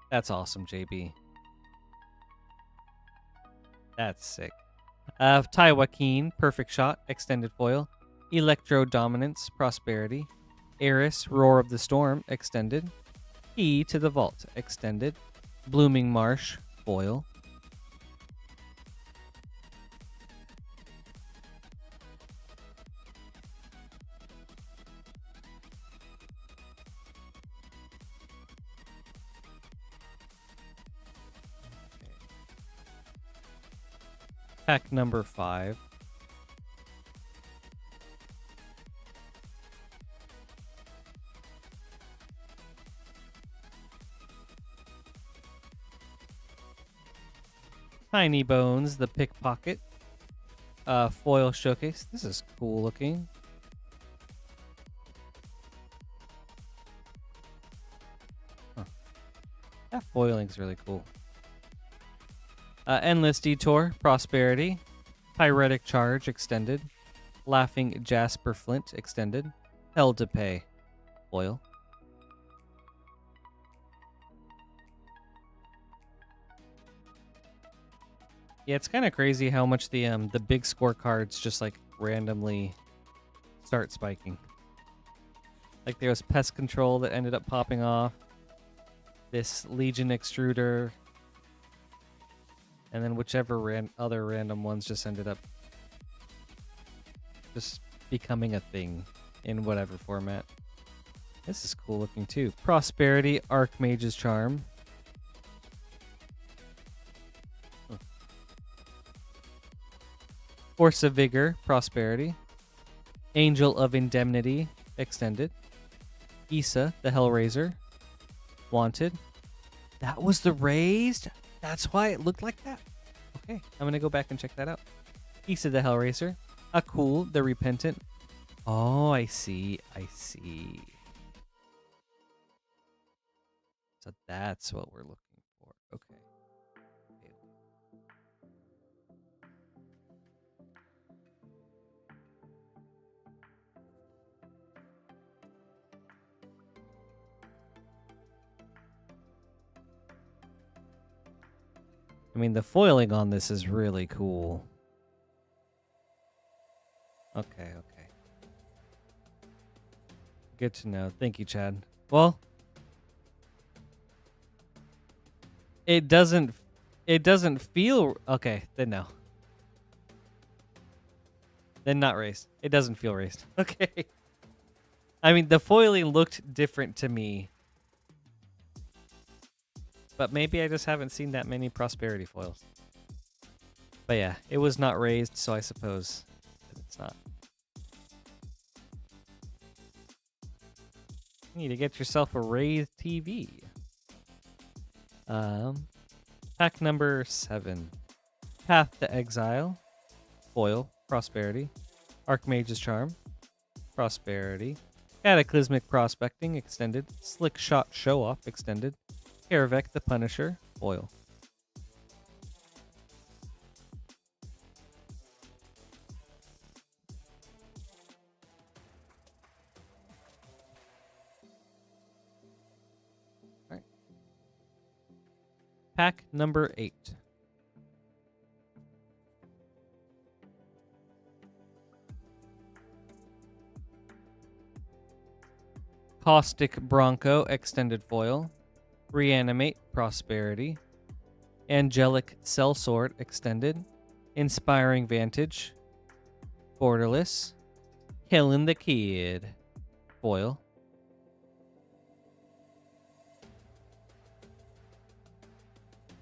That's awesome, JB. That's sick. Taiwakin, perfect shot, extended foil. Electro dominance, prosperity. Eris, roar of the storm, extended. Key to the vault, extended. Blooming marsh, foil. Pack number 5. Tiny Bones, the pickpocket. Foil showcase. This is cool looking. Huh. That foiling's really cool. Endless Detour, Prosperity. Pyretic Charge, extended. Laughing Jasper Flint, extended. Hell to Pay, foil. Yeah, it's kind of crazy how much the big scorecards just like randomly start spiking. Like there was Pest Control that ended up popping off. This Legion Extruder. And then whichever other random ones just ended up just becoming a thing in whatever format. This is cool looking too. Prosperity, Archmage's Charm. Force of Vigor, Prosperity. Angel of Indemnity, extended. Issa, the Hellraiser. Wanted. That was the raised? That's why it looked like that? Okay, I'm going to go back and check that out. Issa the Hellraiser. Akul the Repentant. Oh, I see. I see. So that's what we're looking for. Okay. I mean, the foiling on this is really cool. Okay, okay. Good to know. Thank you, Chad. Well, it doesn't feel okay, then no. Then not raised. It doesn't feel raised. Okay. I mean, the foiling looked different to me. But maybe I just haven't seen that many prosperity foils. But yeah, it was not raised, so I suppose it's not. You need to get yourself a raised TV. Pack number 7. Path to Exile. Foil. Prosperity. Archmage's Charm. Prosperity. Cataclysmic Prospecting. Extended. Slick Shot Show Off. Extended. Karavek the Punisher. Foil. All right. Pack number 8. Caustic Bronco Extended Foil. Reanimate Prosperity. Angelic Sellsword Extended. Inspiring Vantage. Borderless. Killing the Kid. Foil.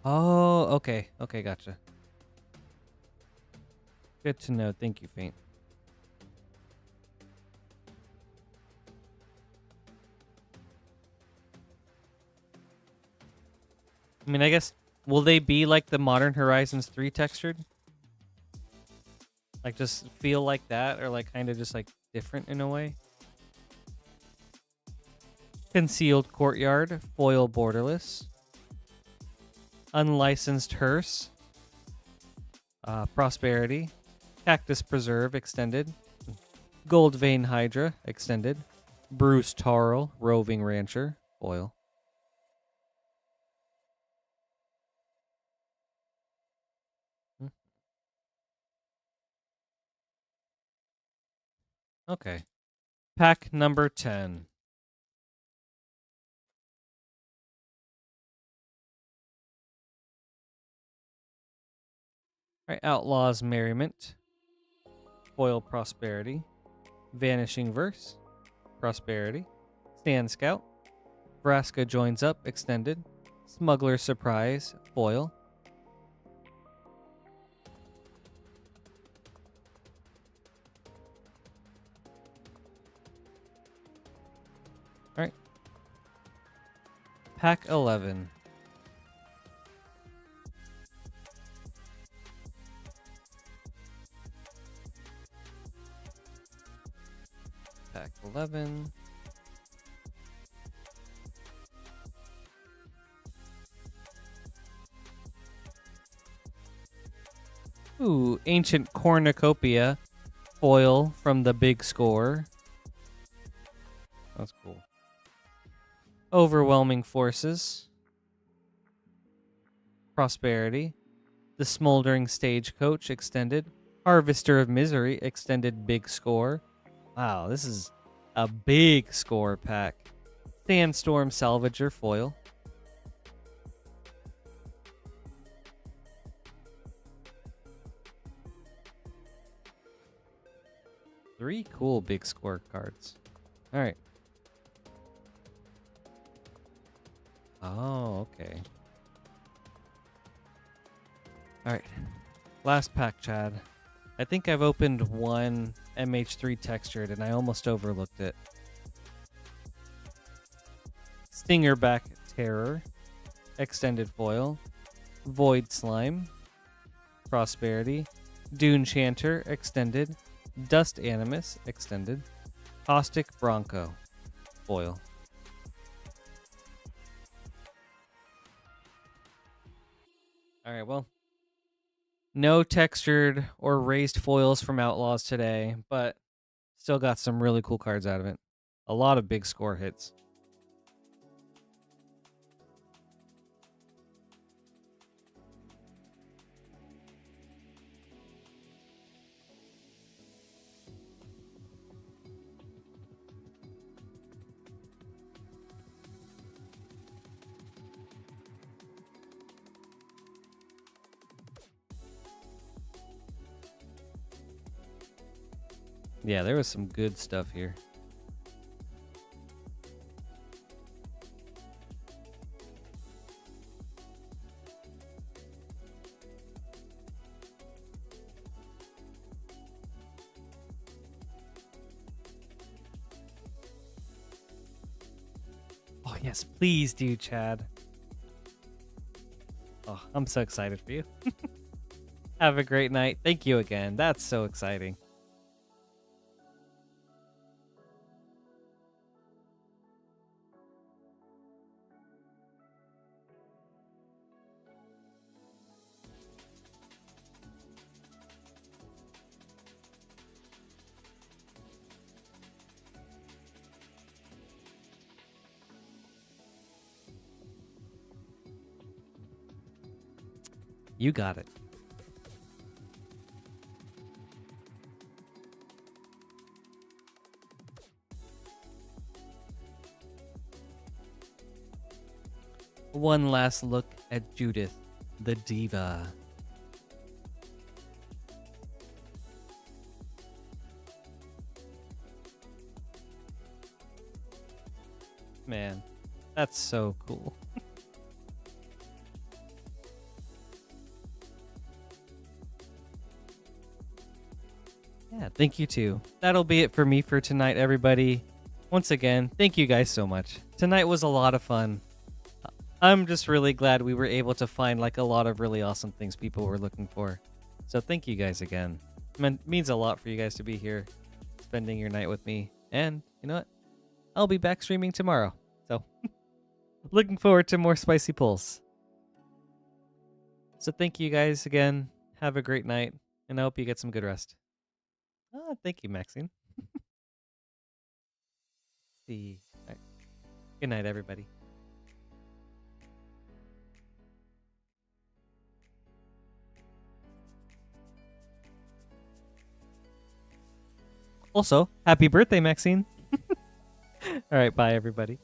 Oh, okay. Okay, gotcha. Good to know. Thank you, Faint. I mean, I guess, will they be like the Modern Horizons 3 textured? Like, just feel like that, or like kind of just like different in a way? Concealed Courtyard, Foil Borderless. Unlicensed Hearse. Prosperity. Cactus Preserve, Extended. Gold Vein Hydra, Extended. Bruce Tarl, Roving Rancher, Foil. Okay. Pack number 10. All right, Outlaws Merriment. Foil Prosperity. Vanishing Verse. Prosperity. Stand Scout. Vraska Joins Up, Extended. Smuggler Surprise, Foil. Alright. Pack 11. Pack 11. Ooh, Ancient Cornucopia, Foil from the Big Score. That's cool. Overwhelming Forces. Prosperity. The Smoldering Stagecoach, Extended. Harvester of Misery, Extended Big Score. Wow, this is a big score pack. Sandstorm Salvager, Foil. Three cool big score cards. All right. Oh, okay. All right. Last pack, Chad. I think I've opened one MH3 textured and I almost overlooked it. Stingerback Terror. Extended Foil. Void Slime. Prosperity. Dune Chanter extended, Dust Animus extended, Caustic Bronco foil. All right, well, no textured or raised foils from Outlaws today, but still got some really cool cards out of it. A lot of big score hits. Yeah, there was some good stuff here. Oh, yes, please do, Chad. Oh, I'm so excited for you. Have a great night. Thank you again. That's so exciting. You got it. One last look at Judith, the diva. Man, that's so cool. Yeah, thank you too. That'll be it for me for tonight, everybody. Once again, thank you guys so much. Tonight was a lot of fun. I'm just really glad we were able to find like a lot of really awesome things people were looking for. So thank you guys again. Means a lot for you guys to be here, spending your night with me. And you know what? I'll be back streaming tomorrow. So looking forward to more spicy pulls. So thank you guys again. Have a great night, and I hope you get some good rest. Oh, thank you, Maxine. See. All right. Good night, everybody. Also, happy birthday, Maxine. All right, bye, everybody.